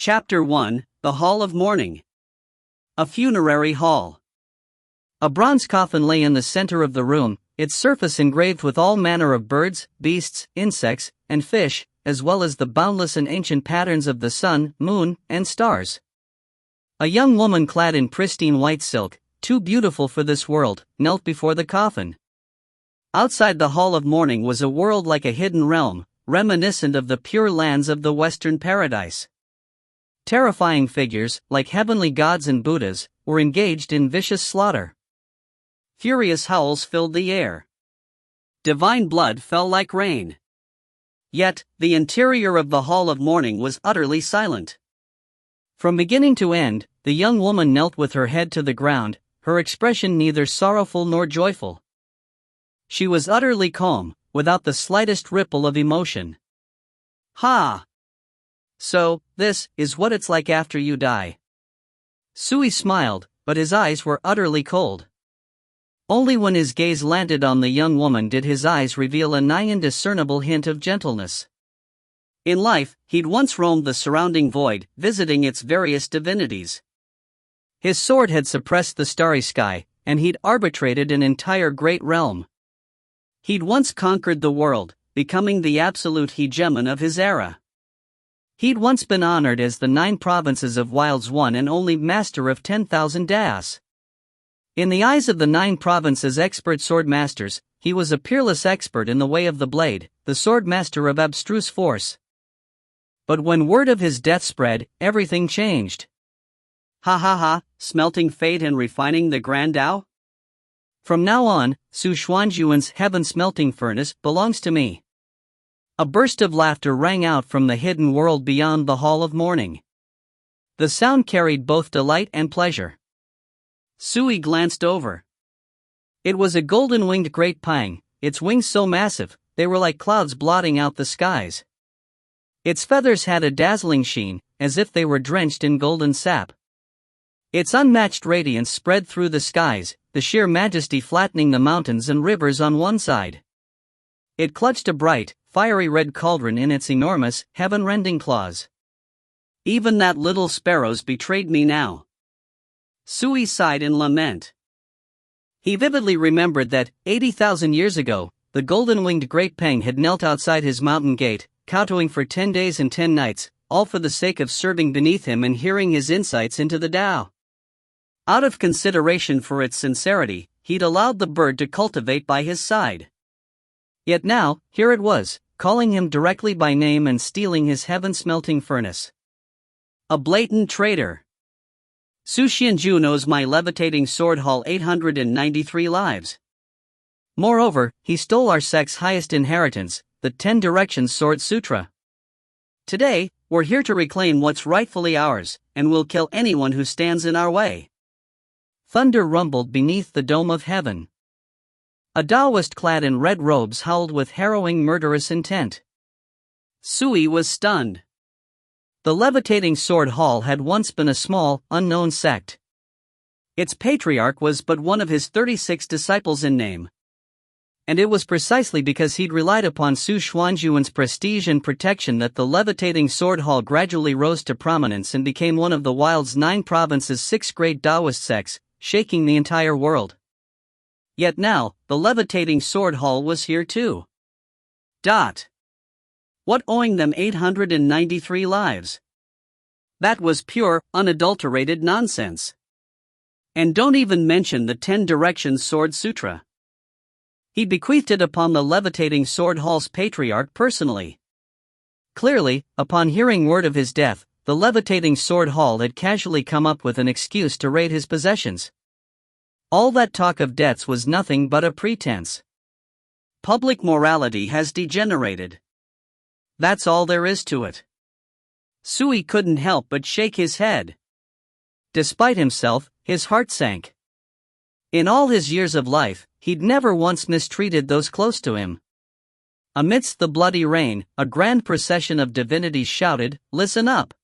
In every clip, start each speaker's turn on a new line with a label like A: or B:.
A: Chapter 1, The Hall of Mourning. A funerary hall. A bronze coffin lay in the center of the room, its surface engraved with all manner of birds, beasts, insects, and fish, as well as the boundless and ancient patterns of the sun, moon, and stars. A young woman clad in pristine white silk, too beautiful for this world, knelt before the coffin. Outside the Hall of Mourning was a world like a hidden realm, reminiscent of the pure lands of the Western paradise. Terrifying figures, like heavenly gods and Buddhas, were engaged in vicious slaughter. Furious howls filled the air. Divine blood fell like rain. Yet, the interior of the Hall of Mourning was utterly silent. From beginning to end, the young woman knelt with her head to the ground, her expression neither sorrowful nor joyful. She was utterly calm, without the slightest ripple of emotion. Ha! So, this is what it's like after you die. Sui smiled, but his eyes were utterly cold. Only when his gaze landed on the young woman did his eyes reveal a nigh indiscernible hint of gentleness. In life, he'd once roamed the surrounding void, visiting its various divinities. His sword had suppressed the starry sky, and he'd arbitrated an entire great realm. He'd once conquered the world, becoming the absolute hegemon of his era. He'd once been honored as the 9 provinces of Wild's one and only master of 10,000 das. In the eyes of the 9 provinces' expert sword masters, he was a peerless expert in the way of the blade, the sword master of abstruse force. But when word of his death spread, everything changed. Ha ha ha, smelting fate and refining the grand Tao? From now on, Su Xuanjuan's heaven smelting furnace belongs to me. A burst of laughter rang out from the hidden world beyond the Hall of Mourning. The sound carried both delight and pleasure. Sui glanced over. It was a golden-winged great pang, its wings so massive, they were like clouds blotting out the skies. Its feathers had a dazzling sheen, as if they were drenched in golden sap. Its unmatched radiance spread through the skies, the sheer majesty flattening the mountains and rivers on one side. It clutched a bright, fiery red cauldron in its enormous, heaven-rending claws. Even that little sparrows betrayed me now. Sui sighed in lament. He vividly remembered that, 80,000 years ago, the golden-winged great Peng had knelt outside his mountain gate, kowtowing for 10 days and 10 nights, all for the sake of serving beneath him and hearing his insights into the Tao. Out of consideration for its sincerity, he'd allowed the bird to cultivate by his side. Yet now, here it was, calling him directly by name and stealing his heaven-smelting furnace. A blatant traitor. Su Xianju knows my levitating sword hall 893 lives. Moreover, he stole our sect's highest inheritance, the 10 Directions Sword Sutra. Today, we're here to reclaim what's rightfully ours, and we'll kill anyone who stands in our way. Thunder rumbled beneath the dome of heaven. A Taoist clad in red robes howled with harrowing murderous intent. Sui was stunned. The levitating sword hall had once been a small, unknown sect. Its patriarch was but one of his 36 disciples in name. And it was precisely because he'd relied upon Su Xuanjuan's prestige and protection that the levitating sword hall gradually rose to prominence and became one of the Wild's 9 provinces' 6 great Taoist sects, shaking the entire world. Yet now, the levitating sword hall was here too. What owing them 893 lives? That was pure, unadulterated nonsense. And don't even mention the 10 Directions Sword Sutra. He bequeathed it upon the levitating sword hall's patriarch personally. Clearly, upon hearing word of his death, the levitating sword hall had casually come up with an excuse to raid his possessions. All that talk of debts was nothing but a pretense. Public morality has degenerated. That's all there is to it. Sui couldn't help but shake his head. Despite himself, his heart sank. In all his years of life, he'd never once mistreated those close to him. Amidst the bloody rain, a grand procession of divinities shouted, "Listen up!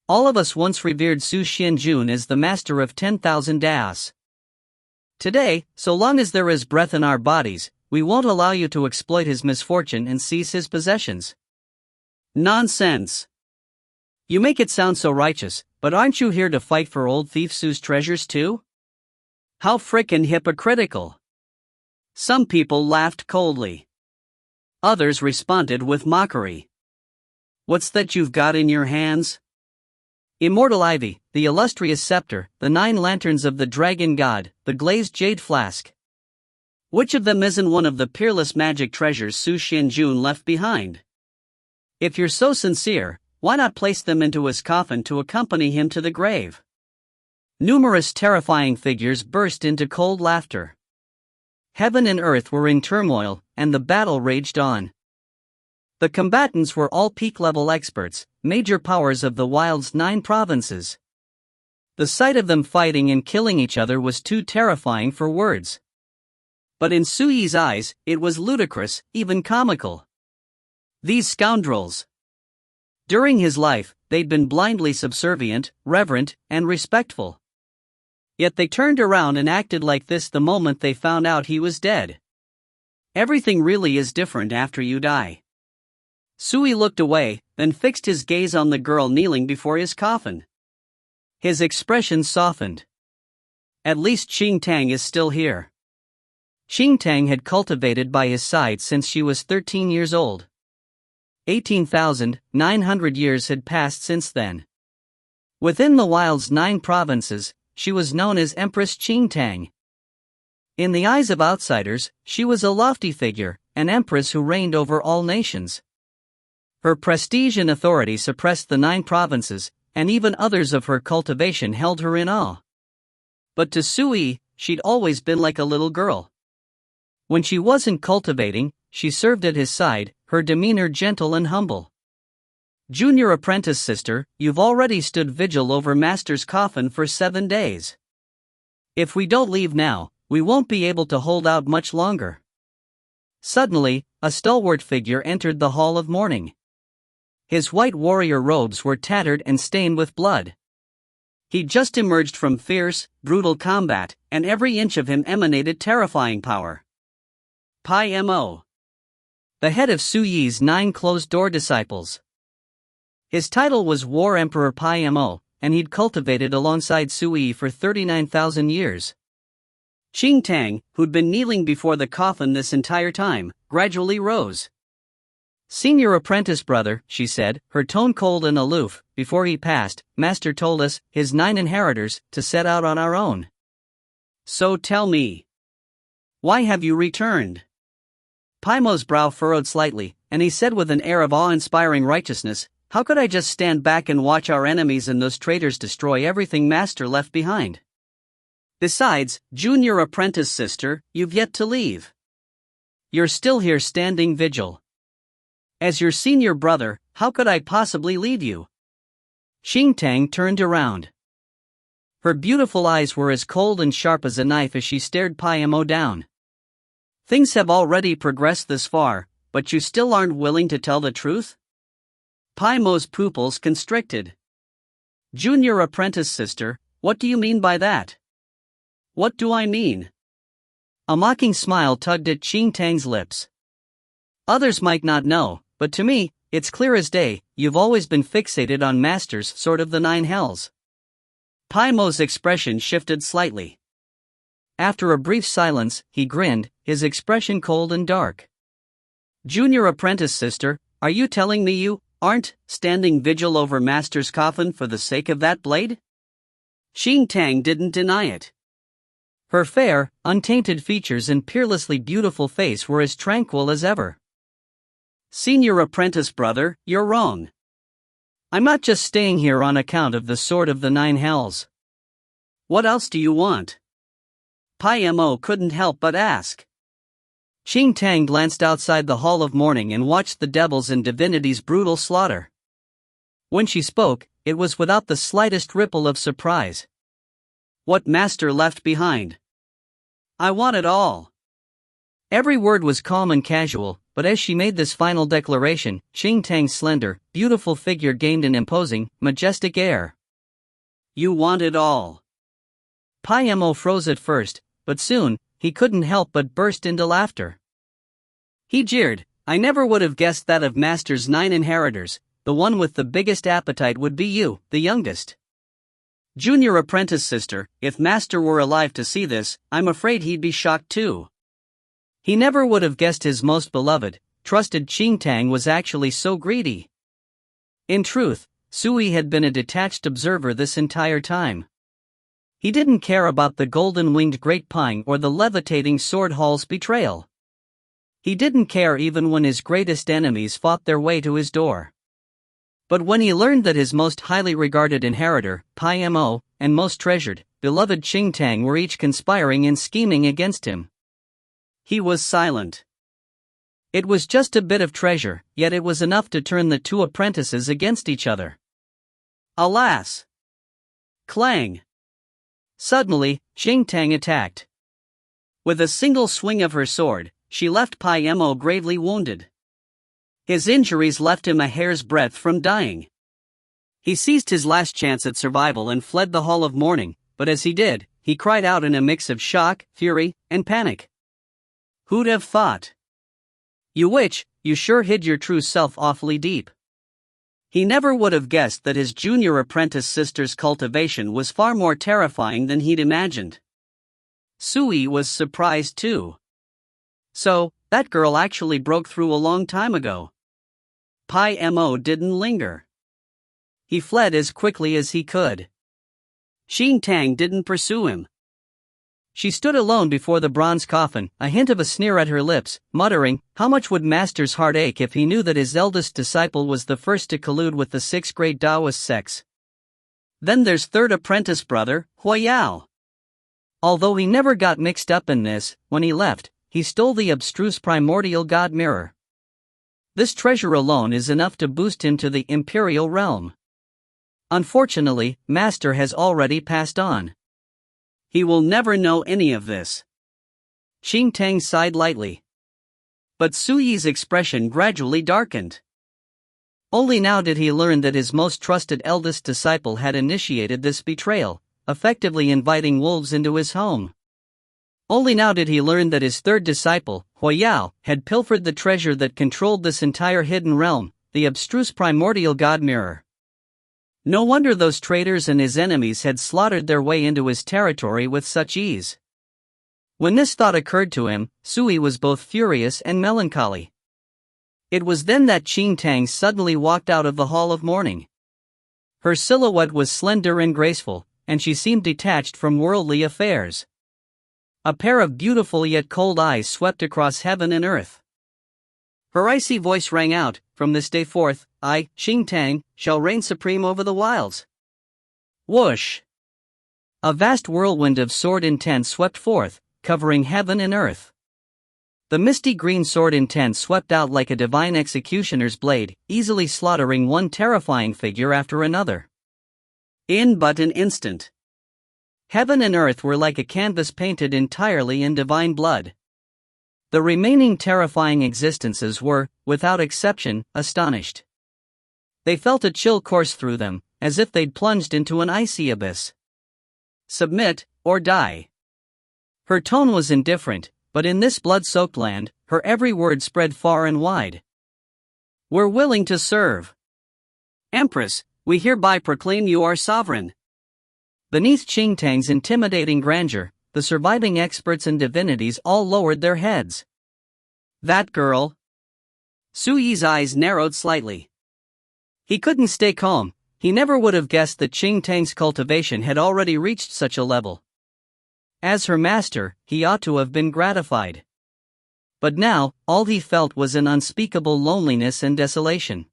A: All of us once revered Su Xianjun as the master of 10,000 das. Today, so long as there is breath in our bodies, we won't allow you to exploit his misfortune and seize his possessions." Nonsense! You make it sound so righteous, but aren't you here to fight for old thief Sue's treasures too? How frickin' hypocritical. Some people laughed coldly. Others responded with mockery. What's that you've got in your hands? Immortal ivy, the illustrious scepter, the 9 lanterns of the dragon god, the glazed jade flask. Which of them isn't one of the peerless magic treasures Su Xianjun left behind? If you're so sincere, why not place them into his coffin to accompany him to the grave? Numerous terrifying figures burst into cold laughter. Heaven and earth were in turmoil, and the battle raged on. The combatants were all peak-level experts, major powers of the Wild's 9 provinces. The sight of them fighting and killing each other was too terrifying for words. But in Su Yi's eyes, it was ludicrous, even comical. These scoundrels. During his life, they'd been blindly subservient, reverent, and respectful. Yet they turned around and acted like this the moment they found out he was dead. Everything really is different after you die. Sui looked away, then fixed his gaze on the girl kneeling before his coffin. His expression softened. At least Xing Tang is still here. Xing Tang had cultivated by his side since she was 13 years old. 18,900 years had passed since then. Within the Wild's 9 provinces, she was known as Empress Xing Tang. In the eyes of outsiders, she was a lofty figure, an empress who reigned over all nations. Her prestige and authority suppressed the 9 provinces, and even others of her cultivation held her in awe. But to Sui, she'd always been like a little girl. When she wasn't cultivating, she served at his side, her demeanor gentle and humble. Junior apprentice sister, you've already stood vigil over Master's coffin for 7 days. If we don't leave now, we won't be able to hold out much longer. Suddenly, a stalwart figure entered the Hall of Mourning. His white warrior robes were tattered and stained with blood. He'd just emerged from fierce, brutal combat, and every inch of him emanated terrifying power. Pai Mo. The head of Su Yi's 9 closed-door disciples. His title was War Emperor Pai Mo, and he'd cultivated alongside Su Yi for 39,000 years. Xing Tang, who'd been kneeling before the coffin this entire time, gradually rose. Senior apprentice brother, she said, her tone cold and aloof, before he passed, Master told us, his 9 inheritors, to set out on our own. So tell me, why have you returned? Pai Mo's brow furrowed slightly, and he said with an air of awe-inspiring righteousness, how could I just stand back and watch our enemies and those traitors destroy everything Master left behind? Besides, junior apprentice sister, you've yet to leave. You're still here standing vigil. As your senior brother, how could I possibly leave you? Xing Tang turned around. Her beautiful eyes were as cold and sharp as a knife as she stared Pai Mo down. Things have already progressed this far, but you still aren't willing to tell the truth? Pai Mo's pupils constricted. Junior apprentice sister, what do you mean by that? What do I mean? A mocking smile tugged at Xing Tang's lips. Others might not know, but to me, it's clear as day, you've always been fixated on Master's sword of the 9 hells. Pai Mo's expression shifted slightly. After a brief silence, he grinned, his expression cold and dark. Junior apprentice sister, are you telling me you aren't standing vigil over Master's coffin for the sake of that blade? Xing Tang didn't deny it. Her fair, untainted features and peerlessly beautiful face were as tranquil as ever. Senior apprentice brother, you're wrong. I'm not just staying here on account of the sword of the 9 hells. What else do you want? Pai Mo couldn't help but ask. Xing Tang glanced outside the Hall of Mourning and watched the devils and divinities' brutal slaughter. When she spoke, it was without the slightest ripple of surprise. What Master left behind? I want it all. Every word was calm and casual, but as she made this final declaration, Xing Tang's slender, beautiful figure gained an imposing, majestic air. You want it all. Pai Mo froze at first, but soon, he couldn't help but burst into laughter. He jeered, I never would have guessed that of Master's 9 inheritors, the one with the biggest appetite would be you, the youngest. Junior apprentice sister, if master were alive to see this, I'm afraid he'd be shocked too. He never would have guessed his most beloved, trusted Qingtang was actually so greedy. In truth, Sui had been a detached observer this entire time. He didn't care about the golden-winged great pine or the levitating sword hall's betrayal. He didn't care even when his greatest enemies fought their way to his door. But when he learned that his most highly regarded inheritor, Pai Mo, and most treasured, beloved Qingtang were each conspiring and scheming against him, he was silent. It was just a bit of treasure, yet it was enough to turn the two apprentices against each other. Alas! Clang! Suddenly, Qingtang attacked. With a single swing of her sword, she left Pai Mo gravely wounded. His injuries left him a hair's breadth from dying. He seized his last chance at survival and fled the Hall of Mourning, but as he did, he cried out in a mix of shock, fury, and panic. Who'd have thought? You witch, you sure hid your true self awfully deep. He never would have guessed that his junior apprentice sister's cultivation was far more terrifying than he'd imagined. Sui was surprised too. So, that girl actually broke through a long time ago. Pai Mo didn't linger. He fled as quickly as he could. Qingtang didn't pursue him. She stood alone before the bronze coffin, a hint of a sneer at her lips, muttering, how much would Master's heart ache if he knew that his eldest disciple was the first to collude with the sixth-grade Taoist sects. Then there's third apprentice brother, Huayao. Although he never got mixed up in this, when he left, he stole the abstruse primordial god mirror. This treasure alone is enough to boost him to the imperial realm. Unfortunately, Master has already passed on. He will never know any of this. Qingtang sighed lightly. But Suyi's expression gradually darkened. Only now did he learn that his most trusted eldest disciple had initiated this betrayal, effectively inviting wolves into his home. Only now did he learn that his third disciple, Huayao, had pilfered the treasure that controlled this entire hidden realm, the abstruse primordial god mirror. No wonder those traitors and his enemies had slaughtered their way into his territory with such ease. When this thought occurred to him, Sui was both furious and melancholy. It was then that Qingtang suddenly walked out of the Hall of Mourning. Her silhouette was slender and graceful, and she seemed detached from worldly affairs. A pair of beautiful yet cold eyes swept across heaven and earth. Her icy voice rang out, from this day forth, I, Qingtang, shall reign supreme over the wilds. Whoosh! A vast whirlwind of sword intent swept forth, covering heaven and earth. The misty green sword intent swept out like a divine executioner's blade, easily slaughtering one terrifying figure after another. In but an instant, heaven and earth were like a canvas painted entirely in divine blood. The remaining terrifying existences were, without exception, astonished. They felt a chill course through them, as if they'd plunged into an icy abyss. Submit, or die. Her tone was indifferent, but in this blood-soaked land, her every word spread far and wide. We're willing to serve. Empress, we hereby proclaim you our sovereign. Beneath Qingtang's intimidating grandeur, the surviving experts and divinities all lowered their heads. That girl. Suyi's eyes narrowed slightly. He couldn't stay calm. He never would have guessed that Qingtang's cultivation had already reached such a level. As her master, he ought to have been gratified. But now, all he felt was an unspeakable loneliness and desolation.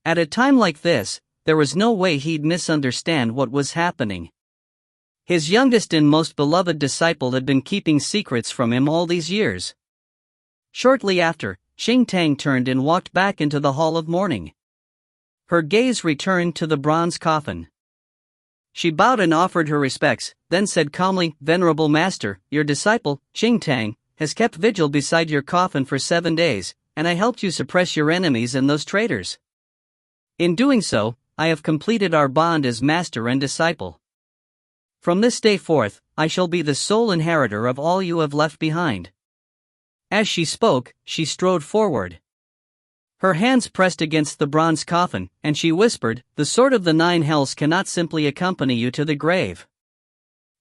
A: At a time like this, there was no way he'd misunderstand what was happening. His youngest and most beloved disciple had been keeping secrets from him all these years. Shortly after, Qingtang turned and walked back into the Hall of Mourning. Her gaze returned to the bronze coffin. She bowed and offered her respects, then said calmly, Venerable Master, your disciple, Qingtang, has kept vigil beside your coffin for 7 days, and I helped you suppress your enemies and those traitors. In doing so, I have completed our bond as master and disciple. From this day forth, I shall be the sole inheritor of all you have left behind. As she spoke, she strode forward. Her hands pressed against the bronze coffin, and she whispered, "The sword of the nine hells cannot simply accompany you to the grave.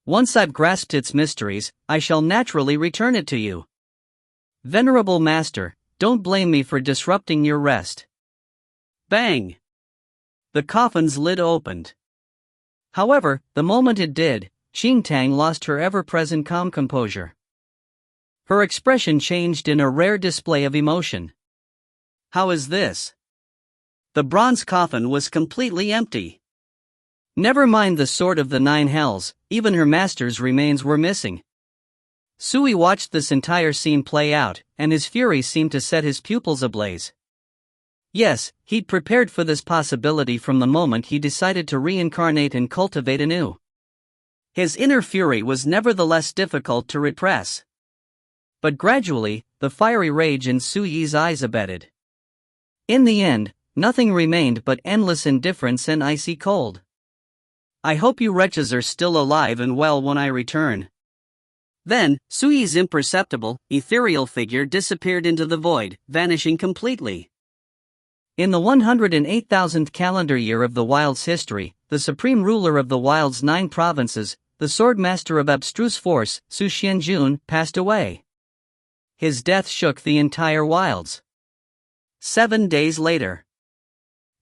A: Once I've grasped its mysteries, I shall naturally return it to you. Venerable Master, don't blame me for disrupting your rest." Bang! The coffin's lid opened. However, the moment it did, Xingtang lost her ever-present calm composure. Her expression changed in a rare display of emotion. "How is this?" The bronze coffin was completely empty. Never mind the sword of the nine hells, even her master's remains were missing. Sui watched this entire scene play out, and his fury seemed to set his pupils ablaze. Yes, he'd prepared for this possibility from the moment he decided to reincarnate and cultivate anew. His inner fury was nevertheless difficult to repress. But gradually, the fiery rage in Suyi's eyes abated. In the end, nothing remained but endless indifference and icy cold. "I hope you wretches are still alive and well when I return." Then, Suyi's imperceptible, ethereal figure disappeared into the void, vanishing completely. In the 108,000th calendar year of the Wild's history, the supreme ruler of the Wild's 9 provinces, the sword master of abstruse force, Su Xianjun, passed away. His death shook the entire Wilds. 7 days later,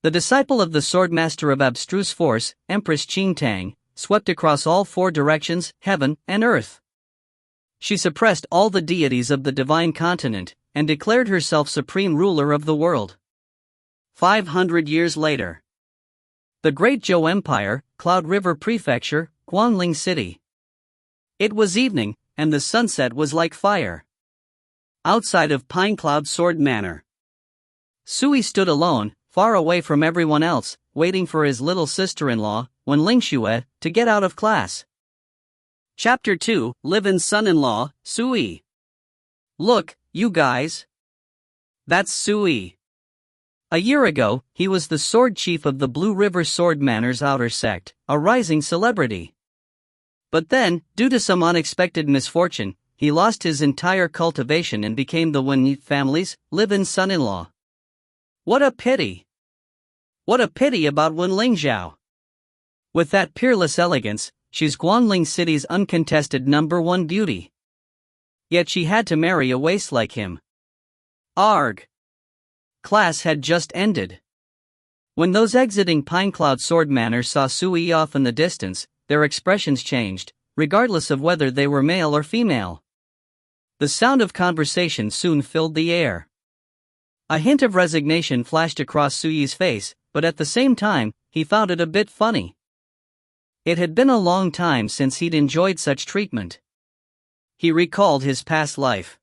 A: the disciple of the swordmaster of abstruse force, Empress Qingtang, swept across all 4 directions, heaven and earth. She suppressed all the deities of the divine continent, and declared herself supreme ruler of the world. 500 years later, the Great Zhou Empire, Cloud River Prefecture, Guanling City. It was evening, and the sunset was like fire. Outside of Pine Cloud Sword Manor, Sui stood alone, far away from everyone else, waiting for his little sister-in-law, Wen Lingxue, to get out of class. Chapter 2, Live-in Son-in-Law, Sui. "Look, you guys. That's Sui." A year ago, he was the sword chief of the Blue River Sword Manor's outer sect, a rising celebrity. But then, due to some unexpected misfortune, he lost his entire cultivation and became the Wen family's live-in son-in-law. What a pity! What a pity about Wen Lingzhao. With that peerless elegance, she's Guanling City's uncontested #1 beauty. Yet she had to marry a waste like him. Arg! Class had just ended. When those exiting Pinecloud Sword Manor saw Sui off in the distance, their expressions changed, regardless of whether they were male or female. The sound of conversation soon filled the air. A hint of resignation flashed across Suyi's face, but at the same time, he found it a bit funny. It had been a long time since he'd enjoyed such treatment. He recalled his past life.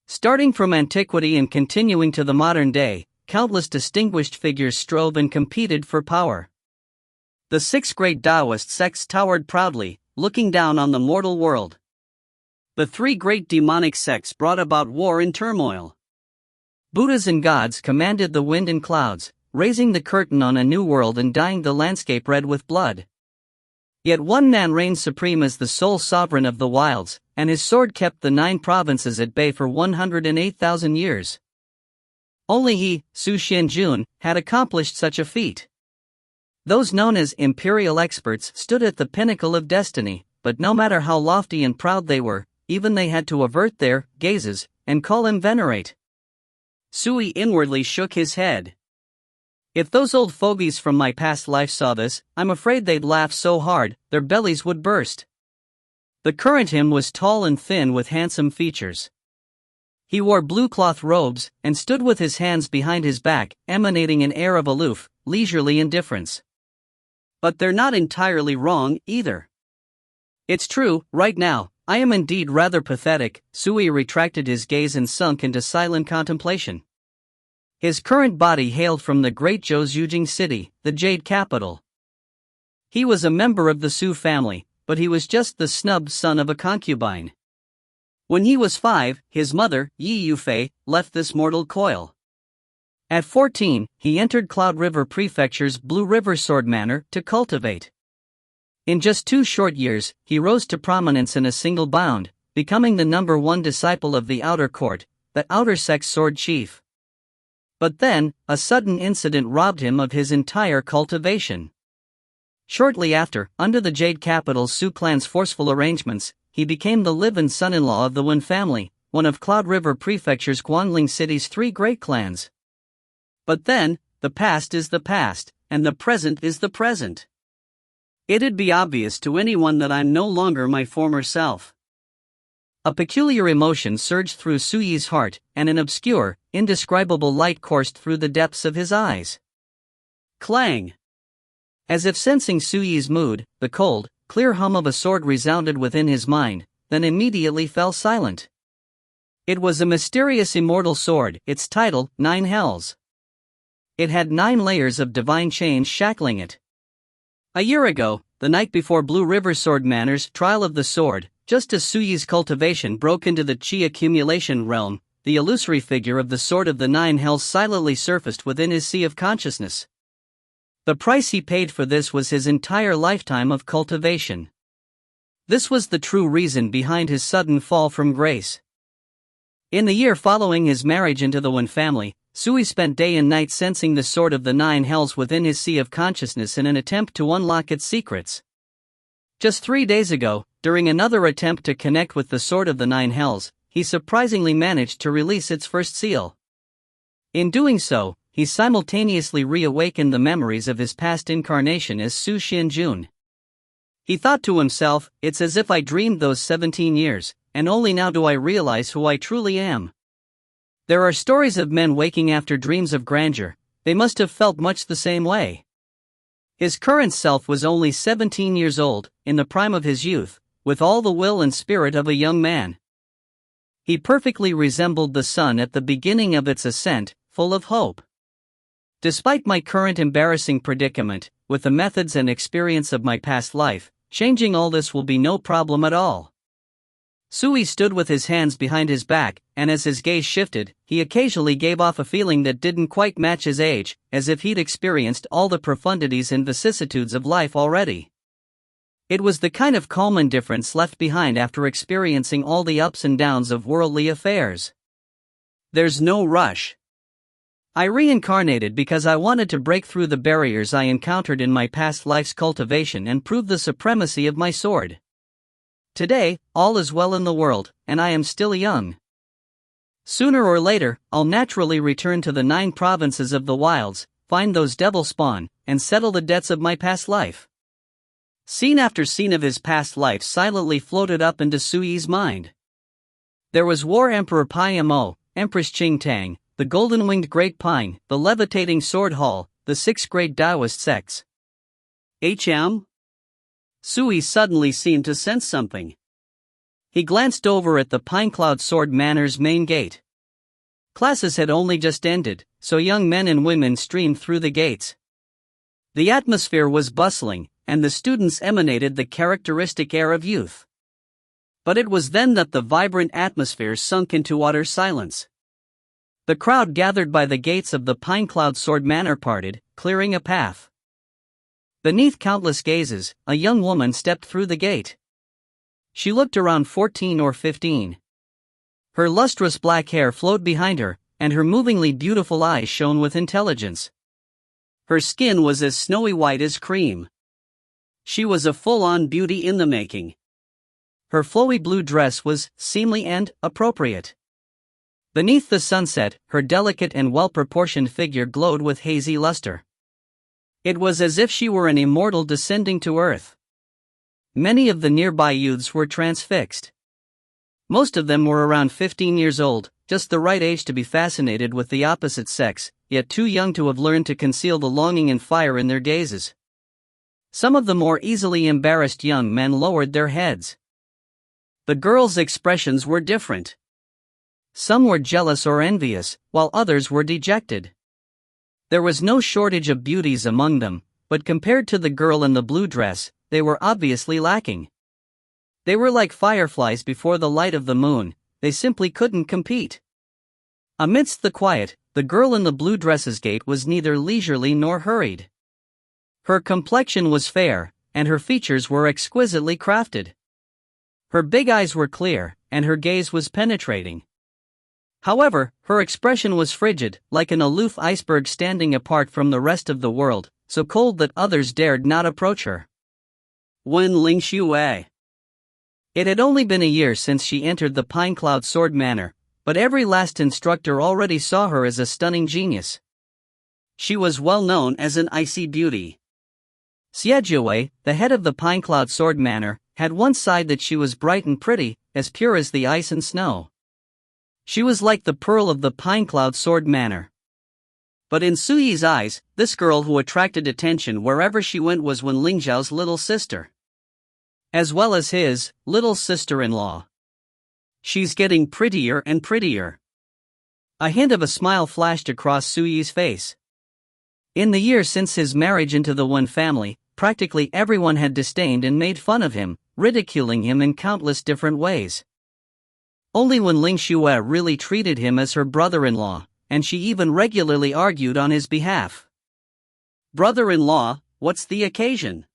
A: Starting from antiquity and continuing to the modern day, countless distinguished figures strove and competed for power. The 6 great Taoist sects towered proudly, looking down on the mortal world. The 3 great demonic sects brought about war and turmoil. Buddhas and gods commanded the wind and clouds, raising the curtain on a new world and dyeing the landscape red with blood. Yet one man reigned supreme as the sole sovereign of the wilds, and his sword kept the 9 provinces at bay for 108,000 years. Only he, Su Xianjun, had accomplished such a feat. Those known as imperial experts stood at the pinnacle of destiny, but no matter how lofty and proud they were, even they had to avert their gazes and call him venerate. Sui inwardly shook his head. If those old fogies from my past life saw this, I'm afraid they'd laugh so hard, their bellies would burst. The current him was tall and thin with handsome features. He wore blue cloth robes, and stood with his hands behind his back, emanating an air of aloof, leisurely indifference. But they're not entirely wrong, either. It's true, right now, I am indeed rather pathetic. Sui retracted his gaze and sunk into silent contemplation. His current body hailed from the great Zhouzhujing city, the Jade capital. He was a member of the Su family, but he was just the snubbed son of a concubine. When he was 5, his mother, Yi Yufei, left this mortal coil. At 14, he entered Cloud River Prefecture's Blue River Sword Manor to cultivate. In just 2 short years, he rose to prominence in a single bound, becoming the #1 disciple of the Outer Court, the Outer Sect's sword chief. But then, a sudden incident robbed him of his entire cultivation. Shortly after, under the Jade Capital's Su clan's forceful arrangements, he became the live-in son-in-law of the Wen family, one of Cloud River Prefecture's Guangling City's 3 great clans. But then, the past is the past, and the present is the present. It'd be obvious to anyone that I'm no longer my former self. A peculiar emotion surged through Su Yi's heart, and an obscure, indescribable light coursed through the depths of his eyes. Clang! As if sensing Su Yi's mood, the cold, clear hum of a sword resounded within his mind, then immediately fell silent. It was a mysterious immortal sword, its title, 9 Hells. It had 9 layers of divine chains shackling it. A year ago, the night before Blue River Sword Manor's trial of the sword, just as Su Yi's cultivation broke into the Qi accumulation realm, the illusory figure of the Sword of the 9 Hells silently surfaced within his sea of consciousness. The price he paid for this was his entire lifetime of cultivation. This was the true reason behind his sudden fall from grace. In the year following his marriage into the Wen family, Su Yi spent day and night sensing the Sword of the 9 Hells within his sea of consciousness in an attempt to unlock its secrets. Just 3 days ago, during another attempt to connect with the Sword of the 9 Hells, he surprisingly managed to release its first seal. In doing so, he simultaneously reawakened the memories of his past incarnation as Su Xianjun. He thought to himself, it's as if I dreamed those 17 years, and only now do I realize who I truly am. There are stories of men waking after dreams of grandeur. They must have felt much the same way. His current self was only 17 years old, in the prime of his youth, with all the will and spirit of a young man. He perfectly resembled the sun at the beginning of its ascent, full of hope. Despite my current embarrassing predicament, with the methods and experience of my past life, changing all this will be no problem at all. Su Yi stood with his hands behind his back, and as his gaze shifted, he occasionally gave off a feeling that didn't quite match his age, as if he'd experienced all the profundities and vicissitudes of life already. It was the kind of calm indifference left behind after experiencing all the ups and downs of worldly affairs. There's no rush. I reincarnated because I wanted to break through the barriers I encountered in my past life's cultivation and prove the supremacy of my sword. Today, all is well in the world, and I am still young. Sooner or later, I'll naturally return to the 9 provinces of the wilds, find those devil spawn, and settle the debts of my past life. Scene after scene of his past life silently floated up into Su Yi's mind. There was War Emperor Pai Mo, Empress Qing Tang, the golden-winged Great Pine, the levitating Sword Hall, the 6 great Taoist sects. Su Yi suddenly seemed to sense something. He glanced over at the Pinecloud Sword Manor's main gate. Classes had only just ended, so young men and women streamed through the gates. The atmosphere was bustling, and the students emanated the characteristic air of youth. But it was then that the vibrant atmosphere sunk into utter silence. The crowd gathered by the gates of the Pinecloud Sword Manor parted, clearing a path. Beneath countless gazes, a young woman stepped through the gate. She looked around 14 or 15. Her lustrous black hair flowed behind her, and her movingly beautiful eyes shone with intelligence. Her skin was as snowy white as cream. She was a full-on beauty in the making. Her flowy blue dress was seemly and appropriate. Beneath the sunset, her delicate and well-proportioned figure glowed with hazy luster. It was as if she were an immortal descending to earth. Many of the nearby youths were transfixed. Most of them were around 15 years old, just the right age to be fascinated with the opposite sex, yet too young to have learned to conceal the longing and fire in their gazes. Some of the more easily embarrassed young men lowered their heads. The girls' expressions were different. Some were jealous or envious, while others were dejected. There was no shortage of beauties among them, but compared to the girl in the blue dress, they were obviously lacking. They were like fireflies before the light of the moon, they simply couldn't compete. Amidst the quiet, the girl in the blue dress's gait was neither leisurely nor hurried. Her complexion was fair, and her features were exquisitely crafted. Her big eyes were clear, and her gaze was penetrating. However, her expression was frigid, like an aloof iceberg standing apart from the rest of the world, so cold that others dared not approach her. Wen Lingxue. It had only been a year since she entered the Pine Cloud Sword Manor, but every last instructor already saw her as a stunning genius. She was well known as an icy beauty. Xie, the head of the Pine Cloud Sword Manor, had one side that she was bright and pretty, as pure as the ice and snow. She was like the pearl of the Pine Cloud Sword Manor. But in Suyi's eyes, this girl who attracted attention wherever she went was Wen Lingzhao's little sister, as well as his little sister-in-law. She's getting prettier and prettier. A hint of a smile flashed across Suyi's face. In the year since his marriage into the Wen family, practically everyone had disdained and made fun of him, ridiculing him in countless different ways. Only Wen Lingxue really treated him as her brother-in-law, and she even regularly argued on his behalf. Brother-in-law, what's the occasion?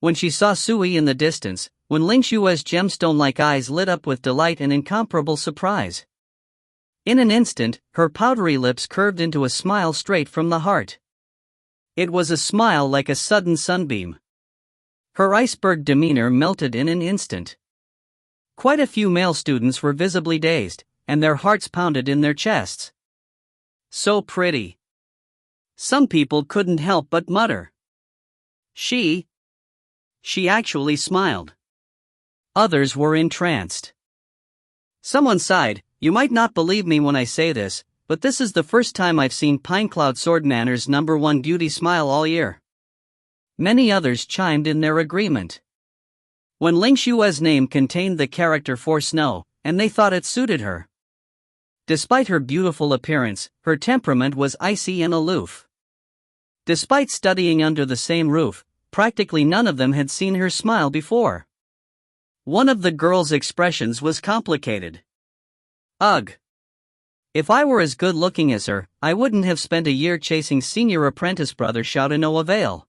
A: When she saw Suyi in the distance, Wen Lingxue's gemstone-like eyes lit up with delight and incomparable surprise. In an instant, her powdery lips curved into a smile straight from the heart. It was a smile like a sudden sunbeam. Her iceberg demeanor melted in an instant. Quite a few male students were visibly dazed, and their hearts pounded in their chests. So pretty. Some people couldn't help but mutter. She actually smiled. Others were entranced. Someone sighed, "You might not believe me when I say this, but this is the first time I've seen Pine Cloud Sword Manor's #1 beauty smile all year." Many others chimed in their agreement. Wen Lingxue's name contained the character for snow, and they thought it suited her. Despite her beautiful appearance, her temperament was icy and aloof. Despite studying under the same roof, practically none of them had seen her smile before. One of the girl's expressions was complicated. Ugh. If I were as good-looking as her, I wouldn't have spent a year chasing senior apprentice brother Xiao to no avail.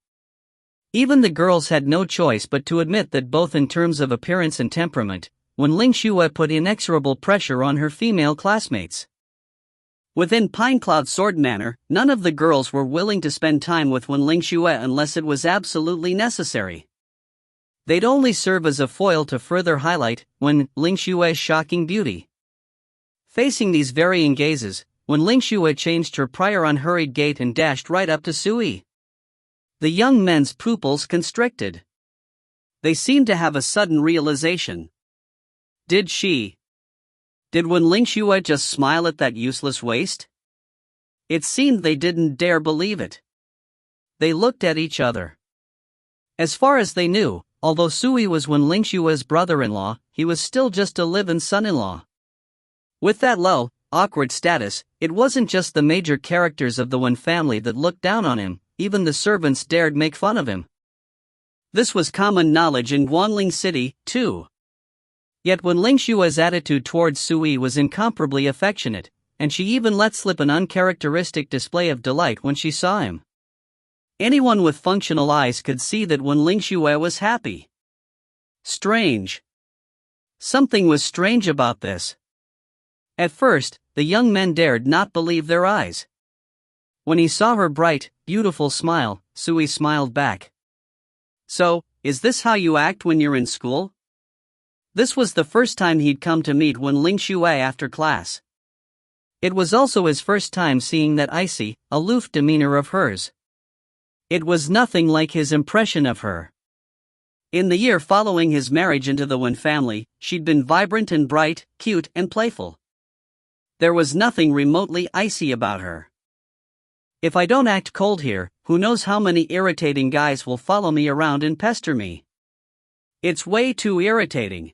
A: Even the girls had no choice but to admit that both in terms of appearance and temperament, Wen Lingxue put inexorable pressure on her female classmates. Within Pine Cloud Sword Manor, none of the girls were willing to spend time with Wen Lingxue unless it was absolutely necessary. They'd only serve as a foil to further highlight Wen Lingxue's shocking beauty. Facing these varying gazes, Wen Lingxue changed her prior unhurried gait and dashed right up to Suyi. The young men's pupils constricted. They seemed to have a sudden realization. Did Wen Lingxue just smile at that useless waste? It seemed they didn't dare believe it. They looked at each other. As far as they knew, although Suyi was Wen Lingxue's brother-in-law, he was still just a live-in son-in-law. With that low, awkward status, it wasn't just the major characters of the Wen family that looked down on him, even the servants dared make fun of him. This was common knowledge in Guanling City, too. Yet Wen Lingxue's attitude towards Suyi was incomparably affectionate, and she even let slip an uncharacteristic display of delight when she saw him. Anyone with functional eyes could see that Wen Lingxue was happy. Strange. Something was strange about this. At first, the young men dared not believe their eyes. When he saw her bright, beautiful smile, Suyi smiled back. So, is this how you act when you're in school? This was the first time he'd come to meet Wen Lingxue after class. It was also his first time seeing that icy, aloof demeanor of hers. It was nothing like his impression of her. In the year following his marriage into the Wen family, she'd been vibrant and bright, cute and playful. There was nothing remotely icy about her. If I don't act cold here, who knows how many irritating guys will follow me around and pester me. It's way too irritating.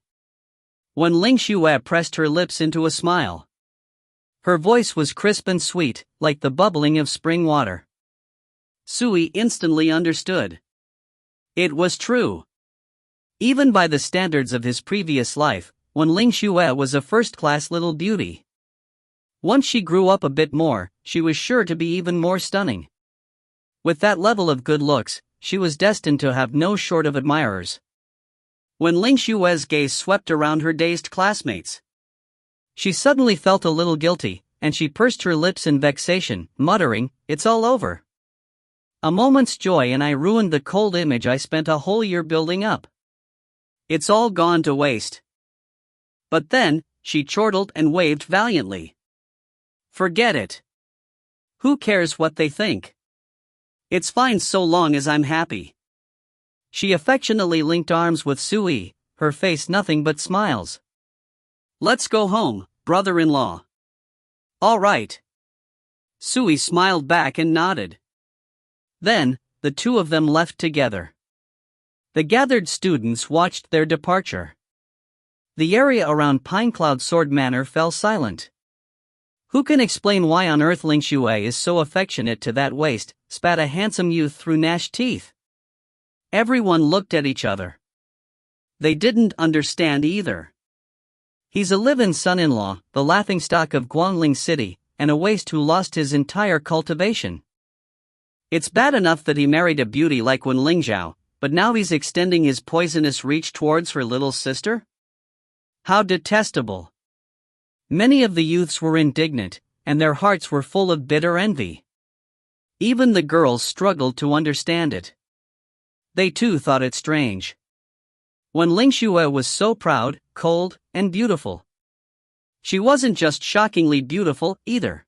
A: Wen Lingxue pressed her lips into a smile. Her voice was crisp and sweet, like the bubbling of spring water. Suyi instantly understood. It was true. Even by the standards of his previous life, Wen Lingxue was a first-class little beauty. Once she grew up a bit more, she was sure to be even more stunning. With that level of good looks, she was destined to have no short of admirers. Wen Lingxue's gaze swept around her dazed classmates. She suddenly felt a little guilty, and she pursed her lips in vexation, muttering, "It's all over. A moment's joy and I ruined the cold image I spent a whole year building up. It's all gone to waste." But then, she chortled and waved valiantly. "Forget it. Who cares what they think? It's fine so long as I'm happy." She affectionately linked arms with Sui, her face nothing but smiles. "Let's go home, brother-in-law." "All right." Sui smiled back and nodded. Then, the two of them left together. The gathered students watched their departure. The area around Pinecloud Sword Manor fell silent. "Who can explain why on earth Ling Xue is so affectionate to that waste?" spat a handsome youth through gnashed teeth. Everyone looked at each other. They didn't understand either. "He's a live-in son-in-law, the laughingstock of Guangling City, and a waste who lost his entire cultivation. It's bad enough that he married a beauty like Wen Lingzhao, but now he's extending his poisonous reach towards her little sister? How detestable." Many of the youths were indignant, and their hearts were full of bitter envy. Even the girls struggled to understand it. They too thought it strange. When Ling Xue was so proud, cold, and beautiful. She wasn't just shockingly beautiful, either.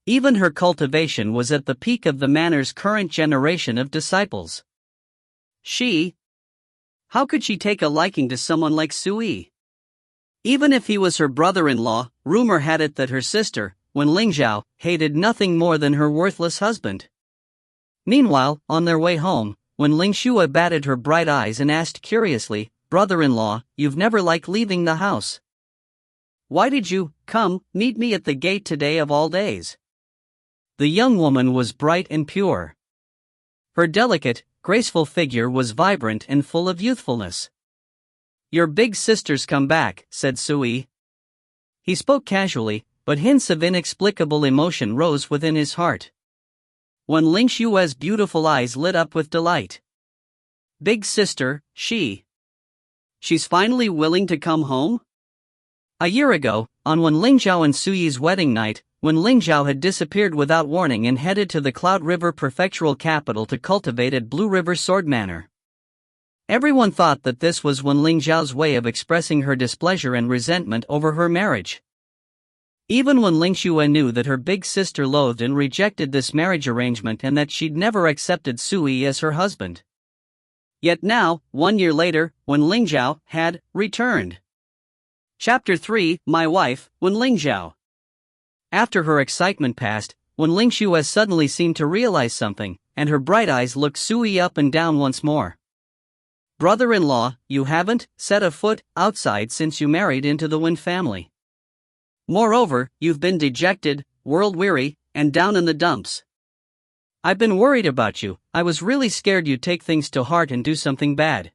A: Even her cultivation was at the peak of the manor's current generation of disciples. How could she take a liking to someone like Sui? Even if he was her brother-in-law, rumor had it that her sister, Wen Lingzhao, hated nothing more than her worthless husband. Meanwhile, on their way home, when Ling Xue batted her bright eyes and asked curiously, "Brother-in-law, you've never liked leaving the house. Why did you meet me at the gate today of all days?" The young woman was bright and pure. Her delicate, graceful figure was vibrant and full of youthfulness. "Your big sister's come back," said Sui. He spoke casually, but hints of inexplicable emotion rose within his heart. When Ling Xue's beautiful eyes lit up with delight. "Big sister, she's finally willing to come home?" A year ago, on Wen Lingzhao and Suyi's wedding night, when Lingzhao had disappeared without warning and headed to the Cloud River prefectural capital to cultivate at Blue River Sword Manor. Everyone thought that this was Wen Lingzhao's way of expressing her displeasure and resentment over her marriage. Even when Ling Xue knew that her big sister loathed and rejected this marriage arrangement and that she'd never accepted Sui as her husband. Yet now, 1 year later, when Lingzhao had returned. Chapter 3, My Wife, Wen Lingzhao. After her excitement passed, Wen Lingxue suddenly seemed to realize something, and her bright eyes looked Sui up and down once more. "Brother-in-law, you haven't set a foot outside since you married into the Wen family. Moreover, you've been dejected, world-weary, and down in the dumps. I've been worried about you. I was really scared you'd take things to heart and do something bad."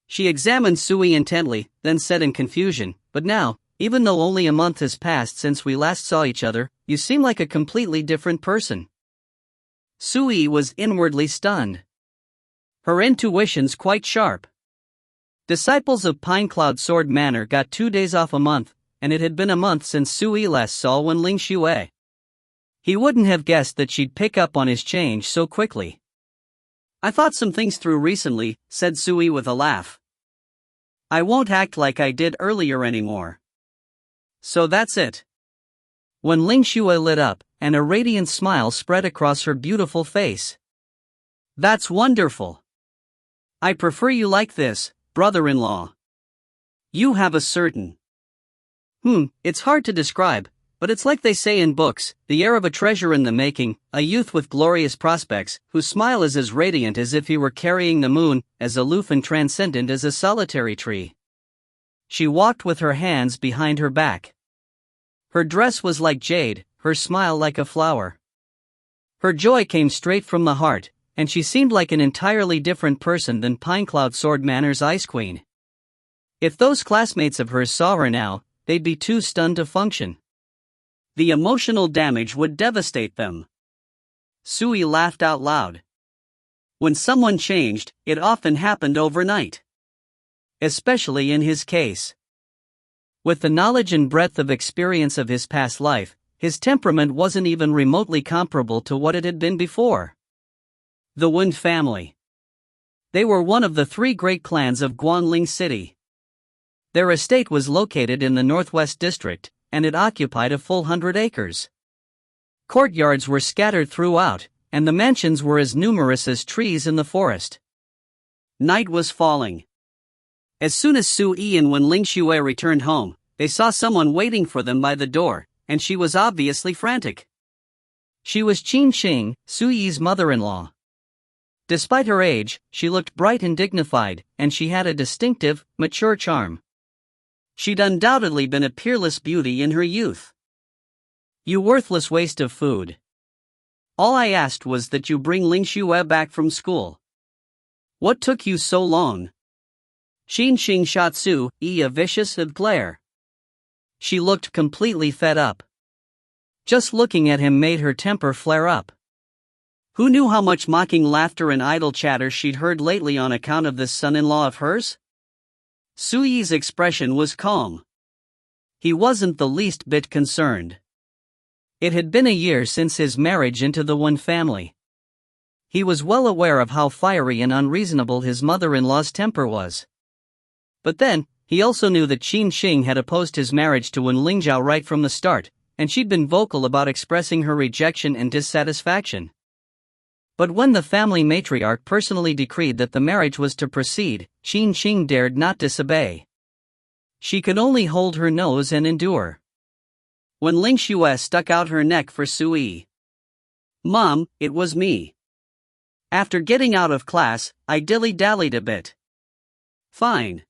A: She examined Sui intently, then said in confusion, "But now, even though only a month has passed since we last saw each other, you seem like a completely different person." Sui was inwardly stunned. Her intuition's quite sharp. Disciples of Pinecloud Sword Manor got 2 days off a month, and it had been a month since Sui last saw Wen Lingxue. He wouldn't have guessed that she'd pick up on his change so quickly. "I thought some things through recently," said Sui with a laugh. "I won't act like I did earlier anymore. So that's it." When Ling Xue lit up, and a radiant smile spread across her beautiful face. "That's wonderful. I prefer you like this, brother-in-law. You have a certain... it's hard to describe, but it's like they say in books, the air of a treasure in the making, a youth with glorious prospects, whose smile is as radiant as if he were carrying the moon, as aloof and transcendent as a solitary tree." She walked with her hands behind her back. Her dress was like jade, her smile like a flower. Her joy came straight from the heart, and she seemed like an entirely different person than Pinecloud Sword Manor's Ice Queen. If those classmates of hers saw her now, they'd be too stunned to function. The emotional damage would devastate them. Sui laughed out loud. When someone changed, it often happened overnight. Especially in his case. With the knowledge and breadth of experience of his past life, his temperament wasn't even remotely comparable to what it had been before. The Wen family. They were one of the three great clans of Guanling City. Their estate was located in the Northwest District, and it occupied a full 100 acres. Courtyards were scattered throughout, and the mansions were as numerous as trees in the forest. Night was falling. As soon as Su Yi and Wen Lingxue returned home, they saw someone waiting for them by the door, and she was obviously frantic. She was Qin Xing, Su Yi's mother-in-law. Despite her age, she looked bright and dignified, and she had a distinctive, mature charm. She'd undoubtedly been a peerless beauty in her youth. "You worthless waste of food. All I asked was that you bring Lingxue back from school. What took you so long?" Qin Xing shot Su Yi a vicious glare. She looked completely fed up. Just looking at him made her temper flare up. Who knew how much mocking laughter and idle chatter she'd heard lately on account of this son-in-law of hers? Su Yi's expression was calm. He wasn't the least bit concerned. It had been a year since his marriage into the Wen family. He was well aware of how fiery and unreasonable his mother-in-law's temper was. But then, he also knew that Qin Xing had opposed his marriage to Wen Lingzhao right from the start, and she'd been vocal about expressing her rejection and dissatisfaction. But when the family matriarch personally decreed that the marriage was to proceed, Qin Xing dared not disobey. She could only hold her nose and endure. When Lingxue stuck out her neck for Su Yi. "Mom, it was me. After getting out of class, I dilly-dallied a bit." "Fine.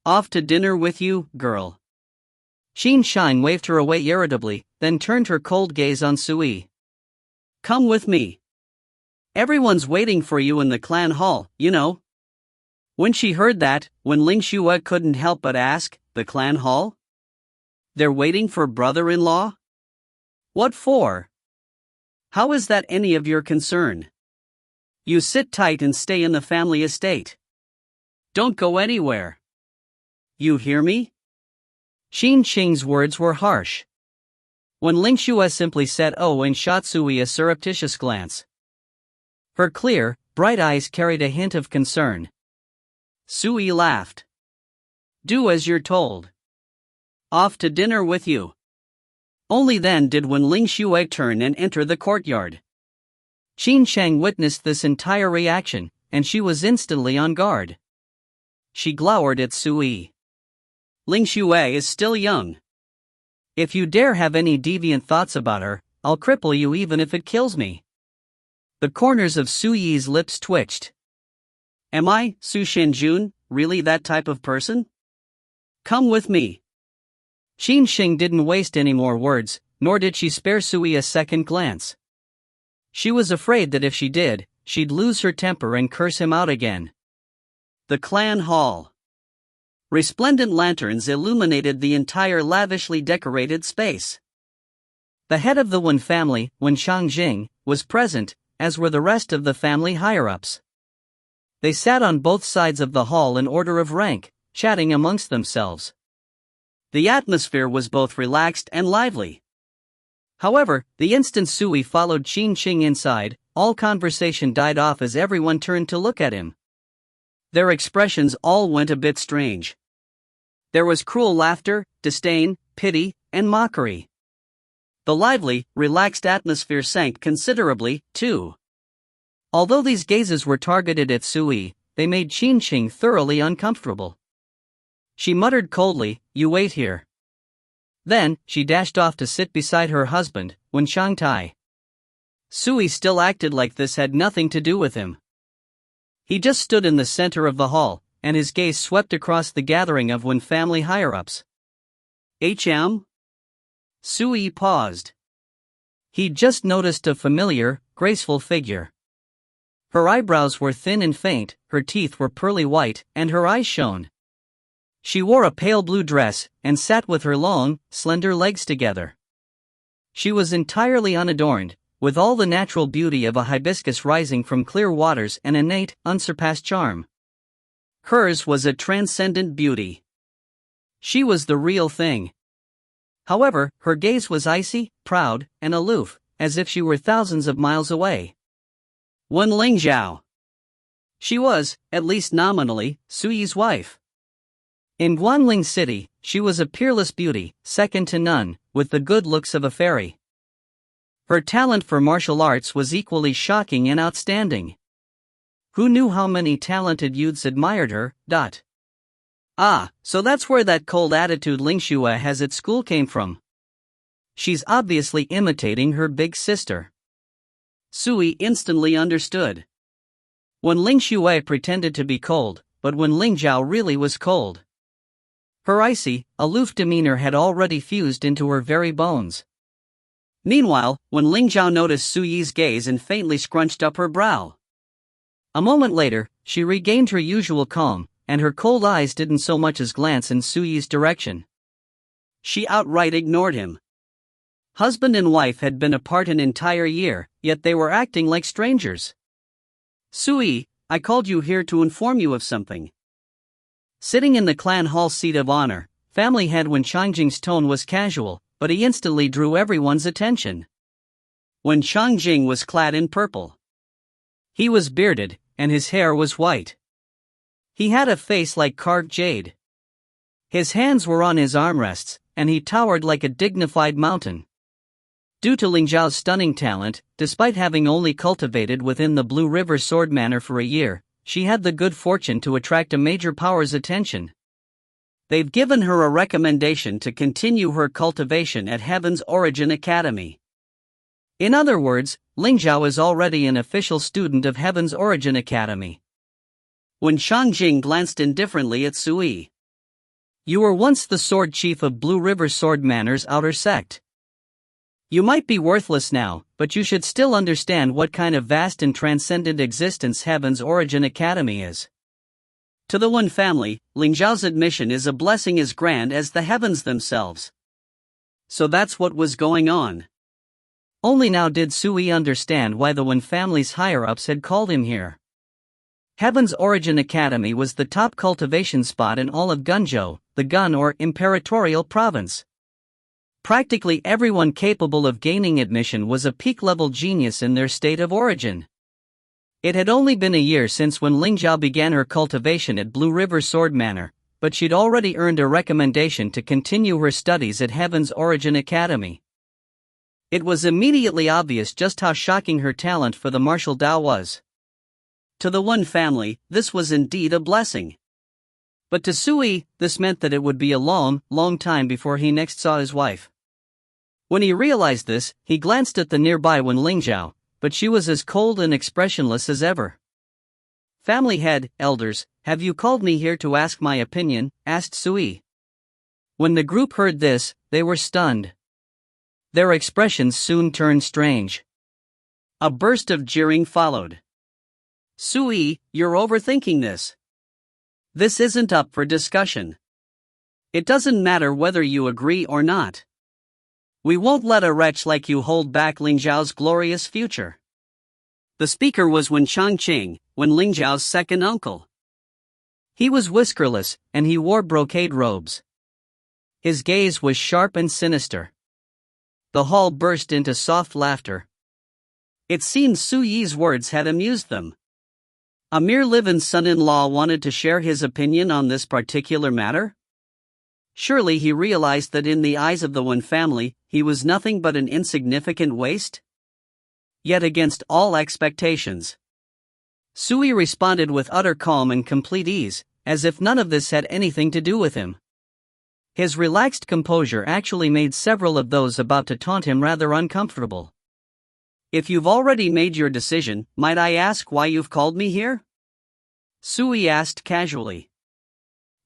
A: Off to dinner with you, girl." Qin Xing waved her away irritably, then turned her cold gaze on Su Yi. "Come with me. Everyone's waiting for you in the clan hall, you know." When she heard that, Wen Lingxue couldn't help but ask, "The clan hall? They're waiting for brother-in-law? What for? How is that any of your concern? You sit tight and stay in the family estate. Don't go anywhere. You hear me?" Qin Xing's words were harsh. Wen Lingxue simply said "oh" and shot Su Yi a surreptitious glance. Her clear, bright eyes carried a hint of concern. Su Yi laughed. "Do as you're told. Off to dinner with you." Only then did Wen Lingxue turn and enter the courtyard. Qin Shang witnessed this entire reaction, and she was instantly on guard. She glowered at Su Yi. "Lingxue is still young. If you dare have any deviant thoughts about her, I'll cripple you even if it kills me." The corners of Su Yi's lips twitched. "Am I, Su Shenjun, really that type of person? Come with me." Qin Xing didn't waste any more words, nor did she spare Su Yi a second glance. She was afraid that if she did, she'd lose her temper and curse him out again. The clan hall. Resplendent lanterns illuminated the entire lavishly decorated space. The head of the Wen family, Wen Changjing, was present, as were the rest of the family higher-ups. They sat on both sides of the hall in order of rank, chatting amongst themselves. The atmosphere was both relaxed and lively. However, the instant Su Yi followed Qin Xing inside, all conversation died off as everyone turned to look at him. Their expressions all went a bit strange. There was cruel laughter, disdain, pity, and mockery. The lively, relaxed atmosphere sank considerably, too. Although these gazes were targeted at Su Yi, they made Qin Xing thoroughly uncomfortable. She muttered coldly, "You wait here." Then, she dashed off to sit beside her husband, Wen Shangtai. Su Yi still acted like this had nothing to do with him. He just stood in the center of the hall, and his gaze swept across the gathering of Wen family higher-ups. "HM?" Su Yi paused. He'd just noticed a familiar, graceful figure. Her eyebrows were thin and faint, her teeth were pearly white, and her eyes shone. She wore a pale blue dress, and sat with her long, slender legs together. She was entirely unadorned, with all the natural beauty of a hibiscus rising from clear waters and innate, unsurpassed charm. Hers was a transcendent beauty. She was the real thing. However, her gaze was icy, proud, and aloof, as if she were thousands of miles away. Wen Lingzhao. She was, at least nominally, Suyi's wife. In Guanling City, she was a peerless beauty, second to none, with the good looks of a fairy. Her talent for martial arts was equally shocking and outstanding. Who knew how many talented youths admired her? Ah, so that's where that cold attitude Lingxue has at school came from. She's obviously imitating her big sister. Sui instantly understood. When Lingxue pretended to be cold, but when Lingzhao really was cold. Her icy, aloof demeanor had already fused into her very bones. Meanwhile, when Lingzhao noticed Suyi's gaze and faintly scrunched up her brow. A moment later, she regained her usual calm, and her cold eyes didn't so much as glance in Suyi's direction. She outright ignored him. Husband and wife had been apart an entire year, yet they were acting like strangers. Sui, I called you here to inform you of something. Sitting in the clan hall seat of honor, family head Wen Changjing's tone was casual, but he instantly drew everyone's attention. Wen Changjing was clad in purple. He was bearded, and his hair was white. He had a face like carved jade. His hands were on his armrests, and he towered like a dignified mountain. Due to Lingzhao's stunning talent, despite having only cultivated within the Blue River Sword Manor for a year, she had the good fortune to attract a major power's attention. They've given her a recommendation to continue her cultivation at Heaven's Origin Academy. In other words, Lingzhao is already an official student of Heaven's Origin Academy. When Changjing glanced indifferently at Sui. You were once the sword chief of Blue River Sword Manor's outer sect. You might be worthless now, but you should still understand what kind of vast and transcendent existence Heaven's Origin Academy is. To the Wen family, Lingzhao's admission is a blessing as grand as the heavens themselves. So that's what was going on. Only now did Sui understand why the Wen family's higher-ups had called him here. Heaven's Origin Academy was the top cultivation spot in all of Gunzhou, the Gun or Imperatorial province. Practically everyone capable of gaining admission was a peak-level genius in their state of origin. It had only been a year since when Lingzhao began her cultivation at Blue River Sword Manor, but she'd already earned a recommendation to continue her studies at Heaven's Origin Academy. It was immediately obvious just how shocking her talent for the martial Dao was. To the Wen family, this was indeed a blessing. But to Sui, this meant that it would be a long, long time before he next saw his wife. When he realized this, he glanced at the nearby Wen Lingzhao, but she was as cold and expressionless as ever. Family head, elders, have you called me here to ask my opinion? Asked Sui. When the group heard this, they were stunned. Their expressions soon turned strange. A burst of jeering followed. Sui, you're overthinking this. This isn't up for discussion. It doesn't matter whether you agree or not. We won't let a wretch like you hold back Lingzhao's glorious future. The speaker was Wen Changqing, Wen Lingzhao's second uncle. He was whiskerless, and he wore brocade robes. His gaze was sharp and sinister. The hall burst into soft laughter. It seemed Suyi's words had amused them. A mere live-in son-in-law wanted to share his opinion on this particular matter? Surely he realized that in the eyes of the Wen family, he was nothing but an insignificant waste? Yet against all expectations, Sui responded with utter calm and complete ease, as if none of this had anything to do with him. His relaxed composure actually made several of those about to taunt him rather uncomfortable. If you've already made your decision, might I ask why you've called me here? Sui asked casually.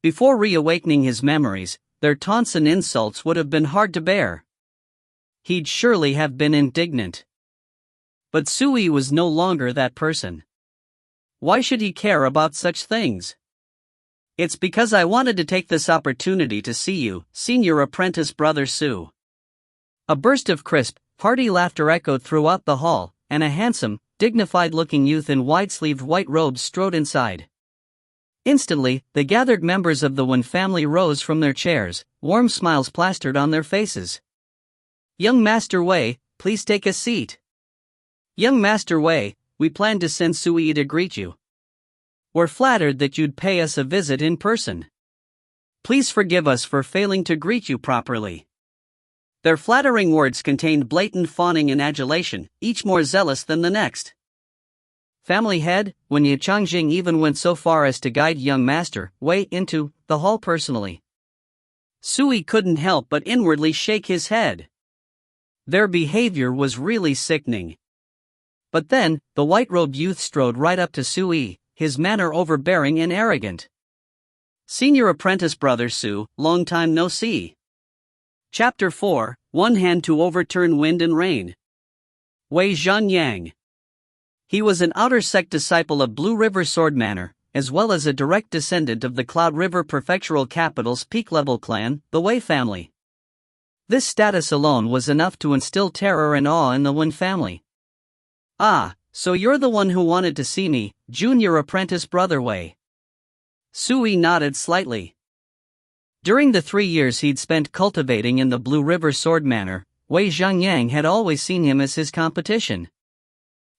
A: Before reawakening his memories, their taunts and insults would have been hard to bear. He'd surely have been indignant. But Sui was no longer that person. Why should he care about such things? It's because I wanted to take this opportunity to see you, senior apprentice brother Su. A burst of crisp, hearty laughter echoed throughout the hall, and a handsome, dignified-looking youth in wide-sleeved white robes strode inside. Instantly, the gathered members of the Wen family rose from their chairs, warm smiles plastered on their faces. "Young Master Wei, please take a seat." "Young Master Wei, we planned to send Sui to greet you. We're flattered that you'd pay us a visit in person. Please forgive us for failing to greet you properly." Their flattering words contained blatant fawning and adulation, each more zealous than the next. Family head, Wen Changxing even went so far as to guide young Master Wei into the hall personally. Sui couldn't help but inwardly shake his head. Their behavior was really sickening. But then, the white-robed youth strode right up to Sui, his manner overbearing and arrogant. "Senior apprentice brother Su, long time no see." Chapter 4, One Hand to Overturn Wind and Rain. Wei Zhanyang. He was an outer sect disciple of Blue River Sword Manor, as well as a direct descendant of the Cloud River Prefectural Capital's peak-level clan, the Wei family. This status alone was enough to instill terror and awe in the Wen family. "Ah, so you're the one who wanted to see me, junior apprentice brother Wei." Sui nodded slightly. During the 3 years he'd spent cultivating in the Blue River Sword Manor, Wei Zhanyang had always seen him as his competition.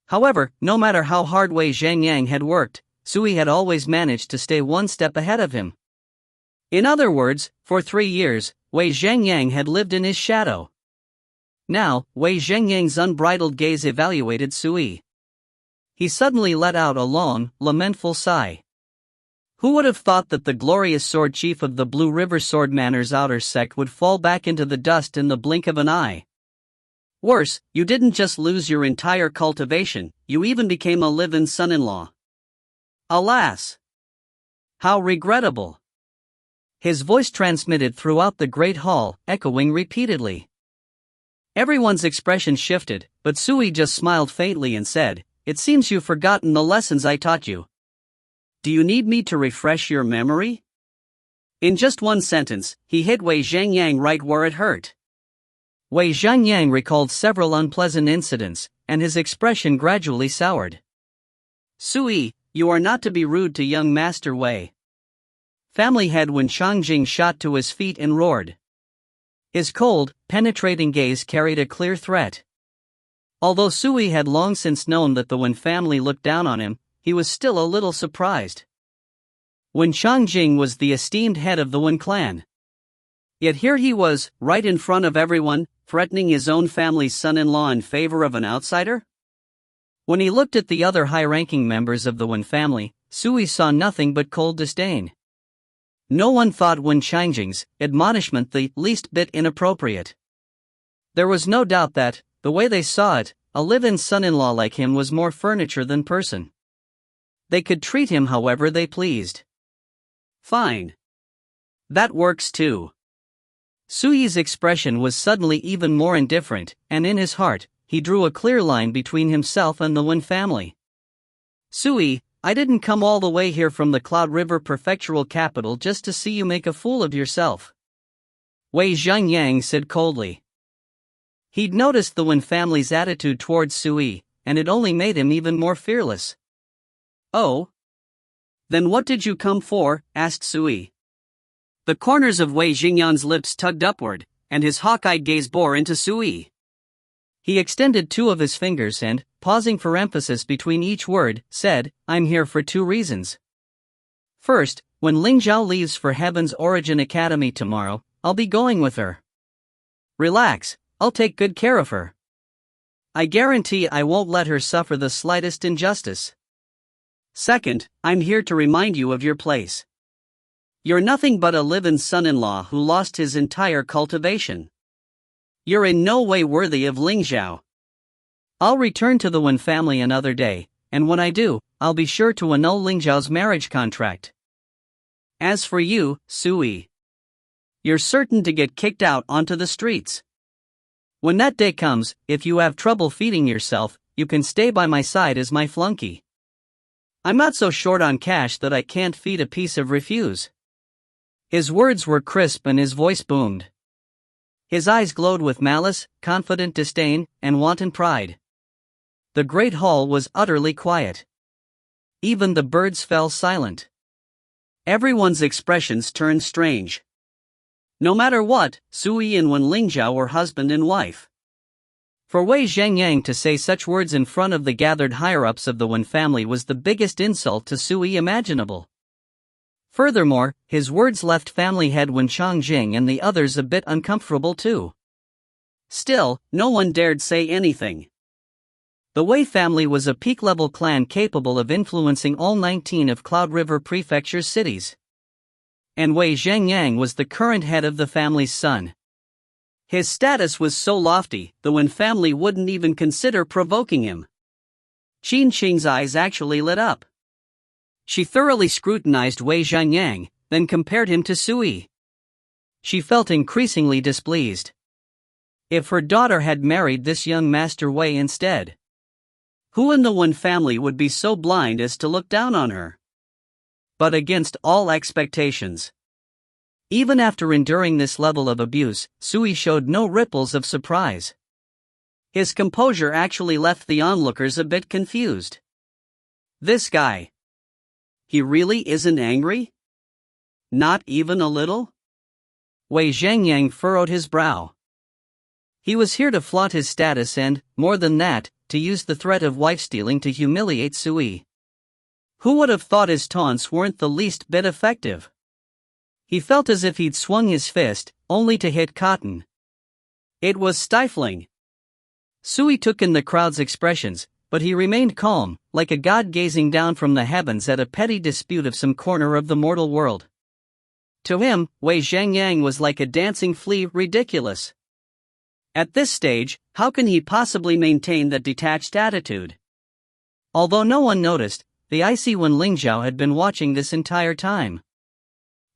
A: However, no matter how hard Wei Zhanyang had worked, Sui had always managed to stay one step ahead of him. In other words, for 3 years, Wei Zhanyang had lived in his shadow. Now, Wei Zhanyang's unbridled gaze evaluated Sui. He suddenly let out a long, lamentful sigh. Who would have thought that the glorious sword chief of the Blue River Sword Manor's outer sect would fall back into the dust in the blink of an eye? Worse, you didn't just lose your entire cultivation, you even became a live-in son-in-law. Alas! How regrettable! His voice transmitted throughout the great hall, echoing repeatedly. Everyone's expression shifted, but Sui just smiled faintly and said, "It seems you've forgotten the lessons I taught you. Do you need me to refresh your memory?" In just one sentence, he hit Wei Zhanyang right where it hurt. Wei Zhanyang recalled several unpleasant incidents, and his expression gradually soured. "Sui, you are not to be rude to young Master Wei." Family head Wen Changxing shot to his feet and roared. His cold, penetrating gaze carried a clear threat. Although Sui had long since known that the Wen family looked down on him, he was still a little surprised. Wen Changxing was the esteemed head of the Wen clan. Yet here he was, right in front of everyone, threatening his own family's son-in-law in favor of an outsider? When he looked at the other high-ranking members of the Wen family, Sui saw nothing but cold disdain. No one thought Wen Changxing's admonishment the least bit inappropriate. There was no doubt that, the way they saw it, a live-in son-in-law like him was more furniture than person. They could treat him however they pleased. Fine. That works too. Sui's expression was suddenly even more indifferent, and in his heart, he drew a clear line between himself and the Wen family. "Sui, I didn't come all the way here from the Cloud River Prefectural Capital just to see you make a fool of yourself," Wei Zhanyang said coldly. He'd noticed the Wen family's attitude towards Sui, and it only made him even more fearless. "Oh? Then what did you come for?" asked Sui. The corners of Wei Xingyan's lips tugged upward, and his hawk-eyed gaze bore into Sui. He extended 2 of his fingers and, pausing for emphasis between each word, said, "I'm here for 2 reasons. First, when Ling Zhao leaves for Heaven's Origin Academy tomorrow, I'll be going with her. Relax, I'll take good care of her. I guarantee I won't let her suffer the slightest injustice. Second, I'm here to remind you of your place. You're nothing but a live-in son-in-law who lost his entire cultivation. You're in no way worthy of Ling Zhao. I'll return to the Wen family another day, and when I do, I'll be sure to annul Ling Zhao's marriage contract. As for you, Sui, you're certain to get kicked out onto the streets. When that day comes, if you have trouble feeding yourself, you can stay by my side as my flunky. I'm not so short on cash that I can't feed a piece of refuse." His words were crisp and his voice boomed. His eyes glowed with malice, confident disdain, and wanton pride. The great hall was utterly quiet. Even the birds fell silent. Everyone's expressions turned strange. No matter what, Sui and Wen Lingzhao were husband and wife. For Wei Zhengyang to say such words in front of the gathered higher-ups of the Wen family was the biggest insult to Sui imaginable. Furthermore, his words left family head Wen Changjing and the others a bit uncomfortable too. Still, no one dared say anything. The Wei family was a peak-level clan capable of influencing all 19 of Cloud River Prefecture's cities. And Wei Zhengyang was the current head of the family's son. His status was so lofty, the Wen family wouldn't even consider provoking him. Qin Qing's eyes actually lit up. She thoroughly scrutinized Wei Zhengyang, then compared him to Sui. She felt increasingly displeased. If her daughter had married this young Master Wei instead, who in the Wen family would be so blind as to look down on her? But against all expectations, even after enduring this level of abuse, Sui showed no ripples of surprise. His composure actually left the onlookers a bit confused. This guy, he really isn't angry? Not even a little? Wei Zhengyang furrowed his brow. He was here to flaunt his status and, more than that, to use the threat of wife-stealing to humiliate Sui. Who would have thought his taunts weren't the least bit effective? He felt as if he'd swung his fist, only to hit cotton. It was stifling. Sui took in the crowd's expressions, but he remained calm, like a god gazing down from the heavens at a petty dispute of some corner of the mortal world. To him, Wei Zhengyang was like a dancing flea, ridiculous. At this stage, how can he possibly maintain that detached attitude? Although no one noticed, the icy Wen Lingzhao had been watching this entire time.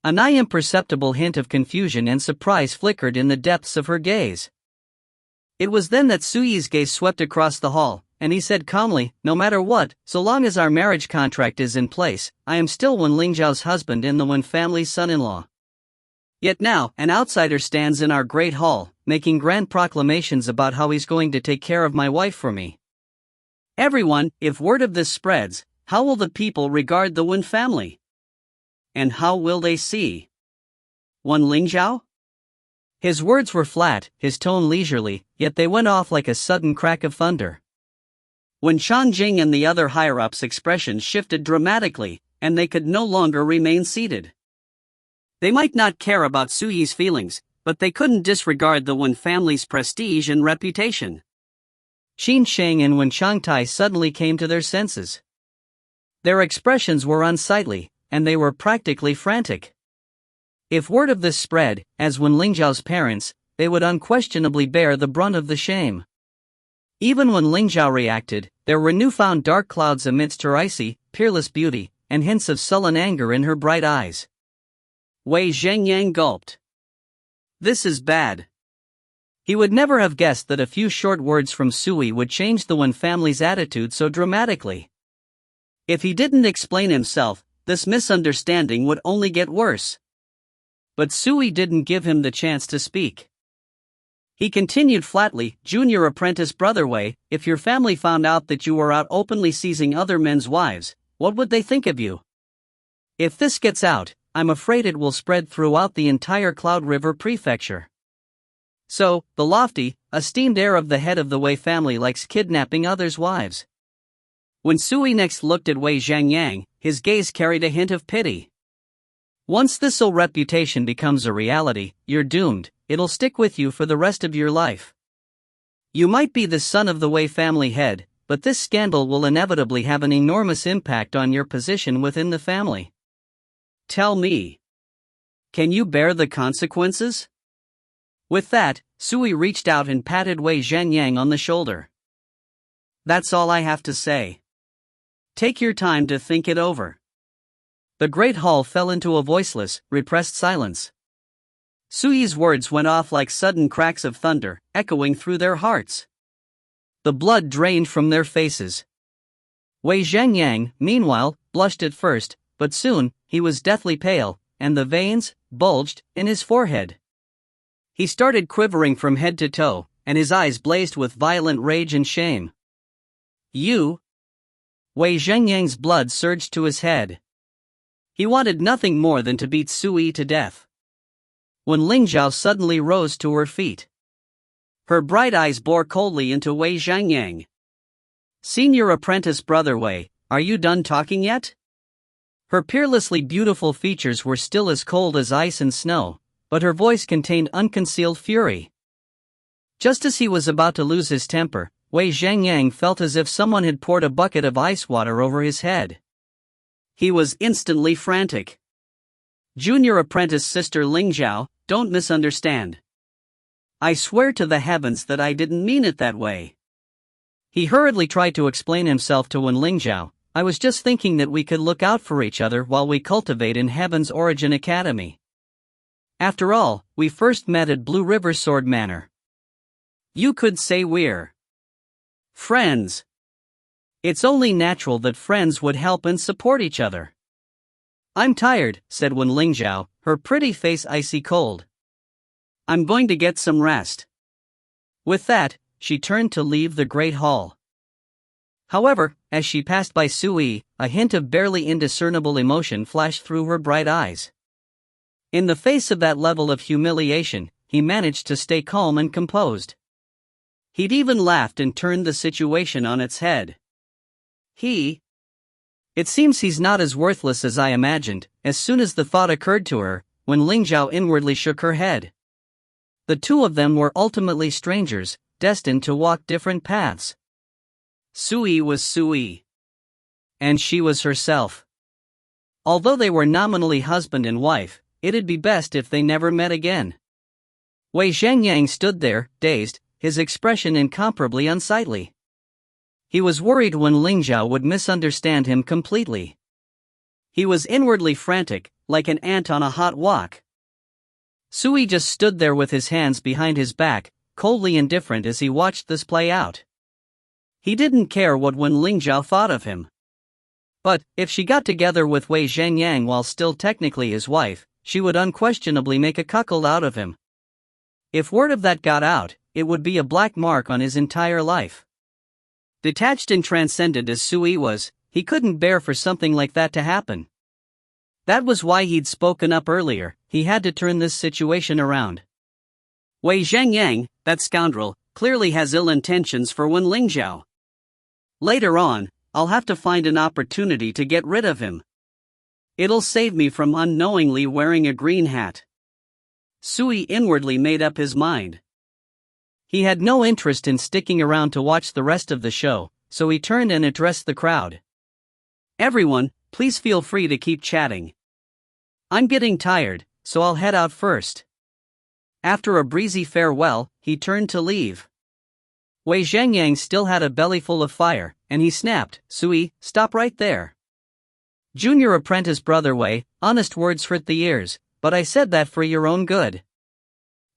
A: A nigh imperceptible hint of confusion and surprise flickered in the depths of her gaze. It was then that Sui's gaze swept across the hall, and he said calmly, "No matter what, so long as our marriage contract is in place, I am still Wen Lingzhao's husband and the Wen family's son-in-law. Yet now, an outsider stands in our great hall, making grand proclamations about how he's going to take care of my wife for me. Everyone, if word of this spreads, how will the people regard the Wen family? And how will they see Wen Lingzhao?" His words were flat, his tone leisurely, yet they went off like a sudden crack of thunder. Wen Changjing and the other higher-ups' expressions shifted dramatically, and they could no longer remain seated. They might not care about Sui's feelings, but they couldn't disregard the Wen family's prestige and reputation. Qin Sheng and Wen Changtai suddenly came to their senses. Their expressions were unsightly, and they were practically frantic. If word of this spread, as Wen Lingzhao's parents, they would unquestionably bear the brunt of the shame. Even when Lingzhao reacted, there were newfound dark clouds amidst her icy, peerless beauty, and hints of sullen anger in her bright eyes. Wei Zhengyang gulped. This is bad. He would never have guessed that a few short words from Sui would change the Wen family's attitude so dramatically. If he didn't explain himself, this misunderstanding would only get worse. But Sui didn't give him the chance to speak. He continued flatly, "Junior apprentice brother Wei, if your family found out that you were out openly seizing other men's wives, what would they think of you? If this gets out, I'm afraid it will spread throughout the entire Cloud River Prefecture." So, the lofty, esteemed heir of the head of the Wei family likes kidnapping others' wives. When Sui next looked at Wei Zhengyang, his gaze carried a hint of pity. Once this ill reputation becomes a reality, you're doomed, it'll stick with you for the rest of your life. You might be the son of the Wei family head, but this scandal will inevitably have an enormous impact on your position within the family. Tell me, can you bear the consequences? With that, Sui reached out and patted Wei Zhengyang on the shoulder. That's all I have to say. Take your time to think it over. The great hall fell into a voiceless, repressed silence. Sui's words went off like sudden cracks of thunder, echoing through their hearts. The blood drained from their faces. Wei Zhengyang, meanwhile, blushed at first, but soon, he was deathly pale, and the veins bulged in his forehead. He started quivering from head to toe, and his eyes blazed with violent rage and shame. You? Wei Zhengyang's blood surged to his head. He wanted nothing more than to beat Sui to death. When Ling Zhao suddenly rose to her feet, her bright eyes bore coldly into Wei Zhangyang. "Senior apprentice brother Wei, are you done talking yet?" Her peerlessly beautiful features were still as cold as ice and snow, but her voice contained unconcealed fury. Just as he was about to lose his temper, Wei Zhangyang felt as if someone had poured a bucket of ice water over his head. He was instantly frantic. "Junior apprentice sister Ling Zhao, don't misunderstand. I swear to the heavens that I didn't mean it that way." He hurriedly tried to explain himself to Wen Ling Zhao. "I was just thinking that we could look out for each other while we cultivate in Heaven's Origin Academy. After all, we first met at Blue River Sword Manor. You could say we're friends. It's only natural that friends would help and support each other." "I'm tired," said Wen Ling Zhao, her pretty face icy cold. "I'm going to get some rest." With that, she turned to leave the Great Hall. However, as she passed by Sui, a hint of barely indiscernible emotion flashed through her bright eyes. In the face of that level of humiliation, he managed to stay calm and composed. He'd even laughed and turned the situation on its head. It seems he's not as worthless as I imagined. As soon as the thought occurred to her, when Ling Zhao inwardly shook her head. The two of them were ultimately strangers, destined to walk different paths. Sui was Sui. And she was herself. Although they were nominally husband and wife, it'd be best if they never met again. Wei Zhangyang stood there, dazed, his expression incomparably unsightly. He was worried when Ling Zhao would misunderstand him completely. He was inwardly frantic, like an ant on a hot wok. Sui just stood there with his hands behind his back, coldly indifferent as he watched this play out. He didn't care what Wen Ling Zhao thought of him. But, if she got together with Wei Zhangyang while still technically his wife, she would unquestionably make a cuckold out of him. If word of that got out, it would be a black mark on his entire life. Detached and transcendent as Sui was, he couldn't bear for something like that to happen. That was why he'd spoken up earlier. He had to turn this situation around. Wei Zhangyang, that scoundrel, clearly has ill intentions for Wen Ling Zhao. Later on, I'll have to find an opportunity to get rid of him. It'll save me from unknowingly wearing a green hat. Sui inwardly made up his mind. He had no interest in sticking around to watch the rest of the show, so he turned and addressed the crowd. "Everyone, please feel free to keep chatting. I'm getting tired, so I'll head out first." After a breezy farewell, he turned to leave. Wei Zhangyang still had a belly full of fire, and he snapped, "Sui, stop right there. Junior apprentice brother Wei, honest words hurt the ears, but I said that for your own good.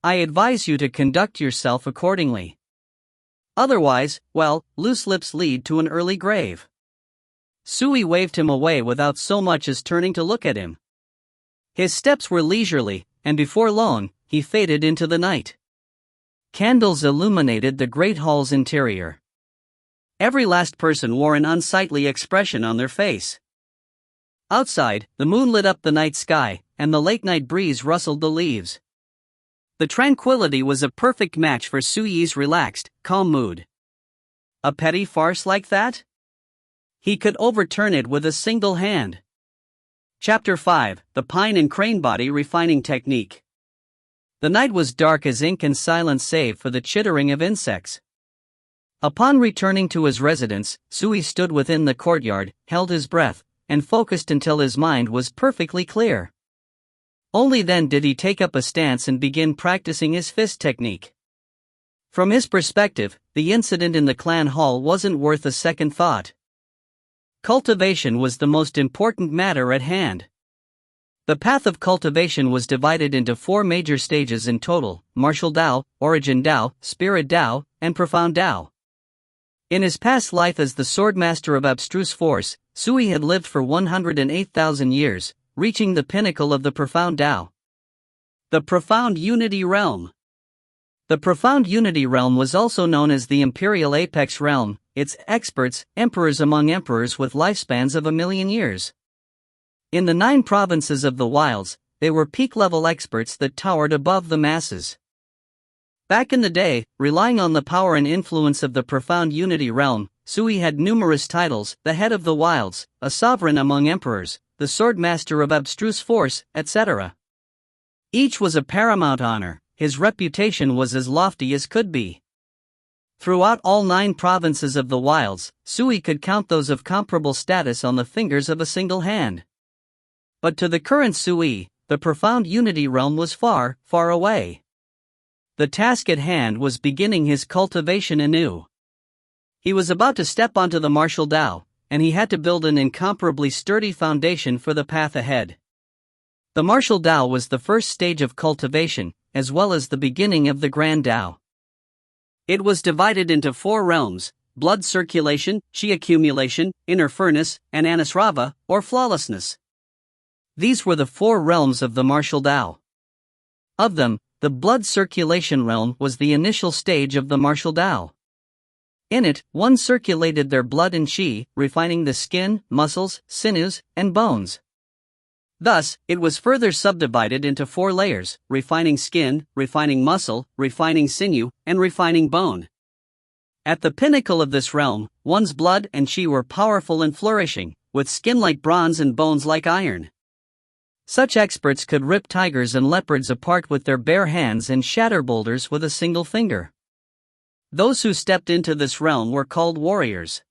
A: I advise you to conduct yourself accordingly. Otherwise, well, loose lips lead to an early grave." Sui waved him away without so much as turning to look at him. His steps were leisurely, and before long, he faded into the night. Candles illuminated the great hall's interior. Every last person wore an unsightly expression on their face. Outside, the moon lit up the night sky, and the late-night breeze rustled the leaves. The tranquility was a perfect match for Sui's relaxed, calm mood. A petty farce like that? He could overturn it with a single hand. Chapter 5: The Pine and Crane Body Refining Technique. The night was dark as ink and silent save for the chittering of insects. Upon returning to his residence, Sui stood within the courtyard, held his breath, and focused until his mind was perfectly clear. Only then did he take up a stance and begin practicing his fist technique. From his perspective, the incident in the clan hall wasn't worth a second thought. Cultivation was the most important matter at hand. The path of cultivation was divided into 4 major stages in total: Martial Dao, Origin Dao, Spirit Dao, and Profound Dao. In his past life as the Swordmaster of Abstruse Force, Sui had lived for 108,000 years, reaching the pinnacle of the Profound Dao. The Profound Unity Realm. The Profound Unity Realm was also known as the Imperial Apex Realm, its experts, emperors among emperors with lifespans of 1,000,000 years. In the 9 provinces of the wilds, they were peak-level experts that towered above the masses. Back in the day, relying on the power and influence of the profound Unity realm, Sui had numerous titles: the head of the wilds, a sovereign among emperors, the swordmaster of abstruse force, etc. Each was a paramount honor. His reputation was as lofty as could be. Throughout all 9 provinces of the wilds, Sui could count those of comparable status on the fingers of a single hand. But to the current Sui, the profound Unity realm was far, far away. The task at hand was beginning his cultivation anew. He was about to step onto the martial Tao, and he had to build an incomparably sturdy foundation for the path ahead. The martial Tao was the first stage of cultivation, as well as the beginning of the Grand Tao. It was divided into 4 realms: blood circulation, chi accumulation, inner furnace, and anusrava, or flawlessness. These were the 4 realms of the martial Tao. Of them, the blood circulation realm was the initial stage of the martial Tao. In it, one circulated their blood and chi, refining the skin, muscles, sinews, and bones. Thus, it was further subdivided into 4 layers: refining skin, refining muscle, refining sinew, and refining bone. At the pinnacle of this realm, one's blood and chi were powerful and flourishing, with skin like bronze and bones like iron. Such experts could rip tigers and leopards apart with their bare hands and shatter boulders with a single finger. Those who stepped into this realm were called warriors.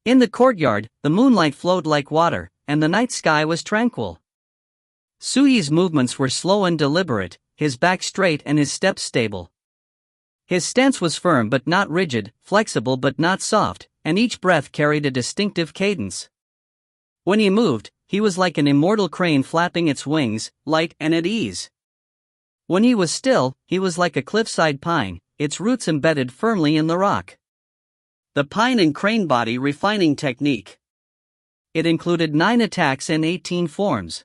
A: In the courtyard, the moonlight flowed like water, and the night sky was tranquil. Sui's movements were slow and deliberate, his back straight and his steps stable. His stance was firm but not rigid, flexible but not soft, and each breath carried a distinctive cadence. When he moved, he was like an immortal crane flapping its wings, light and at ease. When he was still, he was like a cliffside pine, its roots embedded firmly in the rock. The pine and crane body refining technique. It included 9 attacks and 18 forms.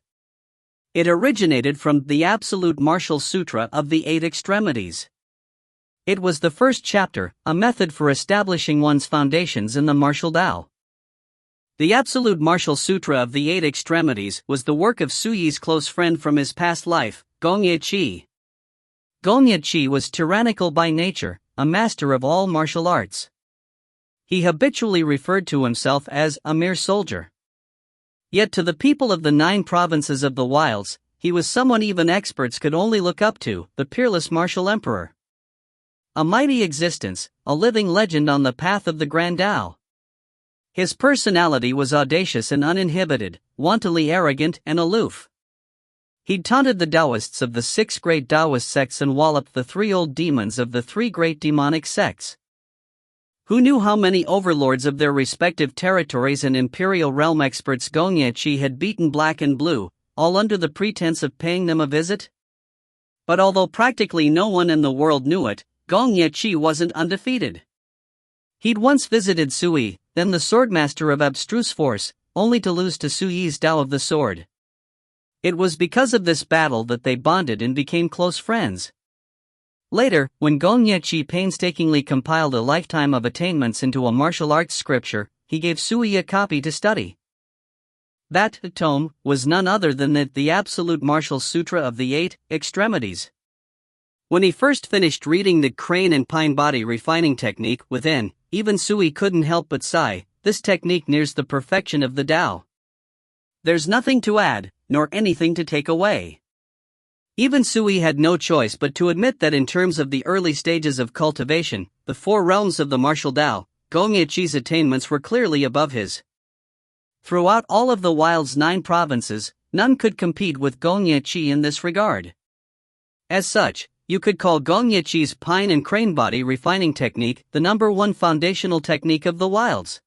A: It originated from the Absolute Martial Sutra of the 8 Extremities. It was the first chapter, a method for establishing one's foundations in the martial Tao. The Absolute Martial Sutra of the 8 Extremities was the work of Sui's close friend from his past life, Gongye Qi. Gongye Qi was tyrannical by nature, a master of all martial arts. He habitually referred to himself as a mere soldier. Yet to the people of the 9 provinces of the wilds, he was someone even experts could only look up to, the peerless martial emperor. A mighty existence, a living legend on the path of the Grand Tao. His personality was audacious and uninhibited, wantonly arrogant and aloof. He'd taunted the Taoists of the 6 great Taoist sects and walloped the 3 old demons of the 3 great demonic sects. Who knew how many overlords of their respective territories and imperial realm experts Gongye Qi had beaten black and blue, all under the pretense of paying them a visit? But although practically no one in the world knew it, Gongye Qi wasn't undefeated. He'd once visited Sui, then the swordmaster of abstruse force, only to lose to Sui's Tao of the sword. It was because of this battle that they bonded and became close friends. Later, when Gongye Qi painstakingly compiled a lifetime of attainments into a martial arts scripture, he gave Sui a copy to study. That tome was none other than the Absolute Martial Sutra of the 8 Extremities. When he first finished reading the crane and pine body refining technique within, even Sui couldn't help but sigh, this technique nears the perfection of the Tao. There's nothing to add, nor anything to take away. Even Sui had no choice but to admit that in terms of the early stages of cultivation, the 4 realms of the martial Tao, Gongye Qi's attainments were clearly above his. Throughout all of the wild's 9 provinces, none could compete with Gongye Qi in this regard. As such, you could call Gongye Qi's pine and crane body refining technique the #1 foundational technique of the wilds.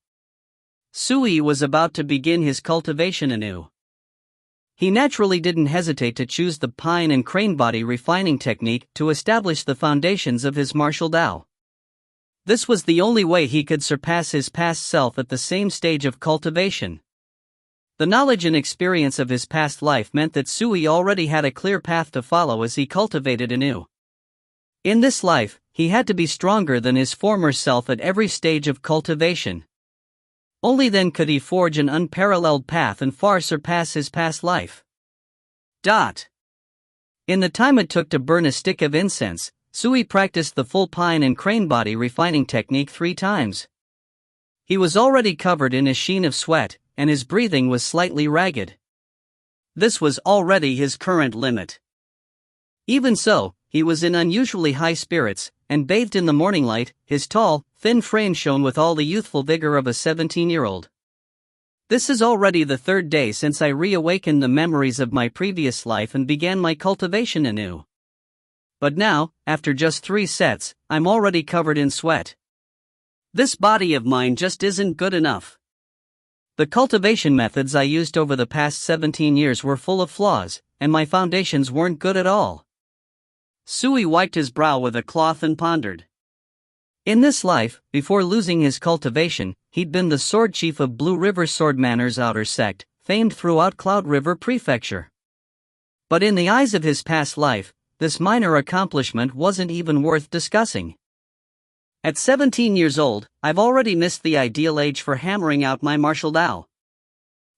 A: Sui was about to begin his cultivation anew. He naturally didn't hesitate to choose the pine and crane body refining technique to establish the foundations of his martial Tao. This was the only way he could surpass his past self at the same stage of cultivation. The knowledge and experience of his past life meant that Sui already had a clear path to follow as he cultivated anew. In this life, he had to be stronger than his former self at every stage of cultivation. Only then could he forge an unparalleled path and far surpass his past life. In the time it took to burn a stick of incense, Sui practiced the full pine and crane body refining technique 3 times. He was already covered in a sheen of sweat, and his breathing was slightly ragged. This was already his current limit. Even so, he was in unusually high spirits, and bathed in the morning light, his tall, thin frame shone with all the youthful vigor of a 17-year-old. This is already the 3rd day since I reawakened the memories of my previous life and began my cultivation anew. But now, after just 3 sets, I'm already covered in sweat. This body of mine just isn't good enough. The cultivation methods I used over the past 17 years were full of flaws, and my foundations weren't good at all. Sui wiped his brow with a cloth and pondered. In this life, before losing his cultivation, he'd been the sword chief of Blue River Swordmanners Outer Sect, famed throughout Cloud River Prefecture. But in the eyes of his past life, this minor accomplishment wasn't even worth discussing. At 17 years old, I've already missed the ideal age for hammering out my martial Dao.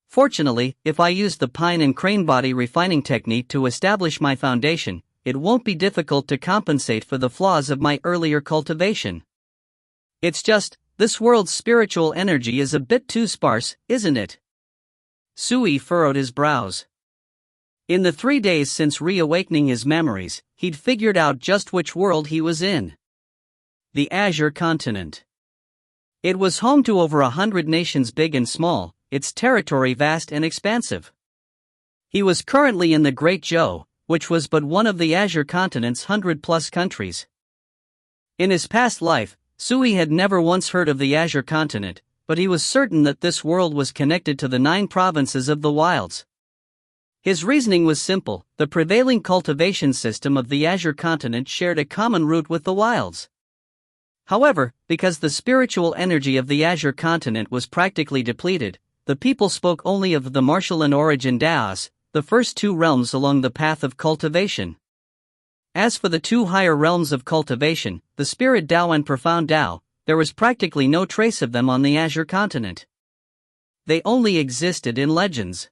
A: Fortunately, if I use the pine and crane body refining technique to establish my foundation, it won't be difficult to compensate for the flaws of my earlier cultivation. It's just, this world's spiritual energy is a bit too sparse, isn't it? Sui furrowed his brows. In the 3 days since reawakening his memories, he'd figured out just which world he was in. The Azure Continent. It was home to over 100 nations big and small, its territory vast and expansive. He was currently in the Great Zhou, which was but one of the Azure Continent's 100+ countries. In his past life, Sui had never once heard of the Azure Continent, but he was certain that this world was connected to the 9 provinces of the wilds. His reasoning was simple: the prevailing cultivation system of the Azure Continent shared a common root with the wilds. However, because the spiritual energy of the Azure Continent was practically depleted, the people spoke only of the martial and origin Daos, the first 2 realms along the path of cultivation. As for the 2 higher realms of cultivation, the Spirit Dao and Profound Dao, there was practically no trace of them on the Azure Continent. They only existed in legends.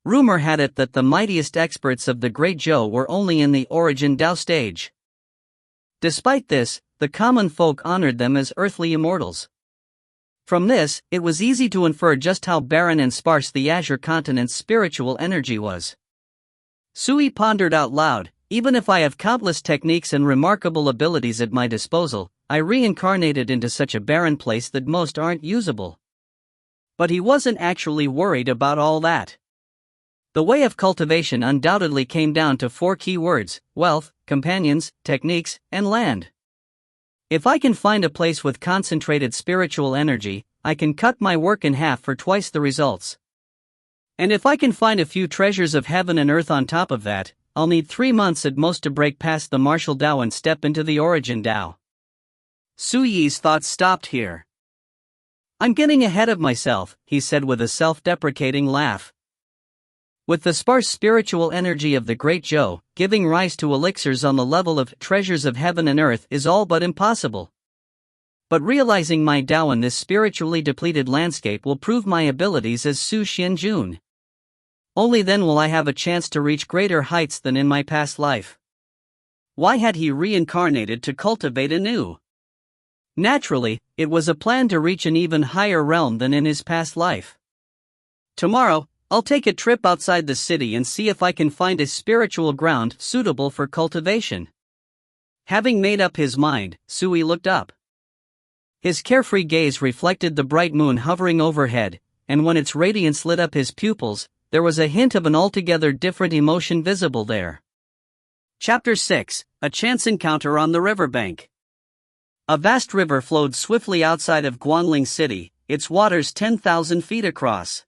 A: Rumor had it that the mightiest experts of the Great Zhou were only in the origin Dao stage. Despite this, the common folk honored them as earthly immortals. From this, it was easy to infer just how barren and sparse the Azure Continent's spiritual energy was. Sui pondered out loud: even if I have countless techniques and remarkable abilities at my disposal, I reincarnated into such a barren place that most aren't usable. But he wasn't actually worried about all that. The way of cultivation undoubtedly came down to 4 key words: wealth, companions, techniques, and land. If I can find a place with concentrated spiritual energy, I can cut my work in half for twice the results. And if I can find a few treasures of heaven and earth on top of that, I'll need 3 months at most to break past the martial Dao and step into the origin Dao. Suyi's thoughts stopped here. I'm getting ahead of myself, he said with a self-deprecating laugh. With the sparse spiritual energy of the Great Zhou, giving rise to elixirs on the level of treasures of heaven and earth is all but impossible. But realizing my Dao in this spiritually depleted landscape will prove my abilities as Su Xianjun. Only then will I have a chance to reach greater heights than in my past life. Why had he reincarnated to cultivate anew? Naturally, it was a plan to reach an even higher realm than in his past life. Tomorrow, I'll take a trip outside the city and see if I can find a spiritual ground suitable for cultivation. Having made up his mind, Sui looked up. His carefree gaze reflected the bright moon hovering overhead, and when its radiance lit up his pupils, there was a hint of an altogether different emotion visible there. Chapter 6: A Chance Encounter on the Riverbank. A vast river flowed swiftly outside of Guangling City, its waters 10,000 feet across.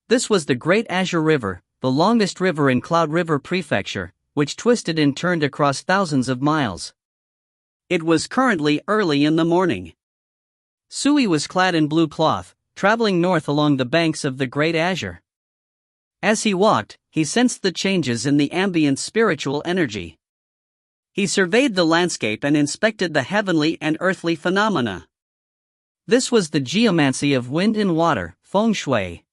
A: This was the Great Azure River, the longest river in Cloud River Prefecture, which twisted and turned across thousands of miles. It was currently early in the morning. Sui was clad in blue cloth, traveling north along the banks of the Great Azure. As he walked, he sensed the changes in the ambient spiritual energy. He surveyed the landscape and inspected the heavenly and earthly phenomena. This was the geomancy of wind and water, feng shui.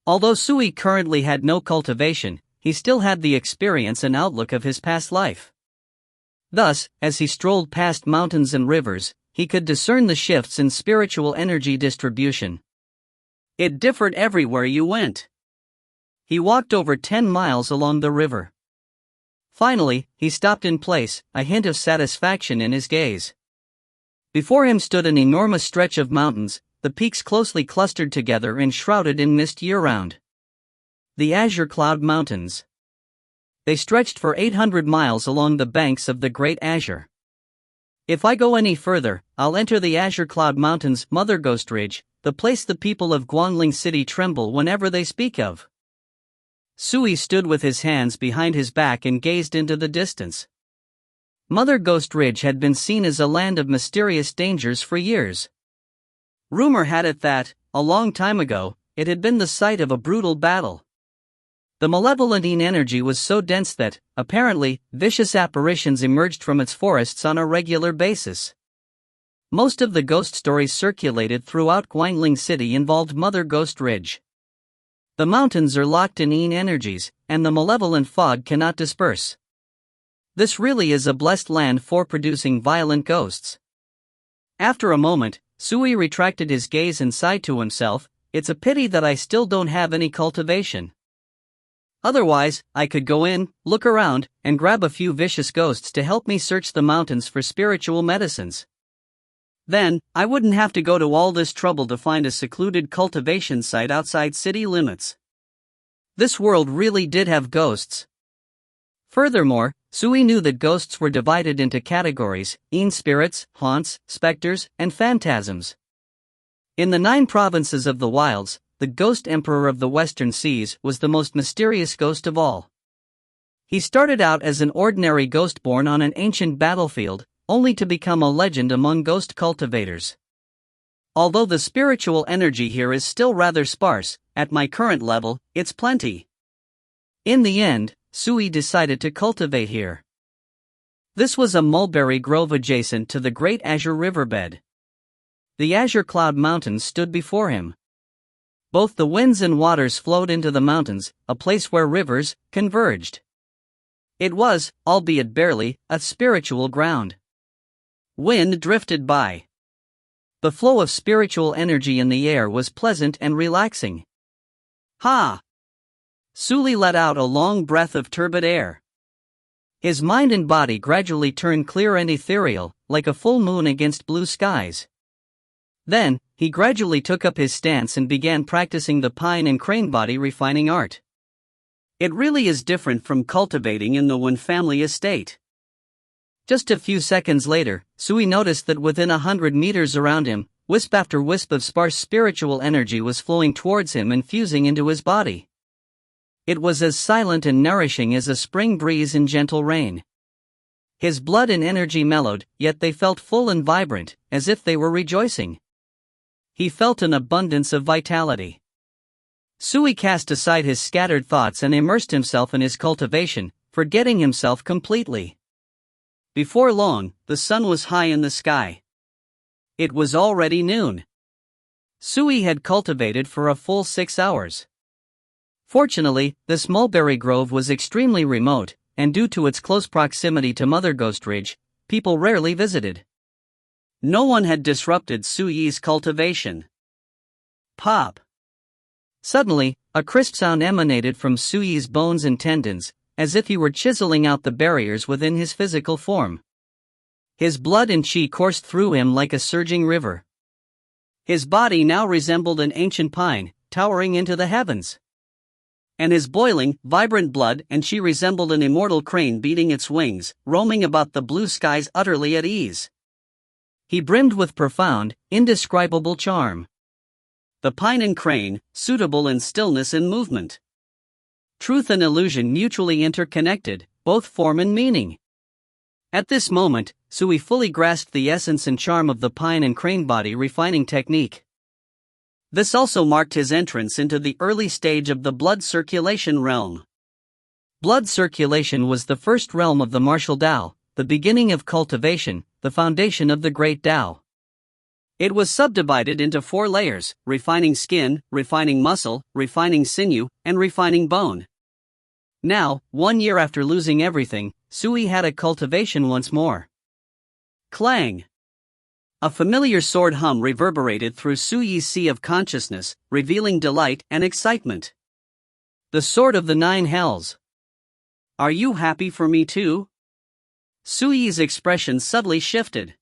A: Although Sui currently had no cultivation, he still had the experience and outlook of his past life. Thus, as he strolled past mountains and rivers, he could discern the shifts in spiritual energy distribution. It differed everywhere you went. He walked over 10 miles along the river. Finally, he stopped in place, a hint of satisfaction in his gaze. Before him stood an enormous stretch of mountains, the peaks closely clustered together and shrouded in mist year-round. The Azure Cloud Mountains. They stretched for 800 miles along the banks of the Great Azure. If I go any further, I'll enter the Azure Cloud Mountains, Mother Ghost Ridge, the place the people of Guangling City tremble whenever they speak of. Sui stood with his hands behind his back and gazed into the distance. Mother Ghost Ridge had been seen as a land of mysterious dangers for years. Rumor had it that, a long time ago, it had been the site of a brutal battle. The malevolent energy was so dense that, apparently, vicious apparitions emerged from its forests on a regular basis. Most of the ghost stories circulated throughout Guangling City involved Mother Ghost Ridge. The mountains are locked in energies, and the malevolent fog cannot disperse. This really is a blessed land for producing violent ghosts. After a moment, Sui retracted his gaze and sighed to himself, "It's a pity that I still don't have any cultivation. Otherwise, I could go in, look around, and grab a few vicious ghosts to help me search the mountains for spiritual medicines. Then, I wouldn't have to go to all this trouble to find a secluded cultivation site outside city limits." This world really did have ghosts. Furthermore, Sui knew that ghosts were divided into categories: spirits, haunts, specters, and phantasms. In the 9 provinces of the wilds, the Ghost Emperor of the Western Seas was the most mysterious ghost of all. He started out as an ordinary ghost born on an ancient battlefield, only to become a legend among ghost cultivators. Although the spiritual energy here is still rather sparse, at my current level, it's plenty. In the end, Sui decided to cultivate here. This was a mulberry grove adjacent to the Great Azure Riverbed. The Azure Cloud Mountains stood before him. Both the winds and waters flowed into the mountains, a place where rivers converged. It was, albeit barely, a spiritual ground. Wind drifted by. The flow of spiritual energy in the air was pleasant and relaxing. Ha! Suli let out a long breath of turbid air. His mind and body gradually turned clear and ethereal, like a full moon against blue skies. Then, he gradually took up his stance and began practicing the pine and crane body refining art. It really is different from cultivating in the one family estate. Just a few seconds later, Sui noticed that within 100 meters around him, wisp after wisp of sparse spiritual energy was flowing towards him and fusing into his body. It was as silent and nourishing as a spring breeze in gentle rain. His blood and energy mellowed, yet they felt full and vibrant, as if they were rejoicing. He felt an abundance of vitality. Sui cast aside his scattered thoughts and immersed himself in his cultivation, forgetting himself completely. Before long, the sun was high in the sky. It was already noon. Sui had cultivated for a full 6 hours. Fortunately, this mulberry grove was extremely remote, and due to its close proximity to Mother Ghost Ridge, people rarely visited. No one had disrupted Sui's cultivation. Pop! Suddenly, a crisp sound emanated from Sui's bones and tendons, as if he were chiseling out the barriers within his physical form. His blood and chi coursed through him like a surging river. His body now resembled an ancient pine, towering into the heavens. And his boiling, vibrant blood and chi resembled an immortal crane beating its wings, roaming about the blue skies utterly at ease. He brimmed with profound, indescribable charm. The pine and crane, suitable in stillness and movement. Truth and illusion mutually interconnected, both form and meaning. At this moment, Sui fully grasped the essence and charm of the pine and crane body refining technique. This also marked his entrance into the early stage of the blood circulation realm. Blood circulation was the first realm of the martial Tao, the beginning of cultivation, the foundation of the great Tao. It was subdivided into 4 layers: refining skin, refining muscle, refining sinew, and refining bone. Now, 1 year after losing everything, Sui had a cultivation once more. Clang! A familiar sword hum reverberated through Sui's sea of consciousness, revealing delight and excitement. The sword of the 9 hells. Are you happy for me too? Sui's expression subtly shifted.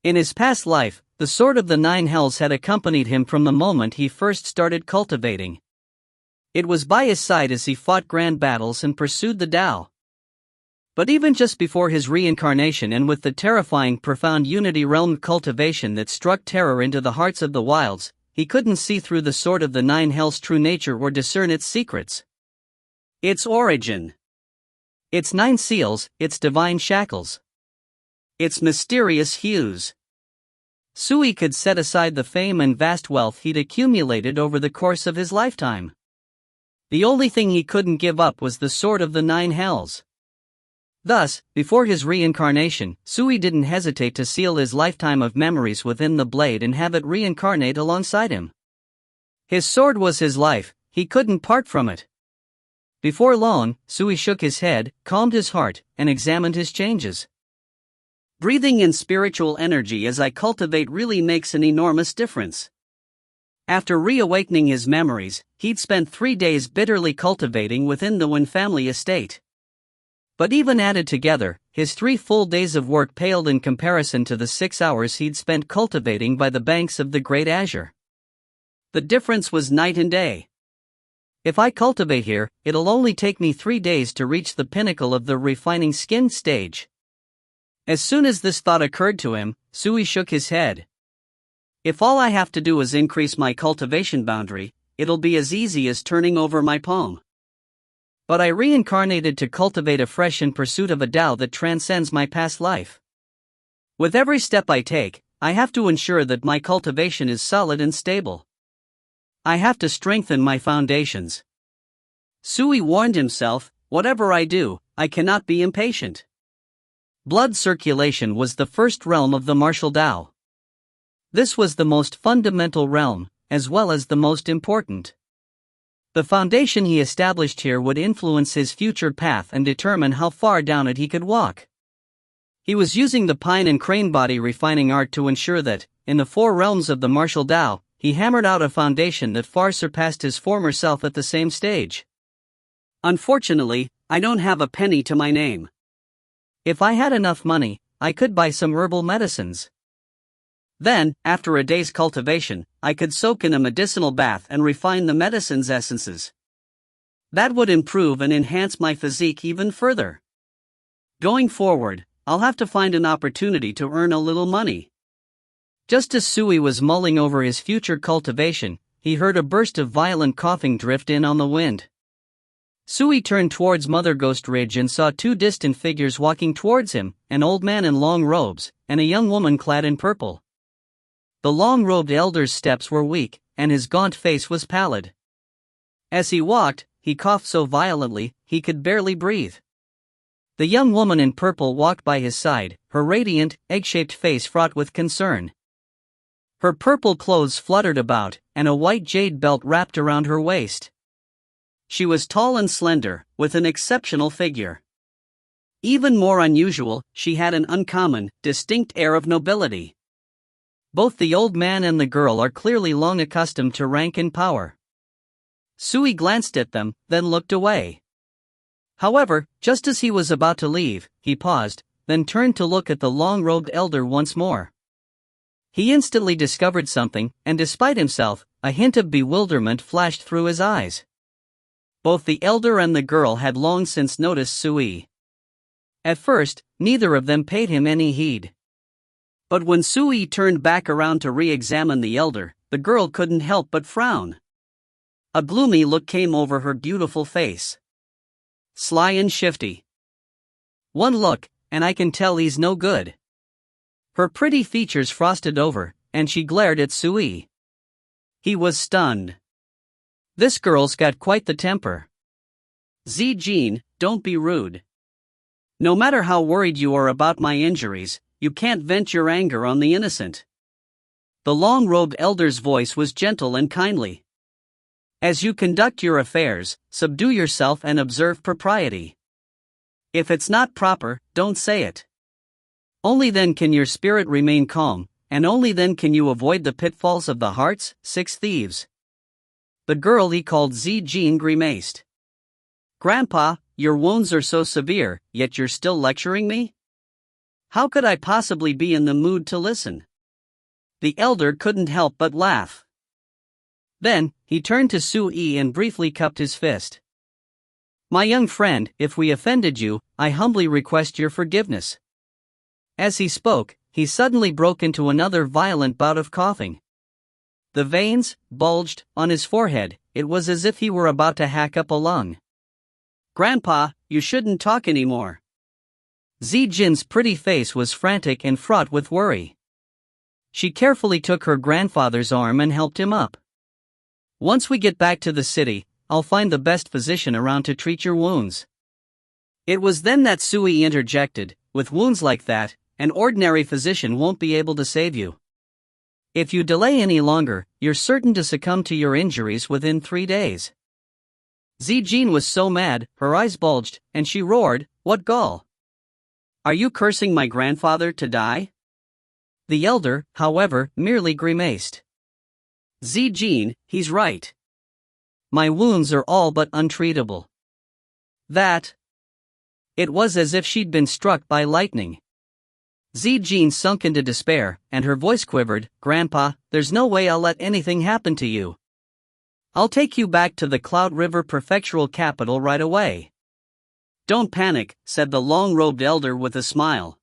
A: In his past life, the sword of the 9 hells had accompanied him from the moment he first started cultivating. It was by his side as he fought grand battles and pursued the Tao. But even just before his reincarnation, and with the terrifying profound unity realm cultivation that struck terror into the hearts of the wilds, he couldn't see through the sword of the 9 hells' true nature or discern its secrets. Its origin. Its 9 seals, its divine shackles. Its mysterious hues. Sui could set aside the fame and vast wealth he'd accumulated over the course of his lifetime. The only thing he couldn't give up was the sword of the 9 hells. Thus, before his reincarnation, Sui didn't hesitate to seal his lifetime of memories within the blade and have it reincarnate alongside him. His sword was his life, he couldn't part from it. Before long, Sui shook his head, calmed his heart, and examined his changes. Breathing in spiritual energy as I cultivate really makes an enormous difference. After reawakening his memories, he'd spent 3 days bitterly cultivating within the Wen family estate. But even added together, his 3 full days of work paled in comparison to the 6 hours he'd spent cultivating by the banks of the Great Azure. The difference was night and day. If I cultivate here, it'll only take me 3 days to reach the pinnacle of the refining skin stage. As soon as this thought occurred to him, Sui shook his head. If all I have to do is increase my cultivation boundary, it'll be as easy as turning over my palm. But I reincarnated to cultivate afresh in pursuit of a Tao that transcends my past life. With every step I take, I have to ensure that my cultivation is solid and stable. I have to strengthen my foundations. Sui warned himself, whatever I do, I cannot be impatient. Blood circulation was the first realm of the martial Tao. This was the most fundamental realm, as well as the most important. The foundation he established here would influence his future path and determine how far down it he could walk. He was using the pine and crane body refining art to ensure that, in the 4 realms of the martial Tao, he hammered out a foundation that far surpassed his former self at the same stage. Unfortunately, I don't have a penny to my name. If I had enough money, I could buy some herbal medicines. Then, after a day's cultivation, I could soak in a medicinal bath and refine the medicine's essences. That would improve and enhance my physique even further. Going forward, I'll have to find an opportunity to earn a little money. Just as Sui was mulling over his future cultivation, he heard a burst of violent coughing drift in on the wind. Sui turned towards Mother Ghost Ridge and saw 2 distant figures walking towards him, an old man in long robes, and a young woman clad in purple. The long-robed elder's steps were weak, and his gaunt face was pallid. As he walked, he coughed so violently, he could barely breathe. The young woman in purple walked by his side, her radiant, egg-shaped face fraught with concern. Her purple clothes fluttered about, and a white jade belt wrapped around her waist. She was tall and slender, with an exceptional figure. Even more unusual, she had an uncommon, distinct air of nobility. Both the old man and the girl are clearly long accustomed to rank and power. Sui glanced at them, then looked away. However, just as he was about to leave, he paused, then turned to look at the long-robed elder once more. He instantly discovered something, and despite himself, a hint of bewilderment flashed through his eyes. Both the elder and the girl had long since noticed Sui. At first, neither of them paid him any heed. But when Sui turned back around to re-examine the elder, the girl couldn't help but frown. A gloomy look came over her beautiful face. Sly and shifty. One look, and I can tell he's no good. Her pretty features frosted over, and she glared at Sui. He was stunned. This girl's got quite the temper. Jean, don't be rude. No matter how worried you are about my injuries, you can't vent your anger on the innocent. The long-robed elder's voice was gentle and kindly. As you conduct your affairs, subdue yourself and observe propriety. If it's not proper, don't say it. Only then can your spirit remain calm, and only then can you avoid the pitfalls of the heart's 6 thieves. The girl he called Jean grimaced. Grandpa, your wounds are so severe, yet you're still lecturing me? How could I possibly be in the mood to listen? The elder couldn't help but laugh. Then, he turned to Sui and briefly cupped his fist. My young friend, if we offended you, I humbly request your forgiveness. As he spoke, he suddenly broke into another violent bout of coughing. The veins bulged on his forehead. It was as if he were about to hack up a lung. Grandpa, you shouldn't talk anymore. Jin's pretty face was frantic and fraught with worry. She carefully took her grandfather's arm and helped him up. Once we get back to the city, I'll find the best physician around to treat your wounds. It was then that Sui interjected, with wounds like that, an ordinary physician won't be able to save you. If you delay any longer, you're certain to succumb to your injuries within 3 days. Jin was so mad, her eyes bulged, and she roared, What gall! Are you cursing my grandfather to die? The elder, however, merely grimaced. Jin, he's right. My wounds are all but untreatable. That. It was as if she'd been struck by lightning. Jin sunk into despair, and her voice quivered, Grandpa, there's no way I'll let anything happen to you. I'll take you back to the Cloud River prefectural capital right away. Don't panic, said the long-robed elder with a smile.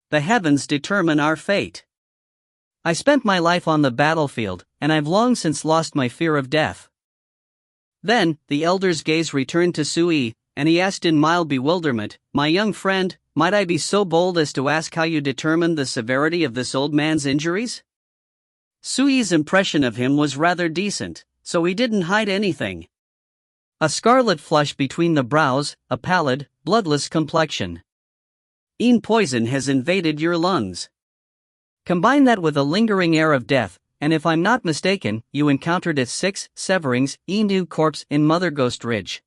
A: The heavens determine our fate. I spent my life on the battlefield, and I've long since lost my fear of death. Then, the elder's gaze returned to Sui, and he asked in mild bewilderment, My young friend, might I be so bold as to ask how you determined the severity of this old man's injuries? Sui's impression of him was rather decent, so he didn't hide anything. A scarlet flush between the brows, a pallid, bloodless complexion. Poison has invaded your lungs. Combine that with a lingering air of death, and if I'm not mistaken, you encountered its 6 severings, new corpse in Mother Ghost Ridge.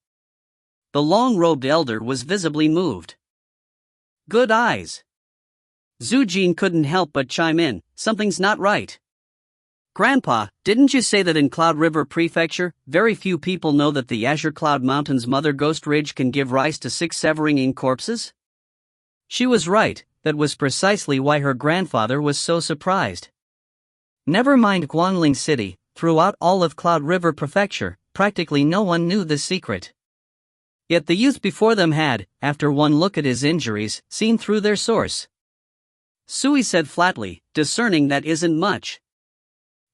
A: The long-robed elder was visibly moved. Good eyes. Jin couldn't help but chime in, something's not right. Grandpa, didn't you say that in Cloud River Prefecture, very few people know that the Azure Cloud Mountain's Mother Ghost Ridge can give rise to 6 severing corpses? She was right, that was precisely why her grandfather was so surprised. Never mind Guangling City, throughout all of Cloud River Prefecture, practically no one knew the secret. Yet the youth before them had, after one look at his injuries, seen through their source. Sui said flatly, discerning that isn't much.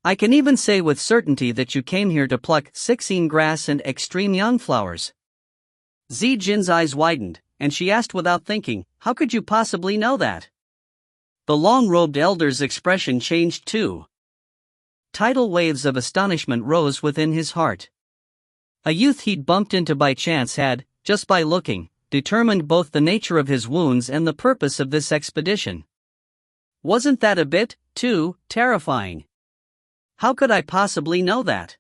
A: I can even say with certainty that you came here to pluck 16 grass and extreme young flowers. Jin's eyes widened, and she asked without thinking, How could you possibly know that? The long-robed elder's expression changed too. Tidal waves of astonishment rose within his heart. A youth he'd bumped into by chance had, just by looking, determined both the nature of his wounds and the purpose of this expedition. Wasn't that a bit, too, terrifying? How could I possibly know that?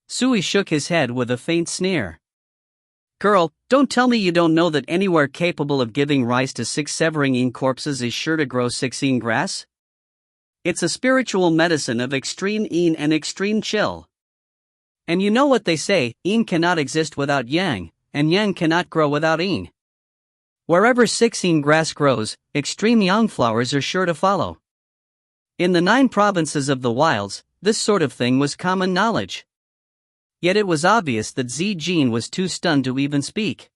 A: Sui shook his head with a faint sneer. Girl, don't tell me you don't know that anywhere capable of giving rise to 6 severing corpses is sure to grow 16 grass? It's a spiritual medicine of extreme yin and extreme chill. And you know what they say, yin cannot exist without yang, and yang cannot grow without yin. Wherever 16 grass grows, extreme yang flowers are sure to follow. In the 9 provinces of the wilds, this sort of thing was common knowledge. Yet it was obvious that Jin was too stunned to even speak.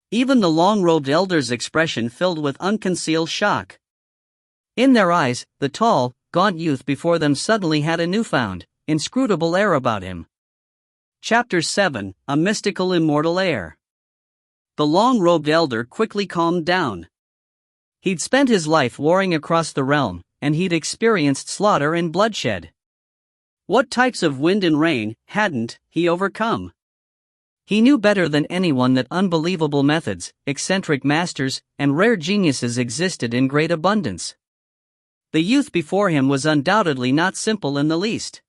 A: Even the long-robed elder's expression filled with unconcealed shock. In their eyes, the tall, gaunt youth before them suddenly had a newfound, inscrutable air about him. Chapter 7, A Mystical Immortal Air. The long-robed elder quickly calmed down. He'd spent his life warring across the realm, and he'd experienced slaughter and bloodshed. What types of wind and rain hadn't he overcome? He knew better than anyone that unbelievable methods, eccentric masters, and rare geniuses existed in great abundance. The youth before him was undoubtedly not simple in the least.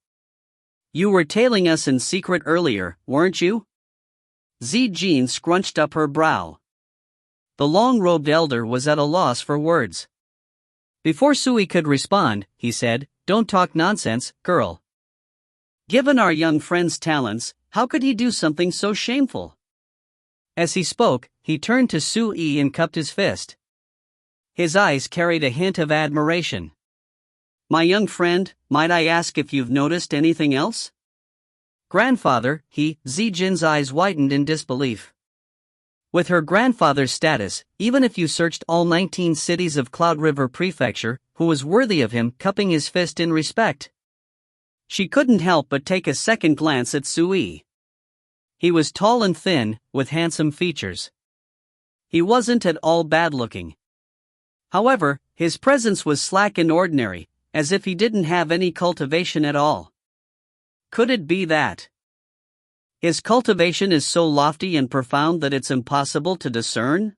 A: "You were tailing us in secret earlier, weren't you?" Jean scrunched up her brow. The long-robed elder was at a loss for words. Before Sui could respond, he said, "Don't talk nonsense, girl. Given our young friend's talents, how could he do something so shameful?" As he spoke, he turned to Sui and cupped his fist. His eyes carried a hint of admiration. "My young friend, might I ask if you've noticed anything else?" "Grandfather," Zijin's eyes widened in disbelief. With her grandfather's status, even if you searched all 19 cities of Cloud River Prefecture, who was worthy of him cupping his fist in respect? She couldn't help but take a second glance at Sui. He was tall and thin, with handsome features. He wasn't at all bad-looking. However, his presence was slack and ordinary, as if he didn't have any cultivation at all. Could it be that his cultivation is so lofty and profound that it's impossible to discern?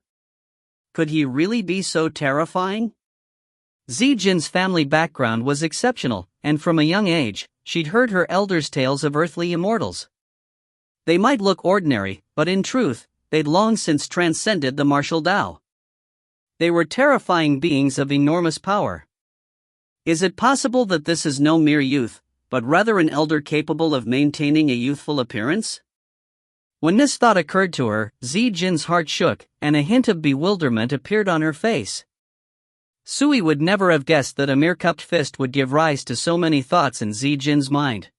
A: Could he really be so terrifying? Zijin's family background was exceptional, and from a young age, she'd heard her elders' tales of earthly immortals. They might look ordinary, but in truth, they'd long since transcended the martial Tao. They were terrifying beings of enormous power. Is it possible that this is no mere youth, but rather an elder capable of maintaining a youthful appearance? When this thought occurred to her, Zijin's heart shook, and a hint of bewilderment appeared on her face. Sui would never have guessed that a mere cupped fist would give rise to so many thoughts in Zijin's mind.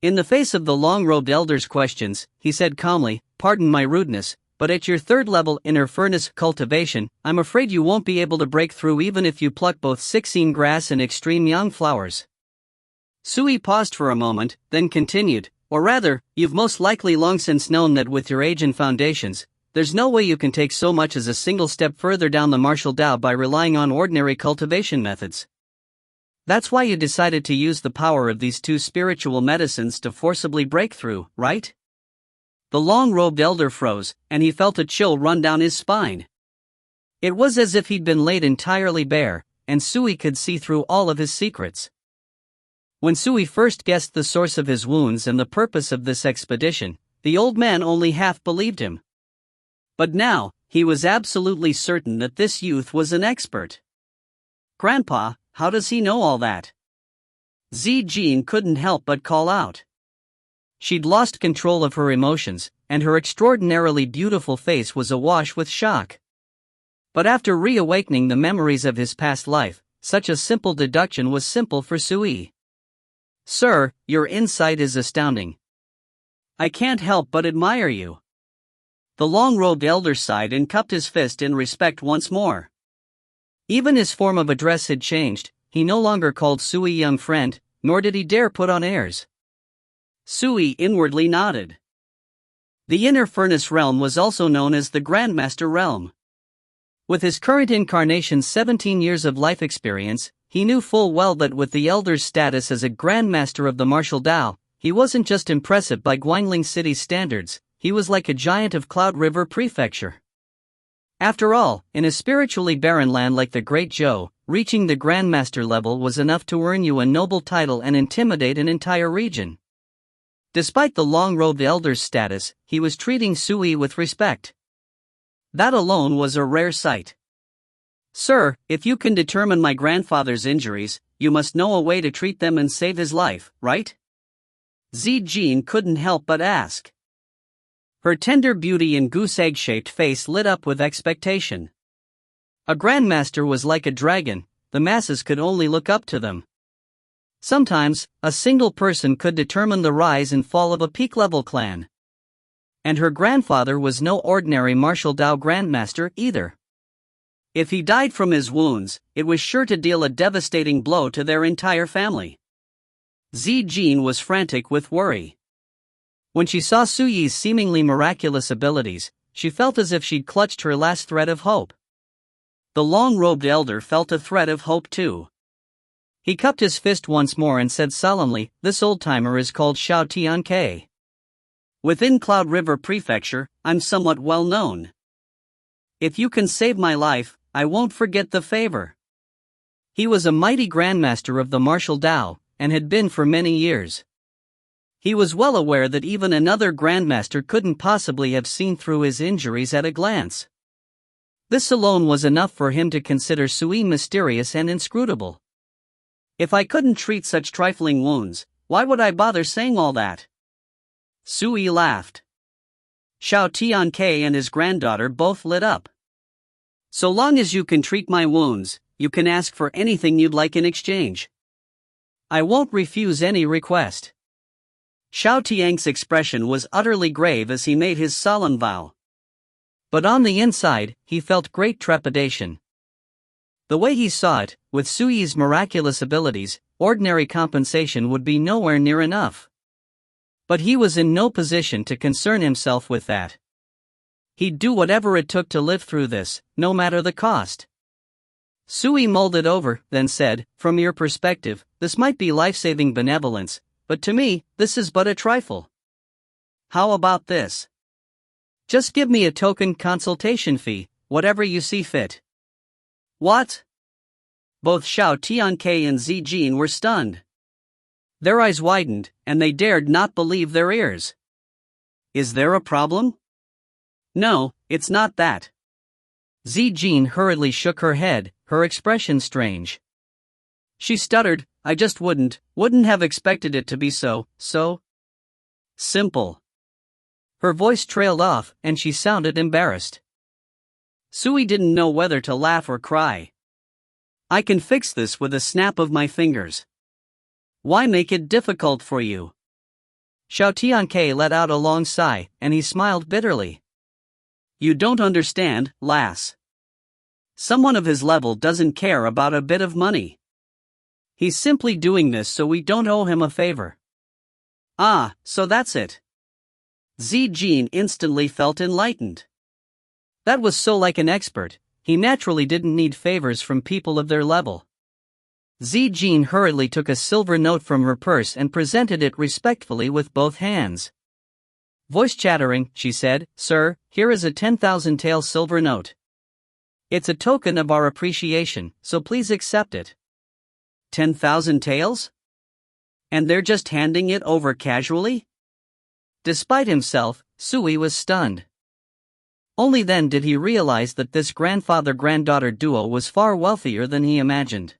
A: In the face of the long-robed elder's questions, he said calmly, "Pardon my rudeness, but at your third-level inner furnace cultivation, I'm afraid you won't be able to break through even if you pluck both 16 grass and extreme young flowers." Sui paused for a moment, then continued, "Or rather, you've most likely long since known that with your age and foundations, there's no way you can take so much as a single step further down the martial Tao by relying on ordinary cultivation methods. That's why you decided to use the power of these two spiritual medicines to forcibly break through, right?" The long-robed elder froze, and he felt a chill run down his spine. It was as if he'd been laid entirely bare, and Sui could see through all of his secrets. When Sui first guessed the source of his wounds and the purpose of this expedition, the old man only half believed him. But now, he was absolutely certain that this youth was an expert. "Grandpa, how does he know all that?" Jean couldn't help but call out. She'd lost control of her emotions, and her extraordinarily beautiful face was awash with shock. But after reawakening the memories of his past life, such a simple deduction was simple for Sui. "Sir, your insight is astounding. I can't help but admire you." The long-robed elder sighed and cupped his fist in respect once more. Even his form of address had changed. He no longer called Sui young friend, nor did he dare put on airs. Sui inwardly nodded. The inner furnace realm was also known as the Grandmaster realm. With his current incarnation's 17 years of life experience, he knew full well that with the elder's status as a Grandmaster of the martial Tao, he wasn't just impressive by Guangling City's standards, he was like a giant of Cloud River Prefecture. After all, in a spiritually barren land like the Great Zhou, reaching the Grandmaster level was enough to earn you a noble title and intimidate an entire region. Despite the long-robed elder's status, he was treating Sui with respect. That alone was a rare sight. "Sir, if you can determine my grandfather's injuries, you must know a way to treat them and save his life, right?" Jean couldn't help but ask. Her tender beauty and goose-egg-shaped face lit up with expectation. A Grandmaster was like a dragon, the masses could only look up to them. Sometimes, a single person could determine the rise and fall of a peak-level clan. And her grandfather was no ordinary martial Tao Grandmaster either. If he died from his wounds, it was sure to deal a devastating blow to their entire family. Jean was frantic with worry. When she saw Suyi's seemingly miraculous abilities, she felt as if she'd clutched her last thread of hope. The long-robed elder felt a thread of hope too. He cupped his fist once more and said solemnly, "This old-timer is called Xiao Tianke. Within Cloud River Prefecture, I'm somewhat well known. If you can save my life, I won't forget the favor." He was a mighty grandmaster of the martial Tao, and had been for many years. He was well aware that even another grandmaster couldn't possibly have seen through his injuries at a glance. This alone was enough for him to consider Sui mysterious and inscrutable. If I couldn't treat such trifling wounds, why would I bother saying all that? Sui laughed. Xiao Tianke and his granddaughter both lit up. So long as you can treat my wounds, you can ask for anything you'd like in exchange. I won't refuse any request. Xiao Tiang's expression was utterly grave as he made his solemn vow. But on the inside, he felt great trepidation. The way he saw it, with Sui's miraculous abilities, ordinary compensation would be nowhere near enough. But he was in no position to concern himself with that. He'd do whatever it took to live through this, no matter the cost. Sui mulled it over, then said, "From your perspective, this might be life-saving benevolence, but to me, this is but a trifle. How about this? Just give me a token consultation fee, whatever you see fit." What? Both Xiao Tianke and Zijin were stunned. Their eyes widened, and they dared not believe their ears. Is there a problem? No, it's not that. Zijin hurriedly shook her head, her expression strange. She stuttered, "I just wouldn't have expected it to be so simple." Her voice trailed off, and she sounded embarrassed. Sui didn't know whether to laugh or cry. "I can fix this with a snap of my fingers. Why make it difficult for you?" Xiao Tianke let out a long sigh, and he smiled bitterly. "You don't understand, lass. Someone of his level doesn't care about a bit of money. He's simply doing this so we don't owe him a favor." "Ah, so that's it." Zijin instantly felt enlightened. That was so like an expert. He naturally didn't need favors from people of their level. Zijin hurriedly took a silver note from her purse and presented it respectfully with both hands. Voice chattering, she said, "Sir, here is a 10,000 tael silver note. It's a token of our appreciation, so please accept it." 10,000 taels? And they're just handing it over casually? Despite himself, Sui was stunned. Only then did he realize that this grandfather-granddaughter duo was far wealthier than he imagined.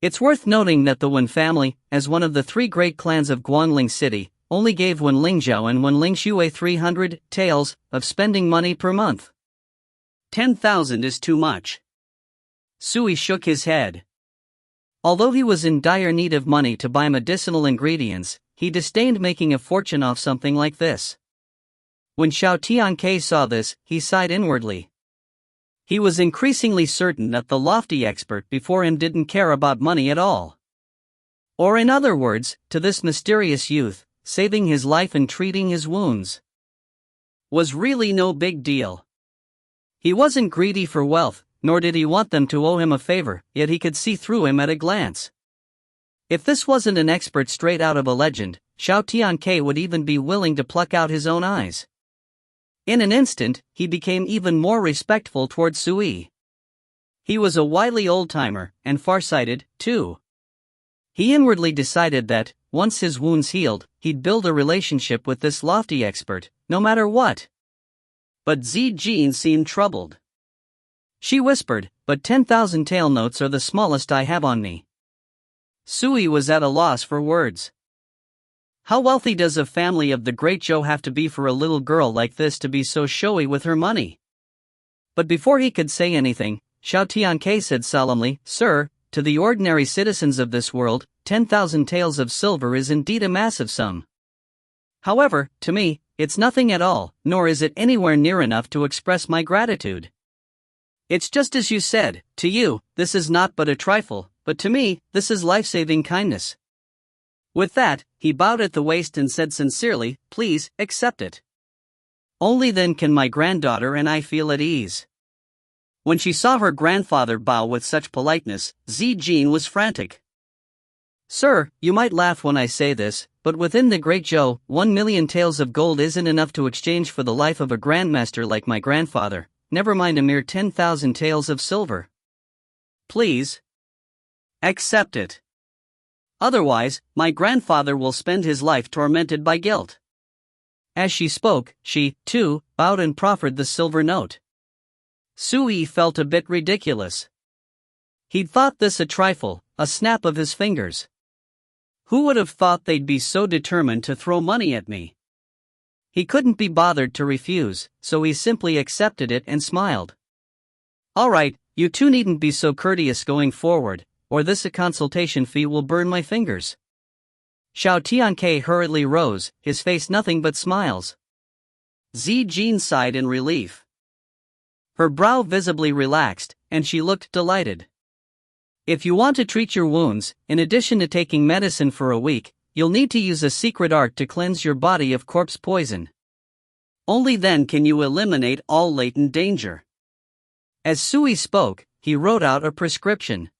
A: It's worth noting that the Wen family, as one of the three great clans of Guangling City, only gave Wen Lingzhou and Wen Lingxue 300 taels of spending money per month. 10,000 is too much. Sui shook his head. Although he was in dire need of money to buy medicinal ingredients, he disdained making a fortune off something like this. When Xiao Tianke saw this, he sighed inwardly. He was increasingly certain that the lofty expert before him didn't care about money at all. Or in other words, to this mysterious youth, saving his life and treating his wounds was really no big deal. He wasn't greedy for wealth, nor did he want them to owe him a favor, yet he could see through him at a glance. If this wasn't an expert straight out of a legend, Xiao Tianke would even be willing to pluck out his own eyes. In an instant, he became even more respectful toward Sui. He was a wily old-timer, and farsighted, too. He inwardly decided that, once his wounds healed, he'd build a relationship with this lofty expert, no matter what. But Zijin seemed troubled. She whispered, "But 10,000 tael notes are the smallest I have on me." Sui was at a loss for words. How wealthy does a family of the great Zhou have to be for a little girl like this to be so showy with her money? But before he could say anything, Xiao Tianke said solemnly, "Sir, to the ordinary citizens of this world, 10,000 taels of silver is indeed a massive sum. However, to me, it's nothing at all, nor is it anywhere near enough to express my gratitude. It's just as you said, to you, this is not but a trifle, but to me, this is life-saving kindness." With that, he bowed at the waist and said sincerely, "Please, accept it. Only then can my granddaughter and I feel at ease." When she saw her grandfather bow with such politeness, Zijin was frantic. "Sir, you might laugh when I say this, but within the Great Zhou, 1,000,000 taels of gold isn't enough to exchange for the life of a grandmaster like my grandfather, never mind a mere 10,000 taels of silver. Please." Accept it. Otherwise, my grandfather will spend his life tormented by guilt. As she spoke, she, too, bowed and proffered the silver note. Sui felt a bit ridiculous. He'd thought this a trifle, a snap of his fingers. Who would have thought they'd be so determined to throw money at me? He couldn't be bothered to refuse, so he simply accepted it and smiled. All right, you two needn't be so courteous going forward, or this a consultation fee will burn my fingers. Xiao Tianke hurriedly rose, his face nothing but smiles. Zijin sighed in relief. Her brow visibly relaxed, and she looked delighted. If you want to treat your wounds, in addition to taking medicine for a week, you'll need to use a secret art to cleanse your body of corpse poison. Only then can you eliminate all latent danger. As Sui spoke, he wrote out a prescription.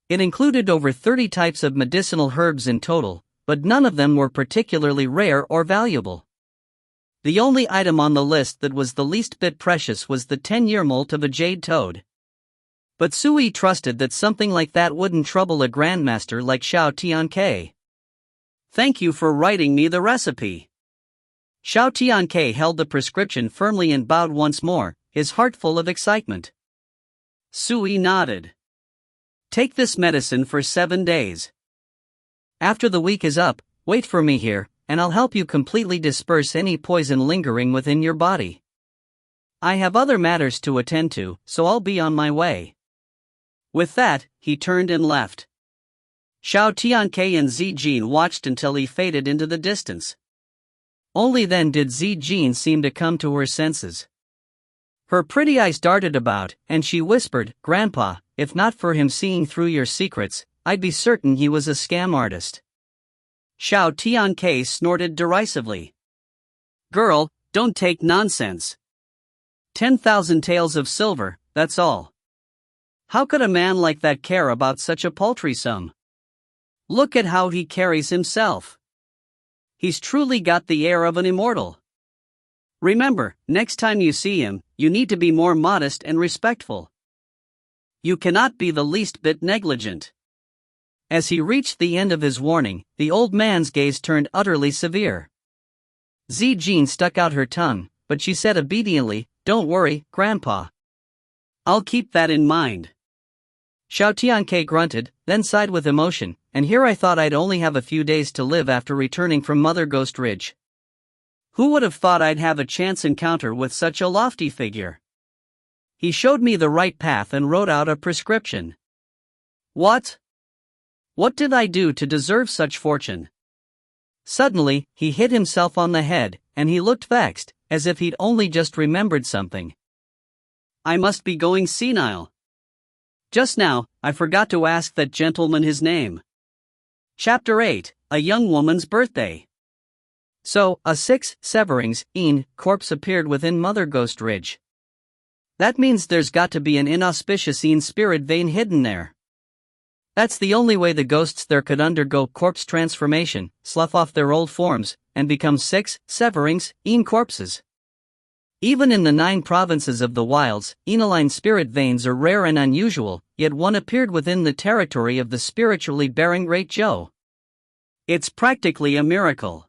A: It included over 30 types of medicinal herbs in total, but none of them were particularly rare or valuable. The only item on the list that was the least bit precious was the 10-year molt of a jade toad. But Sui trusted that something like that wouldn't trouble a grandmaster like Xiao Tianke. Thank you for writing me the recipe. Xiao Tianke held the prescription firmly and bowed once more, his heart full of excitement. Sui nodded. Take this medicine for 7 days. After the week is up, wait for me here, and I'll help you completely disperse any poison lingering within your body. I have other matters to attend to, so I'll be on my way. With that, he turned and left. Xiao Tianke and Zijin watched until he faded into the distance. Only then did Zijin seem to come to her senses. Her pretty eyes darted about, and she whispered, "Grandpa, if not for him seeing through your secrets, I'd be certain he was a scam artist." Xiao Tianke snorted derisively. Girl, don't take nonsense. 10,000 taels of silver, that's all. How could a man like that care about such a paltry sum? Look at how he carries himself. He's truly got the air of an immortal. Remember, next time you see him, you need to be more modest and respectful. You cannot be the least bit negligent. As he reached the end of his warning, the old man's gaze turned utterly severe. Zijin stuck out her tongue, but she said obediently, "Don't worry, Grandpa. I'll keep that in mind." Xiao Tianke grunted, then sighed with emotion, "And here I thought I'd only have a few days to live after returning from Mother Ghost Ridge. Who would have thought I'd have a chance encounter with such a lofty figure?" He showed me the right path and wrote out a prescription. What? What did I do to deserve such fortune? Suddenly, he hit himself on the head, and he looked vexed, as if he'd only just remembered something. I must be going senile. Just now, I forgot to ask that gentleman his name. Chapter 8, A Young Woman's Birthday. So, a 6 Severings, corpse appeared within Mother Ghost Ridge. That means there's got to be an inauspicious spirit vein hidden there. That's the only way the ghosts there could undergo corpse transformation, slough off their old forms, and become 6 Severings, corpses. Even in the 9 provinces of the wilds, aniline spirit veins are rare and unusual, yet one appeared within the territory of the spiritually bearing Great Zhou. It's practically a miracle.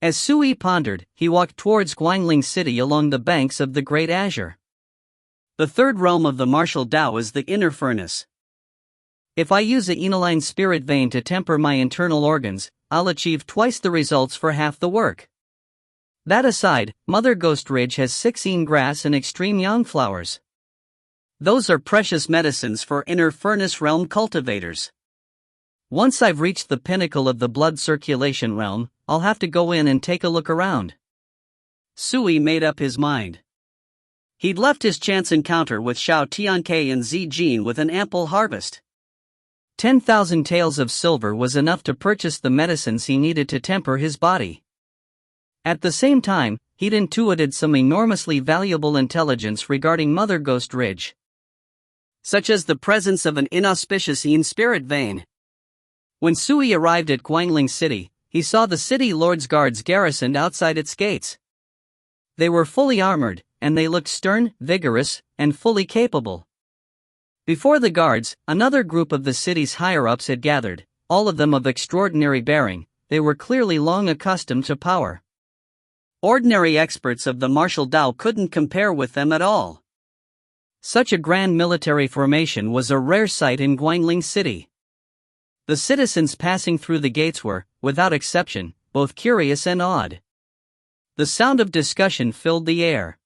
A: As Sui pondered, he walked towards Guangling City along the banks of the Great Azure. The third realm of the martial Tao is the inner furnace. If I use a aniline spirit vein to temper my internal organs, I'll achieve twice the results for half the work. That aside, Mother Ghost Ridge has 6 grass and extreme yang flowers. Those are precious medicines for inner furnace realm cultivators. Once I've reached the pinnacle of the blood circulation realm, I'll have to go in and take a look around. Sui made up his mind. He'd left his chance encounter with Xiao Tianke and Zijin with an ample harvest. 10,000 taels of silver was enough to purchase the medicines he needed to temper his body. At the same time, he'd intuited some enormously valuable intelligence regarding Mother Ghost Ridge, such as the presence of an inauspicious spirit vein. When Sui arrived at Guangling City, he saw the city lord's guards garrisoned outside its gates. They were fully armored, and they looked stern, vigorous, and fully capable. Before the guards, another group of the city's higher-ups had gathered, all of them of extraordinary bearing. They were clearly long accustomed to power. Ordinary experts of the martial Tao couldn't compare with them at all. Such a grand military formation was a rare sight in Guangling City. The citizens passing through the gates were, without exception, both curious and awed. The sound of discussion filled the air.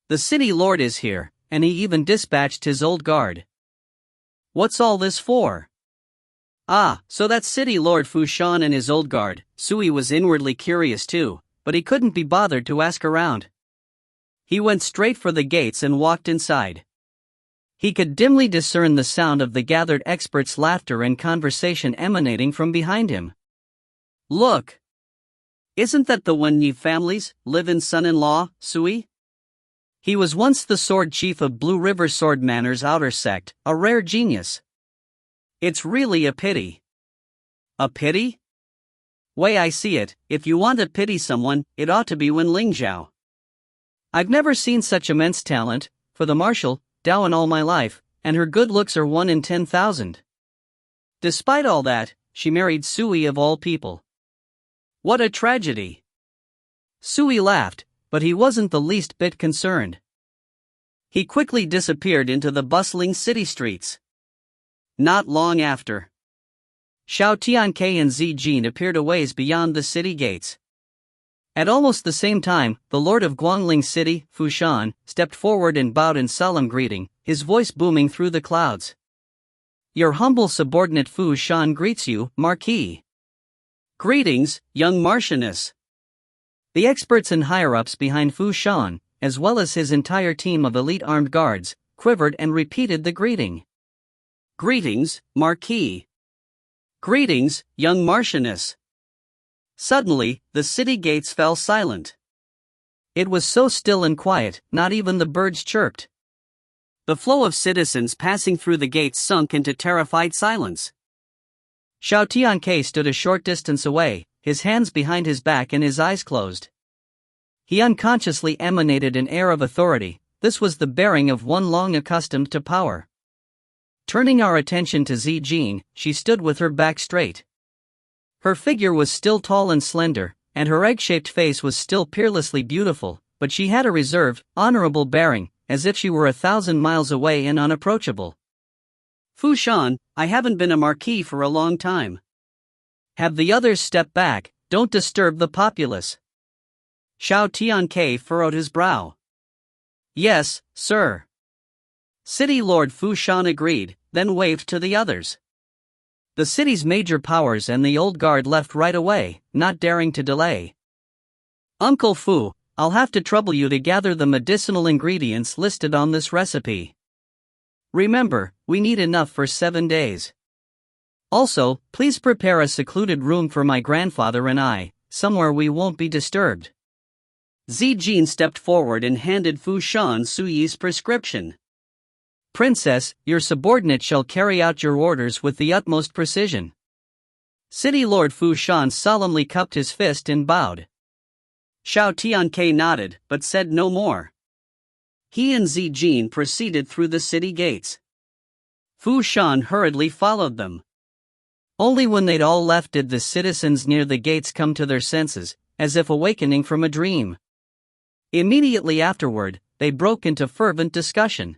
A: The city lord is here, and he even dispatched his old guard. What's all this for? Ah, so that's city lord Fu Shan and his old guard. Sui was inwardly curious too, but he couldn't be bothered to ask around. He went straight for the gates and walked inside. He could dimly discern the sound of the gathered experts' laughter and conversation emanating from behind him. Look! Isn't that the Wenyi family's live-in son-in-law, Sui? He was once the sword chief of Blue River Sword Manor's outer sect, a rare genius. It's really a pity. A pity? Way I see it, if you want to pity someone, it ought to be Wen Lingzhao. I've never seen such immense talent for the martial Tao in all my life, and her good looks are 1 in 10,000. Despite all that, she married Sui of all people. What a tragedy! Sui laughed, but he wasn't the least bit concerned. He quickly disappeared into the bustling city streets. Not long after, Xiao Tianke and Zi Jin appeared a ways beyond the city gates. At almost the same time, the lord of Guangling City, Fu Shan, stepped forward and bowed in solemn greeting, his voice booming through the clouds. Your humble subordinate Fu Shan greets you, Marquis. Greetings, young Marchioness. The experts and higher-ups behind Fu Shan, as well as his entire team of elite armed guards, quivered and repeated the greeting. Greetings, Marquis. Greetings, young Marchioness. Suddenly, the city gates fell silent. It was so still and quiet, not even the birds chirped. The flow of citizens passing through the gates sunk into terrified silence. Xiao Tianke stood a short distance away, his hands behind his back and his eyes closed. He unconsciously emanated an air of authority. This was the bearing of one long accustomed to power. Turning our attention to Zi Jin, she stood with her back straight. Her figure was still tall and slender, and her egg-shaped face was still peerlessly beautiful, but she had a reserved, honorable bearing, as if she were 1,000 miles away and unapproachable. Fu Shan, I haven't been a marquis for a long time. Have the others step back, don't disturb the populace. Xiao Tianke furrowed his brow. Yes, sir. City Lord Fu Shan agreed, then waved to the others. The city's major powers and the old guard left right away, not daring to delay. Uncle Fu, I'll have to trouble you to gather the medicinal ingredients listed on this recipe. Remember, we need enough for 7 days. Also, please prepare a secluded room for my grandfather and I, somewhere we won't be disturbed. Zi Jin stepped forward and handed Fu Shan Suyi's prescription. Princess, your subordinate shall carry out your orders with the utmost precision. City Lord Fu Shan solemnly cupped his fist and bowed. Xiao Tianke nodded, but said no more. He and Zi Jin proceeded through the city gates. Fu Shan hurriedly followed them. Only when they'd all left did the citizens near the gates come to their senses, as if awakening from a dream. Immediately afterward, they broke into fervent discussion.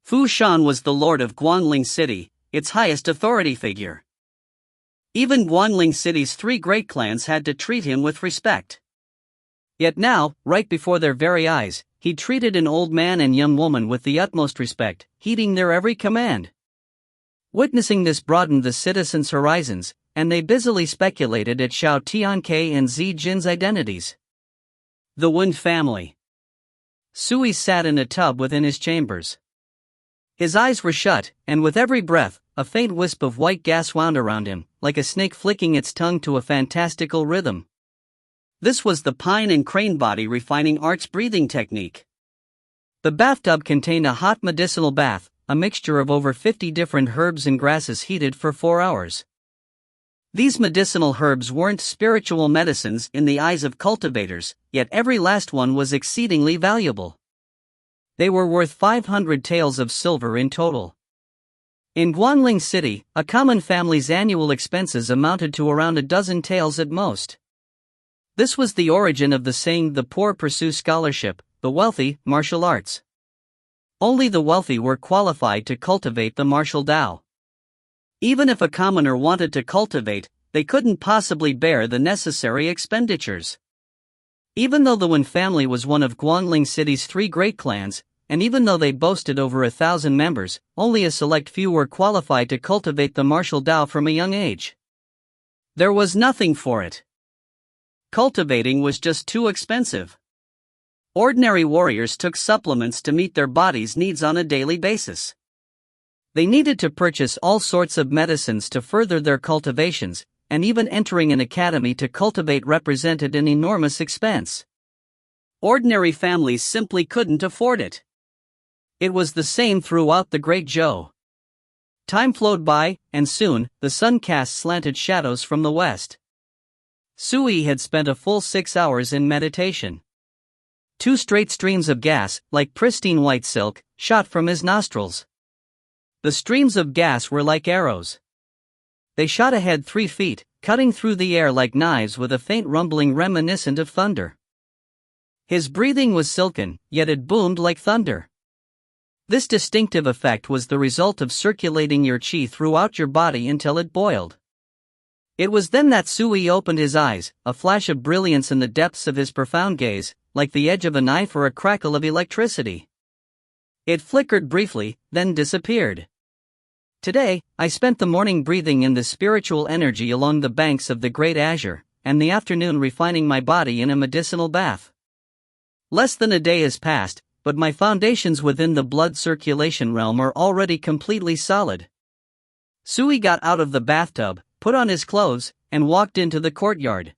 A: Fu Shan was the lord of Guangling City, its highest authority figure. Even Guangling City's 3 great clans had to treat him with respect. Yet now, right before their very eyes, he treated an old man and young woman with the utmost respect, heeding their every command. Witnessing this broadened the citizens' horizons, and they busily speculated at Xiao Tianke and Zi Jin's identities. The Wen family. Sui sat in a tub within his chambers. His eyes were shut, and with every breath, a faint wisp of white gas wound around him, like a snake flicking its tongue to a fantastical rhythm. This was the pine and crane body refining art's breathing technique. The bathtub contained a hot medicinal bath, a mixture of over 50 different herbs and grasses heated for 4 hours. These medicinal herbs weren't spiritual medicines in the eyes of cultivators, yet every last one was exceedingly valuable. They were worth 500 taels of silver in total. In Guanling City, a common family's annual expenses amounted to around a dozen taels at most. This was the origin of the saying, "The poor pursue scholarship, the wealthy, martial arts." Only the wealthy were qualified to cultivate the martial Tao. Even if a commoner wanted to cultivate, they couldn't possibly bear the necessary expenditures. Even though the Wen family was one of Guanling City's 3 great clans, and even though they boasted over 1,000 members, only a select few were qualified to cultivate the martial Tao from a young age. There was nothing for it. Cultivating was just too expensive. Ordinary warriors took supplements to meet their body's needs on a daily basis. They needed to purchase all sorts of medicines to further their cultivations, and even entering an academy to cultivate represented an enormous expense. Ordinary families simply couldn't afford it. It was the same throughout the Great Zhou. Time flowed by, and soon, the sun cast slanted shadows from the west. Sui had spent a full 6 hours in meditation. 2 straight streams of gas, like pristine white silk, shot from his nostrils. The streams of gas were like arrows. They shot ahead 3 feet, cutting through the air like knives with a faint rumbling reminiscent of thunder. His breathing was silken, yet it boomed like thunder. This distinctive effect was the result of circulating your qi throughout your body until it boiled. It was then that Sui opened his eyes, a flash of brilliance in the depths of his profound gaze, like the edge of a knife or a crackle of electricity. It flickered briefly, then disappeared. Today, I spent the morning breathing in the spiritual energy along the banks of the Great Azure, and the afternoon refining my body in a medicinal bath. Less than a day has passed, but my foundations within the blood circulation realm are already completely solid. Sui got out of the bathtub, put on his clothes, and walked into the courtyard.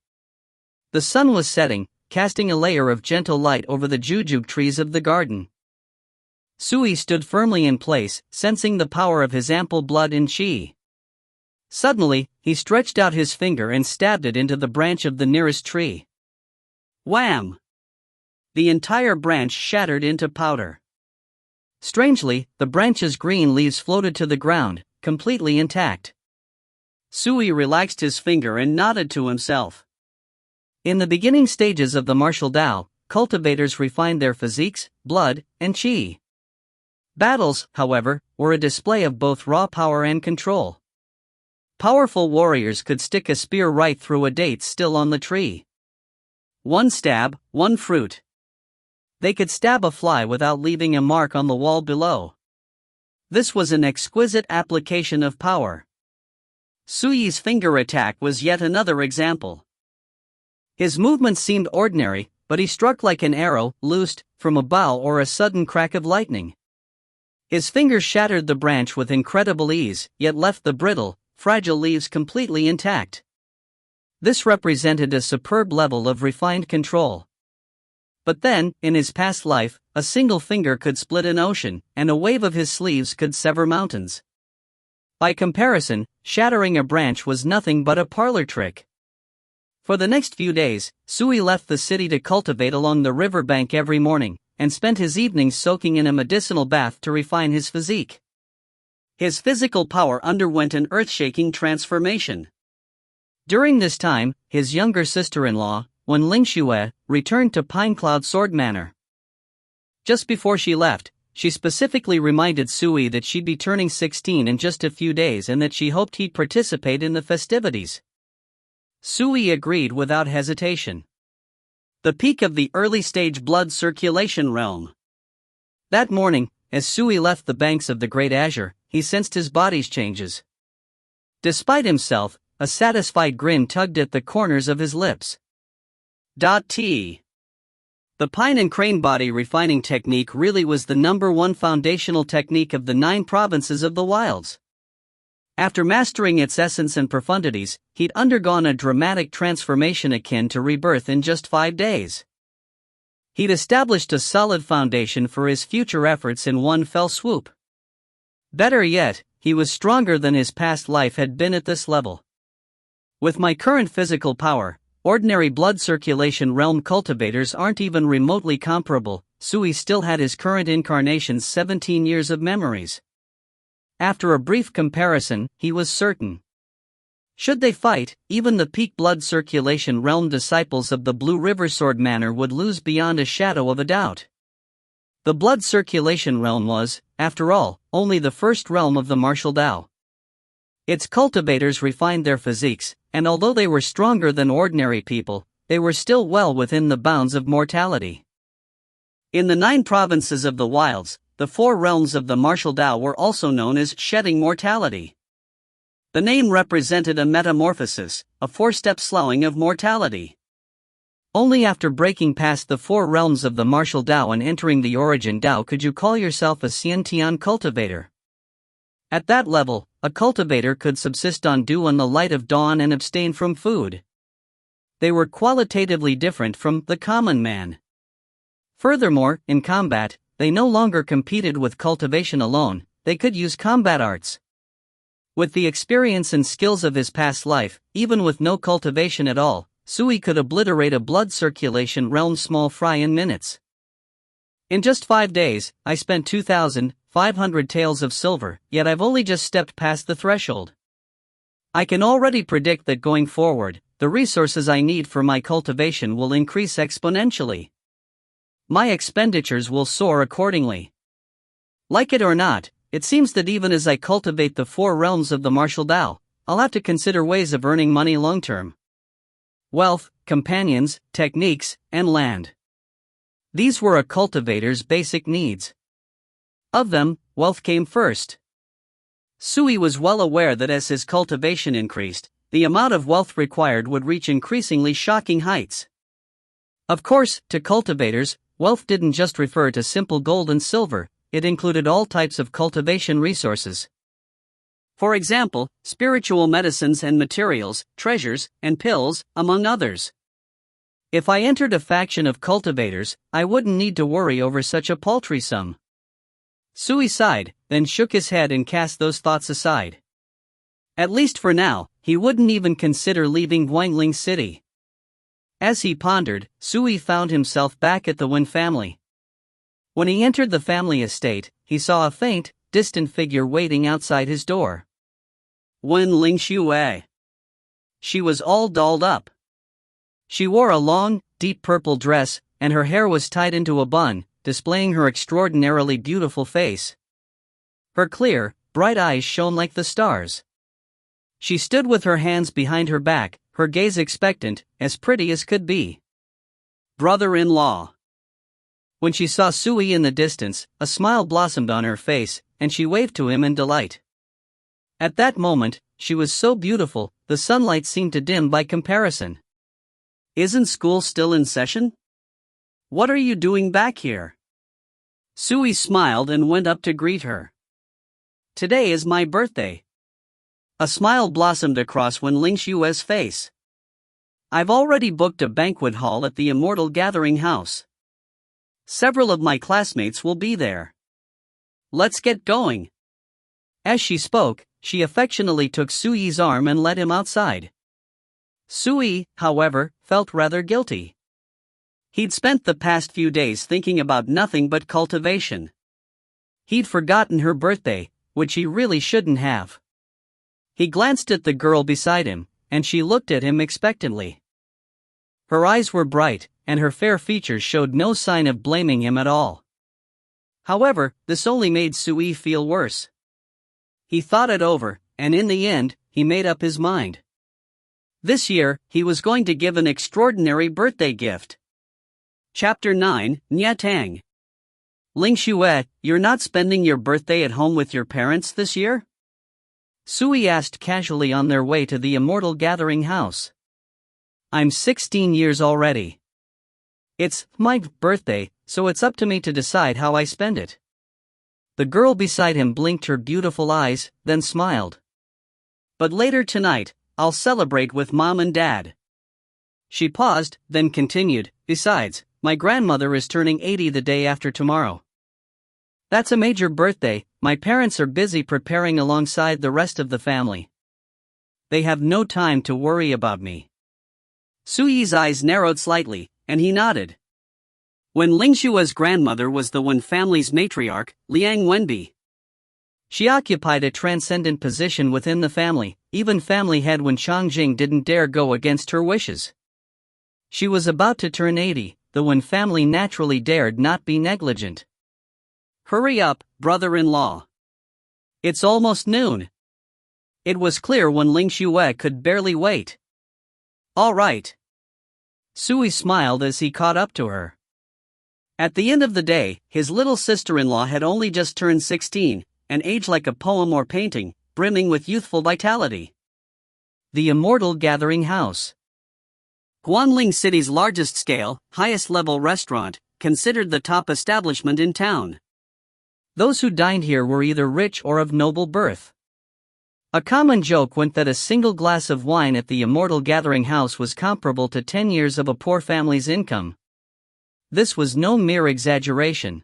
A: The sun was setting, casting a layer of gentle light over the jujube trees of the garden. Sui stood firmly in place, sensing the power of his ample blood and qi. Suddenly, he stretched out his finger and stabbed it into the branch of the nearest tree. Wham! The entire branch shattered into powder. Strangely, the branch's green leaves floated to the ground, completely intact. Sui relaxed his finger and nodded to himself. In the beginning stages of the martial Tao, cultivators refined their physiques, blood, and qi. Battles, however, were a display of both raw power and control. Powerful warriors could stick a spear right through a date still on the tree. One stab, one fruit. They could stab a fly without leaving a mark on the wall below. This was an exquisite application of power. Sui's finger attack was yet another example. His movements seemed ordinary, but he struck like an arrow, loosed from a bow or a sudden crack of lightning. His fingers shattered the branch with incredible ease, yet left the brittle, fragile leaves completely intact. This represented a superb level of refined control. But then, in his past life, a single finger could split an ocean, and a wave of his sleeves could sever mountains. By comparison, shattering a branch was nothing but a parlor trick. For the next few days, Sui left the city to cultivate along the riverbank every morning, and spent his evenings soaking in a medicinal bath to refine his physique. His physical power underwent an earth-shaking transformation. During this time, his younger sister-in-law, Wen Lingxue, returned to Pine Cloud Sword Manor. Just before she left, she specifically reminded Sui that she'd be turning 16 in just a few days and that she hoped he'd participate in the festivities. Sui agreed without hesitation. The peak of the early-stage blood circulation realm. That morning, as Sui left the banks of the Great Azure, he sensed his body's changes. Despite himself, a satisfied grin tugged at the corners of his lips. T. The pine and crane body refining technique really was the #1 foundational technique of the 9 provinces of the wilds. After mastering its essence and profundities, he'd undergone a dramatic transformation akin to rebirth in just 5 days. He'd established a solid foundation for his future efforts in one fell swoop. Better yet, he was stronger than his past life had been at this level. With my current physical power, ordinary blood circulation realm cultivators aren't even remotely comparable, Sui still had his current incarnation's 17 years of memories. After a brief comparison, he was certain. Should they fight, even the peak blood circulation realm disciples of the Blue River Sword Manor would lose beyond a shadow of a doubt. The blood circulation realm was, after all, only the first realm of the martial Tao. Its cultivators refined their physiques, and although they were stronger than ordinary people, they were still well within the bounds of mortality. In the 9 provinces of the wilds, the 4 realms of the martial Tao were also known as shedding mortality. The name represented a metamorphosis, a 4-step slowing of mortality. Only after breaking past the 4 realms of the martial Tao and entering the origin Tao could you call yourself a Xiantian cultivator. At that level, a cultivator could subsist on dew and the light of dawn and abstain from food. They were qualitatively different from the common man. Furthermore, in combat, they no longer competed with cultivation alone, they could use combat arts. With the experience and skills of his past life, even with no cultivation at all, Sui could obliterate a blood circulation realm small fry in minutes. In just 5 days, I spent 2,500 taels of silver, yet I've only just stepped past the threshold. I can already predict that going forward, the resources I need for my cultivation will increase exponentially. My expenditures will soar accordingly. Like it or not, it seems that even as I cultivate the 4 realms of the martial Tao, I'll have to consider ways of earning money long-term. Wealth, companions, techniques, and land. These were a cultivator's basic needs. Of them, wealth came first. Sui was well aware that as his cultivation increased, the amount of wealth required would reach increasingly shocking heights. Of course, to cultivators, wealth didn't just refer to simple gold and silver, it included all types of cultivation resources. For example, spiritual medicines and materials, treasures, and pills, among others. If I entered a faction of cultivators, I wouldn't need to worry over such a paltry sum. Sui sighed, then shook his head and cast those thoughts aside. At least for now, he wouldn't even consider leaving Guangling City. As he pondered, Sui found himself back at the Wen family. When he entered the family estate, he saw a faint, distant figure waiting outside his door. Wen Lingxue. She was all dolled up. She wore a long, deep purple dress, and her hair was tied into a bun, displaying her extraordinarily beautiful face. Her clear, bright eyes shone like the stars. She stood with her hands behind her back, her gaze expectant, as pretty as could be. Brother-in-law. When she saw Sui in the distance, a smile blossomed on her face, and she waved to him in delight. At that moment, she was so beautiful, the sunlight seemed to dim by comparison. Isn't school still in session? What are you doing back here? Sui smiled and went up to greet her. Today is my birthday. A smile blossomed across Wen Lingxue's face. I've already booked a banquet hall at the Immortal Gathering House. Several of my classmates will be there. Let's get going. As she spoke, she affectionately took Sui's arm and led him outside. Sui, however, felt rather guilty. He'd spent the past few days thinking about nothing but cultivation. He'd forgotten her birthday, which he really shouldn't have. He glanced at the girl beside him, and she looked at him expectantly. Her eyes were bright, and her fair features showed no sign of blaming him at all. However, this only made Sui feel worse. He thought it over, and in the end, he made up his mind. This year, he was going to give an extraordinary birthday gift. Chapter 9, Nyatang. Lingxue, you're not spending your birthday at home with your parents this year? Sui asked casually on their way to the Immortal Gathering House. I'm 16 years already. It's my birthday, so it's up to me to decide how I spend it. The girl beside him blinked her beautiful eyes, then smiled. But later tonight, I'll celebrate with Mom and Dad. She paused, then continued, besides, my grandmother is turning 80 the day after tomorrow. That's a major birthday, my parents are busy preparing alongside the rest of the family. They have no time to worry about me. Sui's eyes narrowed slightly, and he nodded. Wen Lingshua's grandmother was the Wen family's matriarch, Liang Wenbi. She occupied a transcendent position within the family. Even family head Wen Changjing didn't dare go against her wishes. She was about to turn 80, the Wen family naturally dared not be negligent. Hurry up, brother-in-law. It's almost noon. It was clear when Ling Shue could barely wait. All right. Sui smiled as he caught up to her. At the end of the day, his little sister-in-law had only just turned 16, an age like a poem or painting, brimming with youthful vitality. The Immortal Gathering House. Guanling City's largest scale, highest level restaurant, considered the top establishment in town. Those who dined here were either rich or of noble birth. A common joke went that a single glass of wine at the Immortal Gathering House was comparable to 10 years of a poor family's income. This was no mere exaggeration.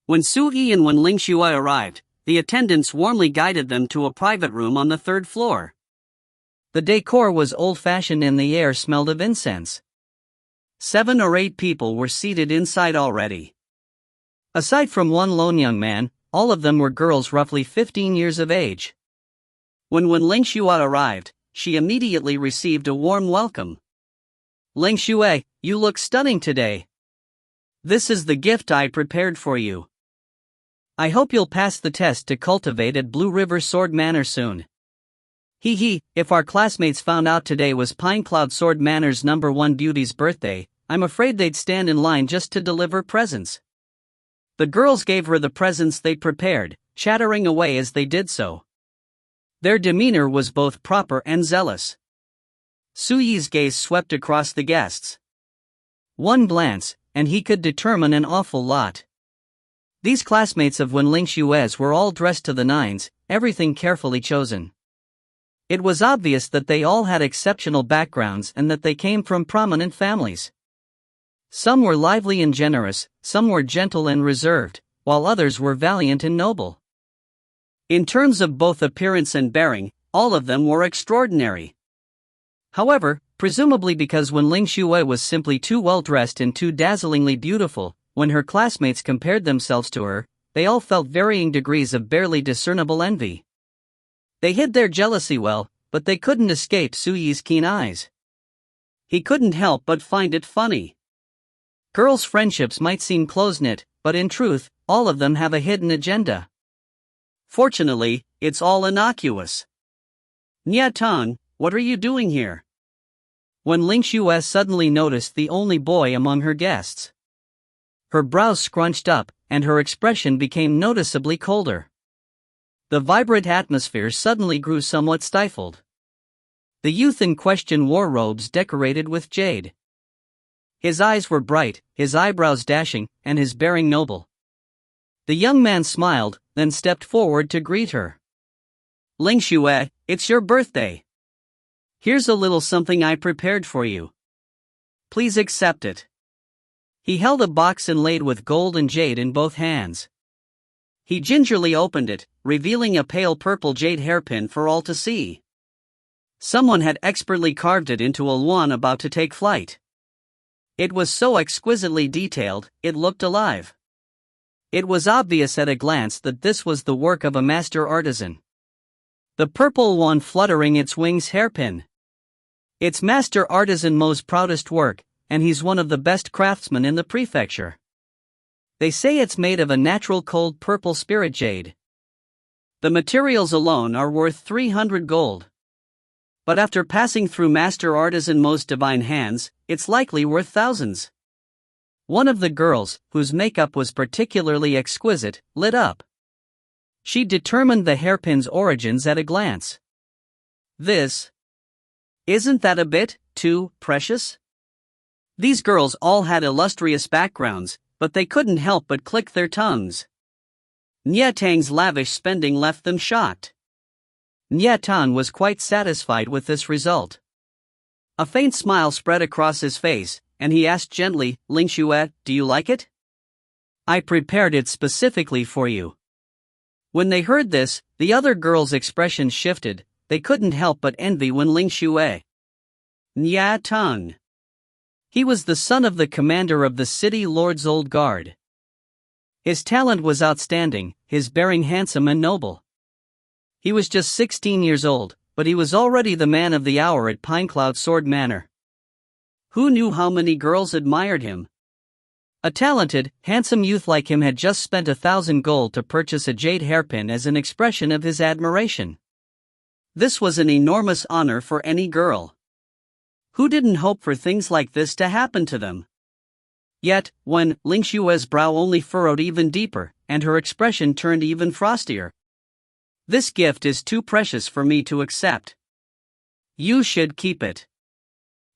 A: When Su Yi and Wen Lingxue arrived, the attendants warmly guided them to a private room on the 3rd floor. The decor was old-fashioned and the air smelled of incense. 7 or 8 people were seated inside already. Aside from one lone young man, all of them were girls roughly 15 years of age. When Wen Lingxue arrived, she immediately received a warm welcome. Lingxue, you look stunning today. This is the gift I prepared for you. I hope you'll pass the test to cultivate at Blue River Sword Manor soon. If our classmates found out today was Pine Cloud Sword Manor's #1 beauty's birthday, I'm afraid they'd stand in line just to deliver presents. The girls gave her the presents they prepared, chattering away as they did so. Their demeanor was both proper and zealous. Su Yi's gaze swept across the guests. One glance, and he could determine an awful lot. These classmates of Wen Lingshue's were all dressed to the nines, everything carefully chosen. It was obvious that they all had exceptional backgrounds and that they came from prominent families. Some were lively and generous, some were gentle and reserved, while others were valiant and noble. In terms of both appearance and bearing, all of them were extraordinary. However, presumably because Wen Lingxue was simply too well dressed and too dazzlingly beautiful, when her classmates compared themselves to her, they all felt varying degrees of barely discernible envy. They hid their jealousy well, but they couldn't escape Su Yi's keen eyes. He couldn't help but find it funny. Girls' friendships might seem close-knit, but in truth, all of them have a hidden agenda. Fortunately, it's all innocuous. Nia Tang, what are you doing here? When Lingxue suddenly noticed the only boy among her guests. Her brows scrunched up, and her expression became noticeably colder. The vibrant atmosphere suddenly grew somewhat stifled. The youth in question wore robes decorated with jade. His eyes were bright, his eyebrows dashing, and his bearing noble. The young man smiled, then stepped forward to greet her. Lingxue, it's your birthday. Here's a little something I prepared for you. Please accept it. He held a box inlaid with gold and jade in both hands. He gingerly opened it, revealing a pale purple jade hairpin for all to see. Someone had expertly carved it into a luan about to take flight. It was so exquisitely detailed, it looked alive. It was obvious at a glance that this was the work of a master artisan. The purple one fluttering its wings hairpin. It's master artisan Mo's proudest work, and he's one of the best craftsmen in the prefecture. They say it's made of a natural cold purple spirit jade. The materials alone are worth 300 gold. But after passing through master artisan Mo's divine hands, it's likely worth thousands. One of the girls, whose makeup was particularly exquisite, lit up. She determined the hairpin's origins at a glance. Isn't that a bit too precious? These girls all had illustrious backgrounds, but they couldn't help but click their tongues. Nia Tang's lavish spending left them shocked. Nia Tang was quite satisfied with this result. A faint smile spread across his face, and he asked gently, Lingxue, do you like it? I prepared it specifically for you. When they heard this, the other girls' expressions shifted. They couldn't help but envy Wen Lingxue. Nia Tang. He was the son of the commander of the city lord's old guard. His talent was outstanding, his bearing handsome and noble. He was just 16 years old, but he was already the man of the hour at Pinecloud Sword Manor. Who knew how many girls admired him? A talented, handsome youth like him had just spent 1,000 gold to purchase a jade hairpin as an expression of his admiration. This was an enormous honor for any girl. Who didn't hope for things like this to happen to them? Yet, when Ling Xue's brow only furrowed even deeper, and her expression turned even frostier. This gift is too precious for me to accept. You should keep it.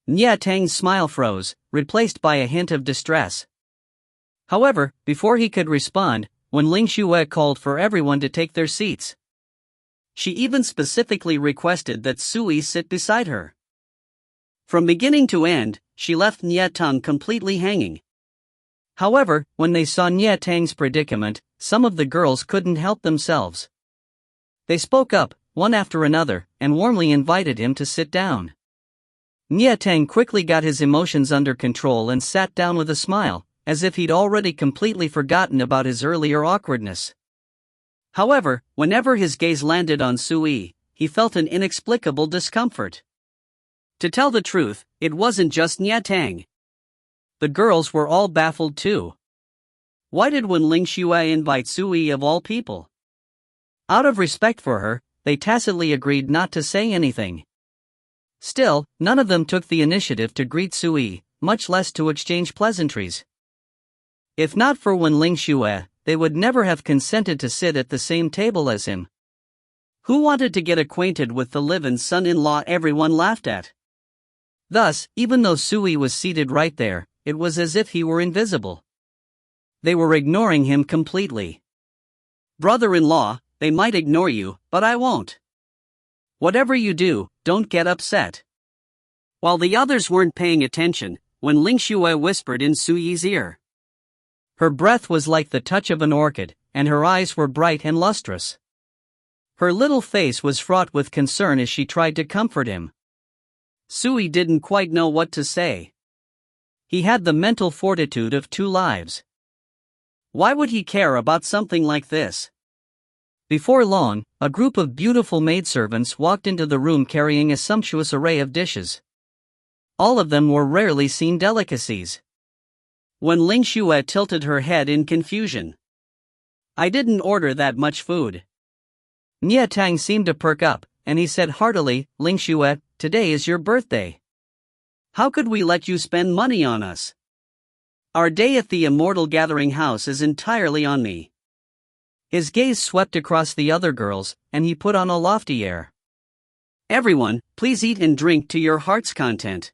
A: Nia Tang's smile froze, replaced by a hint of distress. However, before he could respond, when Ling Xue called for everyone to take their seats. She even specifically requested that Sui sit beside her. From beginning to end, she left Nia Tang completely hanging. However, when they saw Nia Tang's predicament, some of the girls couldn't help themselves. They spoke up, one after another, and warmly invited him to sit down. Nia Tang quickly got his emotions under control and sat down with a smile, as if he'd already completely forgotten about his earlier awkwardness. However, whenever his gaze landed on Sui, he felt an inexplicable discomfort. To tell the truth, it wasn't just Nia Tang. The girls were all baffled too. Why did Ling Xue invite Sui of all people? Out of respect for her, they tacitly agreed not to say anything. Still, none of them took the initiative to greet Sui, much less to exchange pleasantries. If not for Ling Xue, they would never have consented to sit at the same table as him. Who wanted to get acquainted with the live-in son-in-law everyone laughed at? Thus, even though Sui was seated right there, it was as if he were invisible. They were ignoring him completely. Brother-in-law, they might ignore you, but I won't. Whatever you do, don't get upset. While the others weren't paying attention, when Ling Xue whispered in Sui's ear. Her breath was like the touch of an orchid, and her eyes were bright and lustrous. Her little face was fraught with concern as she tried to comfort him. Sui didn't quite know what to say. He had the mental fortitude of 2 lives. Why would he care about something like this? Before long, a group of beautiful maidservants walked into the room carrying a sumptuous array of dishes. All of them were rarely seen delicacies. When Ling Xue tilted her head in confusion. I didn't order that much food. Nia Tang seemed to perk up, and he said heartily, Ling Xue, today is your birthday. How could we let you spend money on us? Our day at the Immortal Gathering House is entirely on me. His gaze swept across the other girls, and he put on a lofty air. Everyone, please eat and drink to your heart's content.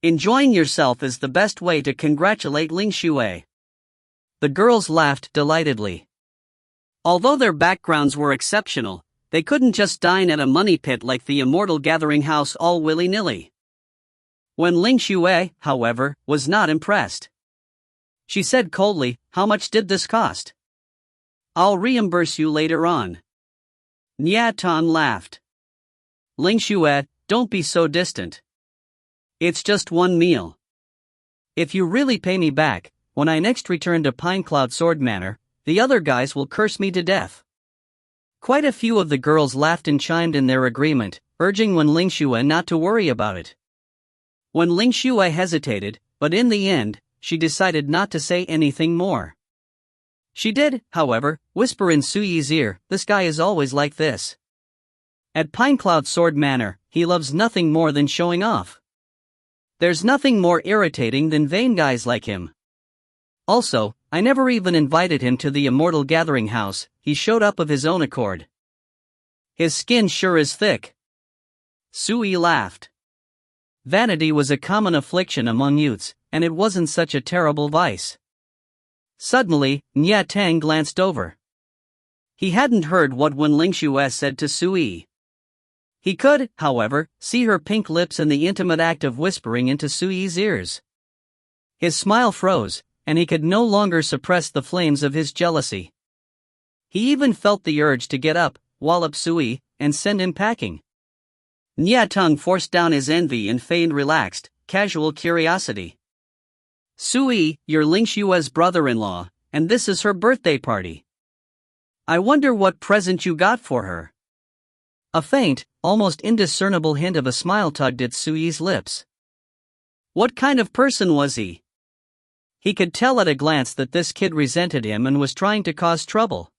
A: Enjoying yourself is the best way to congratulate Ling Xue. The girls laughed delightedly. Although their backgrounds were exceptional, they couldn't just dine at a money pit like the Immortal Gathering House all willy-nilly. When Ling Xue, however, was not impressed. She said coldly, how much did this cost? I'll reimburse you later on. Nia Tang laughed. Ling Xue, don't be so distant. It's just one meal. If you really pay me back, when I next return to Pinecloud Sword Manor, the other guys will curse me to death. Quite a few of the girls laughed and chimed in their agreement, urging Ling Xue not to worry about it. When Ling Xue hesitated, but in the end, she decided not to say anything more. She did, however, whisper in Sui's ear, this guy is always like this. At Pinecloud Sword Manor, he loves nothing more than showing off. There's nothing more irritating than vain guys like him. Also, I never even invited him to the Immortal Gathering House, he showed up of his own accord. His skin sure is thick. Sui laughed. Vanity was a common affliction among youths, and it wasn't such a terrible vice. Suddenly, Nia Tang glanced over. He hadn't heard what Ling Xue said to Sui. He could, however, see her pink lips in the intimate act of whispering into Sui's ears. His smile froze, and he could no longer suppress the flames of his jealousy. He even felt the urge to get up, wallop Sui, and send him packing. Nia Tang forced down his envy and feigned relaxed, casual curiosity. Sui, you're Ling Xue's brother-in-law, and this is her birthday party. I wonder what present you got for her. A faint, almost indiscernible hint of a smile tugged at Sui's lips. What kind of person was he? He could tell at a glance that this kid resented him and was trying to cause trouble.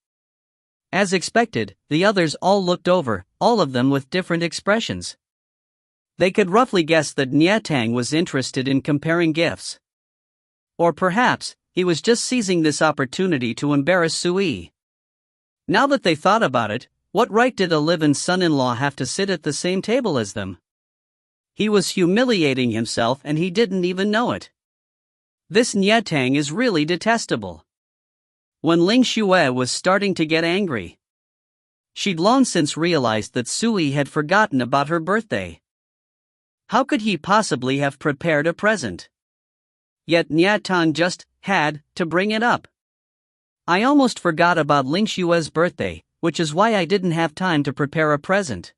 A: As expected, the others all looked over, all of them with different expressions. They could roughly guess that Niatang was interested in comparing gifts. Or perhaps, he was just seizing this opportunity to embarrass Sui. Now that they thought about it, what right did a live-in son-in-law have to sit at the same table as them? He was humiliating himself and he didn't even know it. This Niatang is really detestable. When Ling Xue was starting to get angry, she'd long since realized that Sui had forgotten about her birthday. How could he possibly have prepared a present? Yet Niatang just had to bring it up. I almost forgot about Ling Xue's birthday, which is why I didn't have time to prepare a present.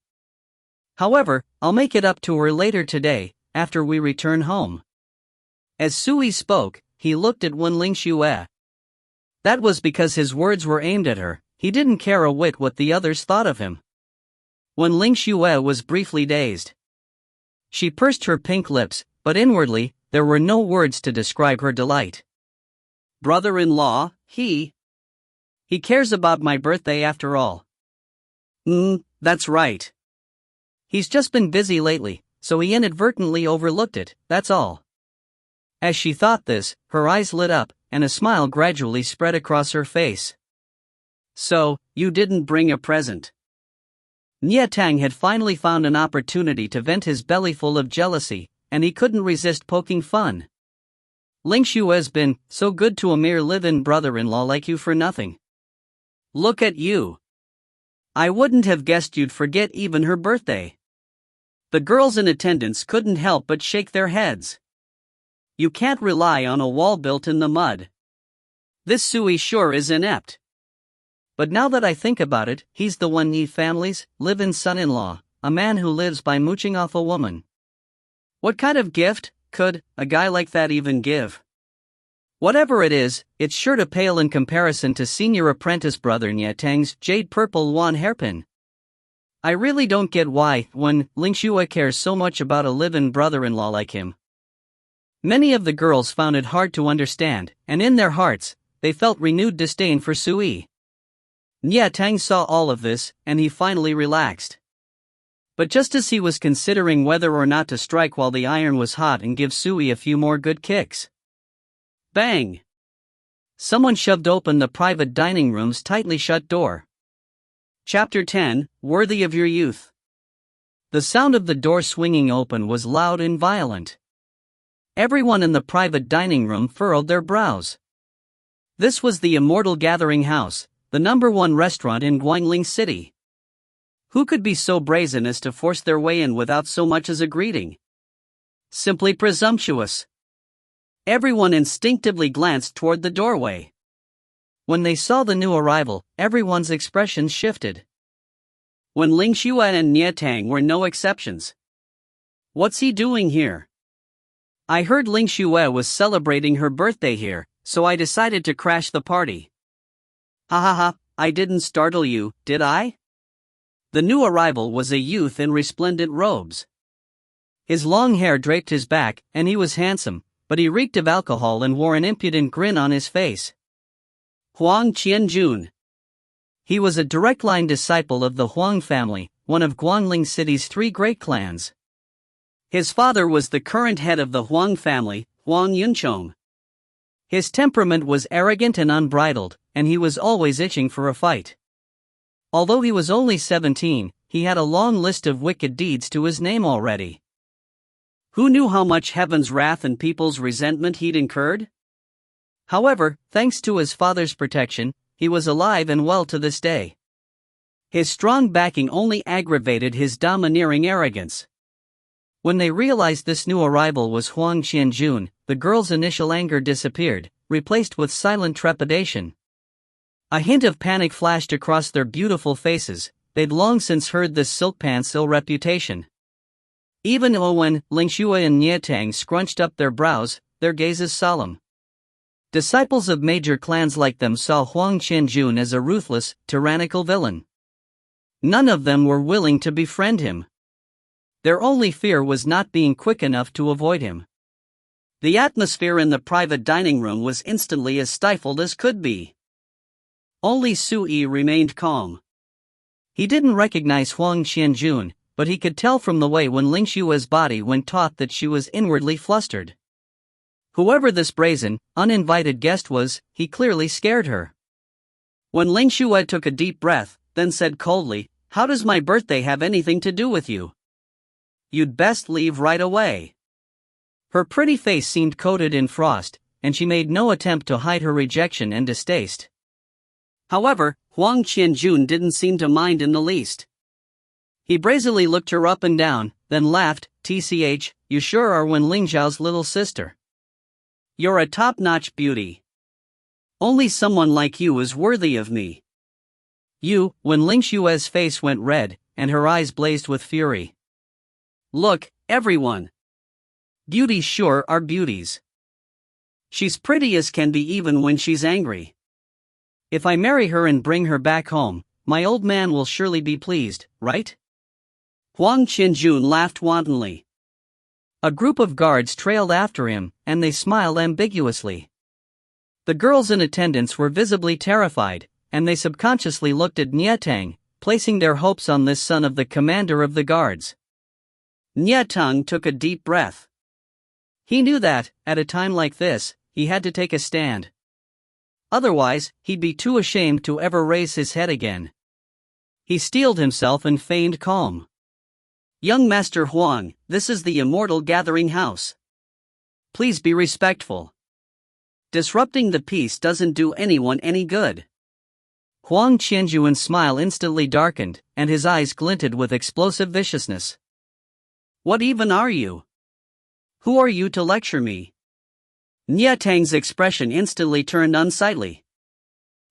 A: However, I'll make it up to her later today, after we return home. As Sui spoke, he looked at Ling Xue. That was because his words were aimed at her. He didn't care a whit what the others thought of him. Ling Xue was briefly dazed. She pursed her pink lips, but inwardly, there were no words to describe her delight. Brother-in-law, he cares about my birthday after all. That's right. He's just been busy lately, so he inadvertently overlooked it, that's all. As she thought this, her eyes lit up, and a smile gradually spread across her face. So, you didn't bring a present. Niatang had finally found an opportunity to vent his bellyful of jealousy, and he couldn't resist poking fun. Ling Xue's been so good to a mere live-in brother-in-law like you for nothing. Look at you. I wouldn't have guessed you'd forget even her birthday. The girls in attendance couldn't help but shake their heads. You can't rely on a wall built in the mud. This Sui sure is inept. But now that I think about it, he's the one need families, live-in son-in-law, a man who lives by mooching off a woman. What kind of gift could a guy like that even give? Whatever it is, it's sure to pale in comparison to senior apprentice brother Niatang's jade purple wand hairpin. I really don't get why Ling Xue cares so much about a live-in brother-in-law like him. Many of the girls found it hard to understand, and in their hearts, they felt renewed disdain for Sui. Niatang saw all of this, and he finally relaxed. But just as he was considering whether or not to strike while the iron was hot and give Sui a few more good kicks. Bang! Someone shoved open the private dining room's tightly shut door. Chapter 10, Worthy of Your Youth. The sound of the door swinging open was loud and violent. Everyone in the private dining room furrowed their brows. This was the Immortal Gathering House, the #1 restaurant in Guangling City. Who could be so brazen as to force their way in without so much as a greeting? Simply presumptuous. Everyone instinctively glanced toward the doorway. When they saw the new arrival, everyone's expressions shifted. Ling Xue and Niatang were no exceptions. What's he doing here? I heard Ling Xue was celebrating her birthday here, so I decided to crash the party. Ha ha ha, I didn't startle you, did I? The new arrival was a youth in resplendent robes. His long hair draped his back, and he was handsome, but he reeked of alcohol and wore an impudent grin on his face. Huang Qianjun. He was a direct-line disciple of the Huang family, one of Guangling City's 3 great clans. His father was the current head of the Huang family, Huang Yunchong. His temperament was arrogant and unbridled, and he was always itching for a fight. Although he was only 17, he had a long list of wicked deeds to his name already. Who knew how much heaven's wrath and people's resentment he'd incurred? However, thanks to his father's protection, he was alive and well to this day. His strong backing only aggravated his domineering arrogance. When they realized this new arrival was Huang Qianjun, the girls' initial anger disappeared, replaced with silent trepidation. A hint of panic flashed across their beautiful faces. They'd long since heard this silk pant's ill reputation. Even when Ling Xue and Nie Tang scrunched up their brows, their gazes solemn. Disciples of major clans like them saw Huang Qianjun as a ruthless, tyrannical villain. None of them were willing to befriend him. Their only fear was not being quick enough to avoid him. The atmosphere in the private dining room was instantly as stifled as could be. Only Sui remained calm. He didn't recognize Huang Qianjun, but he could tell from the way when Ling Xue's body went taut that she was inwardly flustered. Whoever this brazen, uninvited guest was, he clearly scared her. When Ling Xue took a deep breath, then said coldly, "How does my birthday have anything to do with you? You'd best leave right away." Her pretty face seemed coated in frost, and she made no attempt to hide her rejection and distaste. However, Huang Qianjun didn't seem to mind in the least. He brazenly looked her up and down, then laughed, "Tch, you sure are Wen Lingzhao's little sister. You're a top-notch beauty. Only someone like you is worthy of me." When Ling Xue's face went red, and her eyes blazed with fury. "Look, everyone. Beauties sure are beauties. She's pretty as can be even when she's angry. If I marry her and bring her back home, my old man will surely be pleased, right?" Huang Qianjun laughed wantonly. A group of guards trailed after him, and they smiled ambiguously. The girls in attendance were visibly terrified, and they subconsciously looked at Nie Tang, placing their hopes on this son of the commander of the guards. Nie Tang took a deep breath. He knew that, at a time like this, he had to take a stand. Otherwise, he'd be too ashamed to ever raise his head again. He steeled himself and feigned calm. "Young Master Huang, this is the Immortal Gathering House. Please be respectful. Disrupting the peace doesn't do anyone any good." Huang Qianjuan's smile instantly darkened, and his eyes glinted with explosive viciousness. "What even are you? Who are you to lecture me?" Nie Tang's expression instantly turned unsightly.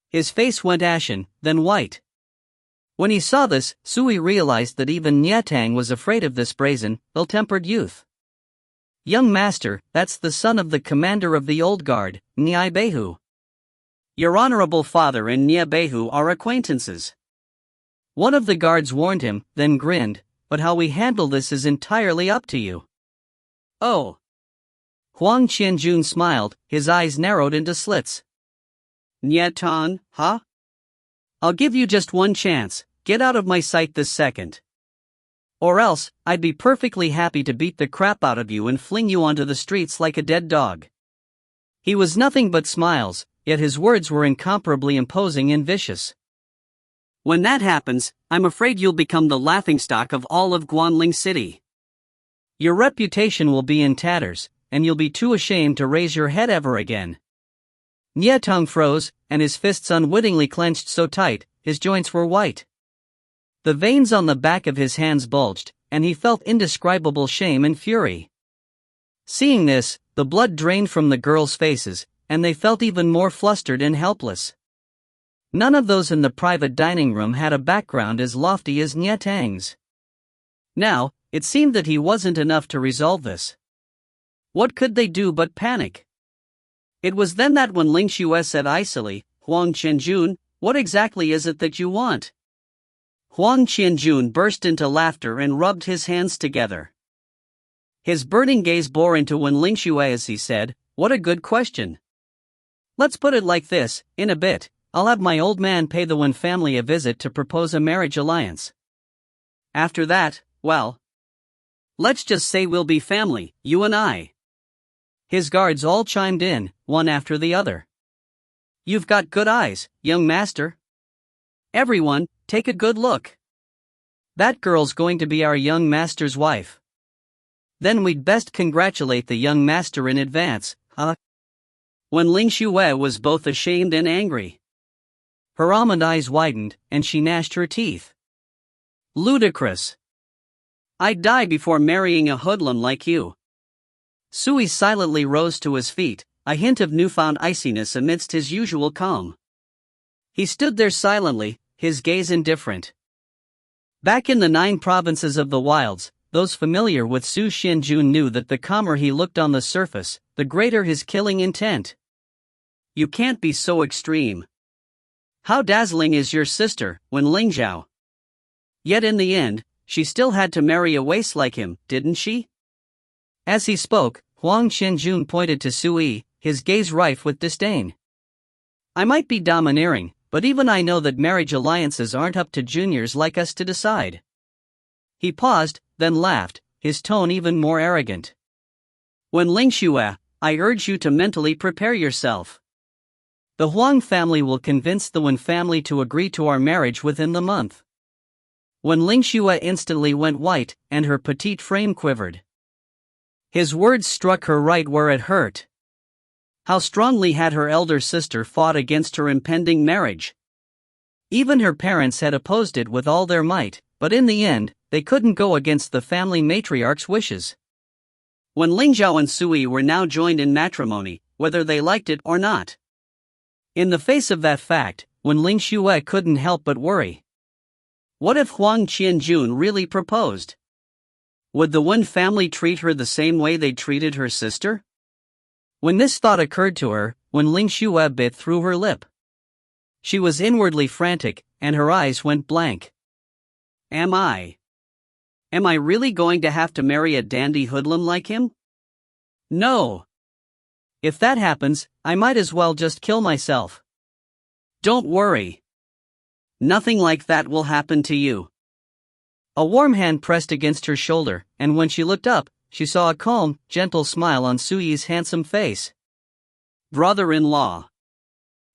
A: His face went ashen, then white. When he saw this, Sui realized that even Nie Tang was afraid of this brazen, ill-tempered youth. "Young master, that's the son of the commander of the old guard, Nie Beihu. Your honorable father and Nie Beihu are acquaintances." One of the guards warned him, then grinned, "But how we handle this is entirely up to you." "Oh." Huang Qianjun smiled, his eyes narrowed into slits. "Nie Tang, huh? I'll give you just one chance. Get out of my sight this second. Or else, I'd be perfectly happy to beat the crap out of you and fling you onto the streets like a dead dog." He was nothing but smiles, yet his words were incomparably imposing and vicious. "When that happens, I'm afraid you'll become the laughingstock of all of Guanling City. Your reputation will be in tatters, and you'll be too ashamed to raise your head ever again." Nie Tang froze, and his fists unwittingly clenched so tight, his joints were white. The veins on the back of his hands bulged, and he felt indescribable shame and fury. Seeing this, the blood drained from the girls' faces, and they felt even more flustered and helpless. None of those in the private dining room had a background as lofty as Nie Tang's. Now, it seemed that he wasn't enough to resolve this. What could they do but panic? It was then that when Ling Xue said icily, "Huang Qianjun, what exactly is it that you want?" Huang Qianjun burst into laughter and rubbed his hands together. His burning gaze bore into Wen Ling Xue as he said, "What a good question. Let's put it like this, in a bit, I'll have my old man pay the Wen family a visit to propose a marriage alliance. After that, well, let's just say we'll be family, you and I." His guards all chimed in, one after the other. "You've got good eyes, young master. Everyone, take a good look. That girl's going to be our young master's wife. Then we'd best congratulate the young master in advance, huh?" When Ling Xue was both ashamed and angry. Her almond eyes widened, and she gnashed her teeth. "Ludicrous. I'd die before marrying a hoodlum like you." Sui silently rose to his feet, a hint of newfound iciness amidst his usual calm. He stood there silently, his gaze indifferent. Back in the 9 provinces of the wilds, those familiar with Su Xianjun knew that the calmer he looked on the surface, the greater his killing intent. You can't be so extreme. How dazzling is your sister, Wen Lingzhao? Yet in the end, she still had to marry a waste like him, didn't she? As he spoke, Huang Qianjun pointed to Sui, his gaze rife with disdain. I might be domineering, but even I know that marriage alliances aren't up to juniors like us to decide. He paused, then laughed, his tone even more arrogant. When Lingxue, I urge you to mentally prepare yourself. The Huang family will convince the Wen family to agree to our marriage within the month. When Lingxue instantly went white, and her petite frame quivered. His words struck her right where it hurt. How strongly had her elder sister fought against her impending marriage. Even her parents had opposed it with all their might, but in the end, they couldn't go against the family matriarch's wishes. When Lingzhao and Sui were now joined in matrimony, whether they liked it or not. In the face of that fact, Wen Lingxue couldn't help but worry. What if Huang Qianjun really proposed? Would the Wen family treat her the same way they treated her sister? When this thought occurred to her, Wen Lingxue bit through her lip. She was inwardly frantic, and her eyes went blank. Am I really going to have to marry a dandy hoodlum like him? No. If that happens, I might as well just kill myself. Don't worry. Nothing like that will happen to you. A warm hand pressed against her shoulder, and when she looked up, she saw a calm, gentle smile on Sui's handsome face. Brother-in-law.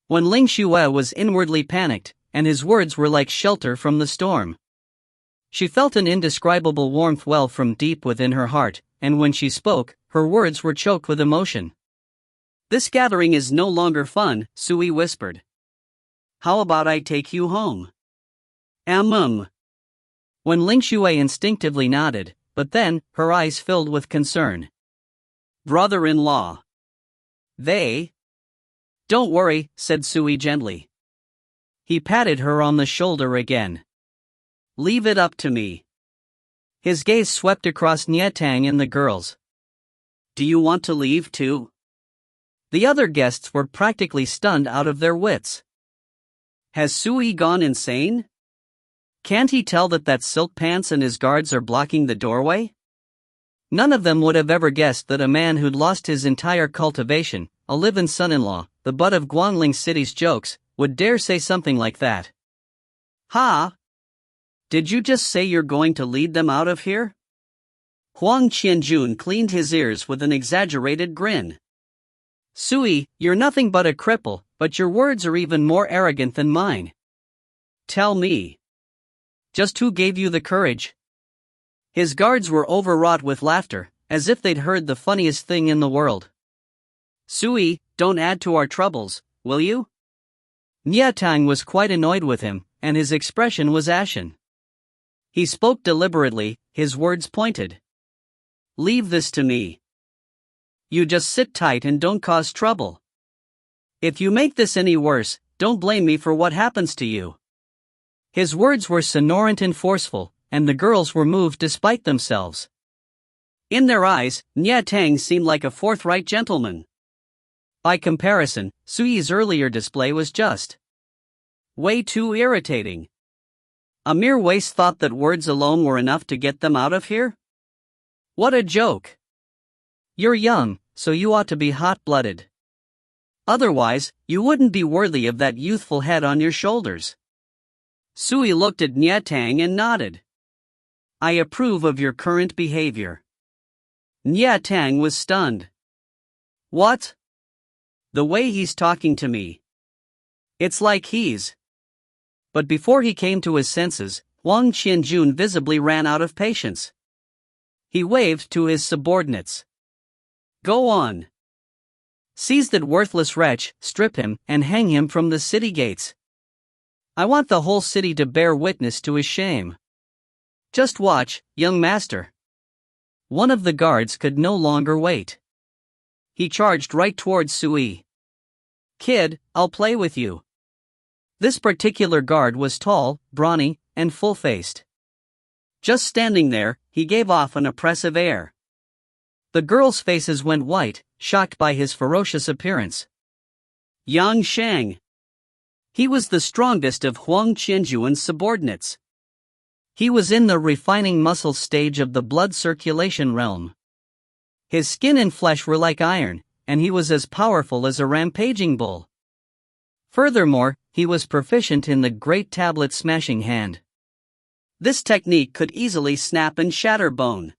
A: When Lingxue was inwardly panicked, and his words were like shelter from the storm. She felt an indescribable warmth well from deep within her heart, and when she spoke, her words were choked with emotion. This gathering is no longer fun, Sui whispered. How about I take you home? When Lingxue instinctively nodded, but then, her eyes filled with concern. Brother-in-law. They? Don't worry, said Sui gently. He patted her on the shoulder again. Leave it up to me. His gaze swept across Nietang and the girls. Do you want to leave too? The other guests were practically stunned out of their wits. Has Sui gone insane? Can't he tell that silk pants and his guards are blocking the doorway? None of them would have ever guessed that a man who'd lost his entire cultivation, a live-in son-in-law, the butt of Guangling City's jokes, would dare say something like that. Ha! Did you just say you're going to lead them out of here? Huang Qianjun cleaned his ears with an exaggerated grin. Sui, you're nothing but a cripple, but your words are even more arrogant than mine. Tell me. Just who gave you the courage? His guards were overwrought with laughter, as if they'd heard the funniest thing in the world. Sui, don't add to our troubles, will you? Nietang was quite annoyed with him, and his expression was ashen. He spoke deliberately, his words pointed. Leave this to me. You just sit tight and don't cause trouble. If you make this any worse, don't blame me for what happens to you. His words were sonorant and forceful, and the girls were moved despite themselves. In their eyes, Nietang seemed like a forthright gentleman. By comparison, Sui's earlier display was just way too irritating. A mere waste thought that words alone were enough to get them out of here? What a joke! You're young, so you ought to be hot-blooded. Otherwise, you wouldn't be worthy of that youthful head on your shoulders. Sui looked at Nietang and nodded. I approve of your current behavior. Nietang was stunned. What? The way he's talking to me. It's like he's... But before he came to his senses, Huang Qianjun visibly ran out of patience. He waved to his subordinates. Go on. Seize that worthless wretch, strip him, and hang him from the city gates. I want the whole city to bear witness to his shame. Just watch, young master. One of the guards could no longer wait. He charged right towards Sui. Kid, I'll play with you. This particular guard was tall, brawny, and full-faced. Just standing there, he gave off an oppressive air. The girls' faces went white, shocked by his ferocious appearance. Yang Shang. He was the strongest of Huang Qianjuan's subordinates. He was in the refining muscle stage of the blood circulation realm. His skin and flesh were like iron, and he was as powerful as a rampaging bull. Furthermore, he was proficient in the great tablet smashing hand. This technique could easily snap and shatter bone.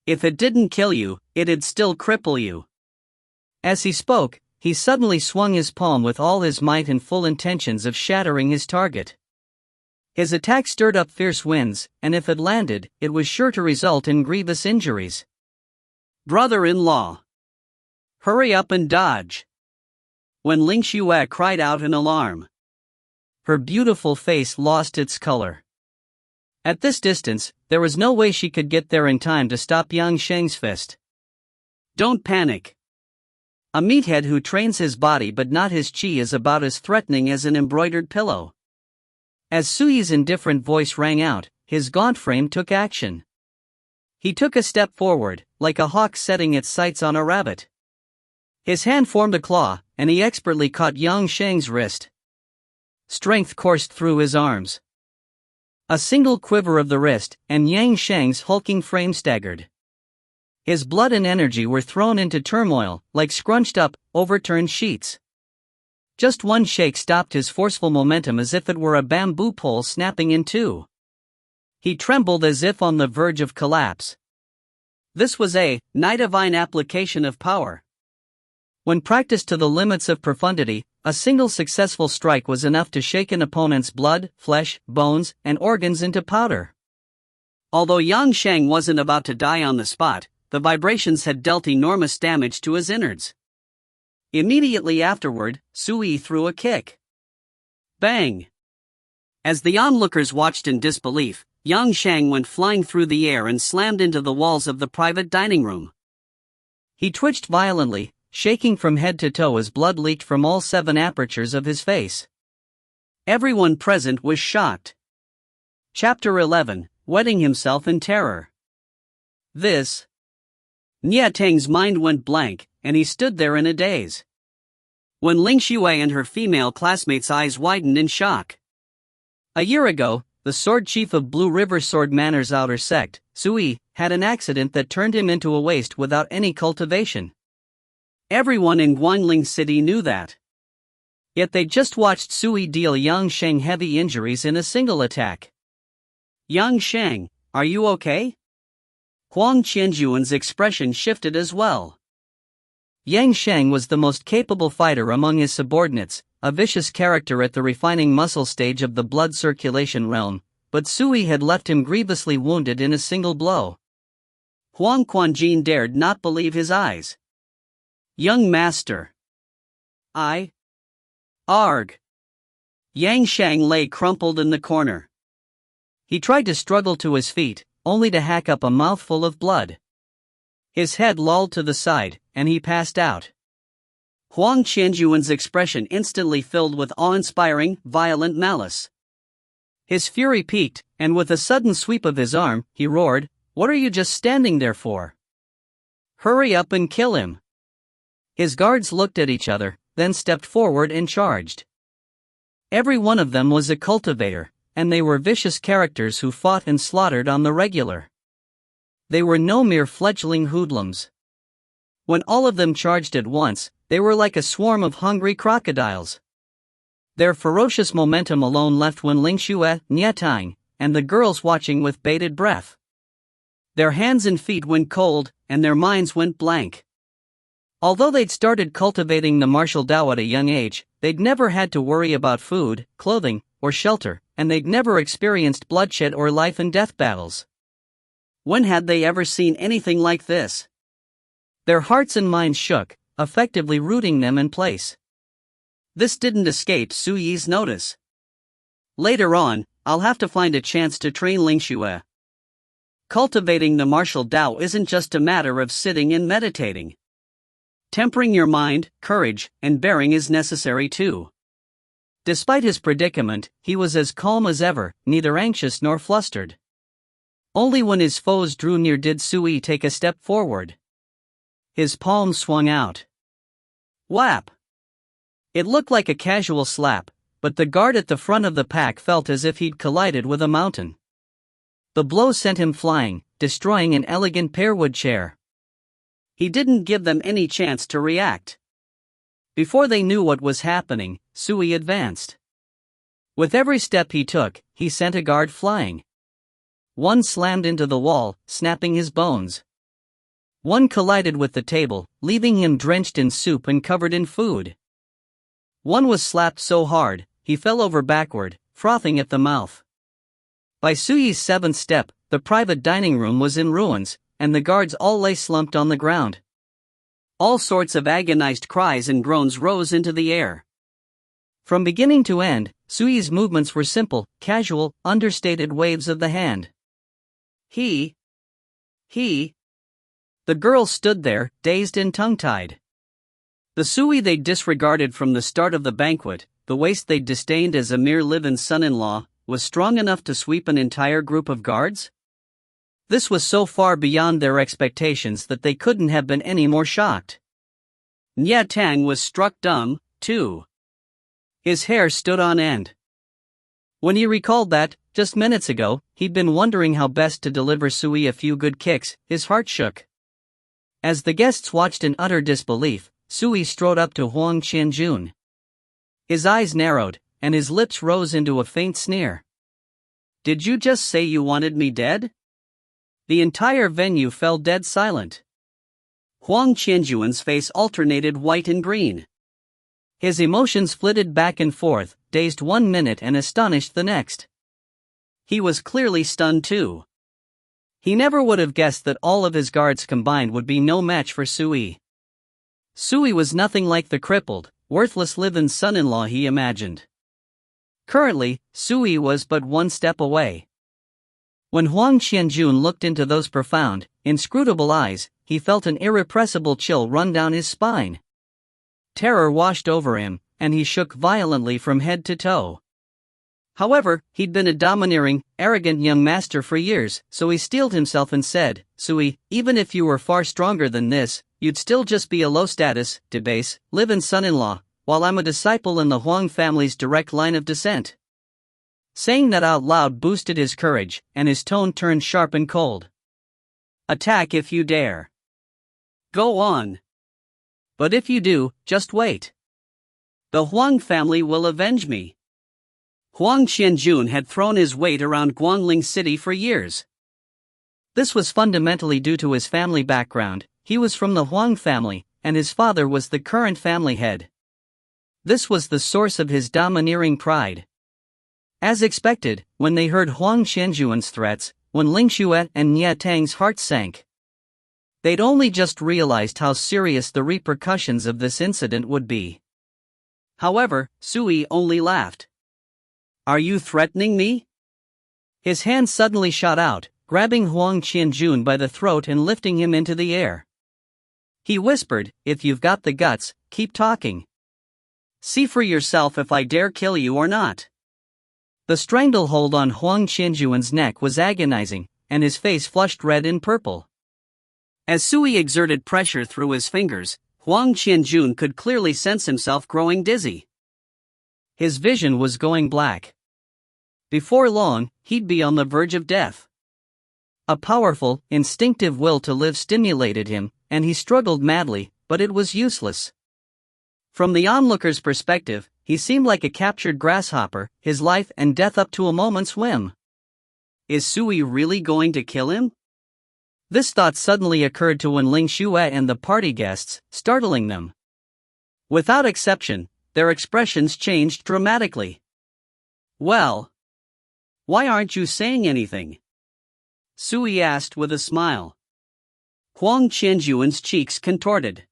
A: If it didn't kill you, it'd still cripple you. As he spoke, he suddenly swung his palm with all his might in full intentions of shattering his target. His attack stirred up fierce winds, and if it landed, it was sure to result in grievous injuries. Brother-in-law. Hurry up and dodge. When Ling Xue cried out in alarm. Her beautiful face lost its color. At this distance, there was no way she could get there in time to stop Yang Sheng's fist. Don't panic. A meathead who trains his body but not his chi is about as threatening as an embroidered pillow. As Suyi's indifferent voice rang out, his gaunt frame took action. He took a step forward, like a hawk setting its sights on a rabbit. His hand formed a claw, and he expertly caught Yang Sheng's wrist. Strength coursed through his arms. A single quiver of the wrist, and Yang Sheng's hulking frame staggered. His blood and energy were thrown into turmoil, like scrunched up, overturned sheets. Just one shake stopped his forceful momentum as if it were a bamboo pole snapping in two. He trembled as if on the verge of collapse. This was a nigh-divine application of power. When practiced to the limits of profundity, a single successful strike was enough to shake an opponent's blood, flesh, bones, and organs into powder. Although Yang Sheng wasn't about to die on the spot, the vibrations had dealt enormous damage to his innards. Immediately afterward, Sui threw a kick. Bang! As the onlookers watched in disbelief, Yang Sheng went flying through the air and slammed into the walls of the private dining room. He twitched violently, shaking from head to toe as blood leaked from all 7 apertures of his face. Everyone present was shocked. Chapter 11, Wetting Himself in Terror. This. Nie Tang's mind went blank, and he stood there in a daze. When Ling Xue and her female classmates' eyes widened in shock. A year ago, the sword chief of Blue River Sword Manor's outer sect, Sui, had an accident that turned him into a waste without any cultivation. Everyone in Guanling City knew that. Yet they just watched Sui deal Yang Sheng heavy injuries in a single attack. Yang Sheng, are you okay? Huang Qianjuan's expression shifted as well. Yang Sheng was the most capable fighter among his subordinates, a vicious character at the refining muscle stage of the blood circulation realm, but Sui had left him grievously wounded in a single blow. Huang Quanjin dared not believe his eyes. Young master. Arg. Yang Sheng lay crumpled in the corner. He tried to struggle to his feet, only to hack up a mouthful of blood. His head lolled to the side, and he passed out. Huang Qianjuan's expression instantly filled with awe-inspiring, violent malice. His fury peaked, and with a sudden sweep of his arm, he roared, "What are you just standing there for? Hurry up and kill him!" His guards looked at each other, then stepped forward and charged. Every one of them was a cultivator, and they were vicious characters who fought and slaughtered on the regular. They were no mere fledgling hoodlums. When all of them charged at once, they were like a swarm of hungry crocodiles. Their ferocious momentum alone left Wen Ling Xue, Nie Tang, and the girls watching with bated breath. Their hands and feet went cold, and their minds went blank. Although they'd started cultivating the martial Tao at a young age, they'd never had to worry about food, clothing, or shelter, and they'd never experienced bloodshed or life and death battles. When had they ever seen anything like this? Their hearts and minds shook, effectively rooting them in place. This didn't escape Su Yi's notice. Later on, I'll have to find a chance to train Ling Xue. Cultivating the martial Tao isn't just a matter of sitting and meditating. Tempering your mind, courage, and bearing is necessary too. Despite his predicament, he was as calm as ever, neither anxious nor flustered. Only when his foes drew near did Sui take a step forward. His palm swung out. Whap! It looked like a casual slap, but the guard at the front of the pack felt as if he'd collided with a mountain. The blow sent him flying, destroying an elegant pearwood chair. He didn't give them any chance to react. Before they knew what was happening, Sui advanced. With every step he took, he sent a guard flying. One slammed into the wall, snapping his bones. One collided with the table, leaving him drenched in soup and covered in food. One was slapped so hard, he fell over backward, frothing at the mouth. By Sui's seventh step, the private dining room was in ruins, and the guards all lay slumped on the ground. All sorts of agonized cries and groans rose into the air. From beginning to end, Sui's movements were simple, casual, understated waves of the hand. He. The girl stood there, dazed and tongue-tied. The Sui they'd disregarded from the start of the banquet, the waste they'd disdained as a mere live-in son-in-law, was strong enough to sweep an entire group of guards? This was so far beyond their expectations that they couldn't have been any more shocked. Nya Tang was struck dumb, too. His hair stood on end. When he recalled that, just minutes ago, he'd been wondering how best to deliver Sui a few good kicks, his heart shook. As the guests watched in utter disbelief, Sui strode up to Huang Qianjun. His eyes narrowed, and his lips rose into a faint sneer. Did you just say you wanted me dead? The entire venue fell dead silent. Huang Qianjun's face alternated white and green. His emotions flitted back and forth, dazed 1 minute and astonished the next. He was clearly stunned too. He never would have guessed that all of his guards combined would be no match for Sui. Sui was nothing like the crippled, worthless live-in son-in-law he imagined. Currently, Sui was but one step away. When Huang Qianjun looked into those profound, inscrutable eyes, he felt an irrepressible chill run down his spine. Terror washed over him, and he shook violently from head to toe. However, he'd been a domineering, arrogant young master for years, so he steeled himself and said, Sui, even if you were far stronger than this, you'd still just be a low-status, debased, live-in son-in-law, while I'm a disciple in the Huang family's direct line of descent. Saying that out loud boosted his courage, and his tone turned sharp and cold. Attack if you dare. Go on. But if you do, just wait. The Huang family will avenge me. Huang Qianjun had thrown his weight around Guangling City for years. This was fundamentally due to his family background. He was from the Huang family, and his father was the current family head. This was the source of his domineering pride. As expected, when they heard Huang Qianjun's threats, when Ling Xue and Nya Tang's hearts sank. They'd only just realized how serious the repercussions of this incident would be. However, Sui only laughed. Are you threatening me? His hand suddenly shot out, grabbing Huang Qianjun by the throat and lifting him into the air. He whispered, if you've got the guts, keep talking. See for yourself if I dare kill you or not. The stranglehold on Huang Qianjun's neck was agonizing, and his face flushed red and purple. As Sui exerted pressure through his fingers, Huang Qianjun could clearly sense himself growing dizzy. His vision was going black. Before long, he'd be on the verge of death. A powerful, instinctive will to live stimulated him, and he struggled madly, but it was useless. From the onlooker's perspective, he seemed like a captured grasshopper, his life and death up to a moment's whim. Is Sui really going to kill him? This thought suddenly occurred to Wen Ling Xue and the party guests, startling them. Without exception, their expressions changed dramatically. Well, why aren't you saying anything? Sui asked with a smile. Huang Qianjun's cheeks contorted.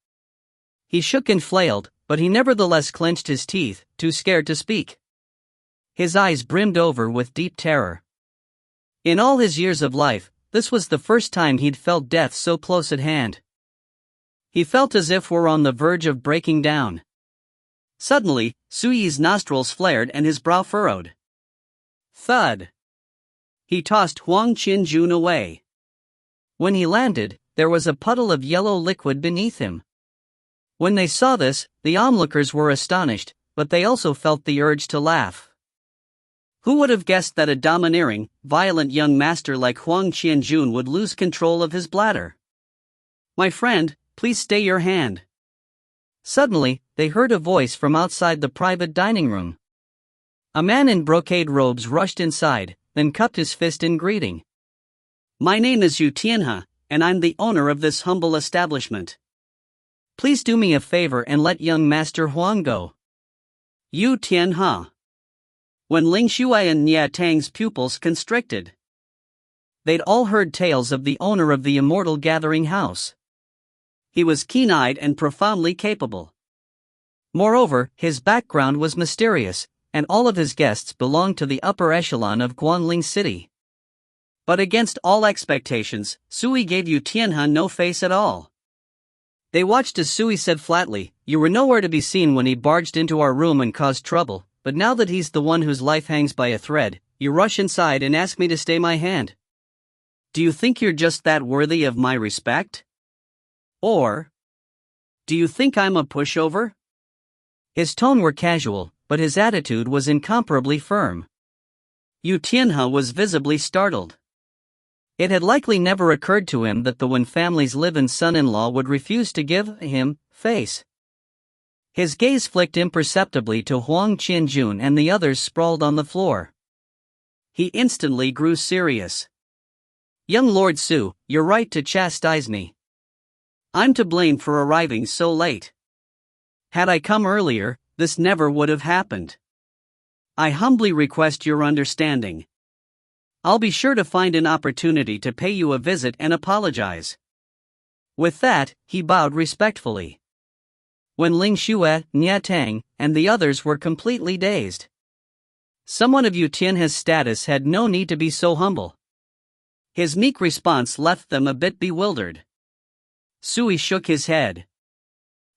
A: He shook and flailed, but he nevertheless clenched his teeth, too scared to speak. His eyes brimmed over with deep terror. In all his years of life, this was the first time he'd felt death so close at hand. He felt as if were on the verge of breaking down. Suddenly, Sui's nostrils flared and his brow furrowed. Thud. He tossed Huang Qinjun away. When he landed, there was a puddle of yellow liquid beneath him. When they saw this, the onlookers were astonished, but they also felt the urge to laugh. Who would have guessed that a domineering, violent young master like Huang Qianjun would lose control of his bladder? "My friend, please stay your hand." Suddenly, they heard a voice from outside the private dining room. A man in brocade robes rushed inside, then cupped his fist in greeting. "My name is Yu Tianhe, and I'm the owner of this humble establishment. Please do me a favor and let young Master Huang go." Yu Tianhe. When Ling Shuai and Nia Tang's pupils constricted. They'd all heard tales of the owner of the Immortal Gathering House. He was keen-eyed and profoundly capable. Moreover, his background was mysterious, and all of his guests belonged to the upper echelon of Guanling City. But against all expectations, Sui gave Yu Tianhe no face at all. They watched as Sui said flatly, "You were nowhere to be seen when he barged into our room and caused trouble, but now that he's the one whose life hangs by a thread, you rush inside and ask me to stay my hand. Do you think you're just that worthy of my respect? Or do you think I'm a pushover?" His tone were casual, but his attitude was incomparably firm. Yu Tianhe was visibly startled. It had likely never occurred to him that the Wen family's live-in son-in-law would refuse to give him face. His gaze flicked imperceptibly to Huang Qianjun and the others sprawled on the floor. He instantly grew serious. "Young Lord Su, you're right to chastise me. I'm to blame for arriving so late. Had I come earlier, this never would have happened. I humbly request your understanding. I'll be sure to find an opportunity to pay you a visit and apologize." With that, he bowed respectfully. When Ling Xue, Nia Tang, and the others were completely dazed. Someone of Yu Tianhe's status had no need to be so humble. His meek response left them a bit bewildered. Sui shook his head.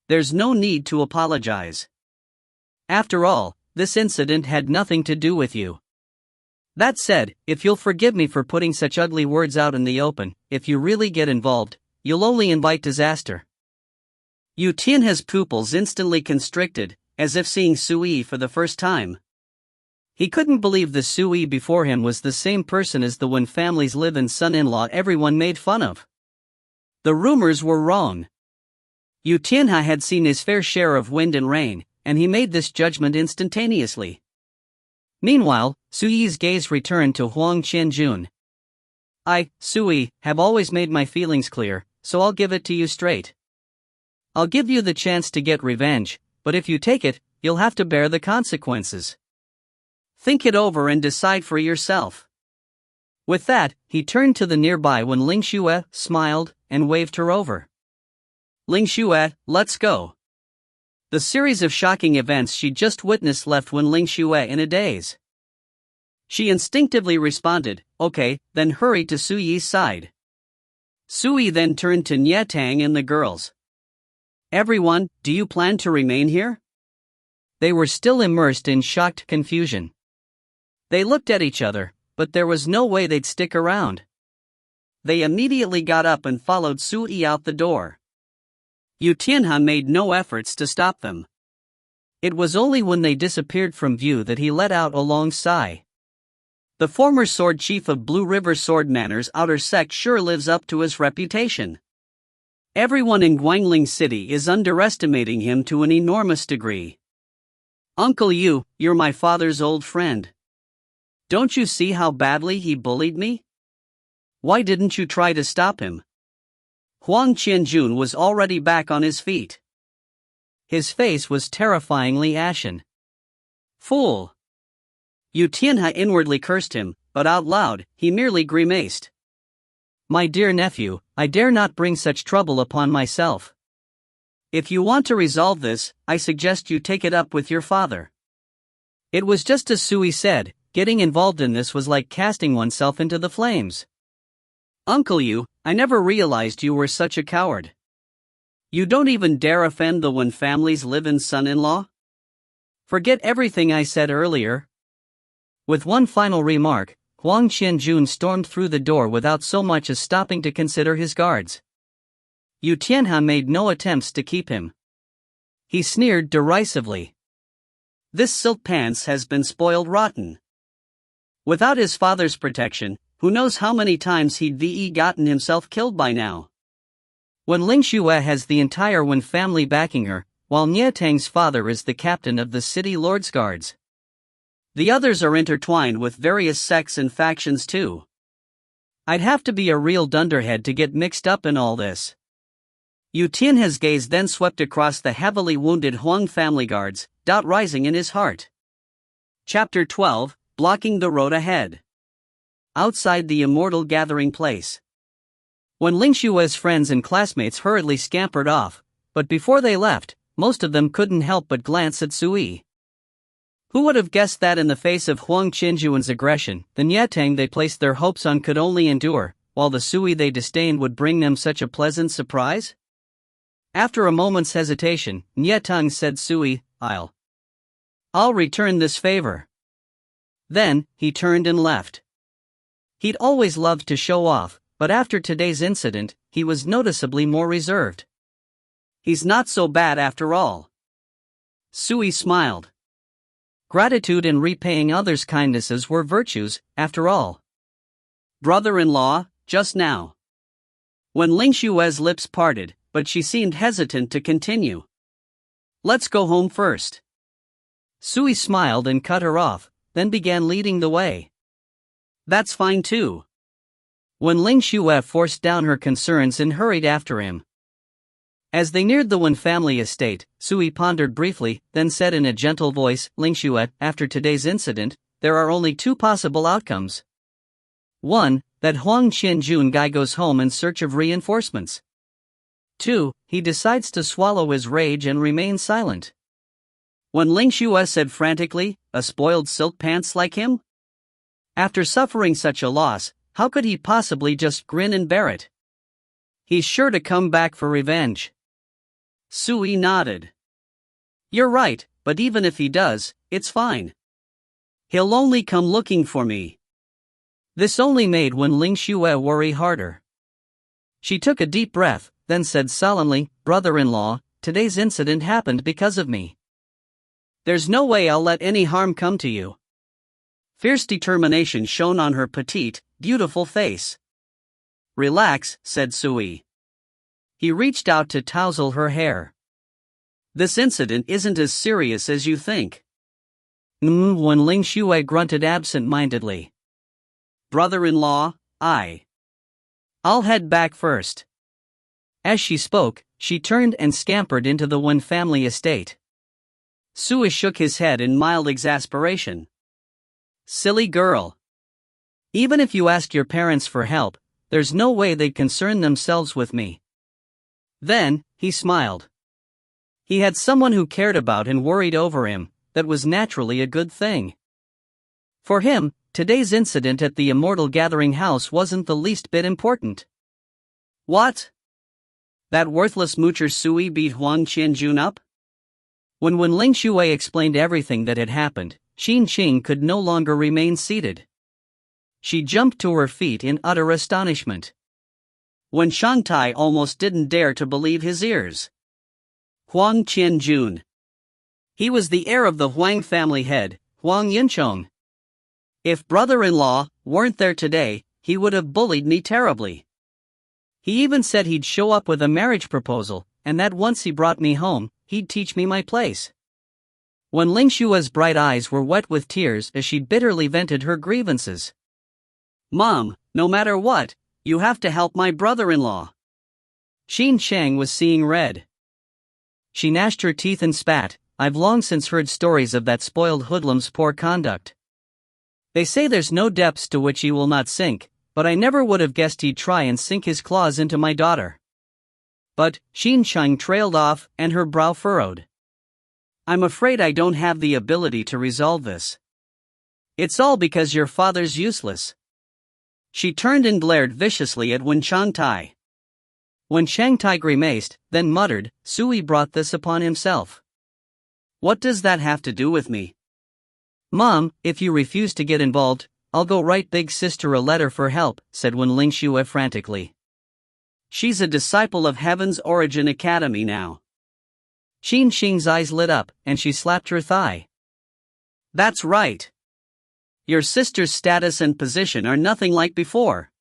A: "There's no need to apologize. After all, this incident had nothing to do with you. That said, if you'll forgive me for putting such ugly words out in the open, if you really get involved, you'll only invite disaster." Yu Tianhe's pupils instantly constricted, as if seeing Sui for the first time. He couldn't believe the Sui before him was the same person as the Wen family's live-in son-in-law everyone made fun of. The rumors were wrong. Yu Tianhe had seen his fair share of wind and rain, and he made this judgment instantaneously. Meanwhile, Sui's gaze returned to Huang Qianjun. "I, Sui, have always made my feelings clear, so I'll give it to you straight. I'll give you the chance to get revenge, but if you take it, you'll have to bear the consequences. Think it over and decide for yourself." With that, he turned to the nearby Wen Ling Xue, smiled, and waved her over. "Ling Xue, let's go." The series of shocking events she'd just witnessed left Wen Ling Xue in a daze. She instinctively responded, "Okay, then hurry to Sui's side." Sui then turned to Nia Tang and the girls. "Everyone, do you plan to remain here?" They were still immersed in shocked confusion. They looked at each other, but there was no way they'd stick around. They immediately got up and followed Sui out the door. Yu Tianhe made no efforts to stop them. It was only when they disappeared from view that he let out a long sigh. The former sword chief of Blue River Sword Manor's outer sect sure lives up to his reputation. Everyone in Guangling City is underestimating him to an enormous degree. "Uncle Yu, you're my father's old friend. Don't you see how badly he bullied me? Why didn't you try to stop him?" Huang Qianjun was already back on his feet. His face was terrifyingly ashen. "Fool!" Yu Tianhe inwardly cursed him, but out loud, he merely grimaced. "My dear nephew, I dare not bring such trouble upon myself. If you want to resolve this, I suggest you take it up with your father." It was just as Sui said, getting involved in this was like casting oneself into the flames. "Uncle Yu, I never realized you were such a coward. You don't even dare offend the Wen family's live-in son-in-law? Forget everything I said earlier." With one final remark, Huang Qianjun stormed through the door without so much as stopping to consider his guards. Yu Tianhe made no attempts to keep him. He sneered derisively. This silk pants has been spoiled rotten. Without his father's protection, who knows how many times he'd gotten himself killed by now. When Ling Xue has the entire Wen family backing her, while Nie Tang's father is the captain of the city lord's guards. The others are intertwined with various sects and factions too. I'd have to be a real dunderhead to get mixed up in all this. Yu Tianhe's gaze then swept across the heavily wounded Huang family guards, doubt rising in his heart. Chapter 12, Blocking the Road Ahead. Outside the Immortal gathering place. When Ling Xue's friends and classmates hurriedly scampered off, but before they left, most of them couldn't help but glance at Sui. Who would have guessed that in the face of Huang Qianjuan's aggression, the Nie Tang they placed their hopes on could only endure, while the Sui they disdained would bring them such a pleasant surprise? After a moment's hesitation, Nie Tang said, Sui, I'll return this favor. Then, he turned and left. He'd always loved to show off, but after today's incident, he was noticeably more reserved. He's not so bad after all. Sui smiled. Gratitude and repaying others' kindnesses were virtues, after all. Brother-in-law, just now. When Ling Xue's lips parted, but she seemed hesitant to continue. Let's go home first. Sui smiled and cut her off, then began leading the way. That's fine too. When Ling Xue forced down her concerns and hurried after him. As they neared the Wen family estate, Sui pondered briefly, then said in a gentle voice, Ling Xue, after today's incident, there are only two possible outcomes. 1. That Huang Qianjun guy goes home in search of reinforcements. 2. He decides to swallow his rage and remain silent. When Ling Xue said frantically, a spoiled silk pants like him? After suffering such a loss, how could he possibly just grin and bear it? He's sure to come back for revenge. Sui nodded. You're right, but even if he does, it's fine. He'll only come looking for me. This only made Ling Xue worry harder. She took a deep breath, then said sullenly, Brother-in-law, today's incident happened because of me. There's no way I'll let any harm come to you. Fierce determination shone on her petite, beautiful face. Relax, said Sui. He reached out to tousle her hair. This incident isn't as serious as you think. When Ling Xue grunted absent-mindedly. Brother-in-law, I'll head back first. As she spoke, she turned and scampered into the Wen family estate. Sui shook his head in mild exasperation. Silly girl. Even if you ask your parents for help, there's no way they'd concern themselves with me. Then, he smiled. He had someone who cared about and worried over him, that was naturally a good thing. For him, today's incident at the Immortal Gathering House wasn't the least bit important. What? That worthless moocher Sui beat Huang Qianjun up? When Ling Xue explained everything that had happened, Xin Qing could no longer remain seated. She jumped to her feet in utter astonishment. When Shangtai almost didn't dare to believe his ears. Huang Qianjun. He was the heir of the Huang family head, Huang Yinchong. If brother-in-law weren't there today, he would have bullied me terribly. He even said he'd show up with a marriage proposal, and that once he brought me home, he'd teach me my place. When Ling Xue's bright eyes were wet with tears as she bitterly vented her grievances. Mom, no matter what, you have to help my brother-in-law. Xin Chang was seeing red. She gnashed her teeth and spat, I've long since heard stories of that spoiled hoodlum's poor conduct. They say there's no depths to which he will not sink, but I never would have guessed he'd try and sink his claws into my daughter. But, Xin Chang trailed off, and her brow furrowed. I'm afraid I don't have the ability to resolve this. It's all because your father's useless. She turned and glared viciously at Wen Changtai. When Changtai grimaced, then muttered, Sui brought this upon himself. What does that have to do with me? Mom, if you refuse to get involved, I'll go write big sister a letter for help, said Wen Lingxue frantically. She's a disciple of Heaven's Origin Academy now. Qin Xing's eyes lit up, and she slapped her thigh. That's right. Your sister's status and position are nothing like before.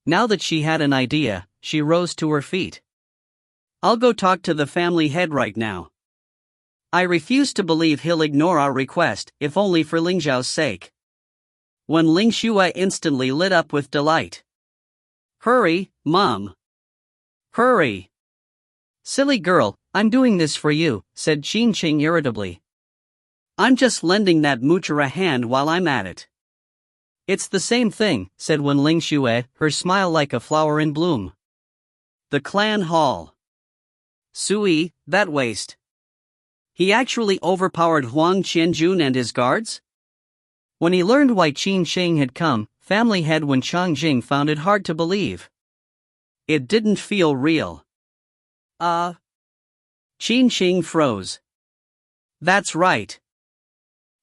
A: Now that she had an idea, she rose to her feet. I'll go talk to the family head right now. I refuse to believe he'll ignore our request, if only for Ling Zhao's sake. Wen Lingxue instantly lit up with delight. Hurry, Mom. Hurry. Silly girl, I'm doing this for you, said Qin Xing irritably. I'm just lending that moocher a hand while I'm at it. It's the same thing, said Wen Lingxue, her smile like a flower in bloom. The clan hall. Sui, that waste. He actually overpowered Huang Qianjun and his guards? When he learned why Qin Xing had come, family head Wen Changjing found it hard to believe. It didn't feel real. Qin Xing froze. That's right.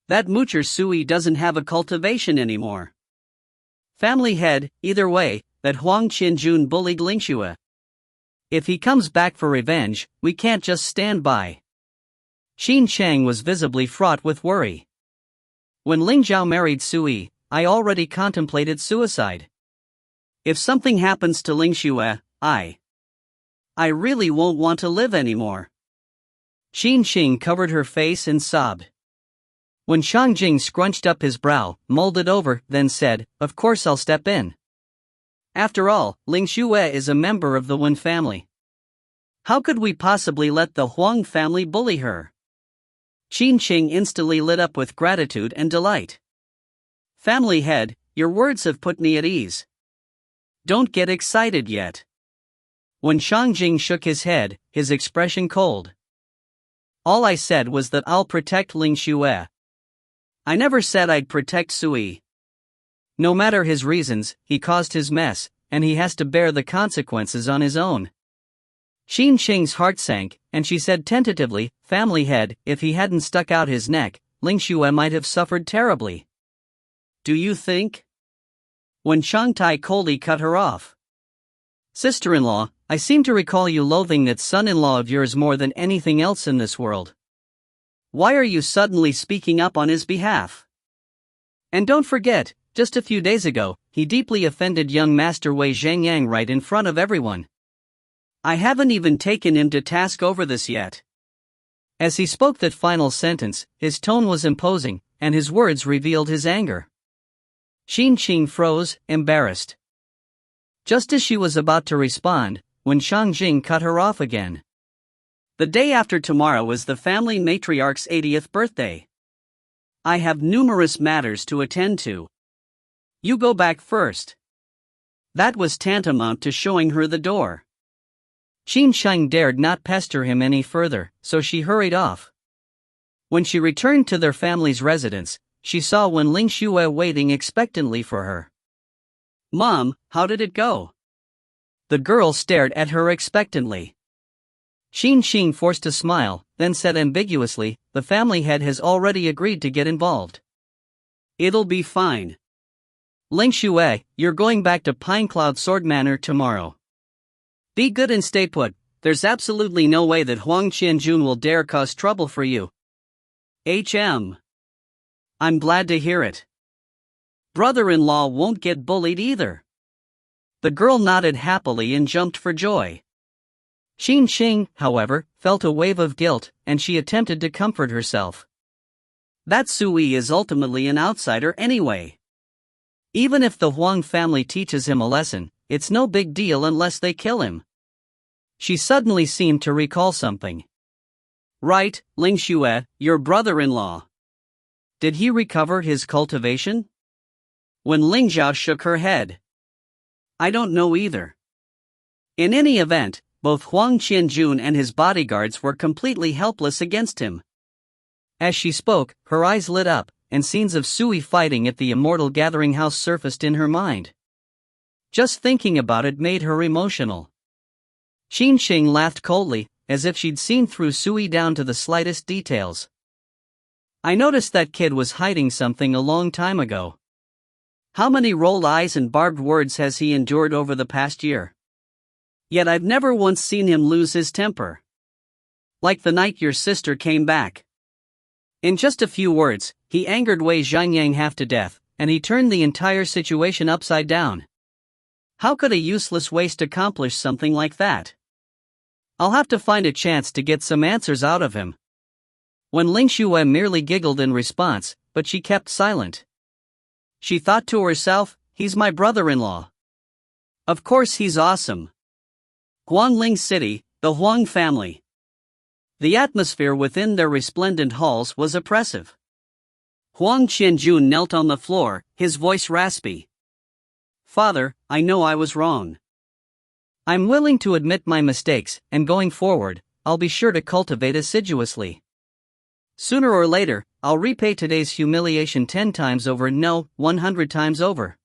A: That moocher Sui doesn't have a cultivation anymore. Family head, either way, that Huang Qianjun bullied Lingxue. If he comes back for revenge, we can't just stand by. Qin Chang was visibly fraught with worry. When Ling Zhao married Sui, I already contemplated suicide. If something happens to Lingxue, I really won't want to live anymore. Qin Xing covered her face and sobbed. When Changjing scrunched up his brow, mulled it over, then said, "Of course I'll step in. After all, Lingxue is a member of the Wen family. How could we possibly let the Huang family bully her?" Qin Xing instantly lit up with gratitude and delight. Family head, your words have put me at ease. Don't get excited yet. When Changjing shook his head, his expression cold. All I said was that I'll protect Lingxue. I never said I'd protect Sui. No matter his reasons, he caused his mess, and he has to bear the consequences on his own. Qin Xing's heart sank, and she said tentatively, family head, if he hadn't stuck out his neck, Lingxue might have suffered terribly. Do you think? When Shangtai coldly cut her off. Sister-in-law, I seem to recall you loathing that son-in-law of yours more than anything else in this world. Why are you suddenly speaking up on his behalf? And don't forget, just a few days ago, he deeply offended young Master Wei Zhengyang right in front of everyone. I haven't even taken him to task over this yet. As he spoke that final sentence, his tone was imposing, and his words revealed his anger. Qin Xing froze, embarrassed. Just as she was about to respond, when Changjing cut her off again. The day after tomorrow is the family matriarch's 80th birthday. I have numerous matters to attend to. You go back first. That was tantamount to showing her the door. Qin Sheng dared not pester him any further, so she hurried off. When she returned to their family's residence, she saw Wen Lingxue waiting expectantly for her. Mom, how did it go? The girl stared at her expectantly. Qin Xing forced a smile, then said ambiguously, the family head has already agreed to get involved. It'll be fine. Lingxue, you're going back to Pinecloud Sword Manor tomorrow. Be good and stay put. There's absolutely no way that Huang Qianjun will dare cause trouble for you. I'm glad to hear it. Brother-in-law won't get bullied either. The girl nodded happily and jumped for joy. Qin Xing, however, felt a wave of guilt, and she attempted to comfort herself. That Sui is ultimately an outsider anyway. Even if the Huang family teaches him a lesson, it's no big deal unless they kill him. She suddenly seemed to recall something. Right, Lingxue, your brother-in-law. Did he recover his cultivation? When Ling Zhao shook her head. I don't know either. In any event, both Huang Qianjun and his bodyguards were completely helpless against him. As she spoke, her eyes lit up, and scenes of Sui fighting at the Immortal gathering house surfaced in her mind. Just thinking about it made her emotional. Qin Xing laughed coldly, as if she'd seen through Sui down to the slightest details. I noticed that kid was hiding something a long time ago. How many rolled eyes and barbed words has he endured over the past year? Yet I've never once seen him lose his temper. Like the night your sister came back. In just a few words, he angered Wei Zhanyang half to death, and he turned the entire situation upside down. How could a useless waste accomplish something like that? I'll have to find a chance to get some answers out of him. When Ling Xue merely giggled in response, but she kept silent. She thought to herself, he's my brother-in-law. Of course he's awesome. Guangling City, the Huang family. The atmosphere within their resplendent halls was oppressive. Huang Qianjun knelt on the floor, his voice raspy. Father, I know I was wrong. I'm willing to admit my mistakes, and going forward, I'll be sure to cultivate assiduously. Sooner or later, I'll repay today's humiliation 10 times over, no, 100 times over.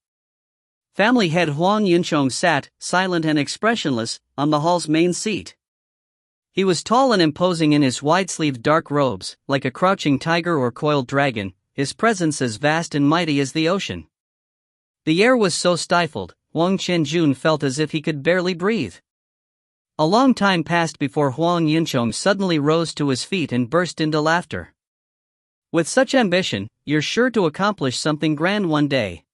A: Family head Huang Yunchong sat, silent and expressionless, on the hall's main seat. He was tall and imposing in his wide-sleeved dark robes, like a crouching tiger or coiled dragon, his presence as vast and mighty as the ocean. The air was so stifled, Huang Qianjun felt as if he could barely breathe. A long time passed before Huang Yunchong suddenly rose to his feet and burst into laughter. With such ambition, you're sure to accomplish something grand one day.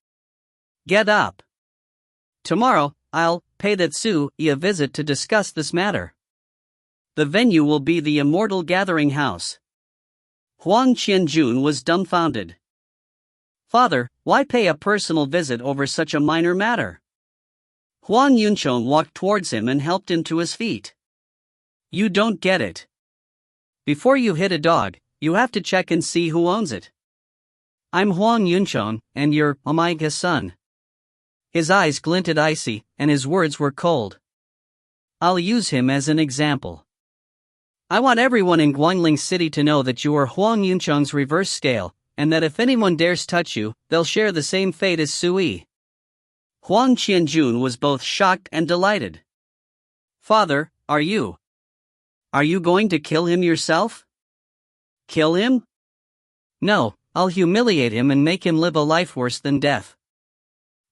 A: Get up. Tomorrow, I'll pay that Su Yi a visit to discuss this matter. The venue will be the Immortal Gathering House. Huang Qianjun was dumbfounded. Father, why pay a personal visit over such a minor matter? Huang Yunchong walked towards him and helped him to his feet. You don't get it. Before you hit a dog, you have to check and see who owns it. I'm Huang Yunchong, and you're Omaiga's son. His eyes glinted icy, and his words were cold. I'll use him as an example. I want everyone in Guangling City to know that you are Huang Yunchong's reverse scale, and that if anyone dares touch you, they'll share the same fate as Su Yi. Huang Qianjun was both shocked and delighted. Father, are you going to kill him yourself? Kill him? No, I'll humiliate him and make him live a life worse than death.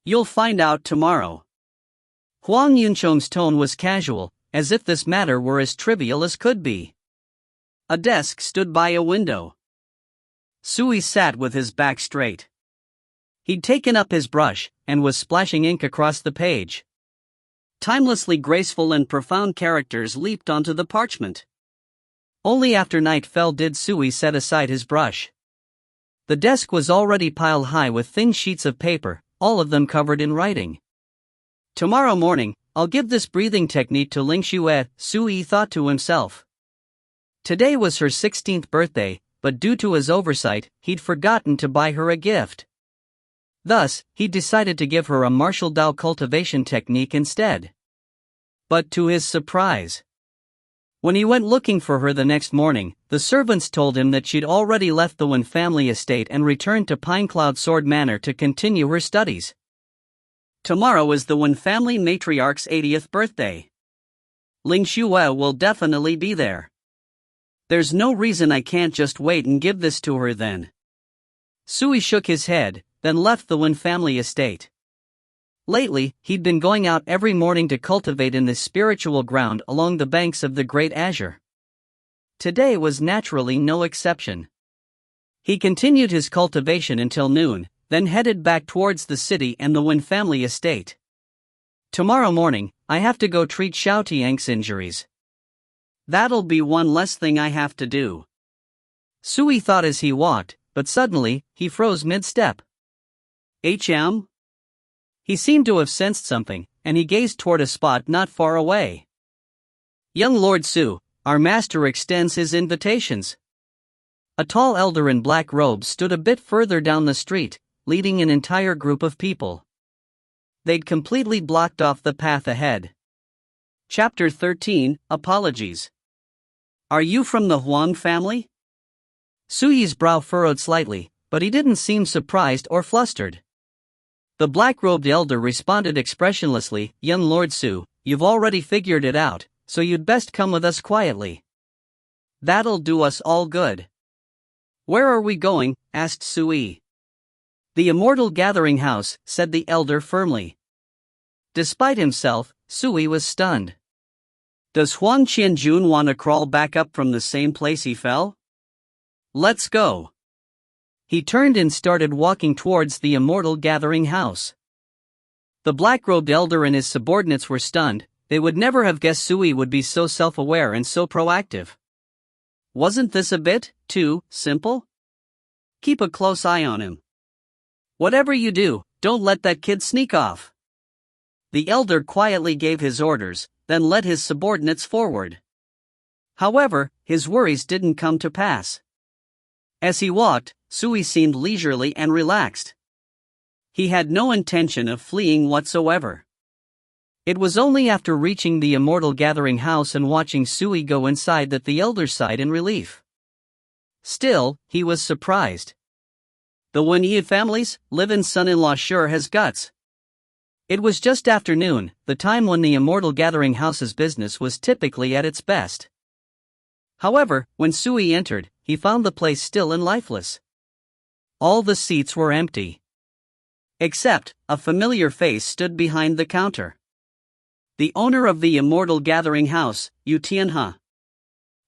A: You'll find out tomorrow. Huang Yunchong's tone was casual, as if this matter were as trivial as could be. A desk stood by a window. Su Yi sat with his back straight. He'd taken up his brush, and was splashing ink across the page. Timelessly graceful and profound characters leaped onto the parchment. Only after night fell did Su Yi set aside his brush. The desk was already piled high with thin sheets of paper, all of them covered in writing. Tomorrow morning, I'll give this breathing technique to Ling Xue, Su Yi thought to himself. Today was her 16th birthday, but due to his oversight, he'd forgotten to buy her a gift. Thus, he decided to give her a martial Dao cultivation technique instead. But to his surprise, when he went looking for her the next morning, the servants told him that she'd already left the Wen family estate and returned to Pinecloud Sword Manor to continue her studies. Tomorrow is the Wen family matriarch's 80th birthday. Ling Xue will definitely be there. There's no reason I can't just wait and give this to her then. Su Yi shook his head, then left the Wen family estate. Lately, he'd been going out every morning to cultivate in this spiritual ground along the banks of the Great Azure. Today was naturally no exception. He continued his cultivation until noon, then headed back towards the city and the Wen family estate. Tomorrow morning, I have to go treat Xiao Tiang's injuries. That'll be one less thing I have to do. Su Yi thought as he walked, but suddenly, he froze mid-step. HM? He seemed to have sensed something, and he gazed toward a spot not far away. Young Lord Su, our master extends his invitations. A tall elder in black robes stood a bit further down the street, leading an entire group of people. They'd completely blocked off the path ahead. Chapter 13, Apologies. Are you from the Huang family? Su Yi's brow furrowed slightly, but he didn't seem surprised or flustered. The black-robed elder responded expressionlessly, Young Lord Su, you've already figured it out, so you'd best come with us quietly. That'll do us all good. Where are we going? Asked Su Yi. The Immortal Gathering House, said the elder firmly. Despite himself, Sui was stunned. Does Huang Qianjun want to crawl back up from the same place he fell? Let's go. He turned and started walking towards the Immortal Gathering House. The black-robed elder and his subordinates were stunned. They would never have guessed Sui would be so self-aware and so proactive. Wasn't this a bit too simple? Keep a close eye on him. Whatever you do, don't let that kid sneak off. The elder quietly gave his orders, then led his subordinates forward. However, his worries didn't come to pass. As he walked, Sui seemed leisurely and relaxed. He had no intention of fleeing whatsoever. It was only after reaching the Immortal Gathering House and watching Sui go inside that the elder sighed in relief. Still, he was surprised. The Wenyi family's live-in son-in-law sure has guts. It was just afternoon, the time when the Immortal Gathering House's business was typically at its best. However, when Sui entered, he found the place still and lifeless. All the seats were empty. Except, a familiar face stood behind the counter. The owner of the Immortal Gathering House, Yu Tianhe.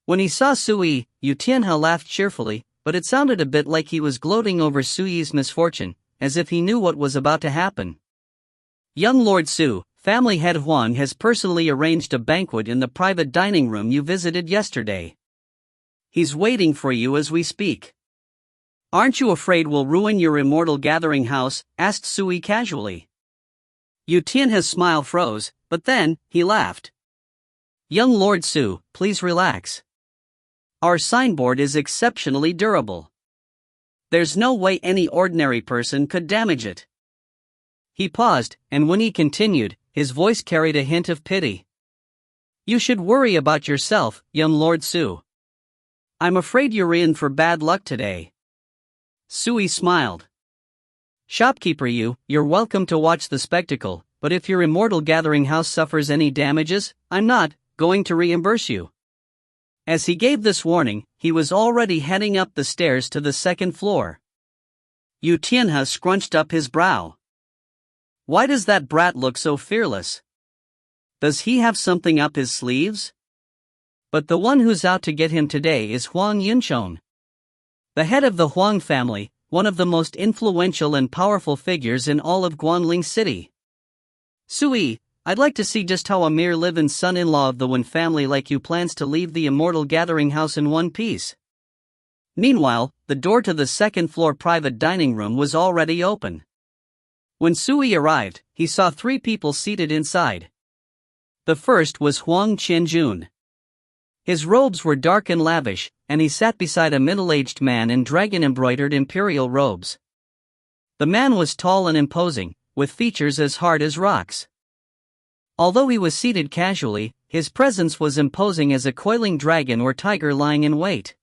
A: When he saw Sui, Yu Tianhe laughed cheerfully, but it sounded a bit like he was gloating over Sui's misfortune, as if he knew what was about to happen. Young Lord Su, family head Huang has personally arranged a banquet in the private dining room you visited yesterday. He's waiting for you as we speak. Aren't you afraid we'll ruin your Immortal Gathering House? Asked Sui casually. Yu Tianhe's smile froze, but then, he laughed. Young Lord Su, please relax. Our signboard is exceptionally durable. There's no way any ordinary person could damage it. He paused, and when he continued, his voice carried a hint of pity. You should worry about yourself, young Lord Su. I'm afraid you're in for bad luck today. Sui smiled. Shopkeeper you're welcome to watch the spectacle, but if your Immortal Gathering House suffers any damages, I'm not going to reimburse you. As he gave this warning, he was already heading up the stairs to the second floor. Yu Tianhe scrunched up his brow. Why does that brat look so fearless? Does he have something up his sleeves? But the one who's out to get him today is Huang Yunchong. The head of the Huang family, one of the most influential and powerful figures in all of Guanling City. Sui, I'd like to see just how a mere live-in son-in-law of the Wen family like you plans to leave the Immortal Gathering House in one piece. Meanwhile, the door to the second-floor private dining room was already open. When Sui arrived, he saw 3 people seated inside. The first was Huang Qianjun. His robes were dark and lavish, and he sat beside a middle-aged man in dragon-embroidered imperial robes. The man was tall and imposing, with features as hard as rocks. Although he was seated casually, his presence was imposing as a coiling dragon or tiger lying in wait.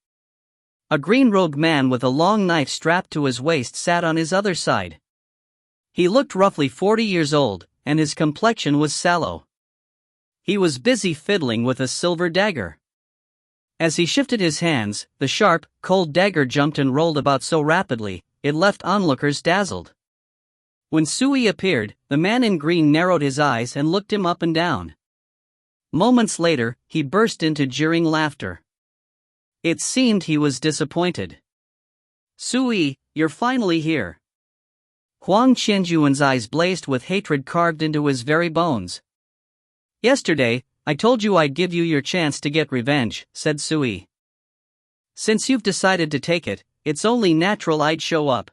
A: A green-robed man with a long knife strapped to his waist sat on his other side. He looked roughly 40 years old, and his complexion was sallow. He was busy fiddling with a silver dagger. As he shifted his hands, the sharp, cold dagger jumped and rolled about so rapidly, it left onlookers dazzled. When Sui appeared, the man in green narrowed his eyes and looked him up and down. Moments later, he burst into jeering laughter. It seemed he was disappointed. Sui, you're finally here. Huang Qianjuan's eyes blazed with hatred carved into his very bones. Yesterday, I told you I'd give you your chance to get revenge, said Sui. Since you've decided to take it, it's only natural I'd show up.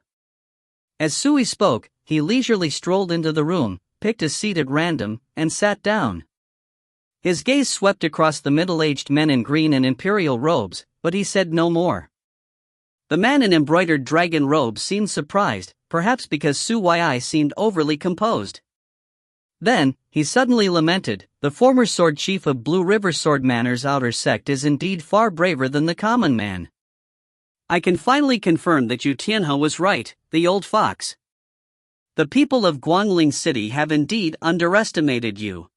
A: As Sui spoke, he leisurely strolled into the room, picked a seat at random, and sat down. His gaze swept across the middle-aged men in green and imperial robes, but he said no more. The man in embroidered dragon robes seemed surprised, perhaps because Sui seemed overly composed. Then, he suddenly lamented, the former sword chief of Blue River Swordmanner's outer sect is indeed far braver than the common man. I can finally confirm that Yu Tianhe was right, the old fox. The people of Guangling City have indeed underestimated you.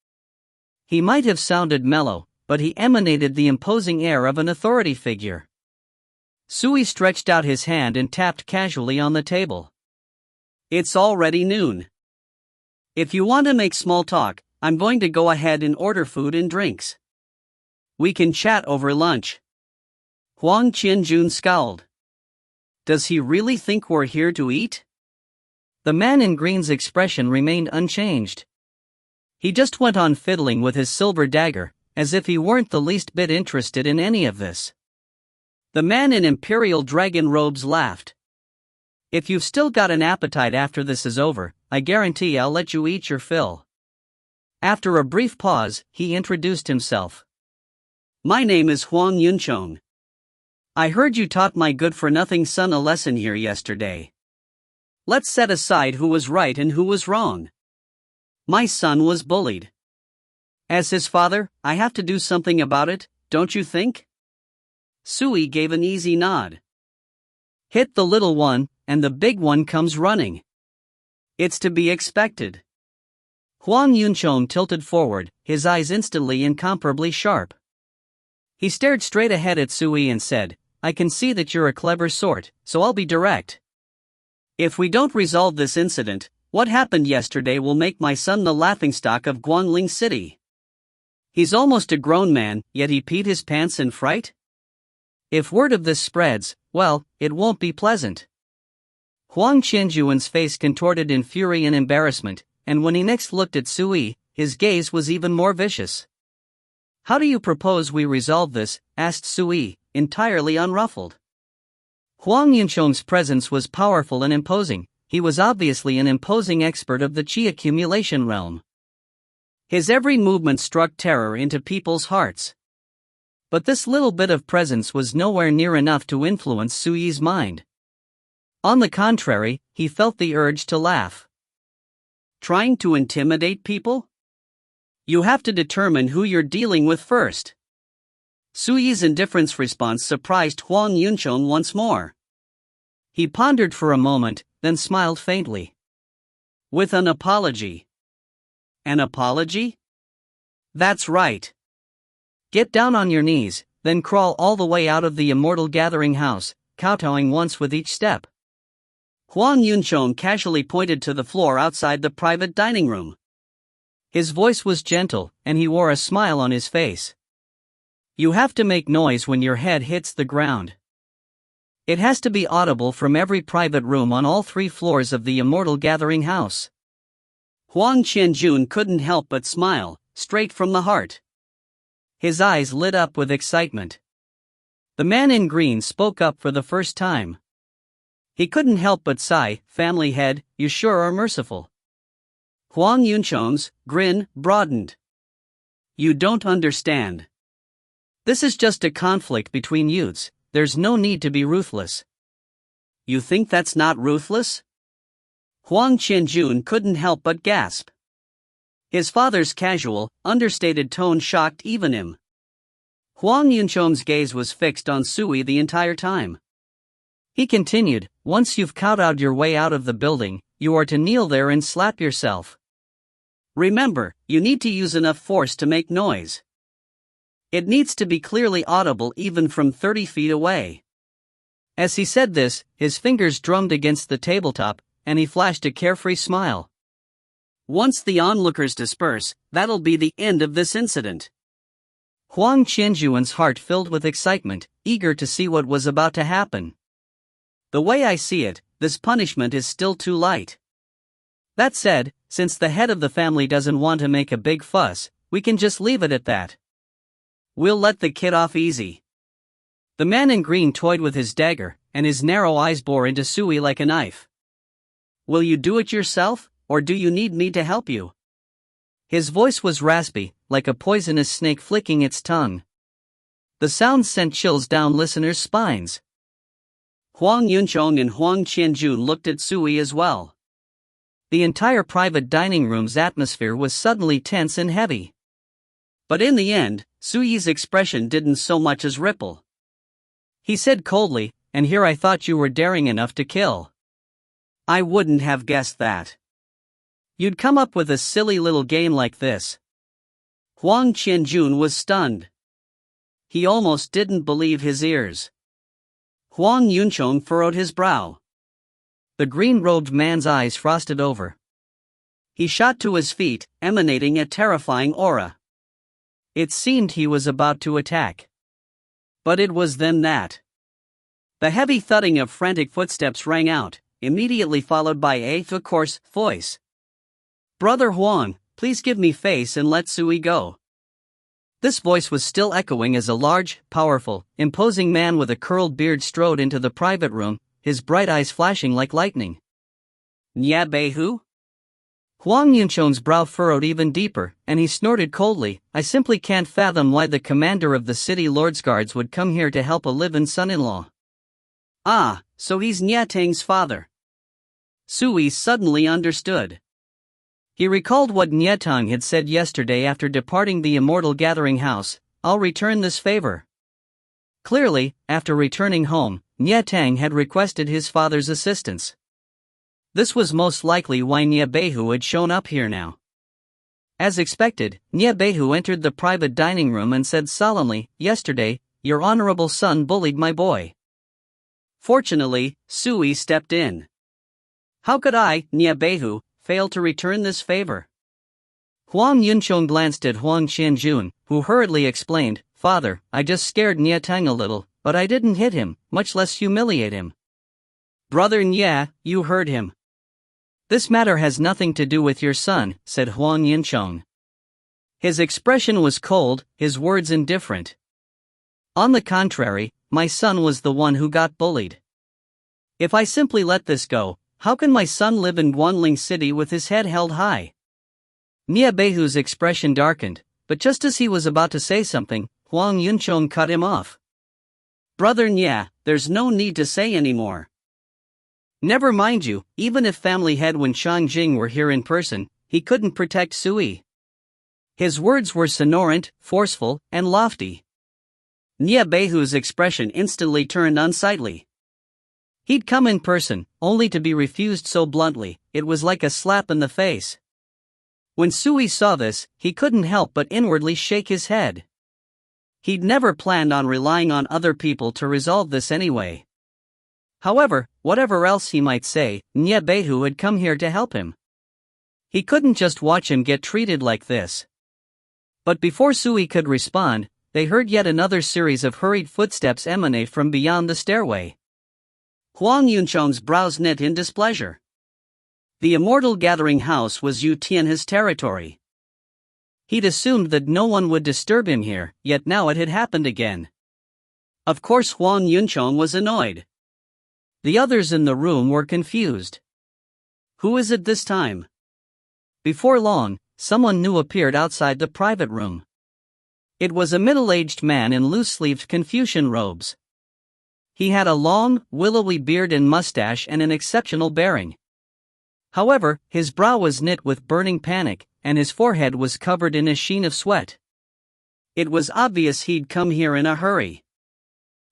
A: He might have sounded mellow, but he emanated the imposing air of an authority figure. Sui stretched out his hand and tapped casually on the table. It's already noon. If you want to make small talk, I'm going to go ahead and order food and drinks. We can chat over lunch. Huang Qianjun scowled. Does he really think we're here to eat? The man in green's expression remained unchanged. He just went on fiddling with his silver dagger, as if he weren't the least bit interested in any of this. The man in imperial dragon robes laughed. If you've still got an appetite after this is over, I guarantee I'll let you eat your fill. After a brief pause, he introduced himself. My name is Huang Yunchong. I heard you taught my good-for-nothing son a lesson here yesterday. Let's set aside who was right and who was wrong. My son was bullied. As his father, I have to do something about it, don't you think? Sui gave an easy nod. Hit the little one, and the big one comes running. It's to be expected. Huang Yunchong tilted forward, his eyes instantly incomparably sharp. He stared straight ahead at Sui and said, I can see that you're a clever sort, so I'll be direct. If we don't resolve this incident, what happened yesterday will make my son the laughingstock of Guangling City. He's almost a grown man, yet he peed his pants in fright? If word of this spreads, well, it won't be pleasant. Huang Qianjuan's face contorted in fury and embarrassment, and when he next looked at Sui, his gaze was even more vicious. How do you propose we resolve this? Asked Sui, entirely unruffled. Huang Yunchong's presence was powerful and imposing. He was obviously an imposing expert of the qi accumulation realm. His every movement struck terror into people's hearts. But this little bit of presence was nowhere near enough to influence Sui's mind. On the contrary, he felt the urge to laugh. Trying to intimidate people? You have to determine who you're dealing with first. Sui's indifference response surprised Huang Yunchong once more. He pondered for a moment, then smiled faintly. With an apology. An apology? That's right. Get down on your knees, then crawl all the way out of the Immortal gathering house, kowtowing once with each step. Huang Yunchong casually pointed to the floor outside the private dining room. His voice was gentle, and he wore a smile on his face. You have to make noise when your head hits the ground. It has to be audible from every private room on all 3 floors of the Immortal gathering house. Huang Qianjun couldn't help but smile, straight from the heart. His eyes lit up with excitement. The man in green spoke up for the first time. He couldn't help but sigh, family head, you sure are merciful. Huang Yunchong's grin broadened. You don't understand. This is just a conflict between youths, there's no need to be ruthless. You think that's not ruthless? Huang Qianjun couldn't help but gasp. His father's casual, understated tone shocked even him. Huang Yunchong's gaze was fixed on Sui the entire time. He continued, once you've kowtowed your way out of the building, you are to kneel there and slap yourself. Remember, you need to use enough force to make noise. It needs to be clearly audible even from 30 feet away. As he said this, his fingers drummed against the tabletop, and he flashed a carefree smile. Once the onlookers disperse, that'll be the end of this incident. Huang Qianjuan's heart filled with excitement, eager to see what was about to happen. The way I see it, this punishment is still too light. That said, since the head of the family doesn't want to make a big fuss, we can just leave it at that. We'll let the kid off easy. The man in green toyed with his dagger, and his narrow eyes bore into Sui like a knife. Will you do it yourself, or do you need me to help you? His voice was raspy, like a poisonous snake flicking its tongue. The sound sent chills down listeners' spines. Huang Yunchong and Huang Qianjun looked at Sui as well. The entire private dining room's atmosphere was suddenly tense and heavy. But in the end, Sui's expression didn't so much as ripple. He said coldly, and here I thought you were daring enough to kill. I wouldn't have guessed that. You'd come up with a silly little game like this. Huang Qianjun was stunned. He almost didn't believe his ears. Huang Yunchong furrowed his brow. The green-robed man's eyes frosted over. He shot to his feet, emanating a terrifying aura. It seemed he was about to attack. But it was then that the heavy thudding of frantic footsteps rang out, immediately followed by a coarse voice. "Brother Huang, please give me face and let Sui go." This voice was still echoing as a large, powerful, imposing man with a curled beard strode into the private room, his bright eyes flashing like lightning. "Nya Beihu?" Huang Yunchong's brow furrowed even deeper, and he snorted coldly, "I simply can't fathom why the commander of the city lord's guards would come here to help a live-in son-in-law." "Ah, so he's Nya Tang's father." Sui suddenly understood. He recalled what Nya Tang had said yesterday after departing the Immortal Gathering House, "I'll return this favor." Clearly, after returning home, Nya Tang had requested his father's assistance. This was most likely why Nya Beihu had shown up here now. As expected, Nya Beihu entered the private dining room and said solemnly, "Yesterday, your honorable son bullied my boy." Fortunately, Sui stepped in. "How could I, Nya Beihu, fail to return this favor?" Huang Yunchong glanced at Huang Qianjun, who hurriedly explained, "Father, I just scared Nya Tang a little, but I didn't hit him, much less humiliate him." "Brother Nya, you heard him. This matter has nothing to do with your son," said Huang Yunchong. His expression was cold, his words indifferent. "On the contrary, my son was the one who got bullied. If I simply let this go, how can my son live in Guanling City with his head held high?" Nya Beihu's expression darkened, but just as he was about to say something, Huang Yunchong cut him off. "Brother Nya, there's no need to say anymore. Never mind you, even if family head Wen Changjing were here in person, he couldn't protect Sui." His words were sonorant, forceful, and lofty. Nya Beihu's expression instantly turned unsightly. He'd come in person, only to be refused so bluntly. It was like a slap in the face. When Sui saw this, he couldn't help but inwardly shake his head. He'd never planned on relying on other people to resolve this anyway. However, whatever else he might say, Nya Beihu had come here to help him. He couldn't just watch him get treated like this. But before Sui could respond, they heard yet another series of hurried footsteps emanate from beyond the stairway. Huang Yunchong's brows knit in displeasure. The Immortal Gathering House was Yu Tianhe's territory. He'd assumed that no one would disturb him here, yet now it had happened again. Of course Huang Yunchong was annoyed. The others in the room were confused. Who is it this time? Before long, someone new appeared outside the private room. It was a middle-aged man in loose-sleeved Confucian robes. He had a long, willowy beard and mustache and an exceptional bearing. However, his brow was knit with burning panic, and his forehead was covered in a sheen of sweat. It was obvious he'd come here in a hurry.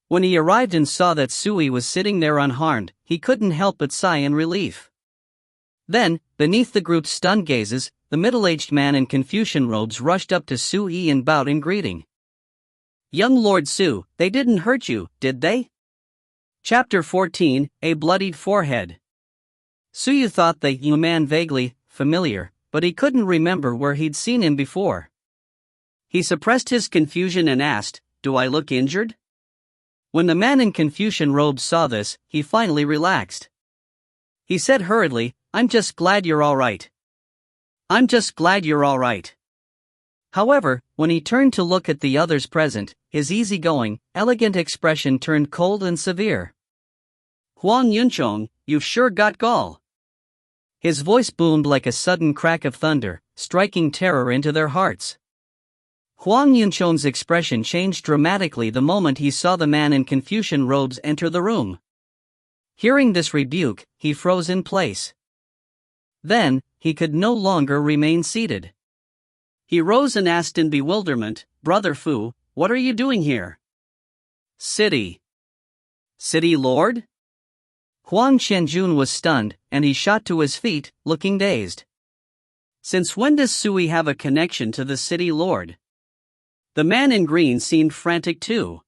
A: When he arrived and saw that Sui was sitting there unharmed, he couldn't help but sigh in relief. Then, beneath the group's stunned gazes, the middle-aged man in Confucian robes rushed up to Sui and bowed in greeting. "Young Lord Su, they didn't hurt you, did they?" Chapter 14, A Bloodied Forehead. Suyu thought the man vaguely familiar, but he couldn't remember where he'd seen him before. He suppressed his confusion and asked, "Do I look injured?" When the man in Confucian robes saw this, he finally relaxed. He said hurriedly, "I'm just glad you're all right. I'm just glad you're all right." However, when he turned to look at the others present, his easygoing, elegant expression turned cold and severe. "Huang Yunchong, you've sure got gall." His voice boomed like a sudden crack of thunder, striking terror into their hearts. Huang Yunchong's expression changed dramatically the moment he saw the man in Confucian robes enter the room. Hearing this rebuke, he froze in place. Then, he could no longer remain seated. He rose and asked in bewilderment, "Brother Fu, what are you doing here?" City Lord?" Huang Qianjun was stunned, and he shot to his feet, looking dazed. Since when does Sui have a connection to the city lord? The man in green seemed frantic too.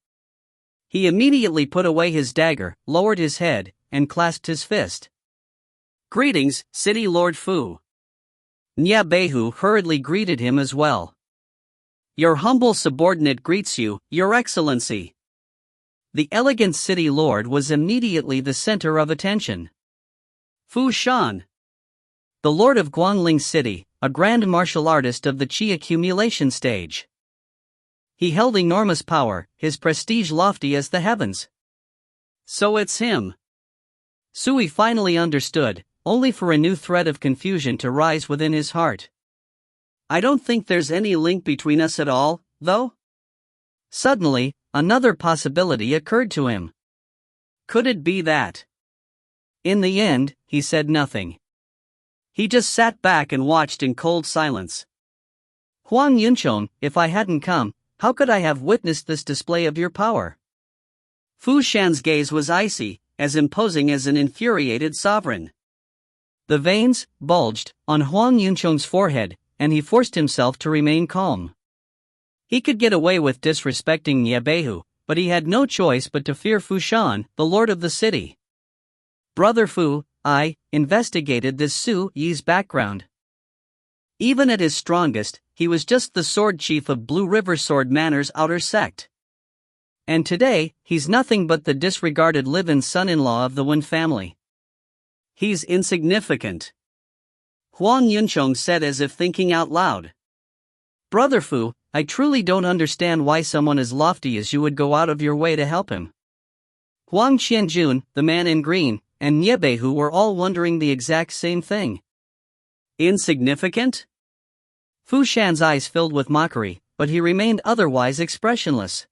A: He immediately put away his dagger, lowered his head, and clasped his fist. Greetings, City Lord Fu. Nya Beihu hurriedly greeted him as well. Your humble subordinate greets you, Your Excellency. The elegant city lord was immediately the center of attention. Fu Shan, the lord of Guangling City, a grand martial artist of the qi accumulation stage. He held enormous power, his prestige lofty as the heavens. So it's him. Sui finally understood, only for a new thread of confusion to rise within his heart. I don't think there's any link between us at all, though. Suddenly, another possibility occurred to him. Could it be that? In the end, he said nothing. He just sat back and watched in cold silence. Huang Yunchong, if I hadn't come, how could I have witnessed this display of your power? Fu Shan's gaze was icy, as imposing as an infuriated sovereign. The veins bulged on Huang Yunchong's forehead, and he forced himself to remain calm. He could get away with disrespecting Niebehu, but he had no choice but to fear Fu Shan, the lord of the city. Brother Fu, I investigated this Su Yi's background. Even at his strongest, he was just the sword chief of Blue River Sword Manor's outer sect. And today, he's nothing but the disregarded live-in son-in-law of the Wen family. He's insignificant. Huang Yunchong said as if thinking out loud. Brother Fu, I truly don't understand why someone as lofty as you would go out of your way to help him. Huang Qianjun, the man in green, and Niebehu were all wondering the exact same thing. Insignificant? Fu Shan's eyes filled with mockery, but he remained otherwise expressionless.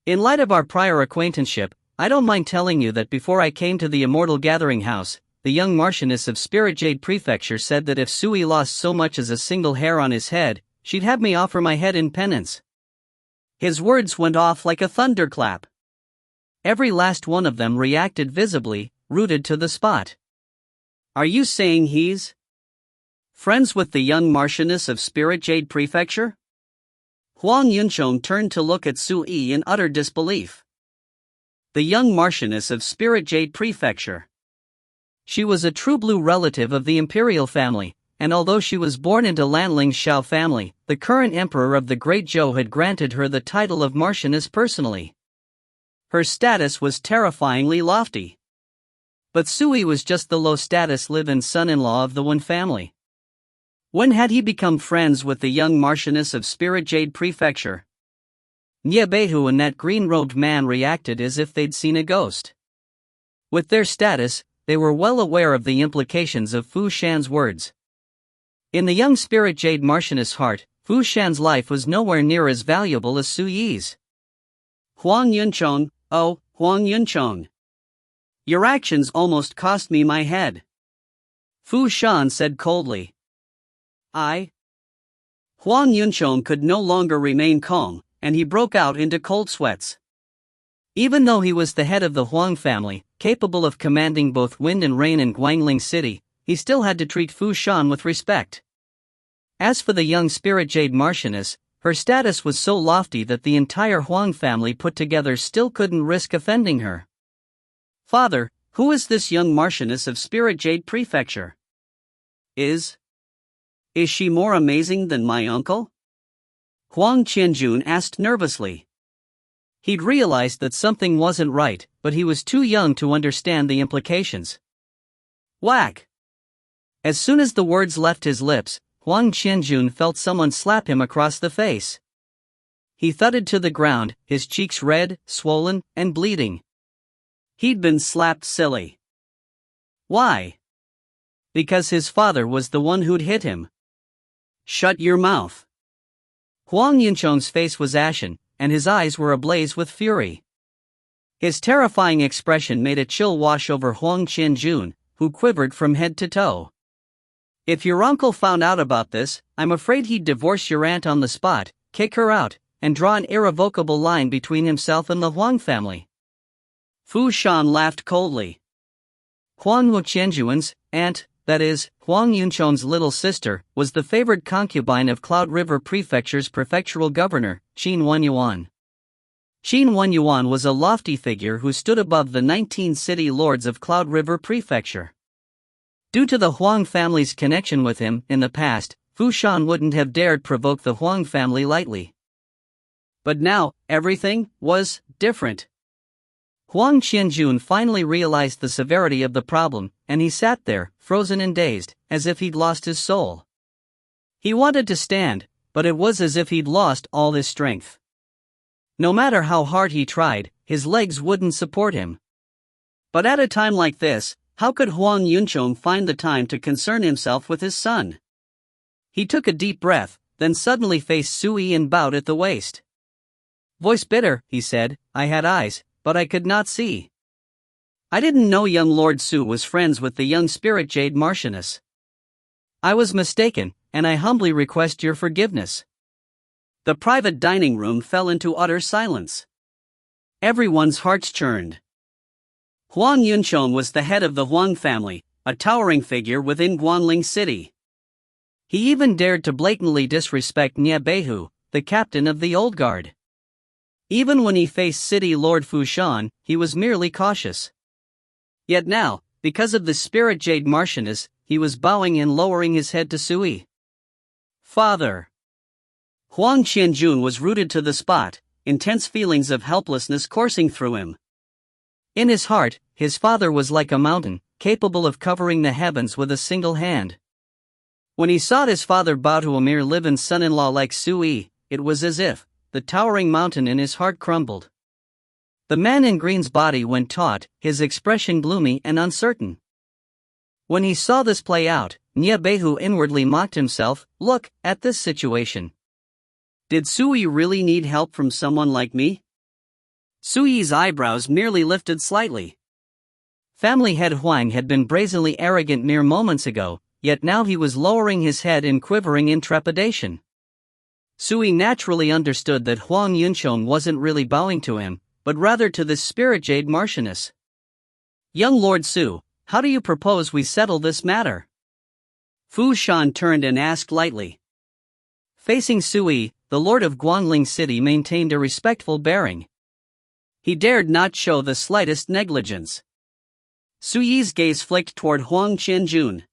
A: In light of our prior acquaintanceship, I don't mind telling you that before I came to the Immortal Gathering House, the young Marchioness of Spirit Jade Prefecture said that if Sui lost so much as a single hair on his head, she'd have me offer my head in penance. His words went off like a thunderclap. Every last one of them reacted visibly, rooted to the spot. Are you saying he's friends with the young Marchioness of Spirit Jade Prefecture? Huang Yunchong turned to look at Sui in utter disbelief. The young Marchioness of Spirit Jade Prefecture. She was a true blue relative of the imperial family, and although she was born into Lanling's Shao family, the current emperor of the Great Zhou had granted her the title of Marchioness personally. Her status was terrifyingly lofty. But Sui was just the low-status live-in son-in-law of the Wen family. When had he become friends with the young Marchioness of Spirit Jade Prefecture? Niebehu and that green-robed man reacted as if they'd seen a ghost. With their status, they were well aware of the implications of Fu Shan's words. In the young Spirit Jade Marchioness' heart, Fu Shan's life was nowhere near as valuable as Su Yi's. Huang Yunchong, oh, Huang Yunchong. Your actions almost cost me my head. Fu Shan said coldly. Huang Yunchong could no longer remain calm, and he broke out into cold sweats. Even though he was the head of the Huang family, capable of commanding both wind and rain in Guangling City, he still had to treat Fu Shan with respect. As for the young Spirit Jade Marchioness, her status was so lofty that the entire Huang family put together still couldn't risk offending her. Father, who is this young Marchioness of Spirit Jade Prefecture? Is she more amazing than my uncle? Huang Qianjun asked nervously. He'd realized that something wasn't right, but he was too young to understand the implications. Whack! As soon as the words left his lips, Huang Qianjun felt someone slap him across the face. He thudded to the ground, his cheeks red, swollen, and bleeding. He'd been slapped silly. Why? Because his father was the one who'd hit him. Shut your mouth. Huang Yunchong's face was ashen, and his eyes were ablaze with fury. His terrifying expression made a chill wash over Huang Qianjun, who quivered from head to toe. If your uncle found out about this, I'm afraid he'd divorce your aunt on the spot, kick her out, and draw an irrevocable line between himself and the Huang family. Fu Shan laughed coldly. Huang Qianjuan's aunt, that is, Huang Yunchong's little sister, was the favored concubine of Cloud River Prefecture's prefectural governor, Qin Wenyuan. Qin Wenyuan was a lofty figure who stood above the 19 city lords of Cloud River Prefecture. Due to the Huang family's connection with him in the past, Fu Shan wouldn't have dared provoke the Huang family lightly. But now, everything was different. Huang Qianjun finally realized the severity of the problem, and he sat there, frozen and dazed, as if he'd lost his soul. He wanted to stand, but it was as if he'd lost all his strength. No matter how hard he tried, his legs wouldn't support him. But at a time like this, how could Huang Yunchong find the time to concern himself with his son? He took a deep breath, then suddenly faced Sui and bowed at the waist. Voice bitter, he said, I had eyes, but I could not see. I didn't know young Lord Su was friends with the young spirit jade Martianess. I was mistaken, and I humbly request your forgiveness. The private dining room fell into utter silence. Everyone's hearts churned. Huang Yunchong was the head of the Huang family, a towering figure within Guanling City. He even dared to blatantly disrespect Nie Beihu, the captain of the old guard. Even when he faced City Lord Fu Shan, he was merely cautious. Yet now, because of the spirit jade Martianess, he was bowing and lowering his head to Sui. Father. Huang Qianjun was rooted to the spot, intense feelings of helplessness coursing through him. In his heart, his father was like a mountain, capable of covering the heavens with a single hand. When he saw his father bow to a mere live-in son-in-law like Sui, it was as if the towering mountain in his heart crumbled. The man in green's body went taut, his expression gloomy and uncertain. When he saw this play out, Nie Beihu inwardly mocked himself. Look at this situation. Did Sui really need help from someone like me? Sui's eyebrows merely lifted slightly. Family head Huang had been brazenly arrogant mere moments ago, yet now he was lowering his head in quivering in trepidation. Sui naturally understood that Huang Yunchong wasn't really bowing to him, but rather to the spirit jade Martianess. Young Lord Su, how do you propose we settle this matter? Fu Shan turned and asked lightly. Facing Sui, the lord of Guanling City maintained a respectful bearing. He dared not show the slightest negligence. Sui's gaze flicked toward Huang Qianjun.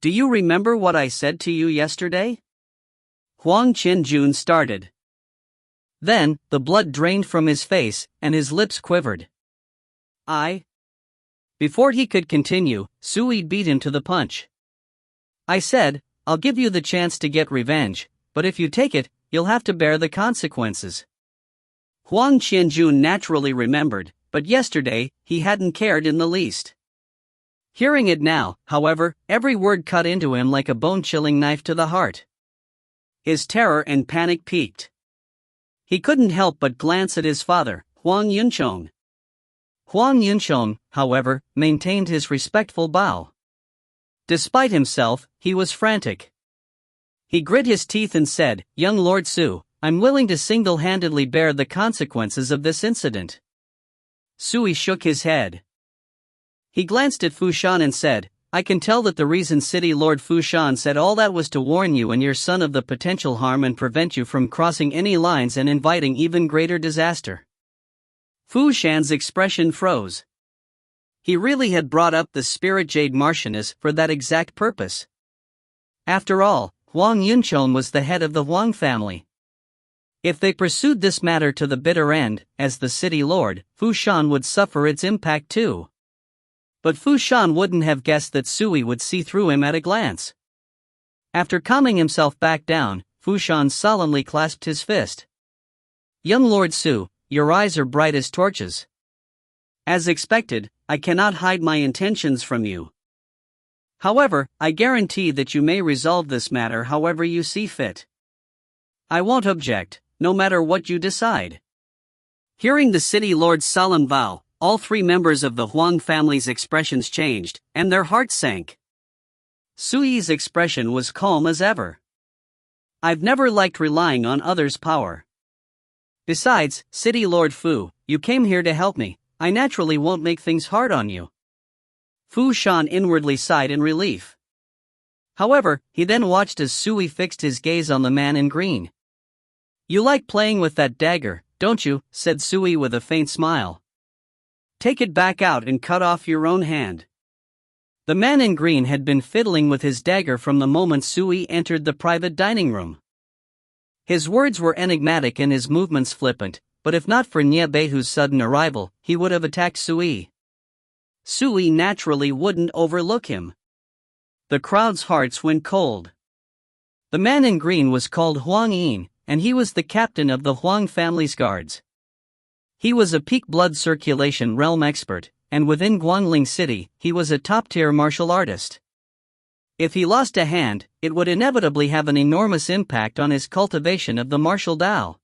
A: Do you remember what I said to you yesterday? Huang Qianjun started. Then, the blood drained from his face, and his lips quivered. Before he could continue, Sui beat him to the punch. I said, I'll give you the chance to get revenge, but if you take it, you'll have to bear the consequences. Huang Qianjun naturally remembered, but yesterday, he hadn't cared in the least. Hearing it now, however, every word cut into him like a bone-chilling knife to the heart. His terror and panic peaked. He couldn't help but glance at his father, Huang Yunchong. Huang Yunchong, however, maintained his respectful bow. Despite himself, he was frantic. He grit his teeth and said, Young Lord Su, I'm willing to single-handedly bear the consequences of this incident. Sui shook his head. He glanced at Fu Shan and said, I can tell that the reason City Lord Fu Shan said all that was to warn you and your son of the potential harm and prevent you from crossing any lines and inviting even greater disaster. Fu Shan's expression froze. He really had brought up the spirit jade Martianess for that exact purpose. After all, Huang Yunchong was the head of the Huang family. If they pursued this matter to the bitter end, as the city lord, Fu Shan would suffer its impact too. But Fu Shan wouldn't have guessed that Sui would see through him at a glance. After calming himself back down, Fu Shan solemnly clasped his fist. Young Lord Su, your eyes are bright as torches. As expected, I cannot hide my intentions from you. However, I guarantee that you may resolve this matter however you see fit. I won't object, no matter what you decide. Hearing the city lord's solemn vow, all three members of the Huang family's expressions changed, and their hearts sank. Sui's expression was calm as ever. I've never liked relying on others' power. Besides, City Lord Fu, you came here to help me, I naturally won't make things hard on you. Fu Shan inwardly sighed in relief. However, he then watched as Sui fixed his gaze on the man in green. You like playing with that dagger, don't you? Said Sui with a faint smile. Take it back out and cut off your own hand. The man in green had been fiddling with his dagger from the moment Sui entered the private dining room. His words were enigmatic and his movements flippant, but if not for Nyabehu's sudden arrival, he would have attacked Sui. Sui naturally wouldn't overlook him. The crowd's hearts went cold. The man in green was called Huang Yin, and he was the captain of the Huang family's guards. He was a peak blood circulation realm expert, and within Guangling City, he was a top-tier martial artist. If he lost a hand, it would inevitably have an enormous impact on his cultivation of the martial Tao.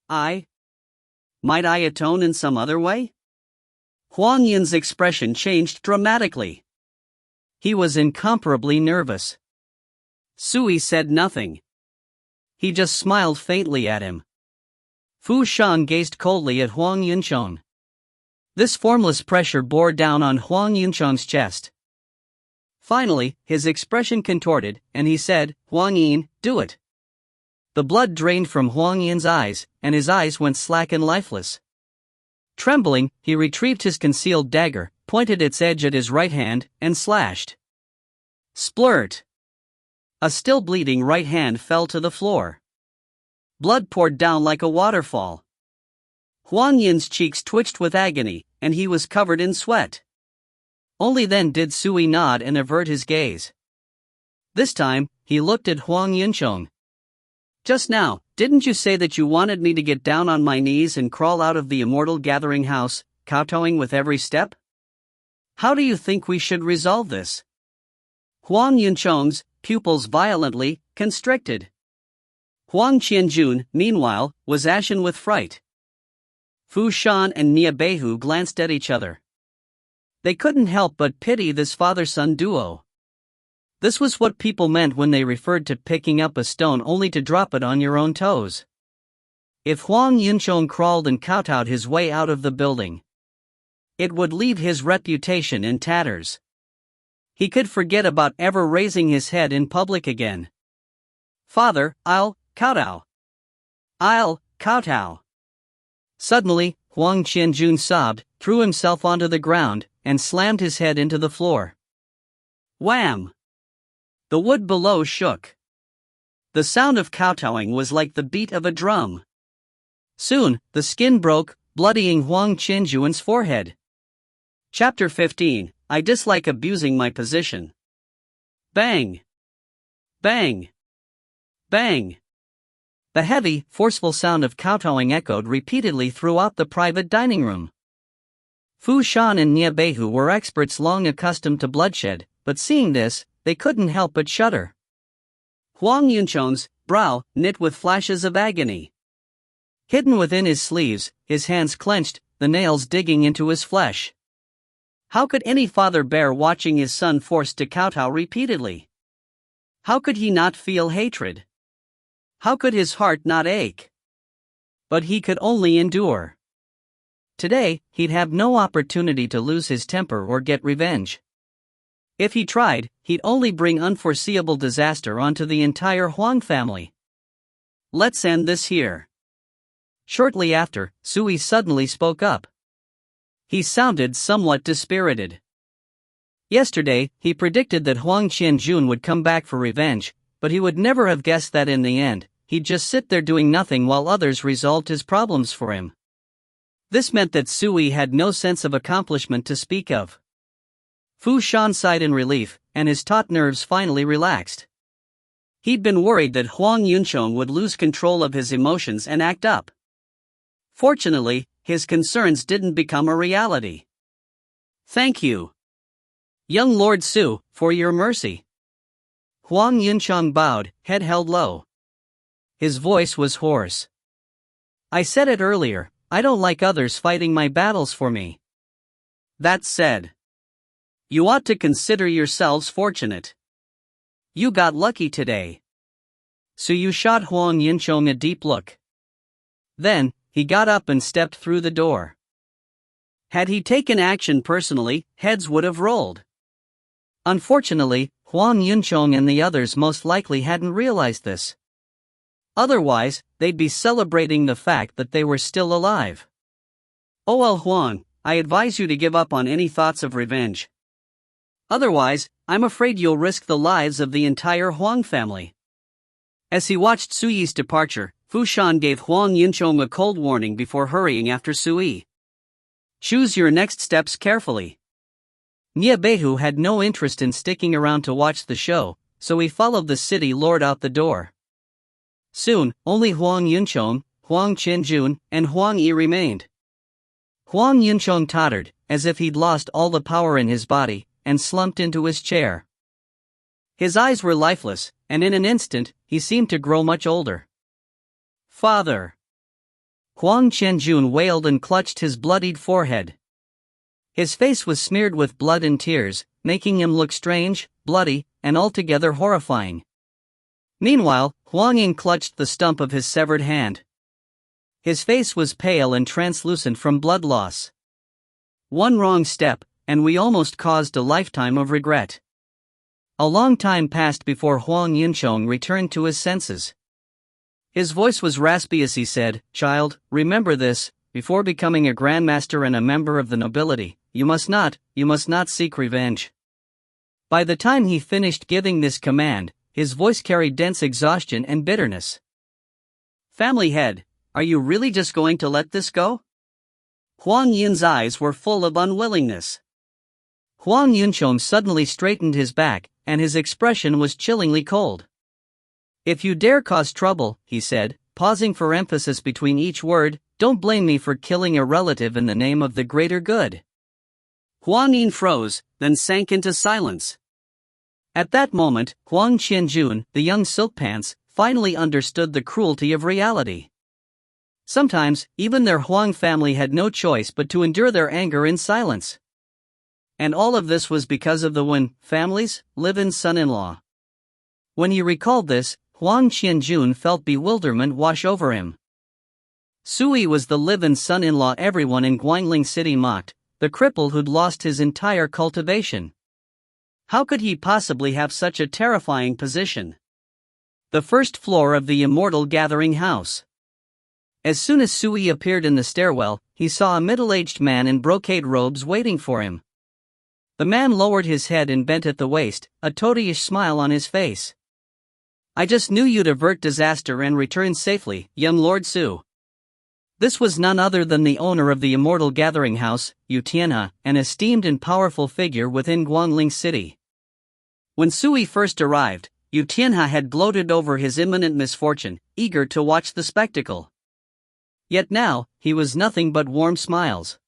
A: Might I atone in some other way? Huang Yin's expression changed dramatically. He was incomparably nervous. Sui said nothing. He just smiled faintly at him. Fu Shan gazed coldly at Huang Yunchong. This formless pressure bore down on Huang Yunchong's chest. Finally, his expression contorted, and he said, "Huang Yin, do it." The blood drained from Huang Yin's eyes, and his eyes went slack and lifeless. Trembling, he retrieved his concealed dagger, pointed its edge at his right hand, and slashed. Splurt! A still bleeding right hand fell to the floor. Blood poured down like a waterfall. Huang Yin's cheeks twitched with agony, and he was covered in sweat. Only then did Sui nod and avert his gaze. This time, he looked at Huang Yunchong. "Just now, didn't you say that you wanted me to get down on my knees and crawl out of the Immortal gathering house, kowtowing with every step? How do you think we should resolve this?" Huang Yunchong's pupils violently constricted. Huang Qianjun, meanwhile, was ashen with fright. Fu Shan and Nyabehu glanced at each other. They couldn't help but pity this father-son duo. This was what people meant when they referred to picking up a stone only to drop it on your own toes. If Huang Yunchong crawled and kowtowed his way out of the building, it would leave his reputation in tatters. He could forget about ever raising his head in public again. "Father, I'll kowtow. I'll kowtow." Suddenly, Huang Qianjun sobbed, threw himself onto the ground, and slammed his head into the floor. Wham! The wood below shook. The sound of kowtowing was like the beat of a drum. Soon, the skin broke, bloodying Huang Qianjun's forehead. Chapter 15, I dislike abusing my position. Bang! Bang! Bang! The heavy, forceful sound of kowtowing echoed repeatedly throughout the private dining room. Fu Shan and Nyabehu were experts long accustomed to bloodshed, but seeing this, they couldn't help but shudder. Huang Yunchong's brow knit with flashes of agony. Hidden within his sleeves, his hands clenched, the nails digging into his flesh. How could any father bear watching his son forced to kowtow repeatedly? How could he not feel hatred? How could his heart not ache? But he could only endure. Today, he'd have no opportunity to lose his temper or get revenge. If he tried, he'd only bring unforeseeable disaster onto the entire Huang family. Let's end this here. Shortly after, Sui suddenly spoke up. He sounded somewhat dispirited. Yesterday, he predicted that Huang Qianjun would come back for revenge, but he would never have guessed that in the end, he'd just sit there doing nothing while others resolved his problems for him. This meant that Sui had no sense of accomplishment to speak of. Fu Shan sighed in relief, and his taut nerves finally relaxed. He'd been worried that Huang Yunchong would lose control of his emotions and act up. Fortunately, his concerns didn't become a reality. "Thank you, young Lord Su, for your mercy." Huang Yunchong bowed, head held low. His voice was hoarse. "I said it earlier, I don't like others fighting my battles for me. That said, you ought to consider yourselves fortunate. You got lucky today." Su shot Huang Yunchong a deep look. Then, he got up and stepped through the door. Had he taken action personally, heads would have rolled. Unfortunately, Huang Yunchong and the others most likely hadn't realized this. Otherwise, they'd be celebrating the fact that they were still alive. "Oh well, Huang, I advise you to give up on any thoughts of revenge. Otherwise, I'm afraid you'll risk the lives of the entire Huang family. As he watched Suyi's departure, Fu Shan gave Huang Yunchong a cold warning before hurrying after Suyi. Choose your next steps carefully. Nie Beihu had no interest in sticking around to watch the show, so he followed the city lord out the door. Soon, only Huang Yunchong, Huang Qinjun, and Huang Yi remained. Huang Yunchong tottered, as if he'd lost all the power in his body, and slumped into his chair. His eyes were lifeless, and in an instant, he seemed to grow much older. Father! Huang Qinjun wailed and clutched his bloodied forehead. His face was smeared with blood and tears, making him look strange, bloody, and altogether horrifying. Meanwhile, Huang Ying clutched the stump of his severed hand. His face was pale and translucent from blood loss. One wrong step, and we almost caused a lifetime of regret. A long time passed before Huang Yunchong returned to his senses. His voice was raspy as he said, "Child, remember this, before becoming a grandmaster and a member of the nobility, you must not seek revenge." By the time he finished giving this command, his voice carried dense exhaustion and bitterness. Family head, are you really just going to let this go? Huang Yin's eyes were full of unwillingness. Huang Yunchong suddenly straightened his back, and his expression was chillingly cold. "If you dare cause trouble," he said, pausing for emphasis between each word, "don't blame me for killing a relative in the name of the greater good." Huang Yin froze, then sank into silence. At that moment, Huang Qianjun, the young silk pants, finally understood the cruelty of reality. Sometimes, even their Huang family had no choice but to endure their anger in silence. And all of this was because of the Wen family's live-in son-in-law. When he recalled this, Huang Qianjun felt bewilderment wash over him. Sui was the live-in son-in-law everyone in Guangling City mocked, the cripple who'd lost his entire cultivation. How could he possibly have such a terrifying position? The first floor of the Immortal gathering house. As soon as Sui appeared in the stairwell, he saw a middle-aged man in brocade robes waiting for him. The man lowered his head and bent at the waist, a toadyish smile on his face. "I just knew you'd avert disaster and return safely, young Lord Su." This was none other than the owner of the Immortal Gathering House, Yu Tianhe, an esteemed and powerful figure within Guangling City. When Sui first arrived, Yu Tianhe had gloated over his imminent misfortune, eager to watch the spectacle. Yet now, he was nothing but warm smiles.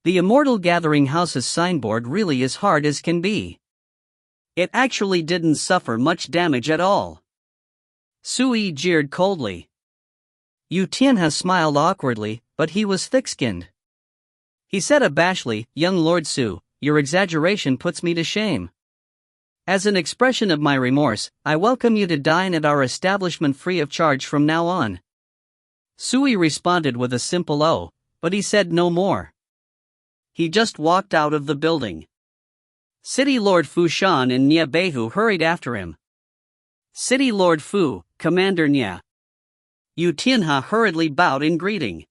A: The Immortal Gathering House's signboard really is hard as can be. It actually didn't suffer much damage at all. Sui jeered coldly. Yu Tianhe smiled awkwardly, but he was thick-skinned. He said abashedly, "Young Lord Su, your exaggeration puts me to shame. As an expression of my remorse, I welcome you to dine at our establishment free of charge from now on." Sui responded with a simple "oh," but he said no more. He just walked out of the building. City Lord Fu Shan and Nie Beihu hurried after him. "City Lord Fu, Commander Nie." Yu Tianhe hurriedly bowed in greeting.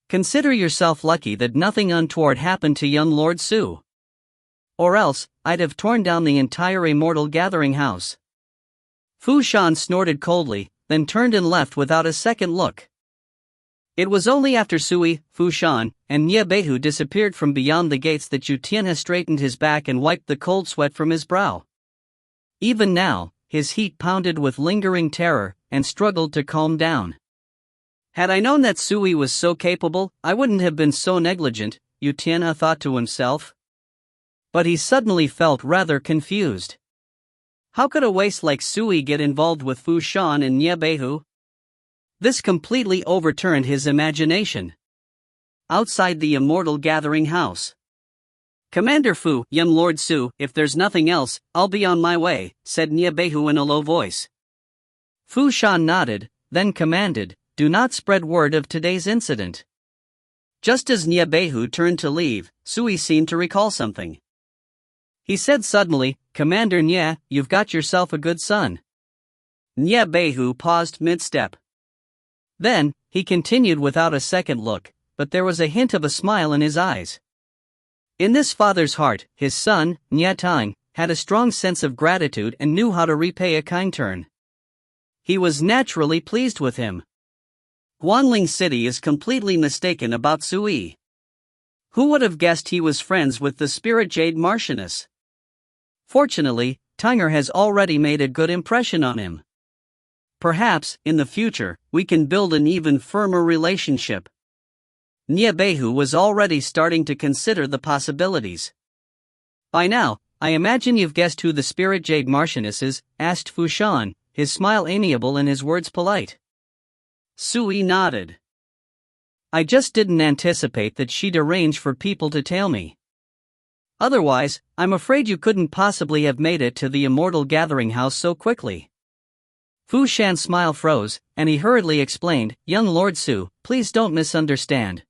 A: "Consider yourself lucky that nothing untoward happened to young Lord Su. Or else, I'd have torn down the entire Immortal Gathering House." Fu Shan snorted coldly, then turned and left without a second look. It was only after Sui, Fu Shan, and Nie Beihu disappeared from beyond the gates that Yu Tianhe straightened his back and wiped the cold sweat from his brow. Even now, his heat pounded with lingering terror, and struggled to calm down. "Had I known that Sui was so capable, I wouldn't have been so negligent," Yu Tianhe thought to himself. But he suddenly felt rather confused. How could a waste like Sui get involved with Fu Shan and Nie Beihu? This completely overturned his imagination. Outside the Immortal Gathering House. "Commander Fu, young Lord Su, if there's nothing else, I'll be on my way," said Nie Beihu in a low voice. Fu Shan nodded, then commanded, "Do not spread word of today's incident." Just as Nie Beihu turned to leave, Sui seemed to recall something. He said suddenly, "Commander Nie, you've got yourself a good son." Nie Beihu paused mid-step. Then, he continued without a second look, but there was a hint of a smile in his eyes. In this father's heart, his son, Nya Tang, had a strong sense of gratitude and knew how to repay a kind turn. He was naturally pleased with him. Guanling City is completely mistaken about Sui. Who would have guessed he was friends with the spirit jade Martianess? Fortunately, Tinger has already made a good impression on him. Perhaps, in the future, we can build an even firmer relationship. Nya Behu was already starting to consider the possibilities. By now, I imagine you've guessed who the spirit jade Martianess is, asked Fu Shan, his smile amiable and his words polite. Sui nodded. I just didn't anticipate that she'd arrange for people to tail me. Otherwise, I'm afraid you couldn't possibly have made it to the Immortal Gathering House so quickly. Fu Shan's smile froze, and he hurriedly explained, Young Lord Su, please don't misunderstand.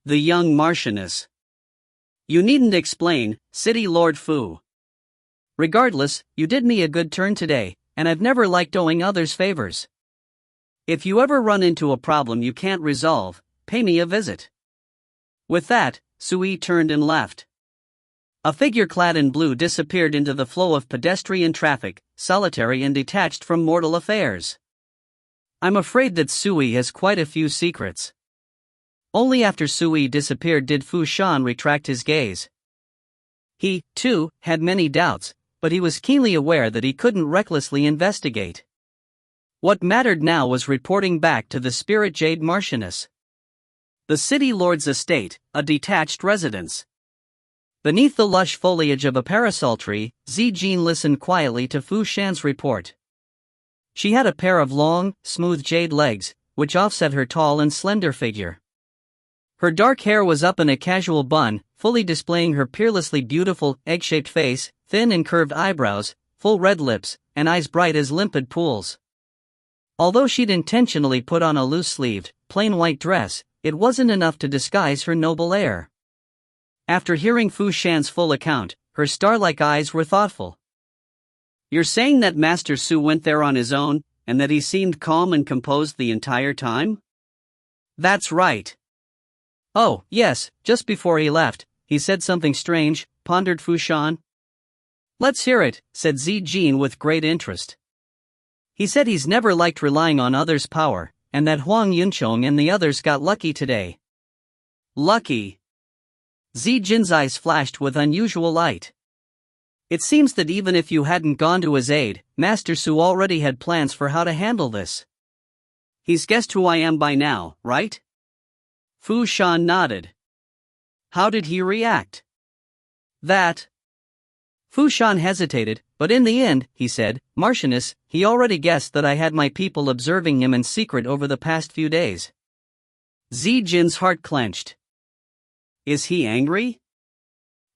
A: The young Martianess. You needn't explain, City Lord Fu. Regardless, you did me a good turn today, and I've never liked owing others favors. If you ever run into a problem you can't resolve, pay me a visit. With that, Sui turned and left. A figure clad in blue disappeared into the flow of pedestrian traffic, solitary and detached from mortal affairs. I'm afraid that Sui has quite a few secrets. Only after Sui disappeared did Fu Shan retract his gaze. He, too, had many doubts, but he was keenly aware that he couldn't recklessly investigate. What mattered now was reporting back to the spirit jade Martianess. The city lord's estate, a detached residence. Beneath the lush foliage of a parasol tree, Zijin listened quietly to Fu Shan's report. She had a pair of long, smooth jade legs, which offset her tall and slender figure. Her dark hair was up in a casual bun, fully displaying her peerlessly beautiful, egg-shaped face, thin and curved eyebrows, full red lips, and eyes bright as limpid pools. Although she'd intentionally put on a loose-sleeved, plain white dress, it wasn't enough to disguise her noble air. After hearing Fu Shan's full account, her star-like eyes were thoughtful. You're saying that Master Su went there on his own, and that he seemed calm and composed the entire time? That's right. Oh, yes, just before he left, he said something strange, pondered Fu Shan. Let's hear it, said Zijin with great interest. He said he's never liked relying on others' power, and that Huang Yunchong and the others got lucky today. Lucky? Zijin's eyes flashed with unusual light. It seems that even if you hadn't gone to his aid, Master Su already had plans for how to handle this. He's guessed who I am by now, right? Fu Shan nodded. How did he react? That. Fu Shan hesitated, but in the end, he said, Martianess, he already guessed that I had my people observing him in secret over the past few days. Zijin's heart clenched. Is he angry?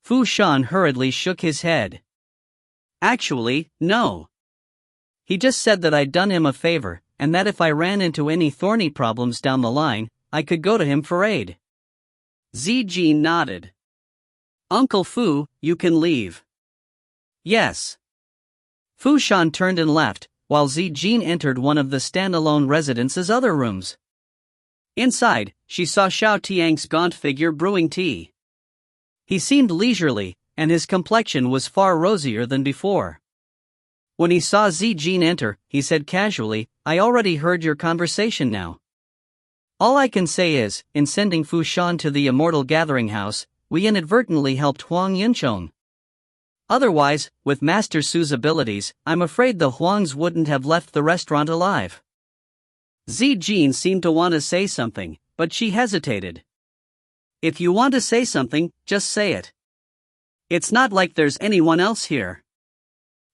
A: Fu Shan hurriedly shook his head. Actually, no. He just said that I'd done him a favor, and that if I ran into any thorny problems down the line, I could go to him for aid. Zijin nodded. Uncle Fu, you can leave. Yes. Fu Shan turned and left, while Zijin entered one of the standalone residence's other rooms. Inside, she saw Xiao Tiang's gaunt figure brewing tea. He seemed leisurely, and his complexion was far rosier than before. When he saw Zijin enter, he said casually, I already heard your conversation now. All I can say is, in sending Fu Shan to the Immortal Gathering House, we inadvertently helped Huang Yunchong. Otherwise, with Master Su's abilities, I'm afraid the Huangs wouldn't have left the restaurant alive. Zijin seemed to want to say something, but she hesitated. If you want to say something, just say it. It's not like there's anyone else here.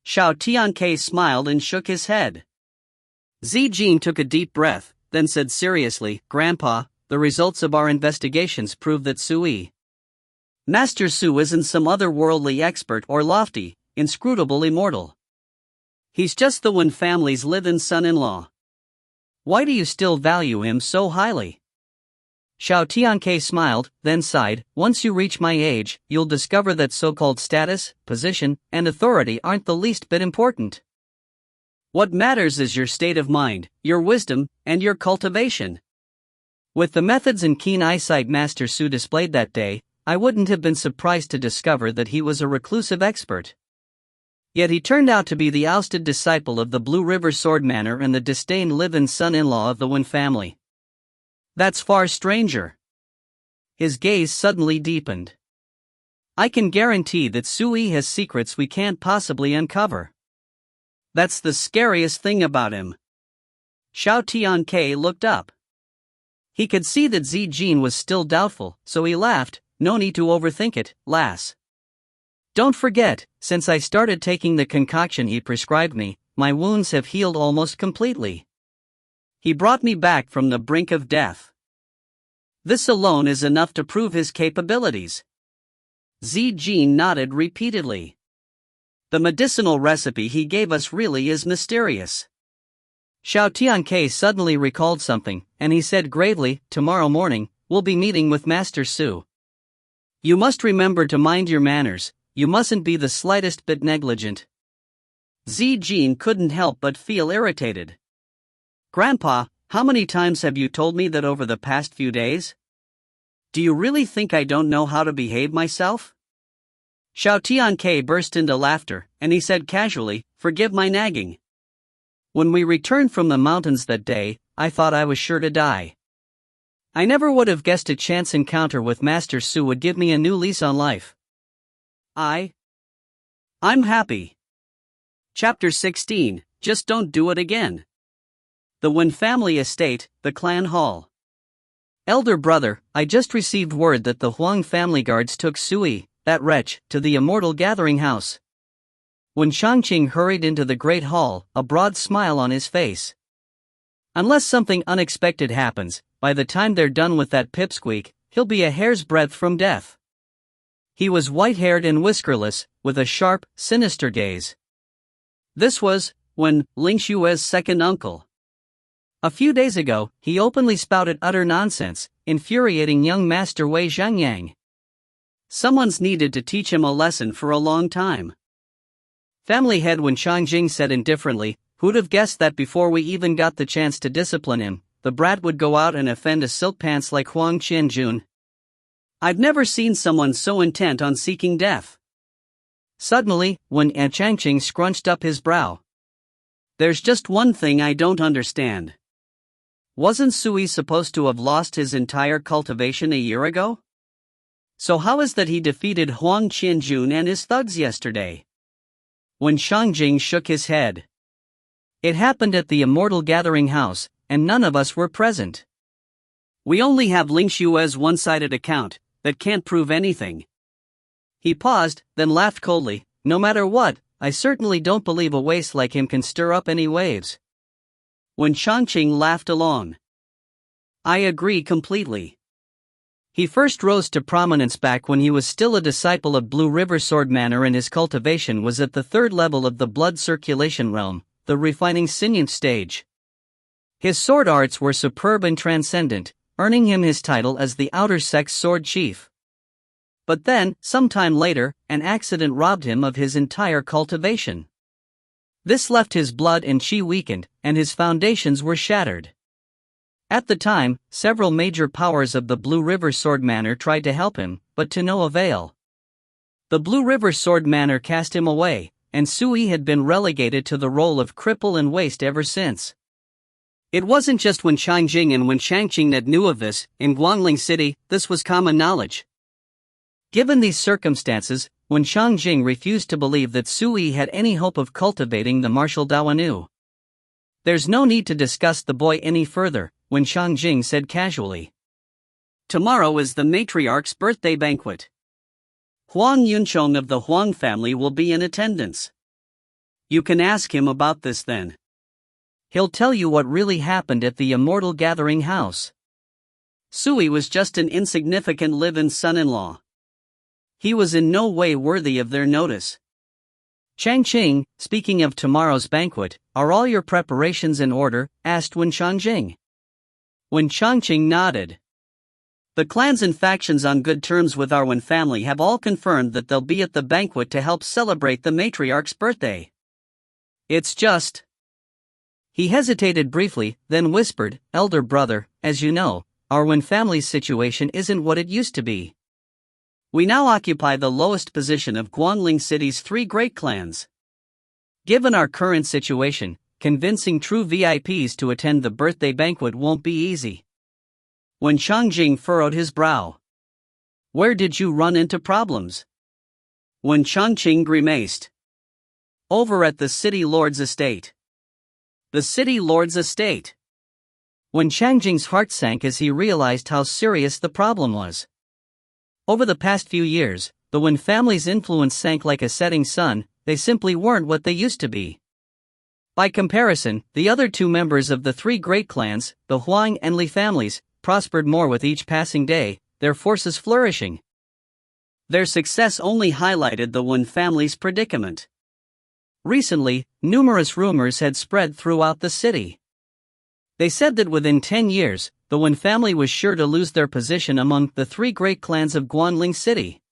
A: Xiao Tianke smiled and shook his head. Zijin took a deep breath, then said seriously, Grandpa, the results of our investigations prove that Sui. Master Su isn't some otherworldly expert or lofty, inscrutable immortal. He's just the one family's live-in son-in-law. Why do you still value him so highly? Xiao Tianke smiled, then sighed, once you reach my age, you'll discover that so-called status, position, and authority aren't the least bit important. What matters is your state of mind, your wisdom, and your cultivation. With the methods and keen eyesight Master Su displayed that day, I wouldn't have been surprised to discover that he was a reclusive expert. Yet he turned out to be the ousted disciple of the Blue River Sword Manor and the disdained live-in son-in-law of the Wen family. That's far stranger. His gaze suddenly deepened. I can guarantee that Sui has secrets we can't possibly uncover. That's the scariest thing about him. Xiao Tianke looked up. He could see that Zijin was still doubtful, so he laughed. No need to overthink it, lass. Don't forget, since I started taking the concoction he prescribed me, my wounds have healed almost completely. He brought me back from the brink of death. This alone is enough to prove his capabilities. Zijin nodded repeatedly. The medicinal recipe he gave us really is mysterious. Xiao Tianke suddenly recalled something, and he said gravely, tomorrow morning, we'll be meeting with Master Su. You must remember to mind your manners, you mustn't be the slightest bit negligent. Zijin couldn't help but feel irritated. Grandpa, how many times have you told me that over the past few days? Do you really think I don't know how to behave myself? Xiao Tianke burst into laughter, and he said casually, forgive my nagging. When we returned from the mountains that day, I thought I was sure to die. I never would have guessed a chance encounter with Master Su would give me a new lease on life. I'm happy. Chapter 16, Just Don't Do It Again. The Wen family estate, the clan hall. Elder brother, I just received word that the Huang family guards took Sui, that wretch, to the Immortal gathering house. When Shangqing hurried into the great hall, a broad smile on his face. Unless something unexpected happens, by the time they're done with that pipsqueak, he'll be a hair's breadth from death. He was white-haired and whiskerless, with a sharp, sinister gaze. This was Wen Lingshue's second uncle. A few days ago, he openly spouted utter nonsense, infuriating young Master Wei Zhangyang. Someone's needed to teach him a lesson for a long time. Family head Wen Changjing said indifferently, who'd have guessed that before we even got the chance to discipline him, the brat would go out and offend a silk pants like Huang Qianjun. I've never seen someone so intent on seeking death. Suddenly, Wen Changqing scrunched up his brow. There's just one thing I don't understand. Wasn't Sui supposed to have lost his entire cultivation a year ago? So how is that he defeated Huang Qianjun and his thugs yesterday? Wen Changjing shook his head. It happened at the Immortal gathering house, and none of us were present. We only have Lingshue's one-sided account, that can't prove anything. He paused, then laughed coldly. No matter what, I certainly don't believe a waste like him can stir up any waves. Wen Changqing laughed along. I agree completely. He first rose to prominence back when he was still a disciple of Blue River Sword Manor and his cultivation was at the third level of the blood circulation realm, the refining Sinyant stage. His sword arts were superb and transcendent, earning him his title as the Outer Sex Sword Chief. But then, sometime later, an accident robbed him of his entire cultivation. This left his blood and chi weakened, and his foundations were shattered. At the time, several major powers of the Blue River Sword Manor tried to help him, but to no avail. The Blue River Sword Manor cast him away, and Sui had been relegated to the role of cripple and waste ever since. It wasn't just Wen Changjing and Wen Changqing that knew of this. In Guangling City, this was common knowledge. Given these circumstances, Wen Changjing refused to believe that Sui had any hope of cultivating the martial Dawanu. There's no need to discuss the boy any further, Wen Changjing said casually. Tomorrow is the matriarch's birthday banquet. Huang Yunchong of the Huang family will be in attendance. You can ask him about this then. He'll tell you what really happened at the Immortal gathering house. Sui was just an insignificant live-in son-in-law. He was in no way worthy of their notice. Changqing, speaking of tomorrow's banquet, are all your preparations in order? Asked Wen Changjing. Wen Changqing nodded. The clans and factions on good terms with our Wen family have all confirmed that they'll be at the banquet to help celebrate the matriarch's birthday. It's just... He hesitated briefly, then whispered, Elder brother, as you know, our Wen family's situation isn't what it used to be. We now occupy the lowest position of Guangling City's three great clans. Given our current situation, convincing true VIPs to attend the birthday banquet won't be easy. Wen Changjing furrowed his brow. Where did you run into problems? Wen Changqing grimaced. Over at the city lord's estate. The city lord's estate. Wen Changjing's heart sank as he realized how serious the problem was. Over the past few years, the Wen family's influence sank like a setting sun. They simply weren't what they used to be. By comparison, the other two members of the three great clans, the Huang and Li families, prospered more with each passing day, their forces flourishing. Their success only highlighted the Wen family's predicament. Recently, numerous rumors had spread throughout the city. They said that within 10 years, the Wen family was sure to lose their position among the three great clans of Guanling City.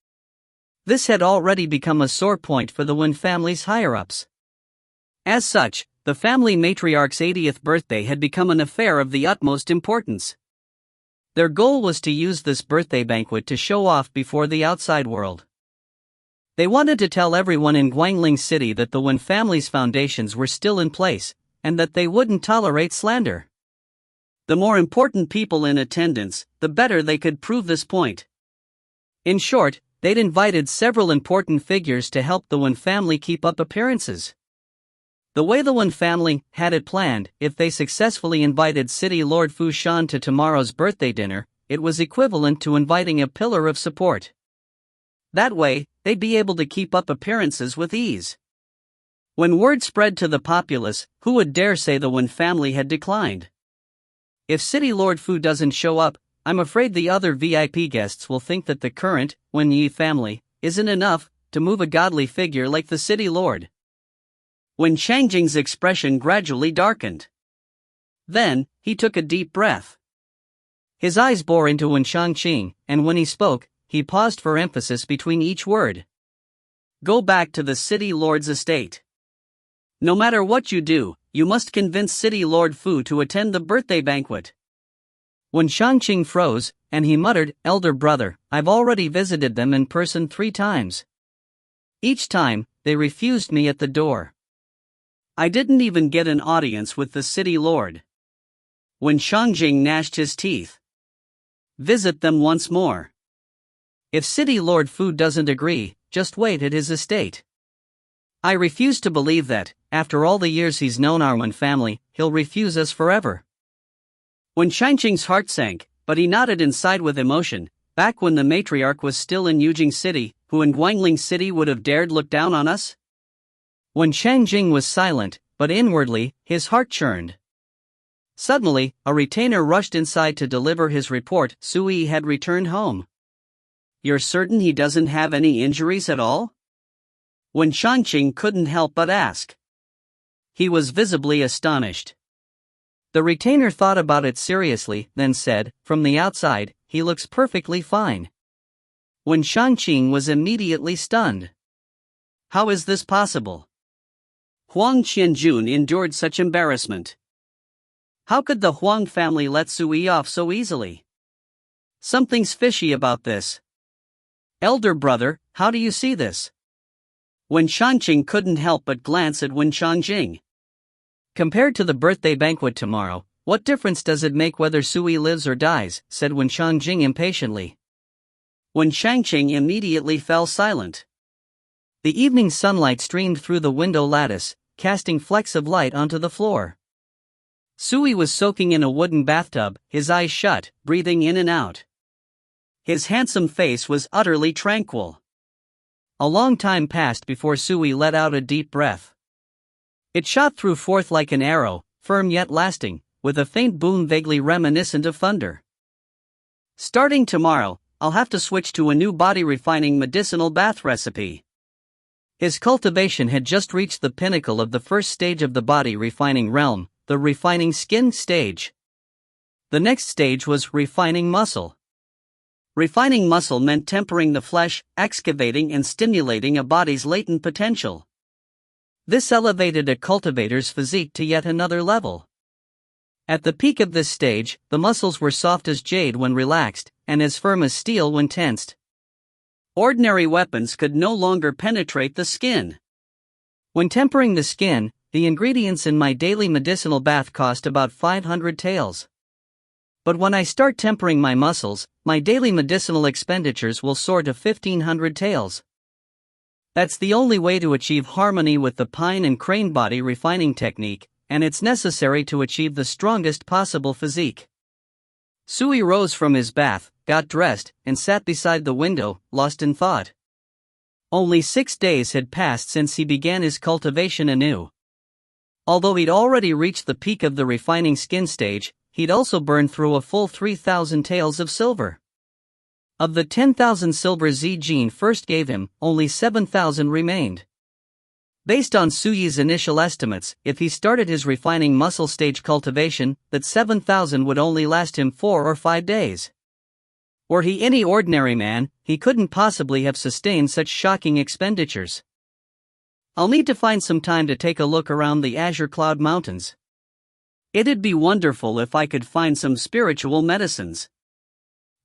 A: This had already become a sore point for the Wen family's higher-ups. As such, the family matriarch's 80th birthday had become an affair of the utmost importance. Their goal was to use this birthday banquet to show off before the outside world. They wanted to tell everyone in Guangling City that the Wen family's foundations were still in place, and that they wouldn't tolerate slander. The more important people in attendance, the better they could prove this point. In short, they'd invited several important figures to help the Wen family keep up appearances. The way the Wen family had it planned, if they successfully invited City Lord Fu Shan to tomorrow's birthday dinner, it was equivalent to inviting a pillar of support. That way, they'd be able to keep up appearances with ease. When word spread to the populace, who would dare say the Wen family had declined? If City Lord Fu doesn't show up, I'm afraid the other VIP guests will think that the current Wen Yi family isn't enough to move a godly figure like the City Lord. Wen Changjing's expression gradually darkened. Then, he took a deep breath. His eyes bore into Wen Changqing, and when he spoke, he paused for emphasis between each word. Go back to the City Lord's estate. No matter what you do, you must convince City Lord Fu to attend the birthday banquet. Wen Changqing froze, and he muttered, Elder brother, I've already visited them in person 3 times. Each time, they refused me at the door. I didn't even get an audience with the City Lord. Wen Changjing gnashed his teeth. Visit them once more. If City Lord Fu doesn't agree, just wait at his estate. I refuse to believe that, after all the years he's known our Wen family, he'll refuse us forever. Wen Changjing's heart sank, but he nodded inside with emotion. Back when the matriarch was still in Yujing City, who in Guangling City would have dared look down on us? Wen Changjing was silent, but inwardly, his heart churned. Suddenly, a retainer rushed inside to deliver his report. Sui had returned home. You're certain he doesn't have any injuries at all? Wen Changqing couldn't help but ask. He was visibly astonished. The retainer thought about it seriously, then said, from the outside, he looks perfectly fine. Wen Changqing was immediately stunned. How is this possible? Huang Qianjun endured such embarrassment. How could the Huang family let Sui off so easily? Something's fishy about this. Elder brother, how do you see this? Wen Changqing couldn't help but glance at Wen Changjing. Compared to the birthday banquet tomorrow, what difference does it make whether Sui lives or dies, said Wen Changjing impatiently. Wen Changqing immediately fell silent. The evening sunlight streamed through the window lattice, casting flecks of light onto the floor. Sui was soaking in a wooden bathtub, his eyes shut, breathing in and out. His handsome face was utterly tranquil. A long time passed before Sui let out a deep breath. It shot through forth like an arrow, firm yet lasting, with a faint boom vaguely reminiscent of thunder. Starting tomorrow, I'll have to switch to a new body-refining medicinal bath recipe. His cultivation had just reached the pinnacle of the first stage of the body-refining realm, the refining skin stage. The next stage was refining muscle. Refining muscle meant tempering the flesh, excavating and stimulating a body's latent potential. This elevated a cultivator's physique to yet another level. At the peak of this stage, the muscles were soft as jade when relaxed, and as firm as steel when tensed. Ordinary weapons could no longer penetrate the skin. When tempering the skin, the ingredients in my daily medicinal bath cost about 500 taels. But when I start tempering my muscles, my daily medicinal expenditures will soar to 1500 taels. That's the only way to achieve harmony with the pine and crane body refining technique, and it's necessary to achieve the strongest possible physique. Sui rose from his bath, got dressed, and sat beside the window, lost in thought. Only 6 days had passed since he began his cultivation anew. Although he'd already reached the peak of the refining skin stage, he'd also burned through a full 3,000 taels of silver. Of the 10,000 silver Zijin first gave him, only 7,000 remained. Based on Suyi's initial estimates, if he started his refining muscle stage cultivation, that 7,000 would only last him 4 or 5 days. Were he any ordinary man, he couldn't possibly have sustained such shocking expenditures. I'll need to find some time to take a look around the Azure Cloud Mountains. It'd be wonderful if I could find some spiritual medicines.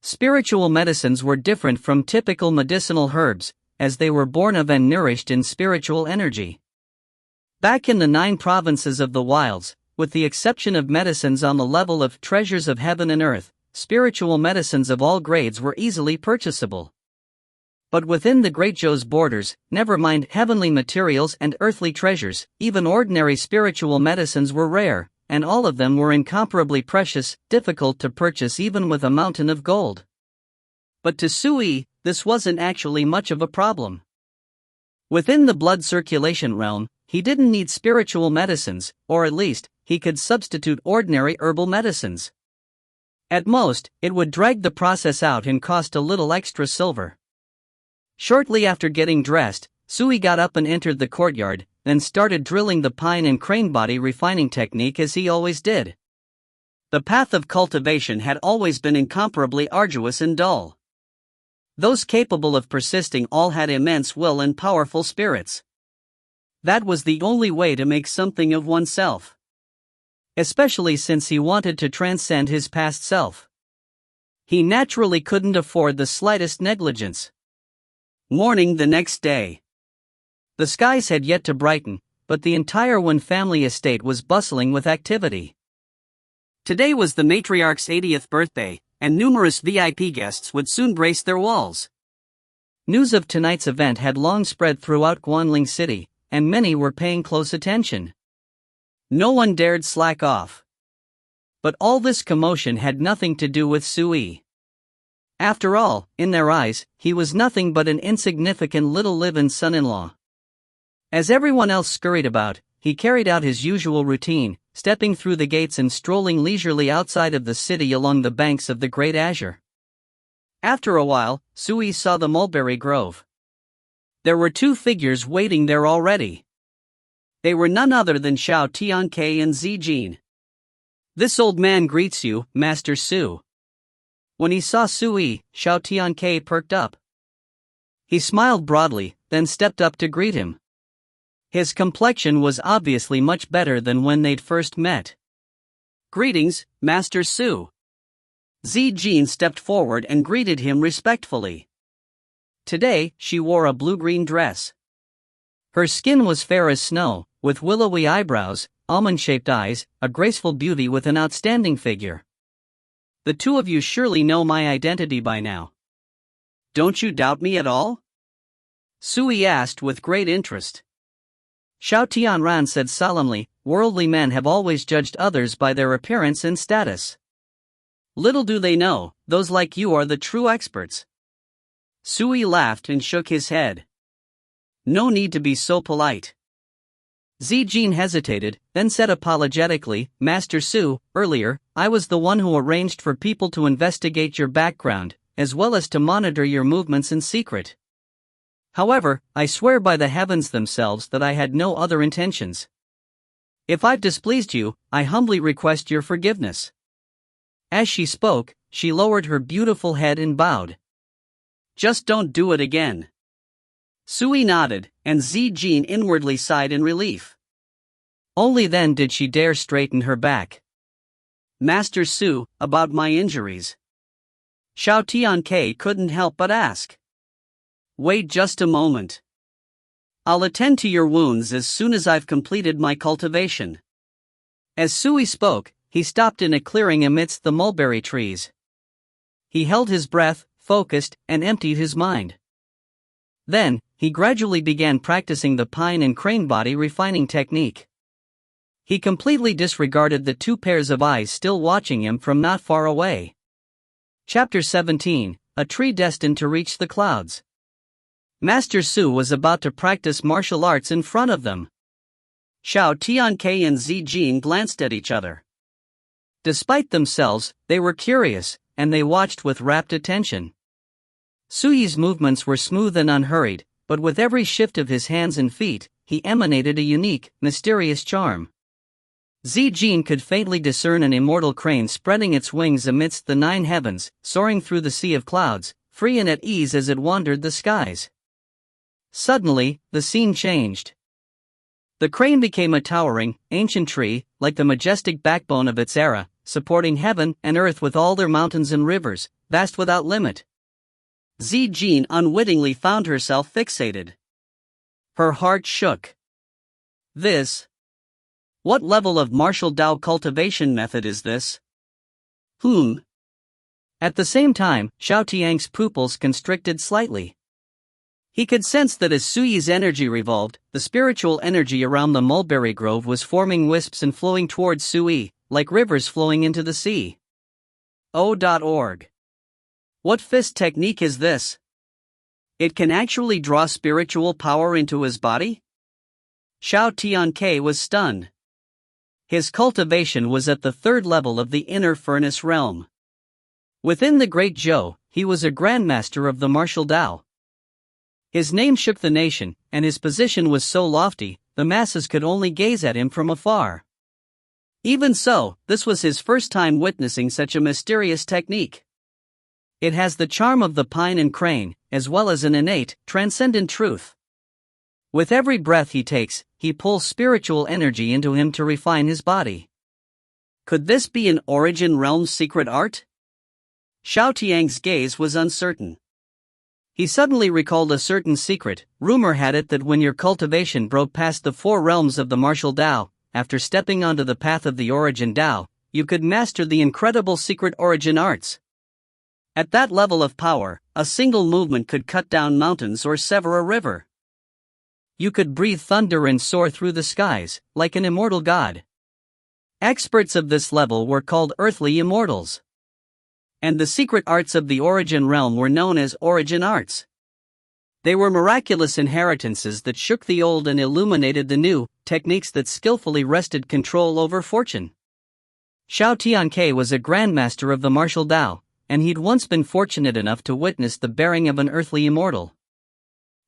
A: Spiritual medicines were different from typical medicinal herbs, as they were born of and nourished in spiritual energy. Back in the 9 provinces of the wilds, with the exception of medicines on the level of treasures of heaven and earth, spiritual medicines of all grades were easily purchasable. But within the Great Zhou's borders, never mind heavenly materials and earthly treasures, even ordinary spiritual medicines were rare, and all of them were incomparably precious, difficult to purchase even with a mountain of gold. But to Sui, this wasn't actually much of a problem. Within the blood circulation realm, he didn't need spiritual medicines, or at least, he could substitute ordinary herbal medicines. At most, it would drag the process out and cost a little extra silver. Shortly after getting dressed, Sui got up and entered the courtyard, then started drilling the pine and crane body refining technique as he always did. The path of cultivation had always been incomparably arduous and dull. Those capable of persisting all had immense will and powerful spirits. That was the only way to make something of oneself. Especially since he wanted to transcend his past self. He naturally couldn't afford the slightest negligence. Morning the next day. The skies had yet to brighten, but the entire Wen family estate was bustling with activity. Today was the matriarch's 80th birthday, and numerous VIP guests would soon brace their walls. News of tonight's event had long spread throughout Guanling City, and many were paying close attention. No one dared slack off. But all this commotion had nothing to do with Sui. After all, in their eyes, he was nothing but an insignificant little live-in son-in-law. As everyone else scurried about, he carried out his usual routine, stepping through the gates and strolling leisurely outside of the city along the banks of the Great Azure. After a while, Sui saw the mulberry grove. There were 2 figures waiting there already. They were none other than Xiao Tiankei and Zijin. "This old man greets you, Master Su." When he saw Sui, Xiao Tiankei perked up. He smiled broadly, then stepped up to greet him. His complexion was obviously much better than when they'd first met. "Greetings, Master Su." Zijin stepped forward and greeted him respectfully. Today, she wore a blue-green dress. Her skin was fair as snow, with willowy eyebrows, almond-shaped eyes, a graceful beauty with an outstanding figure. "The 2 of you surely know my identity by now. Don't you doubt me at all?" Sui asked with great interest. Xiao Tianran said solemnly, "Worldly men have always judged others by their appearance and status. Little do they know, those like you are the true experts." Sui laughed and shook his head. "No need to be so polite." Zijin hesitated, then said apologetically, "Master Su, earlier, I was the one who arranged for people to investigate your background, as well as to monitor your movements in secret. However, I swear by the heavens themselves that I had no other intentions. If I've displeased you, I humbly request your forgiveness." As she spoke, she lowered her beautiful head and bowed. "Just don't do it again." Sui nodded, and Zijin inwardly sighed in relief. Only then did she dare straighten her back. "Master Su, about my injuries." Xiao Tiankei couldn't help but ask. Wait just a moment. I'll attend to your wounds as soon as I've completed my cultivation. As Sui spoke, he stopped in a clearing amidst the mulberry trees. He held his breath, focused, and emptied his mind. Then, he gradually began practicing the pine and crane body refining technique. He completely disregarded the two pairs of eyes still watching him from not far away. Chapter 17, A Tree Destined to Reach the Clouds. Master Su was about to practice martial arts in front of them. Xiao Tianke and Zi Jin glanced at each other. Despite themselves, they were curious, and they watched with rapt attention. Sui's movements were smooth and unhurried, but with every shift of his hands and feet, he emanated a unique, mysterious charm. Zi Jin could faintly discern an immortal crane spreading its wings amidst the nine heavens, soaring through the sea of clouds, free and at ease as it wandered the skies. Suddenly, the scene changed. The crane became a towering, ancient tree, like the majestic backbone of its era, supporting heaven and earth with all their mountains and rivers, vast without limit. Zi Jin unwittingly found herself fixated. Her heart shook. What level of martial Dao cultivation method is this? At the same time, Xiao Tiang's pupils constricted slightly. He could sense that as Sui's energy revolved, the spiritual energy around the mulberry grove was forming wisps and flowing towards Sui, like rivers flowing into the sea. O.org. What fist technique is this? It can actually draw spiritual power into his body? Xiao Tianke was stunned. His cultivation was at the third level of the inner furnace realm. Within the Great Zhou, he was a grandmaster of the martial Dao. His name shook the nation, and his position was so lofty, the masses could only gaze at him from afar. Even so, this was his first time witnessing such a mysterious technique. It has the charm of the pine and crane, as well as an innate, transcendent truth. With every breath he takes, he pulls spiritual energy into him to refine his body. Could this be an origin realm's secret art? Xiao Tiang's gaze was uncertain. He suddenly recalled a certain secret. Rumor had it that when your cultivation broke past the four realms of the martial Dao, after stepping onto the path of the origin Dao, you could master the incredible secret origin arts. At that level of power, a single movement could cut down mountains or sever a river. You could breathe thunder and soar through the skies, like an immortal god. Experts of this level were called earthly immortals. And the secret arts of the origin realm were known as origin arts. They were miraculous inheritances that shook the old and illuminated the new, techniques that skillfully wrested control over fortune. Xiao Tianke was a grandmaster of the martial Dao, and he'd once been fortunate enough to witness the bearing of an earthly immortal.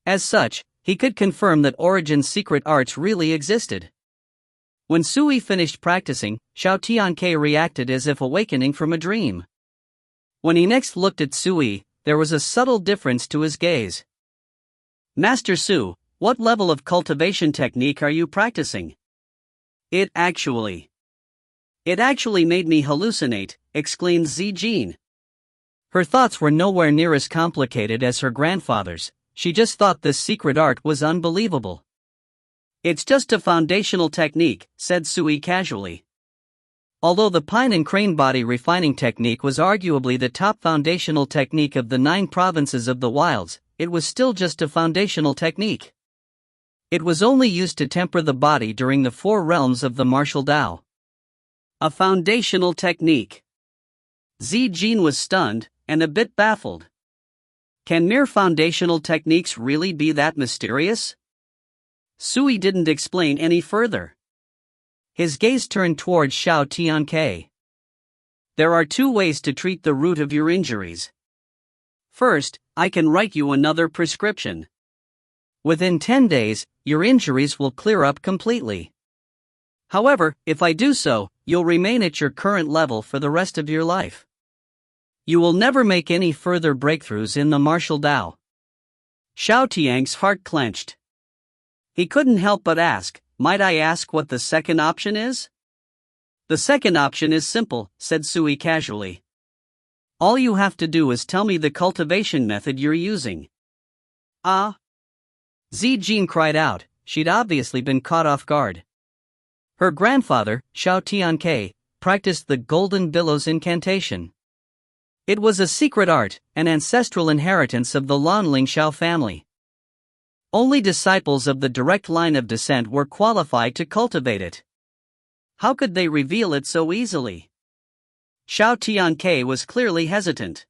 A: As such, he could confirm that Origin's secret arts really existed. When Sui finished practicing, Xiao Tianke reacted as if awakening from a dream. When he next looked at Sui, there was a subtle difference to his gaze. Master Su, what level of cultivation technique are you practicing? It actually made me hallucinate, exclaimed Zi Jin. Her thoughts were nowhere near as complicated as her grandfather's. She just thought this secret art was unbelievable. It's just a foundational technique, said Sui casually. Although the pine and crane body refining technique was arguably the top foundational technique of the 9 provinces of the wilds, it was still just a foundational technique. It was only used to temper the body during the 4 realms of the martial Dao. A foundational technique. Zi Jin was stunned, and a bit baffled. Can mere foundational techniques really be that mysterious? Sui didn't explain any further. His gaze turned towards Xiao Tianke. There are 2 ways to treat the root of your injuries. First, I can write you another prescription. Within 10 days, your injuries will clear up completely. However, if I do so, you'll remain at your current level for the rest of your life. You will never make any further breakthroughs in the martial Dao. Xiao Tiang's heart clenched. He couldn't help but ask, might I ask what the second option is? The second option is simple, said Sui casually. All you have to do is tell me the cultivation method you're using. Ah! Zijin cried out. She'd obviously been caught off guard. Her grandfather, Xiao Tiankei, practiced the Golden Billows incantation. It was a secret art, an ancestral inheritance of the Lanling Xiao family. Only disciples of the direct line of descent were qualified to cultivate it. How could they reveal it so easily? Xiao Tiankei was clearly hesitant.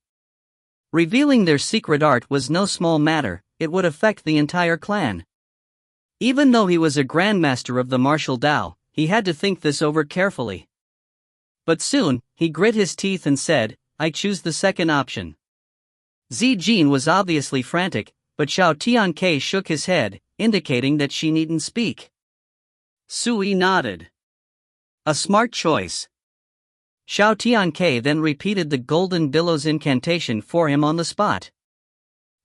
A: Revealing their secret art was no small matter, it would affect the entire clan. Even though he was a grandmaster of the martial Tao, he had to think this over carefully. But soon, he grit his teeth and said, I choose the second option. Zijin was obviously frantic, but Xiao Tiankei shook his head, indicating that she needn't speak. Sui nodded. A smart choice. Xiao Tiankei then repeated the Golden Billows incantation for him on the spot.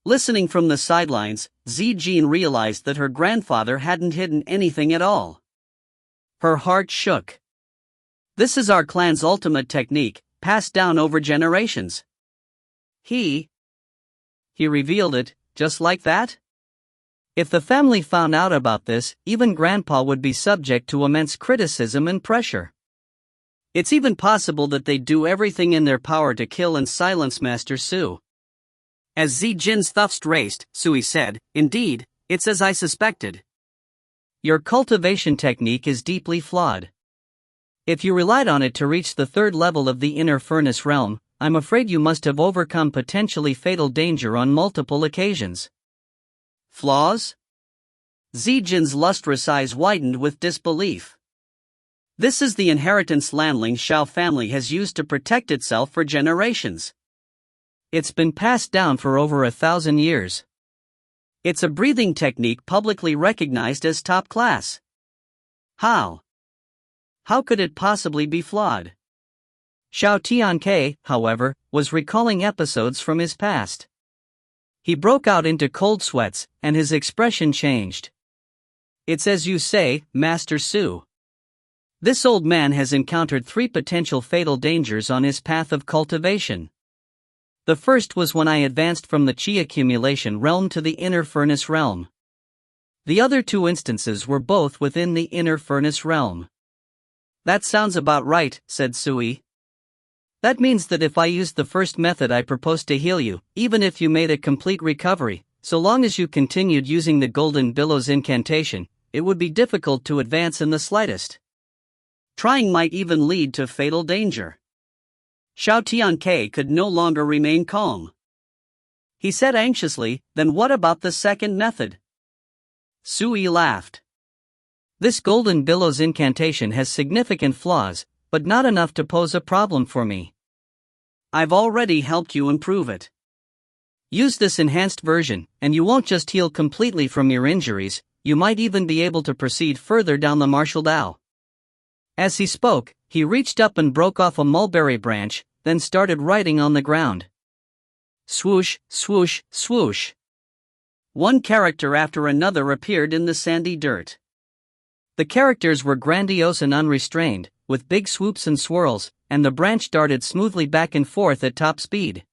A: Listening from the sidelines, Zijin realized that her grandfather hadn't hidden anything at all. Her heart shook. This is our clan's ultimate technique, passed down over generations. He revealed it, just like that? If the family found out about this, even Grandpa would be subject to immense criticism and pressure. It's even possible that they'd do everything in their power to kill and silence Master Su. As Zijin's thoughts raced, Sui said, Indeed, it's as I suspected. Your cultivation technique is deeply flawed. If you relied on it to reach the third level of the inner furnace realm, I'm afraid you must have overcome potentially fatal danger on multiple occasions. Flaws? Zijin's lustrous eyes widened with disbelief. This is the inheritance Lanling Xiao family has used to protect itself for generations. It's been passed down for over 1,000 years. It's a breathing technique publicly recognized as top class. How could it possibly be flawed? Xiao Tiankei, however, was recalling episodes from his past. He broke out into cold sweats, and his expression changed. It's as you say, Master Su. This old man has encountered 3 potential fatal dangers on his path of cultivation. The first was when I advanced from the Qi accumulation realm to the inner furnace realm. The other 2 instances were both within the inner furnace realm. That sounds about right, said Sui. That means that if I used the first method I proposed to heal you, even if you made a complete recovery, so long as you continued using the Golden Billows incantation, it would be difficult to advance in the slightest. Trying might even lead to fatal danger. Xiao Tiankei could no longer remain calm. He said anxiously, Then what about the second method? Sui laughed. This Golden Billows incantation has significant flaws, but not enough to pose a problem for me. I've already helped you improve it. Use this enhanced version, and you won't just heal completely from your injuries, you might even be able to proceed further down the martial Tao. As he spoke, he reached up and broke off a mulberry branch, then started writing on the ground. Swoosh, swoosh, swoosh. One character after another appeared in the sandy dirt. The characters were grandiose and unrestrained, with big swoops and swirls, and the branch darted smoothly back and forth at top speed.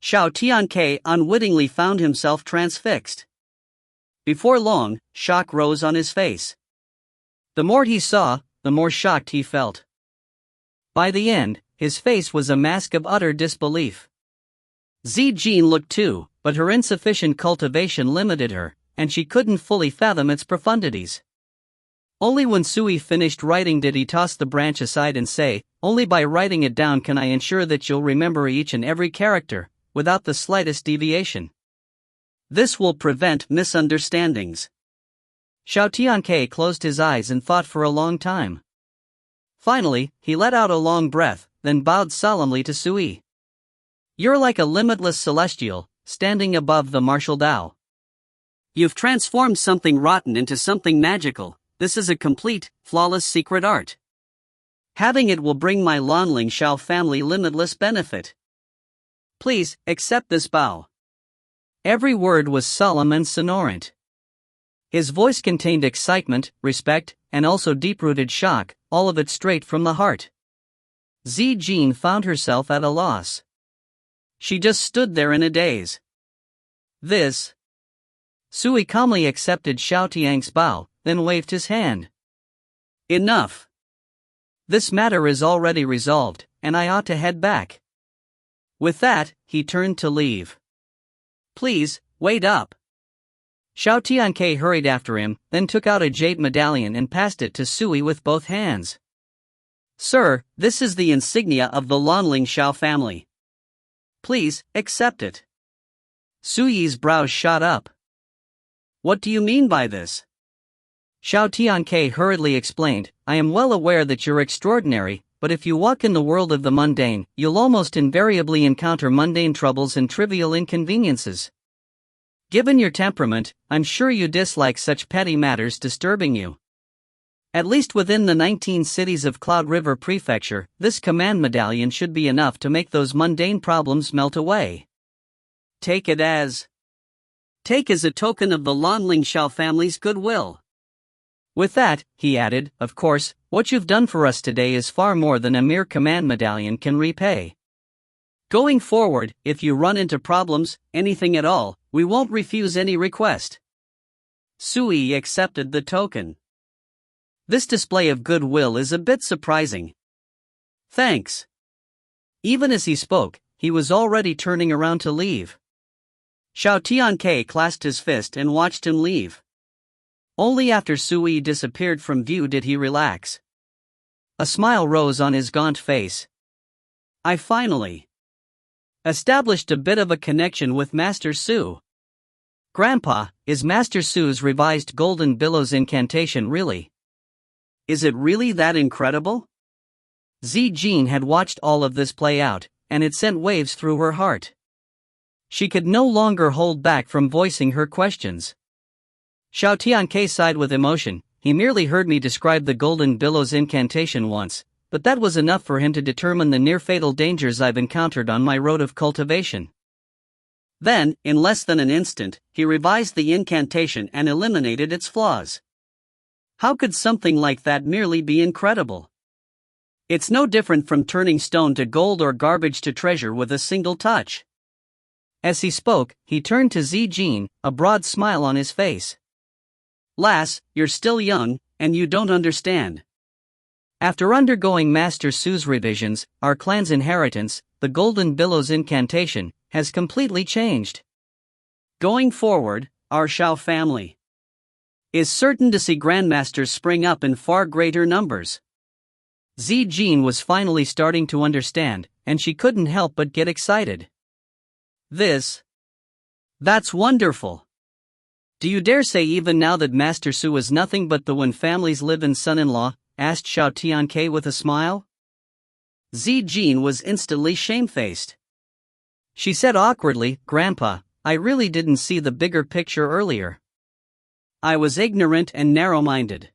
A: Xiao Tiankei unwittingly found himself transfixed. Before long, shock rose on his face. The more he saw, the more shocked he felt. By the end, his face was a mask of utter disbelief. Zijin looked too, but her insufficient cultivation limited her, and she couldn't fully fathom its profundities. Only when Sui finished writing did he toss the branch aside and say, Only by writing it down can I ensure that you'll remember each and every character, without the slightest deviation. This will prevent misunderstandings. Xiao Tiankei closed his eyes and thought for a long time. Finally, he let out a long breath, then bowed solemnly to Sui. You're like a limitless celestial, standing above the martial Tao. You've transformed something rotten into something magical. This is a complete, flawless secret art. Having it will bring my Lanling Xiao family limitless benefit. Please, accept this bow. Every word was solemn and sonorant. His voice contained excitement, respect, and also deep-rooted shock, all of it straight from the heart. Zijin found herself at a loss. She just stood there in a daze. This Sui calmly accepted Xiao Tiang's bow, then waved his hand. Enough. This matter is already resolved, and I ought to head back. With that, he turned to leave. Please, wait up. Xiao Tianke hurried after him, then took out a jade medallion and passed it to Sui with both hands. Sir, this is the insignia of the Lanling Xiao family. Please, accept it. Sui's brows shot up. What do you mean by this? Xiao Tianke hurriedly explained, I am well aware that you're extraordinary, but if you walk in the world of the mundane, you'll almost invariably encounter mundane troubles and trivial inconveniences. Given your temperament, I'm sure you dislike such petty matters disturbing you. At least within the 19 cities of Cloud River Prefecture, this command medallion should be enough to make those mundane problems melt away. Take as a token of the Lanling Xiao family's goodwill. With that, he added, of course, what you've done for us today is far more than a mere command medallion can repay. Going forward, if you run into problems, anything at all, we won't refuse any request. Sui accepted the token. This display of goodwill is a bit surprising. Thanks. Even as he spoke, he was already turning around to leave. Xiao Tianke clasped his fist and watched him leave. Only after Sui disappeared from view did he relax. A smile rose on his gaunt face. I finally established a bit of a connection with Master Su. Grandpa, is Master Su's revised Golden Billows incantation really? Is it really that incredible? Zijin had watched all of this play out, and it sent waves through her heart. She could no longer hold back from voicing her questions. Xiao Tianke sighed with emotion. He merely heard me describe the Golden Billows incantation once, but that was enough for him to determine the near-fatal dangers I've encountered on my road of cultivation. Then, in less than an instant, he revised the incantation and eliminated its flaws. How could something like that merely be incredible? It's no different from turning stone to gold or garbage to treasure with a single touch. As he spoke, he turned to Zijin, a broad smile on his face. Lass, you're still young, and you don't understand. After undergoing Master Su's revisions, our clan's inheritance, the Golden Billows incantation, has completely changed. Going forward, our Xiao family is certain to see grandmasters spring up in far greater numbers. Zijin was finally starting to understand, and she couldn't help but get excited. That's wonderful. Do you dare say even now that Master Su is nothing but the when families live in son-in-law? Asked Xiao Tianke with a smile. Zijin was instantly shamefaced. She said awkwardly, Grandpa, I really didn't see the bigger picture earlier. I was ignorant and narrow-minded.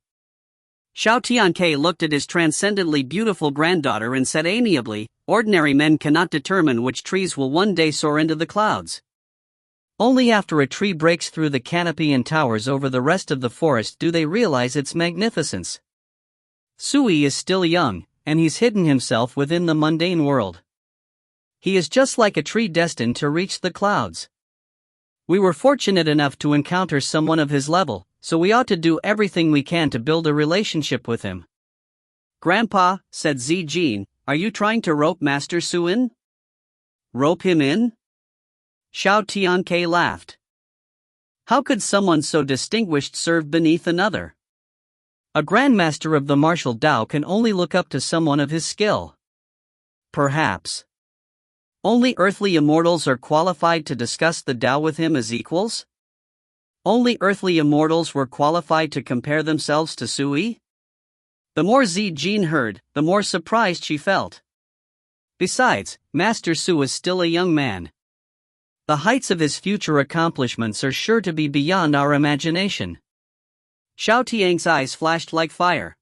A: Xiao Tianke looked at his transcendently beautiful granddaughter and said amiably, ordinary men cannot determine which trees will one day soar into the clouds. Only after a tree breaks through the canopy and towers over the rest of the forest do they realize its magnificence. Sui is still young, and he's hidden himself within the mundane world. He is just like a tree destined to reach the clouds. We were fortunate enough to encounter someone of his level, so we ought to do everything we can to build a relationship with him. Grandpa, said Zijin, are you trying to rope Master Su in? Rope him in? Xiao Tianke laughed. How could someone so distinguished serve beneath another? A grandmaster of the martial Dao can only look up to someone of his skill. Perhaps. Only earthly immortals are qualified to discuss the Dao with him as equals? Only earthly immortals were qualified to compare themselves to Sui? The more Zijin heard, the more surprised she felt. Besides, Master Su is still a young man. The heights of his future accomplishments are sure to be beyond our imagination. Xiao Tiang's eyes flashed like fire.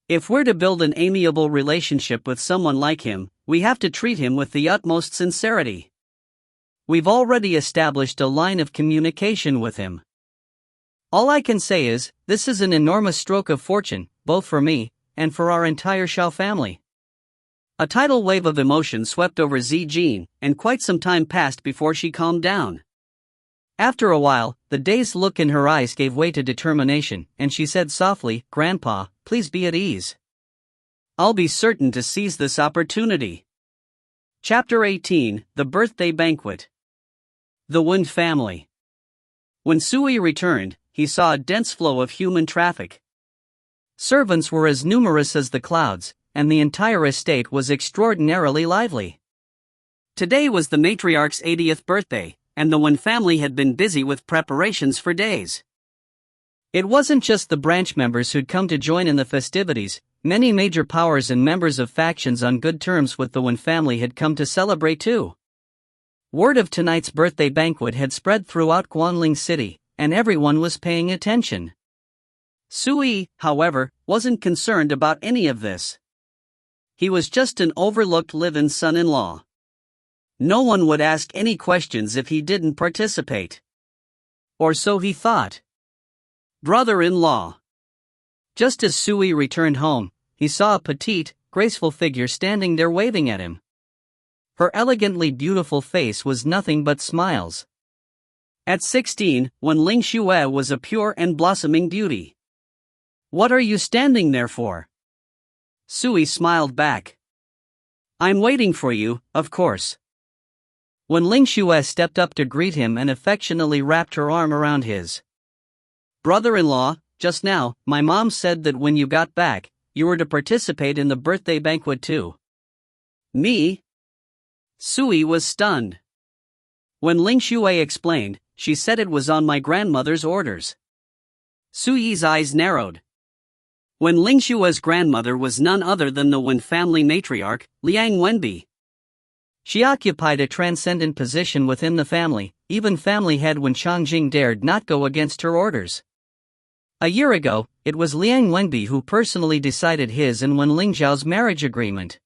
A: If we're to build an amiable relationship with someone like him, we have to treat him with the utmost sincerity. We've already established a line of communication with him. All I can say is, this is an enormous stroke of fortune, both for me, and for our entire Xiao family. A tidal wave of emotion swept over Zijin, and quite some time passed before she calmed down. After a while, the dazed look in her eyes gave way to determination, and she said softly, "Grandpa, please be at ease. I'll be certain to seize this opportunity." Chapter 18, The Birthday Banquet. The Wen family. When Sui returned, he saw a dense flow of human traffic. Servants were as numerous as the clouds, and the entire estate was extraordinarily lively. Today was the matriarch's 80th birthday, and the Wen family had been busy with preparations for days. It wasn't just the branch members who'd come to join in the festivities. Many major powers and members of factions on good terms with the Wen family had come to celebrate too. Word of tonight's birthday banquet had spread throughout Guanling City, and everyone was paying attention. Sui, however, wasn't concerned about any of this. He was just an overlooked live-in son-in-law. No one would ask any questions if he didn't participate. Or so he thought. Brother-in-law. Just as Sui returned home, he saw a petite, graceful figure standing there waving at him. Her elegantly beautiful face was nothing but smiles. At 16, when Ling Xue was a pure and blossoming beauty. "What are you standing there for?" Sui smiled back. "I'm waiting for you, of course." When Ling Xue stepped up to greet him and affectionately wrapped her arm around his. "Brother-in-law, just now, my mom said that when you got back, you were to participate in the birthday banquet too." "Me?" Sui was stunned. When Ling Xue explained, she said it was on my grandmother's orders. Sui's eyes narrowed. When Ling Xue's grandmother was none other than the Wen family matriarch, Liang Wenbi. She occupied a transcendent position within the family. Even family head Wen Changjing dared not go against her orders. A year ago, it was Liang Wenbi who personally decided his and Wen Lingzhao's marriage agreement.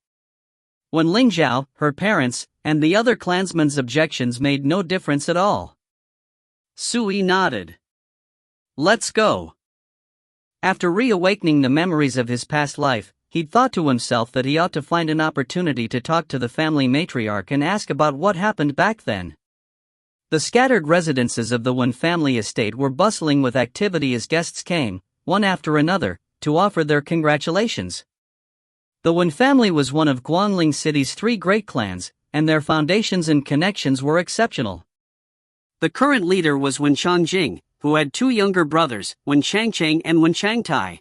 A: Wen Lingzhao, her parents, and the other clansmen's objections made no difference at all. Sui nodded. "Let's go." After reawakening the memories of his past life, he'd thought to himself that he ought to find an opportunity to talk to the family matriarch and ask about what happened back then. The scattered residences of the Wen family estate were bustling with activity as guests came, one after another, to offer their congratulations. The Wen family was one of Guanling City's 3 great clans, and their foundations and connections were exceptional. The current leader was Wen Changjing, who had 2 younger brothers, Wen Changcheng and Wen Changtai.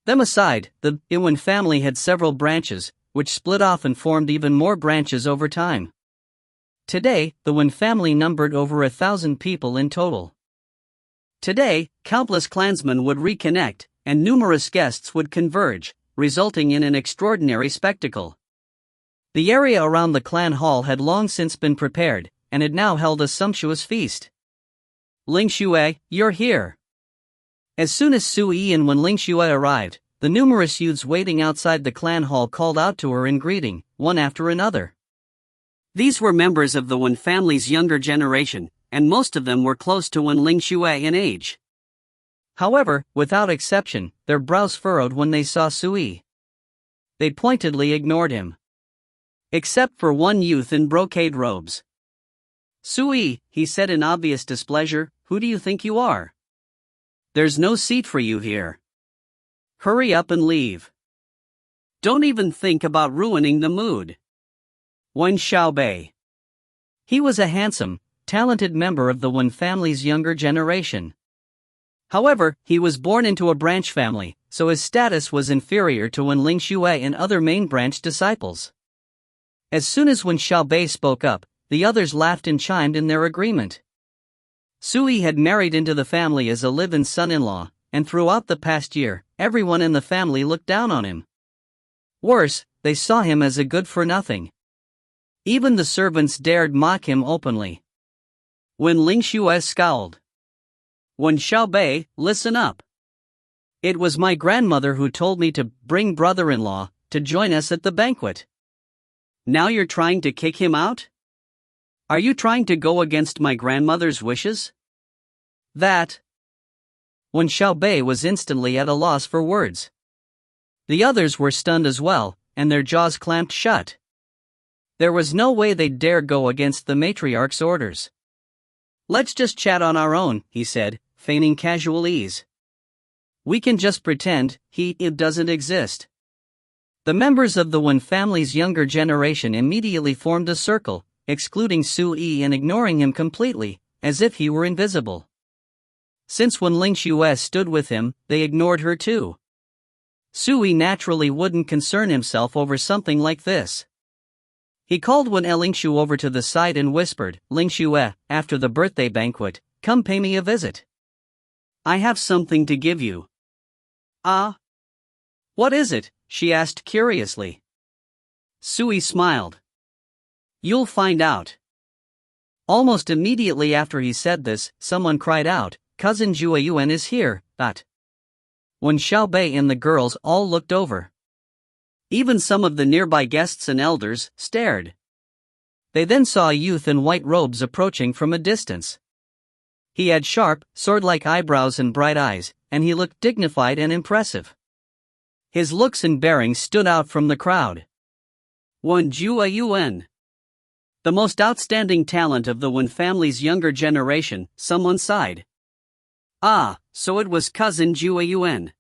A: Them aside, the Wen family had several branches, which split off and formed even more branches over time. Today, the Wen family numbered over 1,000 people in total. Today, countless clansmen would reconnect, and numerous guests would converge, resulting in an extraordinary spectacle. The area around the clan hall had long since been prepared, and it now held a sumptuous feast. "Ling Xue, you're here." As soon as Sui and when Ling Xue arrived, the numerous youths waiting outside the clan hall called out to her in greeting, one after another. These were members of the Wen family's younger generation, and most of them were close to Wen Ling Xue in age. However, without exception, their brows furrowed when they saw Sui. They pointedly ignored him. Except for one youth in brocade robes. "Sui," he said in obvious displeasure, "who do you think you are? There's no seat for you here. Hurry up and leave. Don't even think about ruining the mood." Wen Xiaobei. He was a handsome, talented member of the Wen family's younger generation. However, he was born into a branch family, so his status was inferior to Wen Ling Xue and other main branch disciples. As soon as Wen Xiaobei spoke up, the others laughed and chimed in their agreement. Sui had married into the family as a live-in son-in-law, and throughout the past year, everyone in the family looked down on him. Worse, they saw him as a good-for-nothing. Even the servants dared mock him openly. When Ling Xue scowled. "Wen Xiaobei, listen up. It was my grandmother who told me to bring brother-in-law to join us at the banquet. Now you're trying to kick him out? Are you trying to go against my grandmother's wishes?" That. Wen Xiaobei was instantly at a loss for words. The others were stunned as well, and their jaws clamped shut. There was no way they'd dare go against the matriarch's orders. Let's just chat on our own, he said, feigning casual ease. We can just pretend it doesn't exist. The members of the Wen family's younger generation immediately formed a circle, excluding Sui and ignoring him completely, as if he were invisible. Since when Ling Xue stood with him, they ignored her too. Sui naturally wouldn't concern himself over something like this. He called Wen Lingxu over to the side and whispered, Ling Xue, after the birthday banquet, come pay me a visit. I have something to give you. Ah? What is it? She asked curiously. Sui smiled. You'll find out. Almost immediately after he said this, someone cried out, Cousin Jue Yuan is here, When Xiaobei and the girls all looked over. Even some of the nearby guests and elders stared. They then saw a youth in white robes approaching from a distance. He had sharp, sword-like eyebrows and bright eyes, and he looked dignified and impressive. His looks and bearing stood out from the crowd. Wen Jue Yuan. The most outstanding talent of the Wen family's younger generation, someone sighed. Ah, so it was cousin Jue Yuan.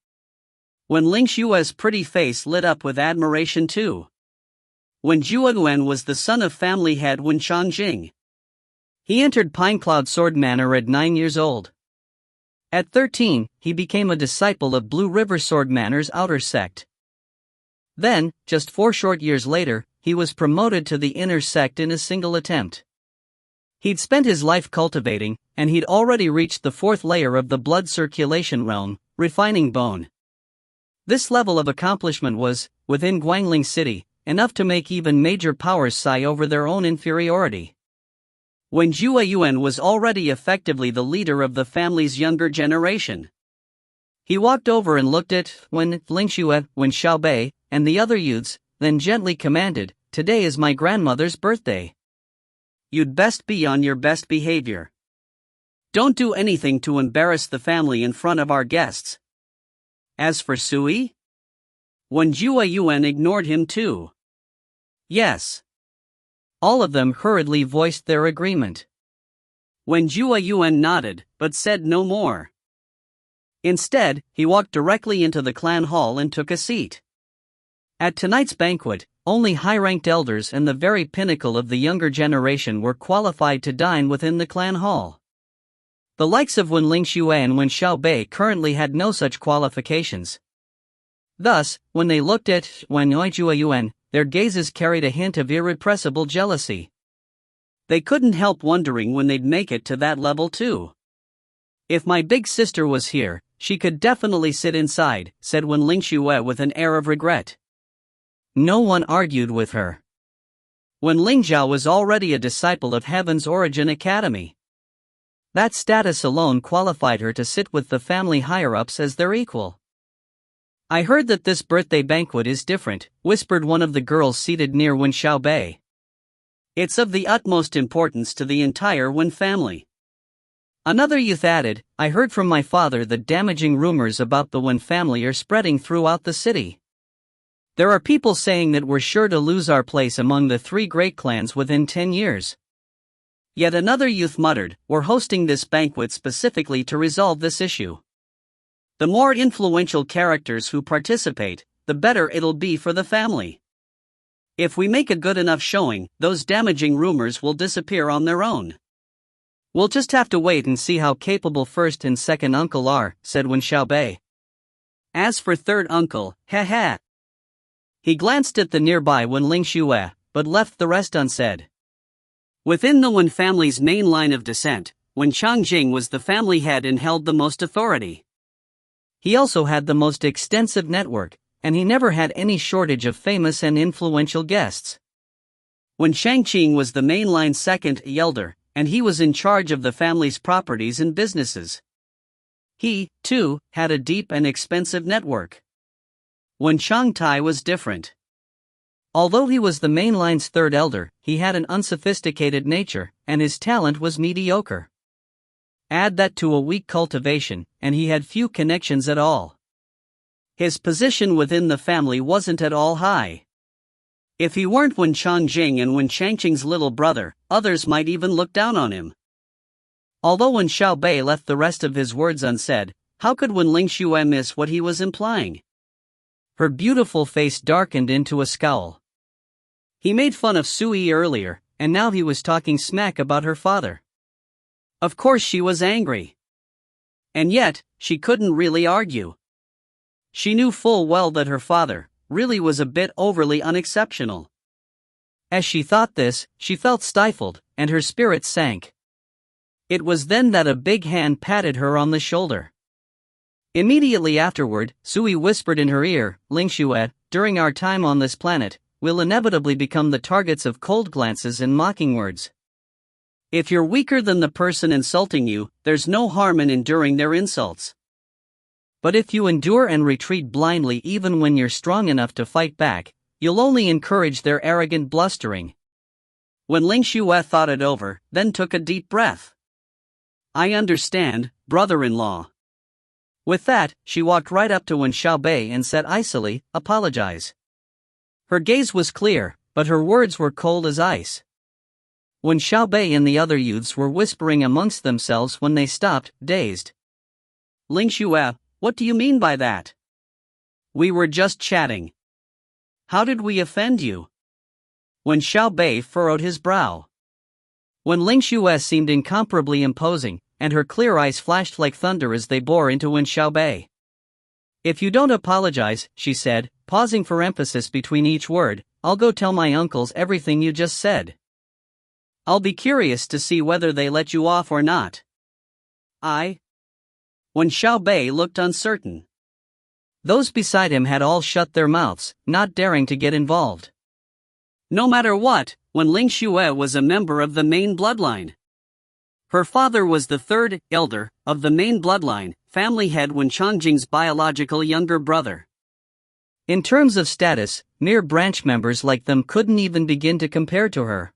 A: When Ling Xue's pretty face lit up with admiration too. Wen Jue Yuan was the son of family head Wen Changjing. He entered Pinecloud Sword Manor at 9 years old. At 13, he became a disciple of Blue River Sword Manor's outer sect. Then, just 4 short years later, he was promoted to the inner sect in a single attempt. He'd spent his life cultivating, and he'd already reached the 4th layer of the blood circulation realm, refining bone. This level of accomplishment was, within Guangling City, enough to make even major powers sigh over their own inferiority. Wen Jue Yuan was already effectively the leader of the family's younger generation. He walked over and looked at Wen Lingxue, Wen Xiaobei, and the other youths, then gently commanded, Today is my grandmother's birthday. You'd best be on your best behavior. Don't do anything to embarrass the family in front of our guests. As for Sui? Wen Jue Yuan ignored him too. Yes. All of them hurriedly voiced their agreement. Wen Jue Yuan nodded, but said no more. Instead, he walked directly into the clan hall and took a seat. At tonight's banquet, only high-ranked elders and the very pinnacle of the younger generation were qualified to dine within the clan hall. The likes of Wen Lingxue and Wen Xiaobei currently had no such qualifications. Thus, when they looked at Wen Jue Yuan, their gazes carried a hint of irrepressible jealousy. They couldn't help wondering when they'd make it to that level too. If my big sister was here, she could definitely sit inside, said Wen Lingxue with an air of regret. No one argued with her. Wen Lingzhao was already a disciple of Heaven's Origin Academy. That status alone qualified her to sit with the family higher-ups as their equal. I heard that this birthday banquet is different, whispered one of the girls seated near Wen Xiaobei. It's of the utmost importance to the entire Wen family. Another youth added, I heard from my father that damaging rumors about the Wen family are spreading throughout the city. There are people saying that we're sure to lose our place among the 3 great clans within 10 years. Yet another youth muttered, we're hosting this banquet specifically to resolve this issue. The more influential characters who participate, the better it'll be for the family. If we make a good enough showing, those damaging rumors will disappear on their own. We'll just have to wait and see how capable first and second uncle are, said Wen Xiaobei. As for third uncle, ha. He glanced at the nearby Wen Lingxue, but left the rest unsaid. Within the Wen family's main line of descent, Wen Changjing was the family head and held the most authority. He also had the most extensive network, and he never had any shortage of famous and influential guests. Wen Shangqing was the mainline's second elder, and he was in charge of the family's properties and businesses. He, too, had a deep and expensive network. Wen Changtai was different. Although he was the mainline's third elder, he had an unsophisticated nature, and his talent was mediocre. Add that to a weak cultivation, and he had few connections at all. His position within the family wasn't at all high. If he weren't Wen Changjing and Wen Changqing's little brother, others might even look down on him. Although when Xiao Bei left the rest of his words unsaid, how could Wen Lingxue miss what he was implying? Her beautiful face darkened into a scowl. He made fun of Sui earlier, and now he was talking smack about her father. Of course she was angry. And yet, she couldn't really argue. She knew full well that her father really was a bit overly unexceptional. As she thought this, she felt stifled, and her spirits sank. It was then that a big hand patted her on the shoulder. Immediately afterward, Sui whispered in her ear, "Lingxue, during our time on this planet, we'll inevitably become the targets of cold glances and mocking words. If you're weaker than the person insulting you, there's no harm in enduring their insults. But if you endure and retreat blindly even when you're strong enough to fight back, you'll only encourage their arrogant blustering." When Lingxue thought it over, then took a deep breath. "I understand, brother-in-law." With that, she walked right up to Wen Xiaobei and said icily, "Apologize." Her gaze was clear, but her words were cold as ice. Wen Xiaobei and the other youths were whispering amongst themselves when they stopped, dazed. "Lingxue, what do you mean by that?" "We were just chatting." "How did we offend you?" Wen Xiaobei furrowed his brow. When Lingxue seemed incomparably imposing, and her clear eyes flashed like thunder as they bore into Wen Xiaobei. "If you don't apologize," she said, pausing for emphasis between each word, "I'll go tell my uncles everything you just said. I'll be curious to see whether they let you off or not." Wen Xiaobei looked uncertain. Those beside him had all shut their mouths, not daring to get involved. No matter what, Wen Lingxue was a member of the main bloodline. Her father was the third elder of the main bloodline, family head Wen Changjing's biological younger brother. In terms of status, mere branch members like them couldn't even begin to compare to her.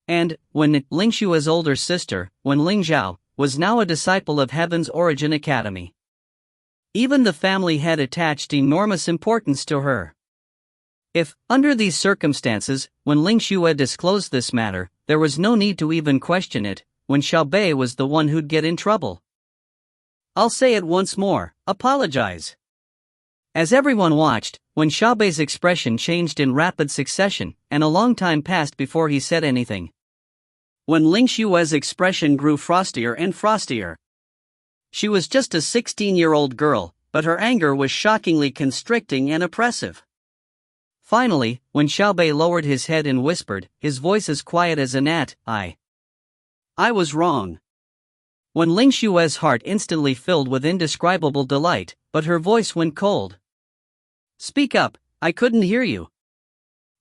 A: And, Wen Lingxue's older sister, Wen Lingzhao, was now a disciple of Heaven's Origin Academy. Even the family head attached enormous importance to her. If, under these circumstances, when Lingxue disclosed this matter, there was no need to even question it, Wen Xiaobei was the one who'd get in trouble. "I'll say it once more, apologize." As everyone watched, Wen Xiaobei's expression changed in rapid succession, and a long time passed before he said anything. When Lingxue's expression grew frostier and frostier. She was just a 16-year-old girl, but her anger was shockingly constricting and oppressive. Finally, when Xiaobei lowered his head and whispered, his voice as quiet as a gnat, I was wrong." When Lingxue's heart instantly filled with indescribable delight, but her voice went cold. "Speak up, I couldn't hear you."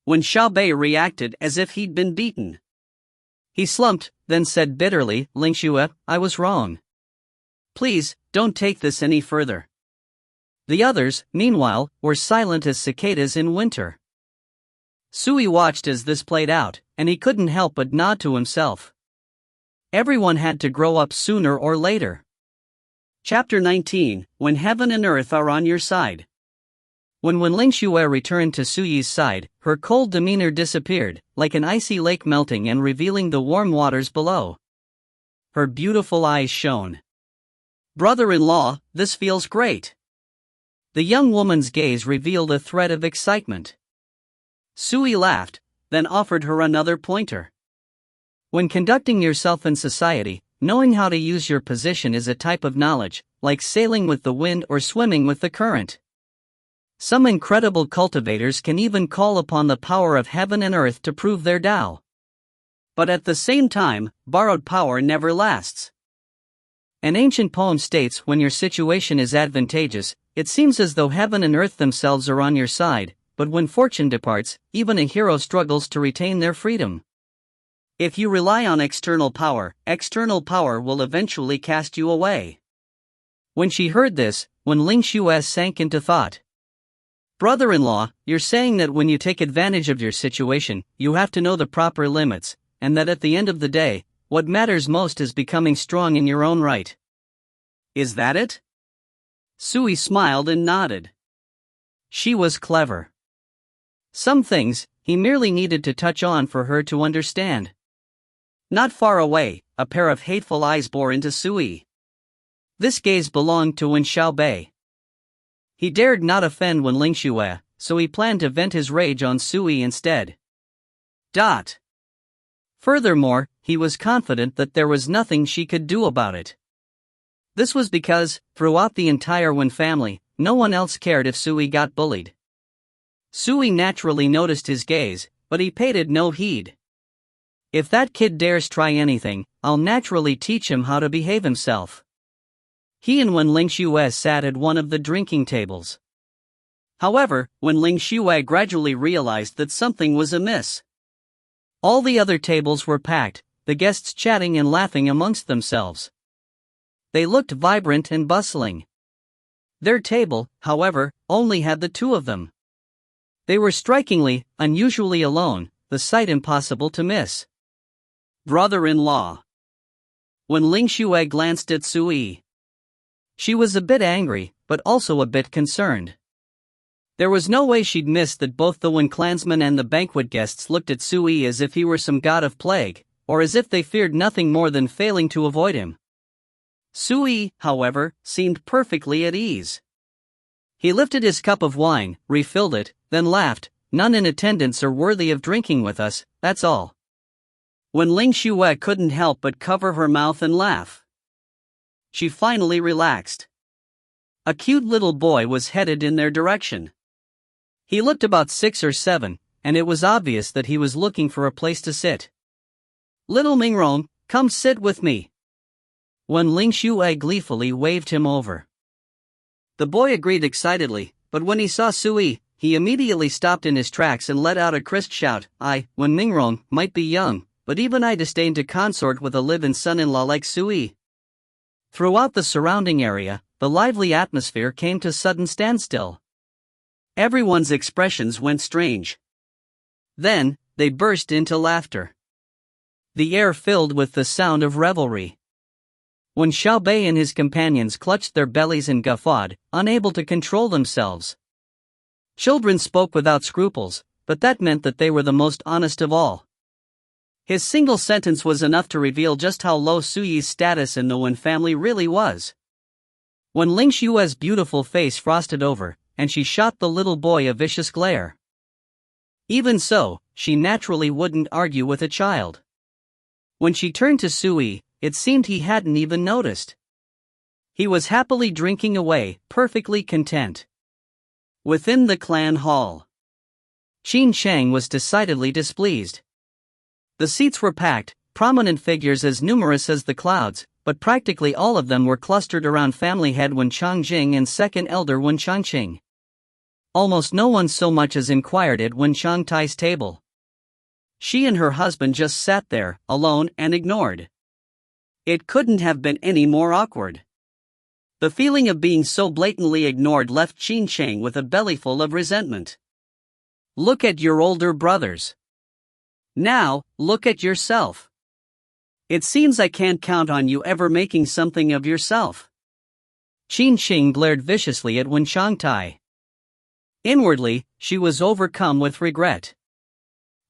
A: When Xiaobei reacted as if he'd been beaten. He slumped, then said bitterly, "Lingxue, I was wrong. Please, don't take this any further." The others, meanwhile, were silent as cicadas in winter. Sui watched as this played out, and he couldn't help but nod to himself. Everyone had to grow up sooner or later. Chapter 19, When Heaven and Earth Are on Your Side. When Lingxue returned to Suyi's side, her cold demeanor disappeared, like an icy lake melting and revealing the warm waters below. Her beautiful eyes shone. "Brother-in-law, this feels great." The young woman's gaze revealed a thread of excitement. Sui laughed, then offered her another pointer. When conducting yourself in society, knowing how to use your position is a type of knowledge, like sailing with the wind or swimming with the current. Some incredible cultivators can even call upon the power of heaven and earth to prove their Tao. But at the same time, borrowed power never lasts. An ancient poem states, when your situation is advantageous, it seems as though heaven and earth themselves are on your side, but when fortune departs, even a hero struggles to retain their freedom. If you rely on external power will eventually cast you away. When she heard this, Wen Lingxue sank into thought. "Brother-in-law, you're saying that when you take advantage of your situation, you have to know the proper limits, and that at the end of the day, what matters most is becoming strong in your own right. Is that it?" Sui smiled and nodded. She was clever. Some things, he merely needed to touch on for her to understand. Not far away, a pair of hateful eyes bore into Sui. This gaze belonged to Wen Xiaobei. He dared not offend Wen Lingxue, so he planned to vent his rage on Sui instead. Furthermore, he was confident that there was nothing she could do about it. This was because, throughout the entire Wen family, no one else cared if Sui got bullied. Sui naturally noticed his gaze, but he paid it no heed. If that kid dares try anything, I'll naturally teach him how to behave himself. He and Wen Lingxue sat at one of the drinking tables. However, when Lingxue gradually realized that something was amiss. All the other tables were packed, the guests chatting and laughing amongst themselves. They looked vibrant and bustling. Their table, however, only had the two of them. They were strikingly, unusually alone, the sight impossible to miss. Brother-in-law. When Lingxue glanced at Sui, she was a bit angry, but also a bit concerned. There was no way she'd miss that both the Wen clansmen and the banquet guests looked at Sui as if he were some god of plague, or as if they feared nothing more than failing to avoid him. Sui, however, seemed perfectly at ease. He lifted his cup of wine, refilled it, then laughed. None in attendance are worthy of drinking with us, that's all. When Lingxue couldn't help but cover her mouth and laugh. She finally relaxed. A cute little boy was headed in their direction. He looked about 6 or 7, and it was obvious that he was looking for a place to sit. Little Mingrong, come sit with me. When Lingxue gleefully waved him over. The boy agreed excitedly, but when he saw Sui, he immediately stopped in his tracks and let out a crisp shout. Wen Mingrong, might be young, but even I disdain to consort with a live-in son-in-law like Sui. Throughout the surrounding area, the lively atmosphere came to sudden standstill. Everyone's expressions went strange. Then, they burst into laughter. The air filled with the sound of revelry. When Xiaobei and his companions clutched their bellies and guffawed, unable to control themselves. Children spoke without scruples, but that meant that they were the most honest of all. His single sentence was enough to reveal just how low Suyi's status in the Wen family really was. When Lingxue's beautiful face frosted over, and she shot the little boy a vicious glare. Even so, she naturally wouldn't argue with a child. When she turned to Sui, it seemed he hadn't even noticed. He was happily drinking away, perfectly content. Within the clan hall, Qin Chang was decidedly displeased. The seats were packed, prominent figures as numerous as the clouds, but practically all of them were clustered around family head Wen Changjing and second elder Wen Changqing. Almost no one so much as inquired at Wen Changtai's table. She and her husband just sat there, alone and ignored. It couldn't have been any more awkward. The feeling of being so blatantly ignored left Qin Chang with a bellyful of resentment. Look at your older brothers. Now, look at yourself. It seems I can't count on you ever making something of yourself. Qin Chang glared viciously at Wen Changtai. Inwardly, she was overcome with regret.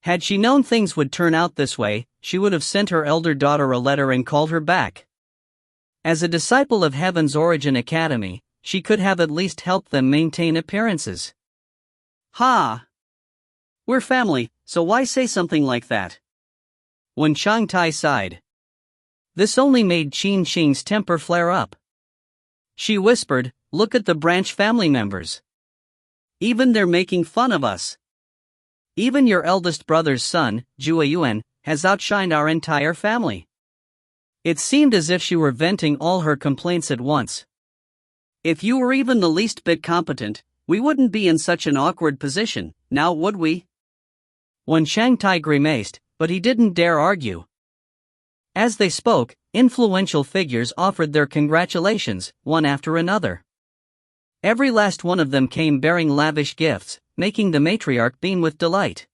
A: Had she known things would turn out this way, she would have sent her elder daughter a letter and called her back. As a disciple of Heaven's Origin Academy, she could have at least helped them maintain appearances. We're family, so why say something like that? Wen Changtai sighed. This only made Qin Chang's temper flare up. She whispered, look at the branch family members. Even they're making fun of us. Even your eldest brother's son, Jueyuan, has outshined our entire family. It seemed as if she were venting all her complaints at once. If you were even the least bit competent, we wouldn't be in such an awkward position, now would we? Wen Changtai grimaced, but he didn't dare argue. As they spoke, influential figures offered their congratulations, one after another. Every last one of them came bearing lavish gifts, making the matriarch beam with delight.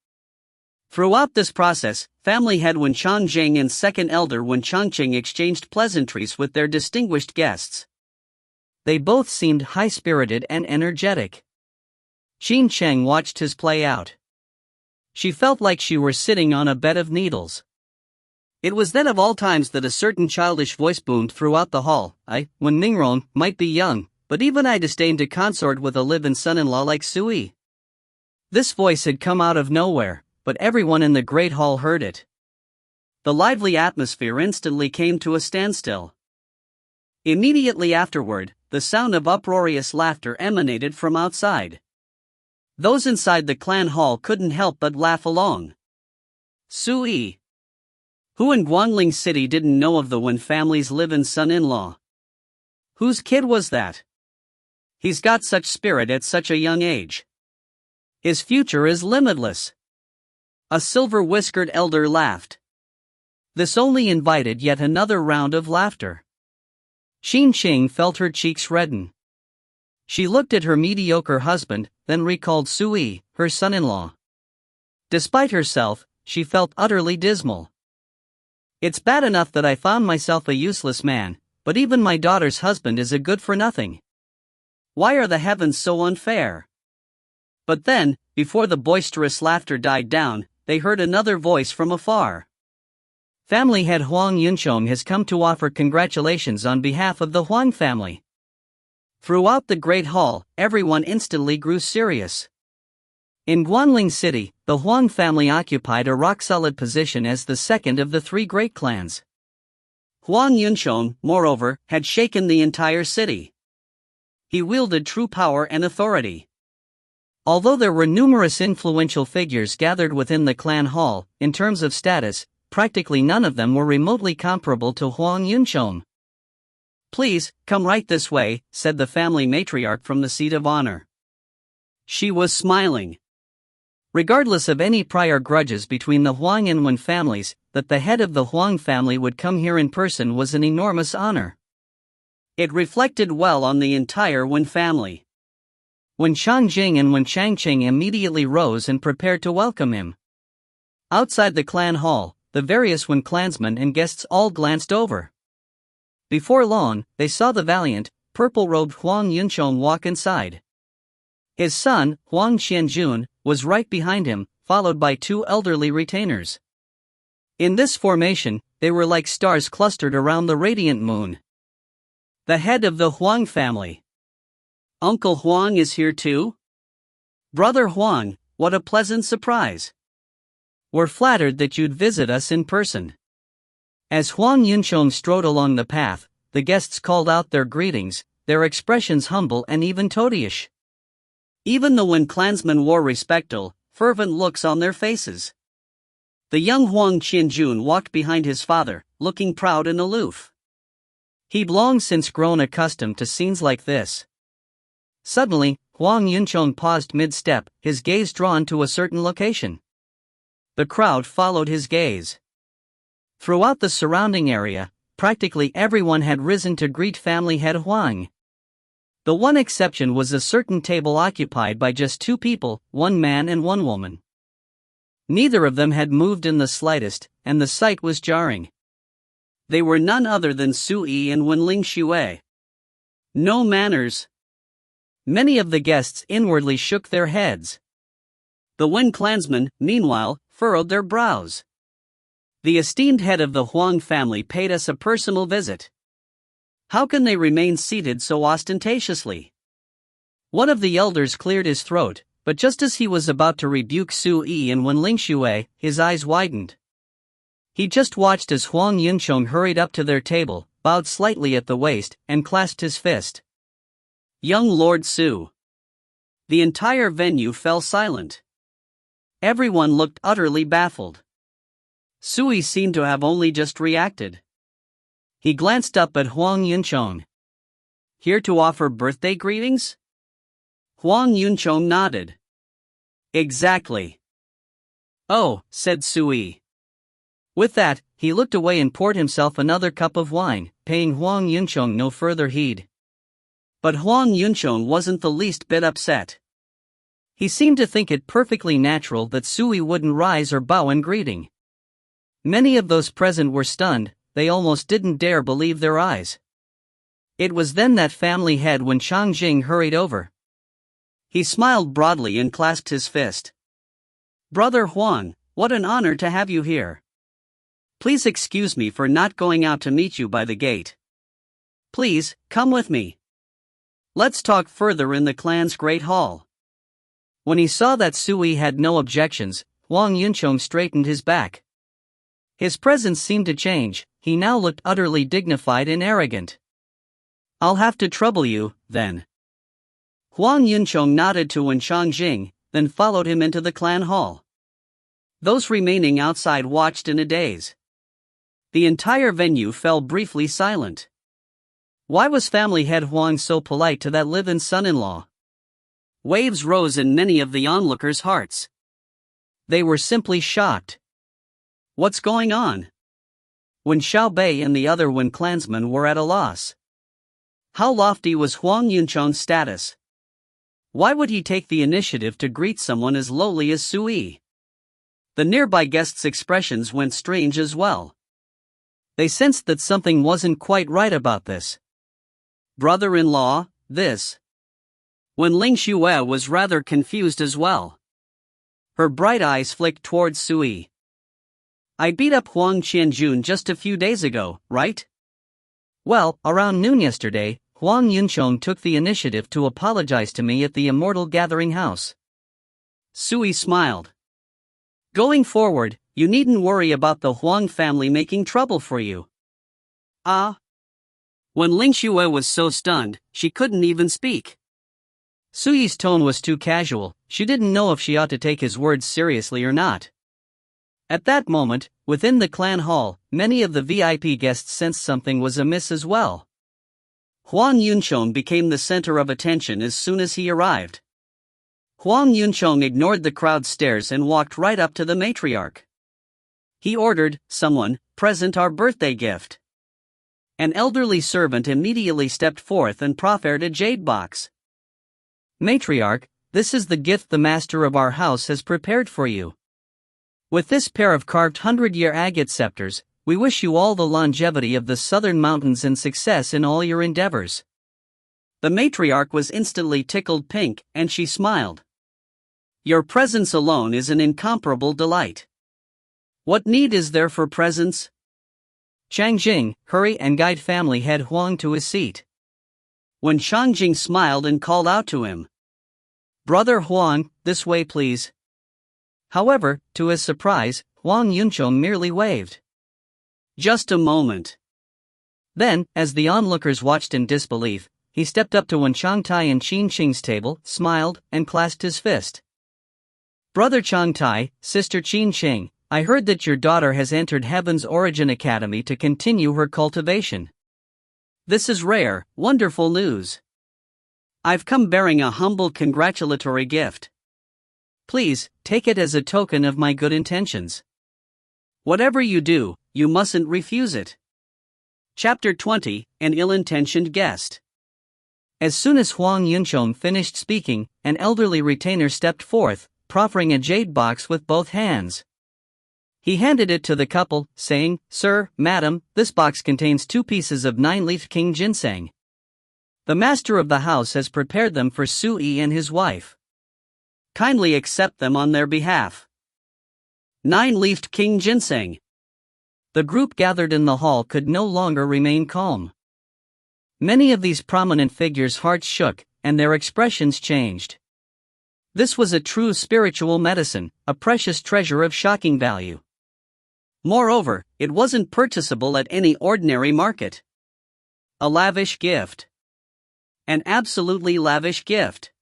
A: Throughout this process, family head Wen Changjing and second elder Wen Changqing exchanged pleasantries with their distinguished guests. They both seemed high-spirited and energetic. Qin Chang watched his play out. She felt like she were sitting on a bed of needles. It was then of all times that a certain childish voice boomed throughout the hall. When Ningron might be young, but even I disdain to consort with a live-in son-in-law like Sui. This voice had come out of nowhere, but everyone in the great hall heard it. The lively atmosphere instantly came to a standstill. Immediately afterward, the sound of uproarious laughter emanated from outside. Those inside the clan hall couldn't help but laugh along. Sui. Who in Guangling City didn't know of the Wen family's live-in son-in-law? Whose kid was that? He's got such spirit at such a young age. His future is limitless. A silver-whiskered elder laughed. This only invited yet another round of laughter. Xin Qing felt her cheeks redden. She looked at her mediocre husband, then recalled Sui, her son-in-law. Despite herself, she felt utterly dismal. It's bad enough that I found myself a useless man, but even my daughter's husband is a good-for-nothing. Why are the heavens so unfair? But then, before the boisterous laughter died down, they heard another voice from afar. Family head Huang Yunchong has come to offer congratulations on behalf of the Huang family. Throughout the great hall, everyone instantly grew serious. In Guangling City, the Huang family occupied a rock-solid position as the second of the three great clans. Huang Yunchong, moreover, had shaken the entire city. He wielded true power and authority. Although there were numerous influential figures gathered within the clan hall, in terms of status, practically none of them were remotely comparable to Huang Yunchong. "Please, come right this way," said the family matriarch from the seat of honor. She was smiling. Regardless of any prior grudges between the Huang and Wen families, that the head of the Huang family would come here in person was an enormous honor. It reflected well on the entire Wen family. Wen Changjing and Wen Changqing immediately rose and prepared to welcome him. Outside the clan hall, the various Wen clansmen and guests all glanced over. Before long, they saw the valiant, purple-robed Huang Yunchong walk inside. His son, Huang Qianjun, was right behind him, followed by two elderly retainers. In this formation, they were like stars clustered around the radiant moon. The head of the Huang family. "Uncle Huang is here too? Brother Huang, what a pleasant surprise. We're flattered that you'd visit us in person." As Huang Yunchong strode along the path, the guests called out their greetings, their expressions humble and even toadyish. Even the Wen clansmen wore respectful, fervent looks on their faces. The young Huang Qianjun walked behind his father, looking proud and aloof. He'd long since grown accustomed to scenes like this. Suddenly, Huang Yunchong paused mid-step, his gaze drawn to a certain location. The crowd followed his gaze. Throughout the surrounding area, practically everyone had risen to greet family head Huang. The one exception was a certain table occupied by just two people, one man and one woman. Neither of them had moved in the slightest, and the sight was jarring. They were none other than Sui and Wenling Xue. No manners. Many of the guests inwardly shook their heads. The Wen clansmen, meanwhile, furrowed their brows. The esteemed head of the Huang family paid us a personal visit. How can they remain seated so ostentatiously? One of the elders cleared his throat, but just as he was about to rebuke Sui and Wenling Xue, his eyes widened. He just watched as Huang Yunchong hurried up to their table, bowed slightly at the waist, and clasped his fist. "Young Lord Su." The entire venue fell silent. Everyone looked utterly baffled. Sui seemed to have only just reacted. He glanced up at Huang Yunchong. "Here to offer birthday greetings?" Huang Yunchong nodded. "Exactly." "Oh," said Sui. With that, he looked away and poured himself another cup of wine, paying Huang Yunchong no further heed. But Huang Yunchong wasn't the least bit upset. He seemed to think it perfectly natural that Sui wouldn't rise or bow in greeting. Many of those present were stunned, they almost didn't dare believe their eyes. It was then that family head when Changjing hurried over. He smiled broadly and clasped his fist. "Brother Huang, what an honor to have you here. Please excuse me for not going out to meet you by the gate. Please, come with me. Let's talk further in the clan's great hall. When he saw that Sui had no objections, Huang Yunchong straightened his back. His presence seemed to change, he now looked utterly dignified and arrogant. I'll have to trouble you, then. Huang Yunchong nodded to Wen Changjing, then followed him into the clan hall. Those remaining outside watched in a daze. The entire venue fell briefly silent. Why was family head Huang so polite to that live-in son-in-law? Waves rose in many of the onlookers' hearts. They were simply shocked. What's going on? When Xiao Bei and the other Wen clansmen were at a loss. How lofty was Huang Yunchong's status? Why would he take the initiative to greet someone as lowly as Sui? The nearby guests' expressions went strange as well. They sensed that something wasn't quite right about this. Brother-in-law, this. When Ling Xue was rather confused as well. Her bright eyes flicked towards Sui. I beat up Huang Qianjun just a few days ago, right? Well, around noon yesterday, Huang Yunchong took the initiative to apologize to me at the Immortal Gathering House. Sui smiled. Going forward, you needn't worry about the Huang family making trouble for you. Ah. When Ling Xue was so stunned, she couldn't even speak. Sui's tone was too casual, she didn't know if she ought to take his words seriously or not. At that moment, within the clan hall, many of the VIP guests sensed something was amiss as well. Huang Yunchong became the center of attention as soon as he arrived. Huang Yunchong ignored the crowd's stares and walked right up to the matriarch. He ordered, "Someone, present our birthday gift." An elderly servant immediately stepped forth and proffered a jade box. Matriarch, this is the gift the master of our house has prepared for you. With this pair of carved 100-year agate scepters, we wish you all the longevity of the southern mountains and success in all your endeavors. The matriarch was instantly tickled pink, and she smiled. Your presence alone is an incomparable delight. What need is there for presents? Changjing, hurry and guide family head Huang to his seat. When Changjing smiled and called out to him, Brother Huang, this way please. However, to his surprise, Huang Yunchong merely waved. Just a moment. Then, as the onlookers watched in disbelief, he stepped up to Wen Changtai and Qin Qing's table, smiled, and clasped his fist. Brother Changtai, Sister Qin Qing, I heard that your daughter has entered Heaven's Origin Academy to continue her cultivation. This is rare, wonderful news. I've come bearing a humble congratulatory gift. Please, take it as a token of my good intentions. Whatever you do, you mustn't refuse it. Chapter 20, An Ill-Intentioned Guest. As soon as Huang Yunchong finished speaking, an elderly retainer stepped forth, proffering a jade box with both hands. He handed it to the couple, saying, Sir, Madam, this box contains 2 pieces of 9-leaf king ginseng. The master of the house has prepared them for Sui and his wife. Kindly accept them on their behalf. 9-leafed king ginseng. The group gathered in the hall could no longer remain calm. Many of these prominent figures' hearts shook, and their expressions changed. This was a true spiritual medicine, a precious treasure of shocking value. Moreover, it wasn't purchasable at any ordinary market. A lavish gift. An absolutely lavish gift.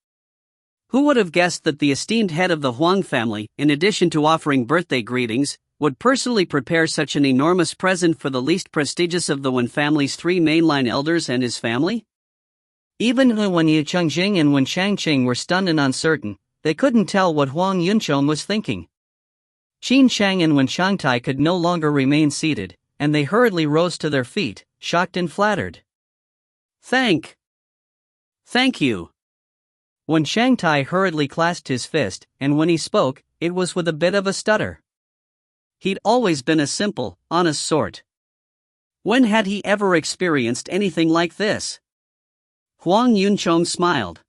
A: Who would have guessed that the esteemed head of the Huang family, in addition to offering birthday greetings, would personally prepare such an enormous present for the least prestigious of the Wen family's 3 mainline elders and his family? Even when Yu Changjing and Wen Changqing were stunned and uncertain, they couldn't tell what Huang Yunchong was thinking. Qin Chang and Wen Changtai could no longer remain seated, and they hurriedly rose to their feet, shocked and flattered. Thank you. Wen Changtai hurriedly clasped his fist, and when he spoke, it was with a bit of a stutter. He'd always been a simple, honest sort. When had he ever experienced anything like this? Huang Yunchong smiled.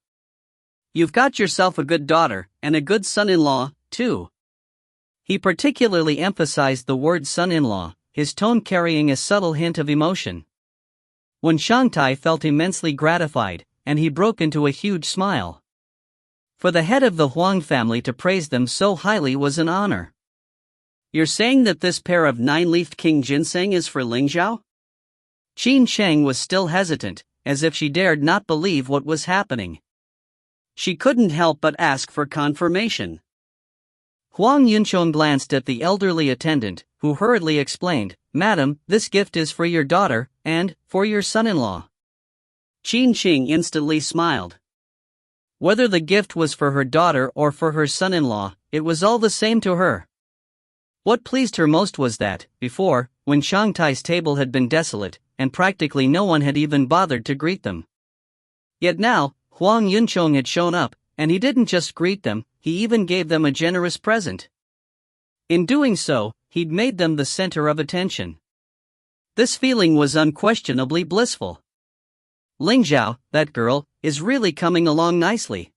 A: You've got yourself a good daughter, and a good son-in-law, too. He particularly emphasized the word son-in-law, his tone carrying a subtle hint of emotion. Wen Shangtai felt immensely gratified, and he broke into a huge smile. For the head of the Huang family to praise them so highly was an honor.
B: You're saying that this pair of 9-leafed king ginseng is for Ling Zhao?
A: Qin Sheng was still hesitant, as if she dared not believe what was happening.
B: She couldn't help but ask for confirmation.
A: Huang Yunqiang glanced at the elderly attendant, who hurriedly explained, "Madam, this gift is for your daughter, and for your son-in-law."
B: Qin Sheng instantly smiled.
A: Whether the gift was for her daughter or for her son-in-law, it was all the same to her. What pleased her most was that, before, when Shangtai's table had been desolate, and practically no one had even bothered to greet them. Yet now, Huang Yunqiang had shown up, and he didn't just greet them, he even gave them a generous present. In doing so, he'd made them the center of attention. This feeling was unquestionably blissful. Ling Zhao, that girl, is really coming along nicely.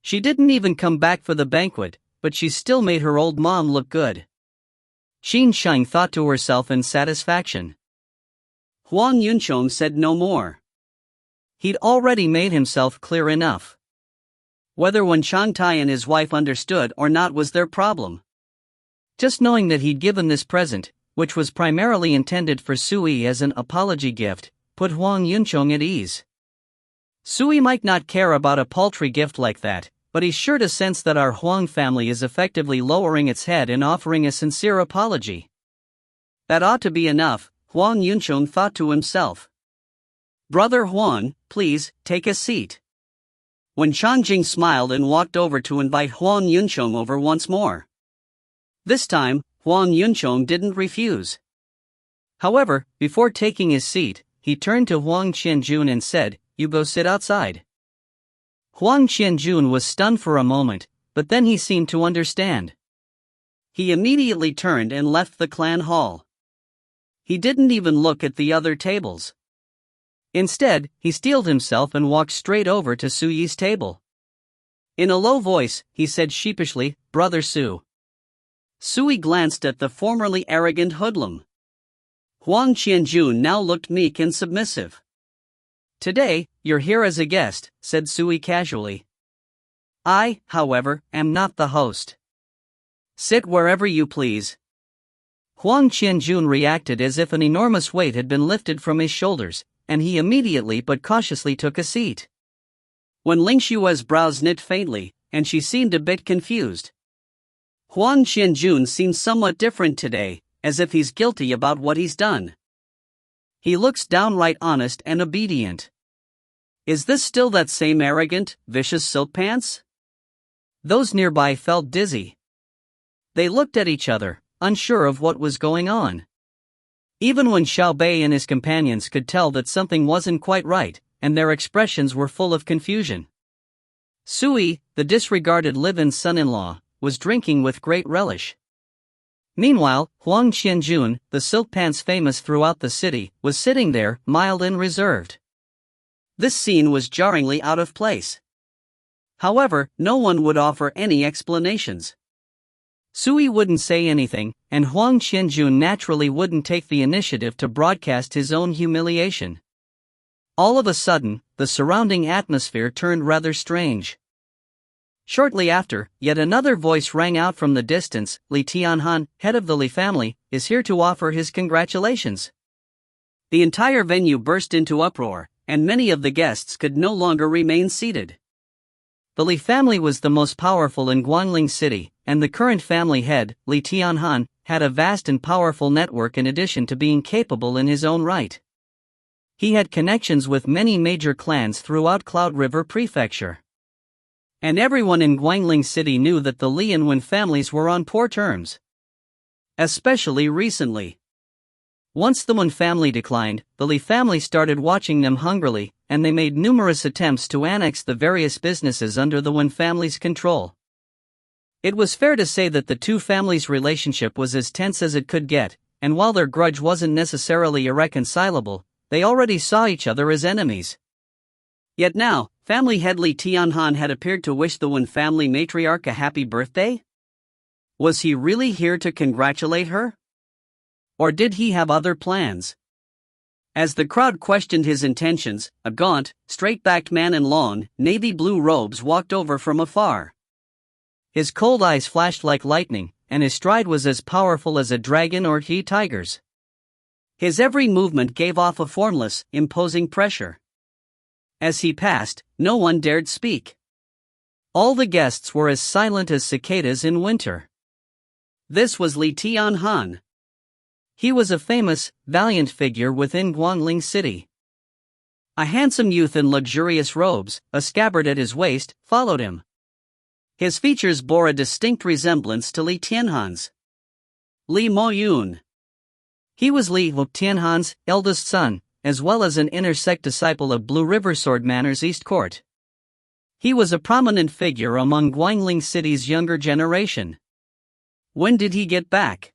A: She didn't even come back for the banquet, but she still made her old mom look good. Qin Sheng thought to herself in satisfaction.
B: Huang Yunqiang said no more.
A: He'd already made himself clear enough.
B: Whether Wen Shangtai and his wife understood or not was their problem.
A: Just knowing that he'd given this present, which was primarily intended for Sui as an apology gift, put Huang Yunqiang at ease. Sui might not care about a paltry gift like that, but he's sure to sense that our Huang family is effectively lowering its head in offering a sincere apology.
B: That ought to be enough, Huang Yunqiang thought to himself. Brother Huang, please, take a seat. Wen Changjing smiled and walked over to invite Huang Yunqiang over once more. This time, Huang Yunqiang didn't refuse.
A: However, before taking his seat, he turned to Huang Qianjun and said, "You go sit outside." Huang Qianjun was stunned for a moment, but then he seemed to understand.
B: He immediately turned and left the clan hall. He didn't even look at the other tables.
A: Instead, he steeled himself and walked straight over to Su Yi's table.
B: In a low voice, he said sheepishly, "Brother Su." Sui glanced at the formerly arrogant hoodlum. Huang Qianjun now looked meek and submissive.
A: "Today, you're here as a guest," said Sui casually. "I, however, am not the host.
B: Sit wherever you please."
A: Huang Qianjun reacted as if an enormous weight had been lifted from his shoulders, and he immediately but cautiously took a seat.
B: When Ling Xue's brows knit faintly, and she seemed a bit confused. Huang Qianjun seems somewhat different today, as if he's guilty about what he's done. He looks downright honest and obedient. Is this still that same arrogant, vicious silk pants?
A: Those nearby felt dizzy. They looked at each other, unsure of what was going on. Even when Xiao Bei and his companions could tell that something wasn't quite right, and their expressions were full of confusion. Sui, the disregarded live-in son-in-law, was drinking with great relish. Meanwhile, Huang Qianjun, the silk pants famous throughout the city, was sitting there, mild and reserved.
B: This scene was jarringly out of place. However, no one would offer any explanations.
A: Sui wouldn't say anything, and Huang Qianjun naturally wouldn't take the initiative to broadcast his own humiliation. All of a sudden, the surrounding atmosphere turned rather strange. Shortly after, yet another voice rang out from the distance. "Li Tianhan, head of the Li family, is here to offer his congratulations."
B: The entire venue burst into uproar, and many of the guests could no longer remain seated.
A: The Li family was the most powerful in Guangling City, and the current family head, Li Tianhan, had a vast and powerful network in addition to being capable in his own right. He had connections with many major clans throughout Cloud River Prefecture. And everyone in Guangling City knew that the Li and Wen families were on poor terms. Especially recently. Once the Wen family declined, the Li family started watching them hungrily, and they made numerous attempts to annex the various businesses under the Wen family's control. It was fair to say that the two families' relationship was as tense as it could get, and while their grudge wasn't necessarily irreconcilable, they already saw each other as enemies.
B: Yet now, family head Li Tianhan had appeared to wish the Wen family matriarch a happy birthday? Was he really here to congratulate her? Or did he have other plans? As the crowd questioned his intentions, a gaunt, straight-backed man in long, navy blue robes walked over from afar.
A: His cold eyes flashed like lightning, and his stride was as powerful as a dragon or he-tiger's.
B: His every movement gave off a formless, imposing pressure. As he passed, no one dared speak.
A: All the guests were as silent as cicadas in winter.
B: This was Li Tianhan.
A: He was a famous, valiant figure within Guangling City.
B: A handsome youth in luxurious robes, a scabbard at his waist, followed him. His features bore a distinct resemblance to Li Tianhan's. Li Moyun.
A: He was Li Tianhan's eldest son, as well as an inner-sect disciple of Blue River Sword Manor's East Court. He was a prominent figure among Guangling City's younger generation.
B: When did he get back?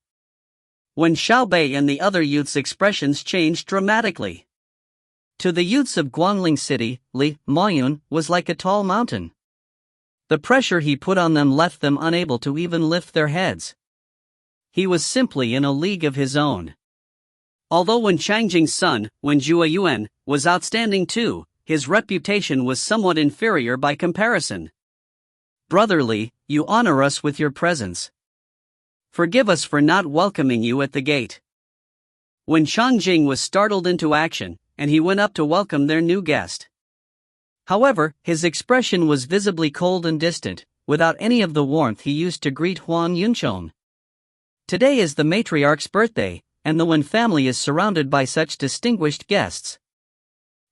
B: When Xiaobei and the other youths' expressions changed dramatically.
A: To the youths of Guangling City, Li Moyun was like a tall mountain. The pressure he put on them left them unable to even lift their heads. He was simply in a league of his own.
B: Although Wen Changjing's son, Wen Jueyuan, was outstanding too, his reputation was somewhat inferior by comparison.
A: Brother Li, you honor us with your presence.
B: Forgive us for not welcoming you at the gate. Wen Changjing was startled into action, and he went up to welcome their new guest.
A: However, his expression was visibly cold and distant, without any of the warmth he used to greet Huang Yunchong. Today is the matriarch's birthday, and the Wen family is surrounded by such distinguished guests.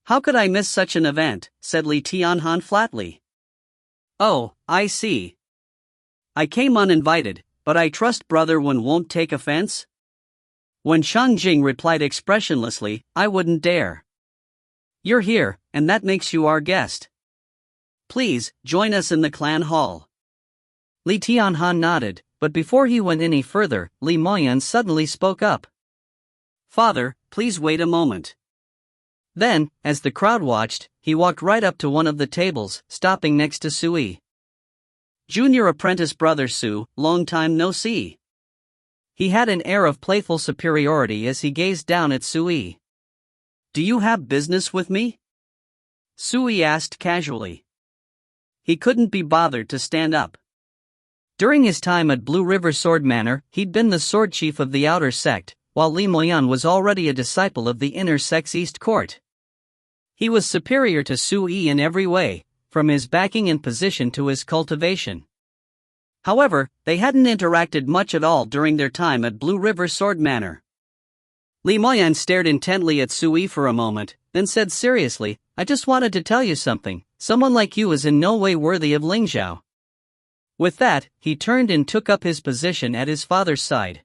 B: How could I miss such an event, said Li Tianhan flatly. Oh, I see. I came uninvited, but I trust Brother Wen won't take offense? Wen Changjing replied expressionlessly, I wouldn't dare. You're here, and that makes you our guest. Please, join us in the clan hall.
A: Li Tianhan nodded, but before he went any further, Li Moyun suddenly spoke up.
B: Father, please wait a moment.
A: Then, as the crowd watched, he walked right up to one of the tables, stopping next to Sui.
B: Junior apprentice Brother Su, long time no see.
A: He had an air of playful superiority as he gazed down at Sui.
B: Do you have business with me? Sui asked casually. He couldn't be bothered to stand up.
A: During his time at Blue River Sword Manor, he'd been the sword chief of the outer sect, while Li Moyan was already a disciple of the inner sect's East Court. He was superior to Sui in every way, from his backing and position to his cultivation. However, they hadn't interacted much at all during their time at Blue River Sword Manor.
B: Li Moyan stared intently at Sui for a moment,
A: then said seriously, I just wanted to tell you something, someone like you is in no way worthy of Lingzhao. With that, he turned and took up his position at his father's side.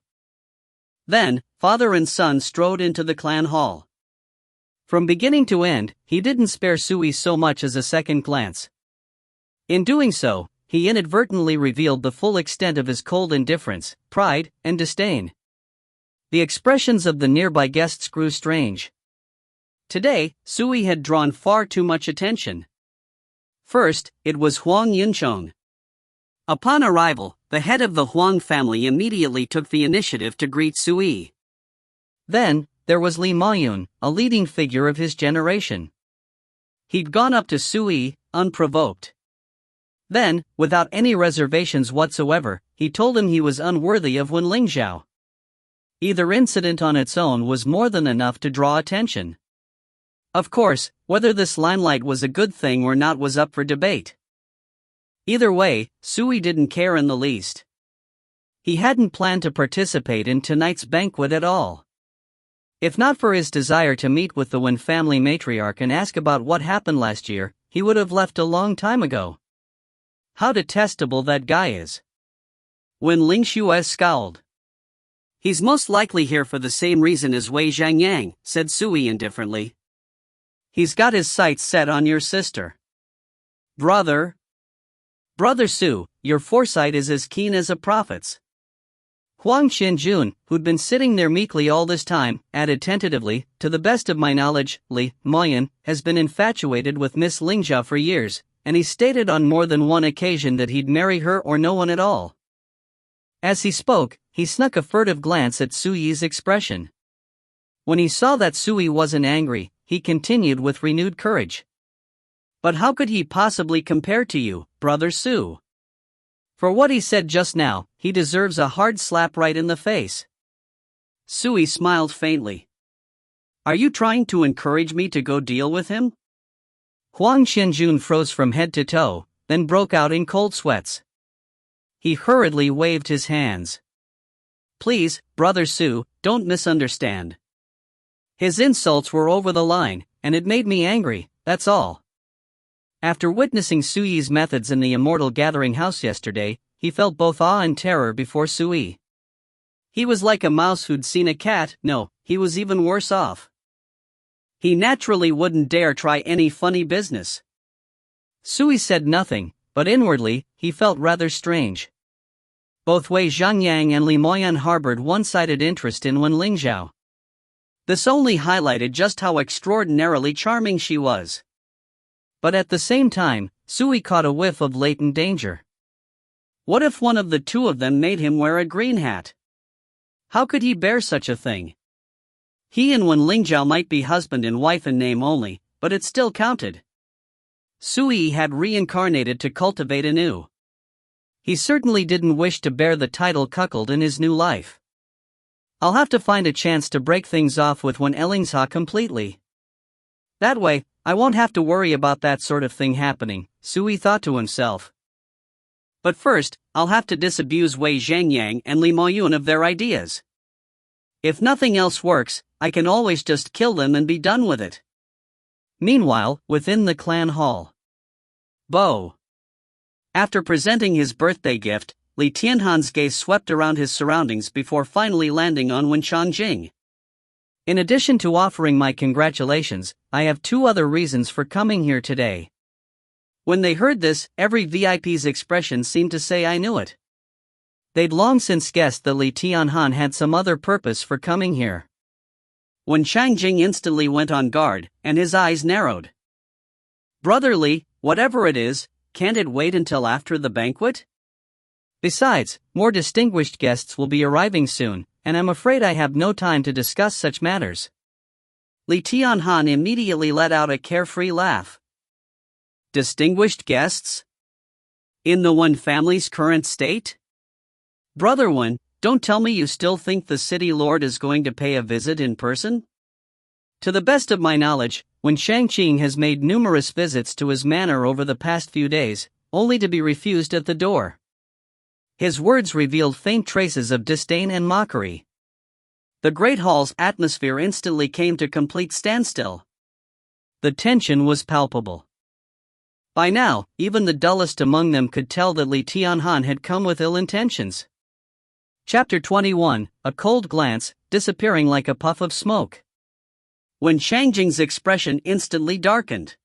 B: Then, father and son strode into the clan hall.
A: From beginning to end, he didn't spare Sui so much as a second glance. In doing so, he inadvertently revealed the full extent of his cold indifference, pride, and disdain. The expressions of the nearby guests grew strange.
B: Today, Sui had drawn far too much attention. First, it was Huang Yunchong. Upon arrival, the head of the Huang family immediately took the initiative to greet Sui.
A: Then, there was Li Moyun, a leading figure of his generation.
B: He'd gone up to Sui, unprovoked.
A: Then, without any reservations whatsoever, he told him he was unworthy of Wen Lingzhao. Either incident on its own was more than enough to draw attention. Of course, whether this limelight was a good thing or not was up for debate. Either way, Sui didn't care in the least. He hadn't planned to participate in tonight's banquet at all. If not for his desire to meet with the Wen family matriarch and ask about what happened last year, he would have left a long time ago. How detestable that guy is.
B: Wen Lingxue scowled. He's most likely here for the same reason as Wei Zhangyang, said Sui indifferently. He's got his sights set on your sister.
A: Brother Su, your foresight is as keen as a prophet's. Huang Qianjun, who'd been sitting there meekly all this time, added tentatively, to the best of my knowledge, Li Moyan has been infatuated with Miss Lingzhao for years, and he stated on more than one occasion that he'd marry her or no one at all. As he spoke, he snuck a furtive glance at Suyi's expression. When he saw that Suyi wasn't angry, he continued with renewed courage.
B: But how could he possibly compare to you, Brother Su?
A: For what he said just now, he deserves a hard slap right in the face.
B: Suyi smiled faintly. Are you trying to encourage me to go deal with him?
A: Huang Qianjun froze from head to toe, then broke out in cold sweats. He hurriedly waved his hands.
B: Please, Brother Su, don't misunderstand. His insults were over the line, and it made me angry, that's all.
A: After witnessing Suyi's methods in the Immortal Gathering House yesterday, he felt both awe and terror before Suyi.
B: He was like a mouse who'd seen a cat. No, he was even worse off. He naturally wouldn't dare try any funny business.
A: Suyi said nothing, but inwardly, he felt rather strange. Both Wei Zhangyang and Li Moyan harbored one-sided interest in Wen Lingzhao.
B: This only highlighted just how extraordinarily charming she was.
A: But at the same time, Suyi caught a whiff of latent danger.
B: What if one of the two of them made him wear a green hat? How could he bear such a thing? He and Wen Lingzhao might be husband and wife in name only, but it still counted. Suyi had reincarnated to cultivate anew.
A: He certainly didn't wish to bear the title cuckold in his new life. I'll have to find a chance to break things off with Wen Lingzhao completely. That way, I won't have to worry about that sort of thing happening, Suyi thought to himself.
B: But first, I'll have to disabuse Wei Zhangyang and Li Moyun of their ideas. If nothing else works, I can always just kill them and be done with it.
A: Meanwhile, within the clan hall.
B: Bo. After presenting his birthday gift, Li Tianhan's gaze swept around his surroundings before finally landing on Wen Changjing.
A: In addition to offering my congratulations, I have two other reasons for coming here today.
B: When they heard this, every VIP's expression seemed to say I knew it.
A: They'd long since guessed that Li Tianhan had some other purpose for coming here.
B: Wen Changjing instantly went on guard, and his eyes narrowed. Brother Li, whatever it is, can't it wait until after the banquet?
A: Besides, more distinguished guests will be arriving soon, and I'm afraid I have no time to discuss such matters.
B: Li Tianhan immediately let out a carefree laugh. Distinguished guests? In the Wen family's current state? Brother Wen, don't tell me you still think the city lord is going to pay a visit in person?
A: To the best of my knowledge, Wen Shangqing has made numerous visits to his manor over the past few days, only to be refused at the door. His words revealed faint traces of disdain and mockery.
B: The Great Hall's atmosphere instantly came to complete standstill.
A: The tension was palpable. By now, even the dullest among them could tell that Li Tianhan had come with ill intentions. Chapter 21, A Cold Glance, Disappearing like a puff of smoke.
B: Wen Changjing's expression instantly darkened.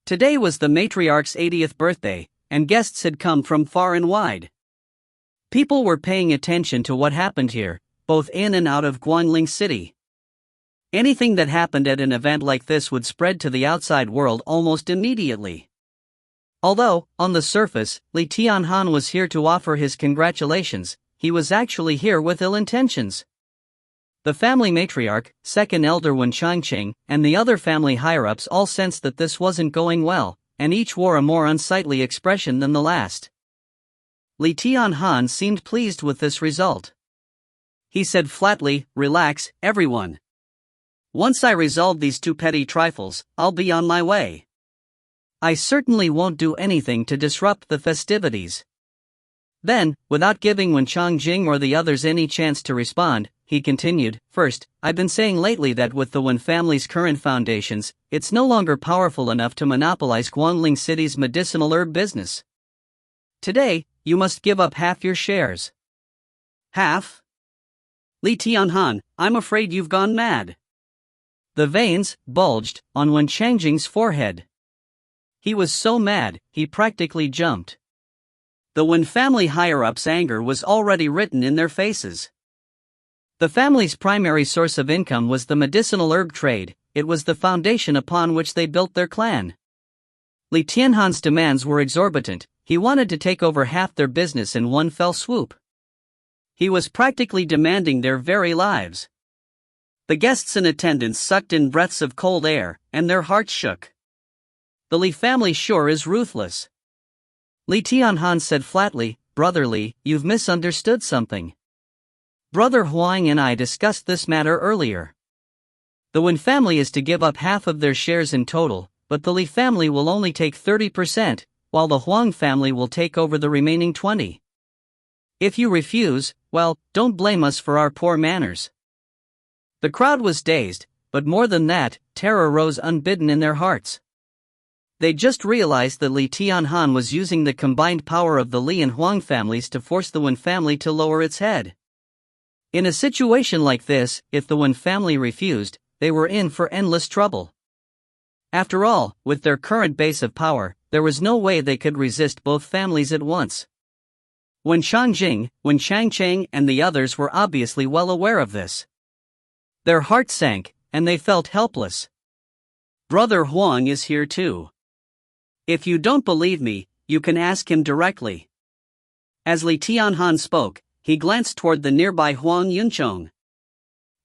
B: Today was the matriarch's 80th birthday, and guests had come from far and wide.
A: People were paying attention to what happened here, both in and out of Guanling City. Anything that happened at an event like this would spread to the outside world almost immediately. Although, on the surface, Li Tianhan was here to offer his congratulations, he was actually here with ill intentions. The family matriarch, second elder Wen Changqing, and the other family higher-ups all sensed that this wasn't going well, and each wore a more unsightly expression than the last. Li Tianhan seemed pleased with this result.
B: He said flatly, "Relax, everyone. Once I resolve these two petty trifles, I'll be on my way."
A: I certainly won't do anything to disrupt the festivities. Then, without giving Wen Changjing or the others any chance to respond, he continued, "First, I've been saying lately that with the Wen family's current foundations, it's no longer powerful enough to monopolize Guanling City's medicinal herb business. Today, you must give up half your shares."
B: Half? Li Tianhan, I'm afraid you've gone mad.
A: The veins bulged on Wen Changjing's forehead. He was so mad, he practically jumped.
B: The Wen family higher-ups' anger was already written in their faces.
A: The family's primary source of income was the medicinal herb trade. It was the foundation upon which they built their clan. Li Tianhan's demands were exorbitant. He wanted to take over half their business in one fell swoop.
B: He was practically demanding their very lives. The guests in attendance sucked in breaths of cold air, and their hearts shook. The Li family sure is ruthless. Li Tianhan said flatly, "Brother Li, you've misunderstood something. Brother Huang and I discussed this matter earlier. The Wen family is to give up half of their shares in total, but the Li family will only take 30%, while the Huang family will take over the remaining 20%. If you refuse, well, don't blame us for our poor manners." The crowd was dazed, but more than that, terror rose unbidden in their hearts. They just realized that Li Tianhan was using the combined power of the Li and Huang families to force the Wen family to lower its head. In a situation like this, if the Wen family refused, they were in for endless trouble. After all, with their current base of power, there was no way they could resist both families at once. Wen Changjing, Wen Changcheng, and the others were obviously well aware of this. Their hearts sank, and they felt helpless. Brother Huang is here too. If you don't believe me, you can ask him directly. As Li Tianhan spoke, he glanced toward the nearby Huang Yunchong.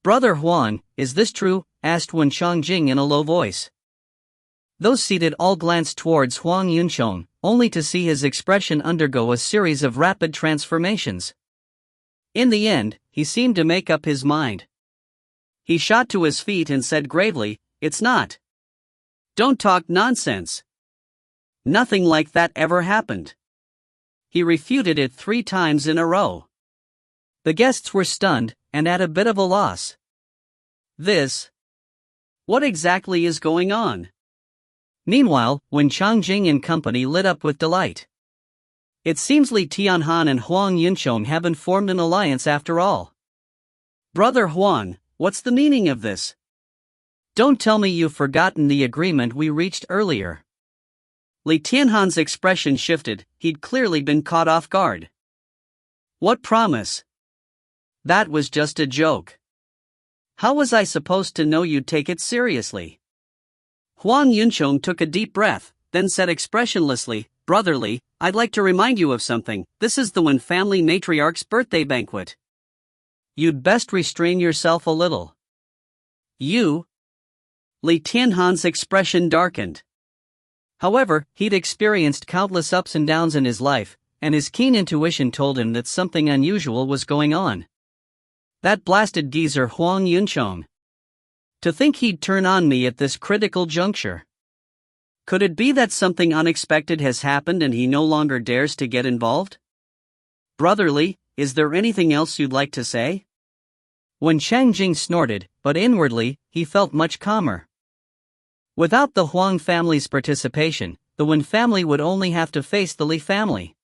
B: "Brother Huang, is this true?" asked Wen Changjing in a low voice. Those seated all glanced towards Huang Yunchong, only to see his expression undergo a series of rapid transformations. In the end, he seemed to make up his mind. He shot to his feet and said gravely, "It's not. Don't talk nonsense. Nothing like that ever happened." He refuted it 3 times in a row. The guests were stunned, and at a bit of a loss. What exactly is going on? Meanwhile, Wen Changjing and company lit up with delight. It seems Li Tianhan and Huang Yunchong haven't formed an alliance after all. Brother Huang, what's the meaning of this? Don't tell me you've forgotten the agreement we reached earlier. Li Tianhan's expression shifted, he'd clearly been caught off guard. What promise? That was just a joke. How was I supposed to know you'd take it seriously? Huang Yunchong took a deep breath, then said expressionlessly, "Brother Li, I'd like to remind you of something. This is the Wen family matriarch's birthday banquet. You'd best restrain yourself a little." "You?" Li Tianhan's expression darkened. However, he'd experienced countless ups and downs in his life, and his keen intuition told him that something unusual was going on. That blasted geezer Huang Yunchong. To think he'd turn on me at this critical juncture. Could it be that something unexpected has happened and he no longer dares to get involved? Brother Li, is there anything else you'd like to say? Wen Changjing snorted, but inwardly, he felt much calmer. Without the Huang family's participation, the Wen family would only have to face the Li family.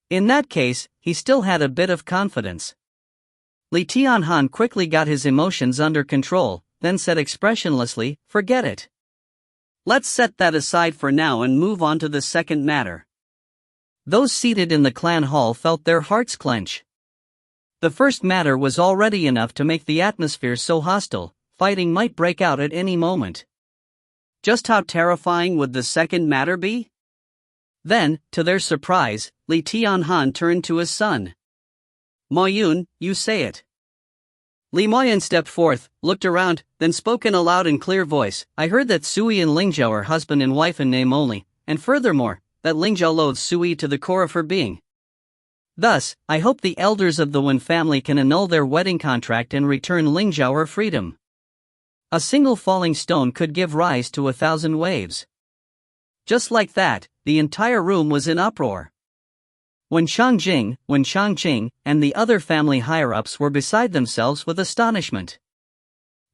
B: In that case, he still had a bit of confidence. Li Tianhan quickly got his emotions under control, then said expressionlessly, "Forget it. Let's set that aside for now and move on to the second matter." Those seated in the clan hall felt their hearts clench. The first matter was already enough to make the atmosphere so hostile, fighting might break out at any moment. Just how terrifying would the second matter be? Then, to their surprise, Li Tianhan turned to his son. "Moyun, you say it." Li Moyun stepped forth, looked around, then spoke in a loud and clear voice, "I heard that Sui and Lingzhou are husband and wife in name only, and furthermore, that Lingzhou loathes Sui to the core of her being. Thus, I hope the elders of the Wen family can annul their wedding contract and return Lingzhou her freedom. A single falling stone could give rise to 1,000 waves." Just like that, the entire room was in uproar. Wen Changjing, Wen Changqing, and the other family higher-ups were beside themselves with astonishment.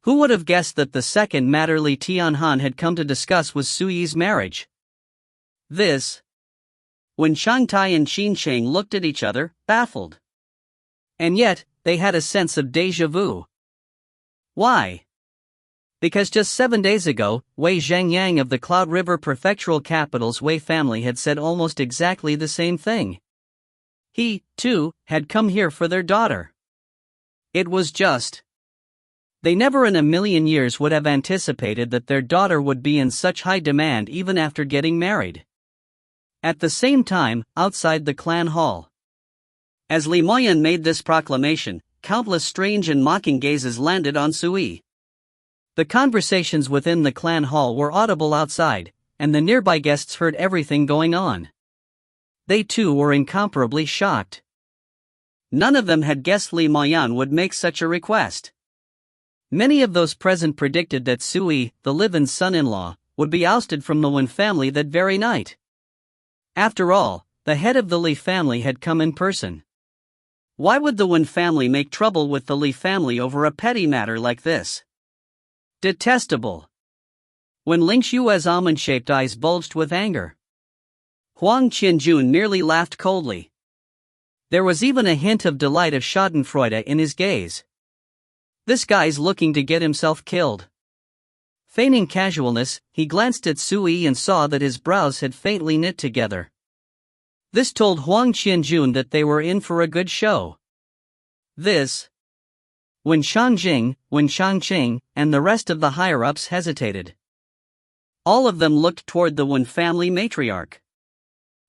B: Who would have guessed that the second matter Li Tianhan had come to discuss was Suyi's marriage? When Shangtai and Xincheng looked at each other, baffled. And yet, they had a sense of déjà vu. Why? Because just 7 days ago, Wei Zhangyang of the Cloud River Prefectural Capital's Wei family had said almost exactly the same thing. He, too, had come here for their daughter. It was just. They never in a million years would have anticipated that their daughter would be in such high demand even after getting married. At the same time, outside the clan hall. As Li Moyan made this proclamation, countless strange and mocking gazes landed on Sui.
A: The conversations within the clan hall were audible outside, and the nearby guests heard everything going on. They too were incomparably shocked.
B: None of them had guessed Li Moyan would make such a request.
A: Many of those present predicted that Sui, the live-in's son-in-law, would be ousted from the Wen family that very night. After all, the head of the Li family had come in person.
B: Why would the Wen family make trouble with the Li family over a petty matter like this? Detestable.
A: When Ling Xue's almond-shaped eyes bulged with anger,
B: Huang Qianjun merely laughed coldly.
A: There was even a hint of delight of schadenfreude in his gaze. This guy's looking to get himself killed. Feigning casualness, he glanced at Sui and saw that his brows had faintly knit together. This told Huang Qianjun that they were in for a good show. When Shanjing, Wen Shangqing, and the rest of the higher-ups hesitated.
B: All of them looked toward the Wen family matriarch.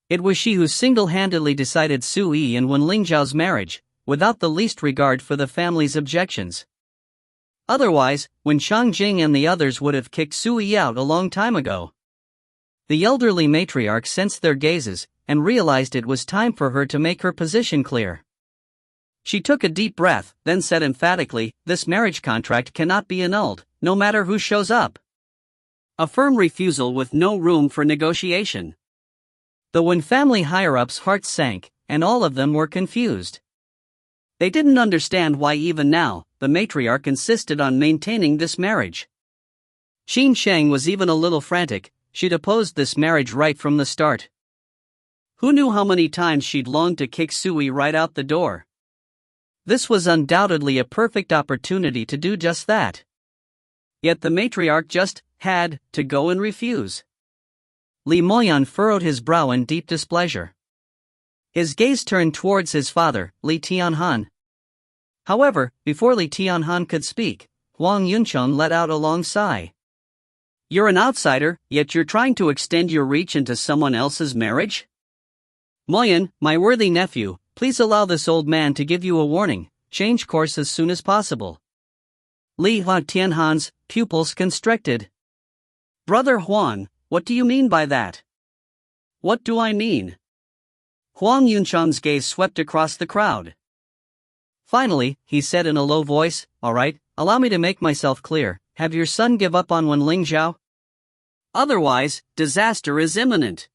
A: It was she who single-handedly decided Sui and Wen Lingzhao's marriage, without the least regard for the family's objections. Otherwise, Wen Shangqing and the others would have kicked Sui out a long time ago. The elderly matriarch sensed their gazes, and realized it was time for her to make her position clear. She took a deep breath, then said emphatically, "This marriage contract cannot be annulled, no matter who shows up."
B: A firm refusal with no room for negotiation.
A: The Wen family higher-ups' hearts sank, and all of them were confused.
B: They didn't understand why even now, the matriarch insisted on maintaining this marriage.
A: Xin Sheng was even a little frantic. She'd opposed this marriage right from the start.
B: Who knew how many times she'd longed to kick Sui right out the door?
A: This was undoubtedly a perfect opportunity to do just that.
B: Yet the matriarch just had to go and refuse.
A: Li Moyan furrowed his brow in deep displeasure. His gaze turned towards his father, Li Tianhan. However, before Li Tianhan could speak, Huang Yuncheng let out a long sigh.
B: You're an outsider, yet you're trying to extend your reach into someone else's marriage?
A: Moyan, my worthy nephew, please allow this old man to give you a warning. Change course as soon as possible. Li Tianhan's pupils constricted.
B: Brother Huang, what do you mean by that?
A: What do I mean?
B: Huang Yuncheng's gaze swept across the crowd.
A: Finally, he said in a low voice, "All right, allow me to make myself clear. Have your son give up on Wen Lingzhao?
B: Otherwise, disaster is imminent."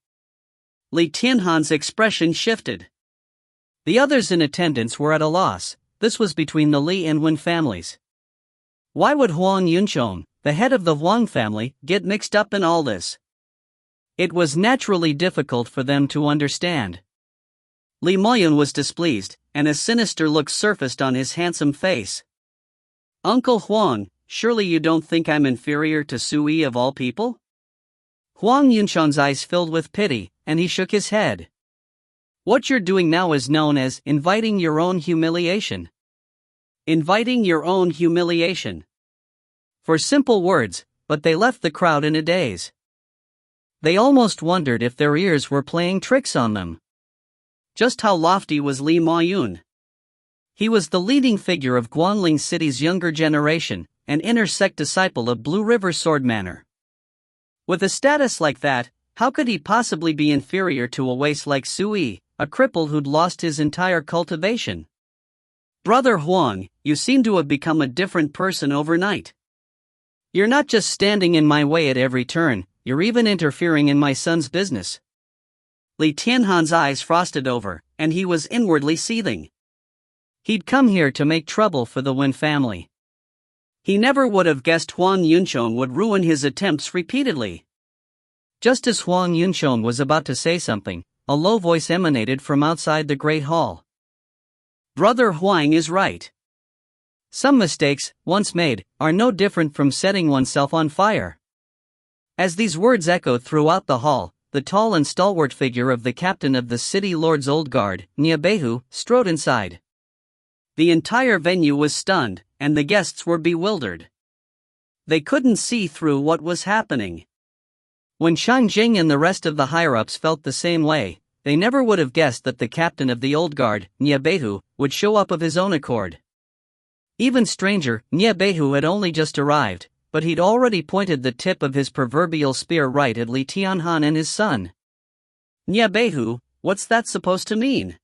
B: Li Tianhan's expression shifted.
A: The others in attendance were at a loss. This was between the Li and Wen families. Why would Huang Yuncheng, the head of the Huang family, get mixed up in all this? It was naturally difficult for them to understand.
B: Li Moyan was displeased, and a sinister look surfaced on his handsome face. "Uncle Huang, surely you don't think I'm inferior to Sui of all people?"
A: Huang Yuncheng's eyes filled with pity, and he shook his head. What you're doing now is known as inviting your own humiliation.
B: Inviting your own humiliation.
A: For simple words, but they left the crowd in a daze. They almost wondered if their ears were playing tricks on them.
B: Just how lofty was Li Moyun?
A: He was the leading figure of Guanling City's younger generation, an inner-sect disciple of Blue River Sword Manor. With a status like that, how could he possibly be inferior to a waste like Sui, a cripple who'd lost his entire cultivation?
B: Brother Huang, you seem to have become a different person overnight.
A: You're not just standing in my way at every turn, you're even interfering in my son's business.
B: Li Tianhan's eyes frosted over, and he was inwardly seething.
A: He'd come here to make trouble for the Wen family.
B: He never would have guessed Huang Yuncheng would ruin his attempts repeatedly.
A: Just as Huang Yuncheng was about to say something, a low voice emanated from outside the Great Hall.
B: Brother Huang is right.
A: Some mistakes, once made, are no different from setting oneself on fire. As these words echoed throughout the hall, the tall and stalwart figure of the captain of the City Lord's Old Guard, Nyabehu, strode inside.
B: The entire venue was stunned, and the guests were bewildered. They couldn't see through what was happening.
A: When Shangjing and the rest of the higher-ups felt the same way, they never would have guessed that the captain of the old guard, Nyebehu, would show up of his own accord. Even stranger, Nyebehu had only just arrived, but he'd already pointed the tip of his proverbial spear right at Li Tianhan and his son.
B: Nyebehu, what's that supposed to mean?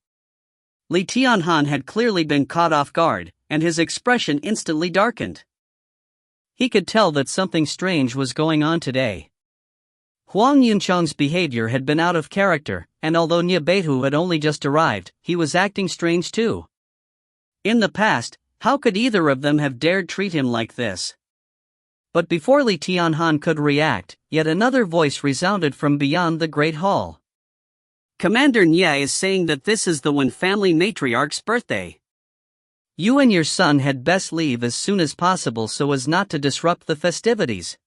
B: Li Tianhan had clearly been caught off guard, and his expression instantly darkened.
A: He could tell that something strange was going on today. Huang Yuncheng's behavior had been out of character, and although Nyebehu had only just arrived, he was acting strange too.
B: In the past, how could either of them have dared treat him like this?
A: But before Li Tianhan could react, yet another voice resounded from beyond the Great Hall.
B: Commander Nye is saying that this is the Wen family matriarch's birthday.
A: You and your son had best leave as soon as possible so as not to disrupt the festivities.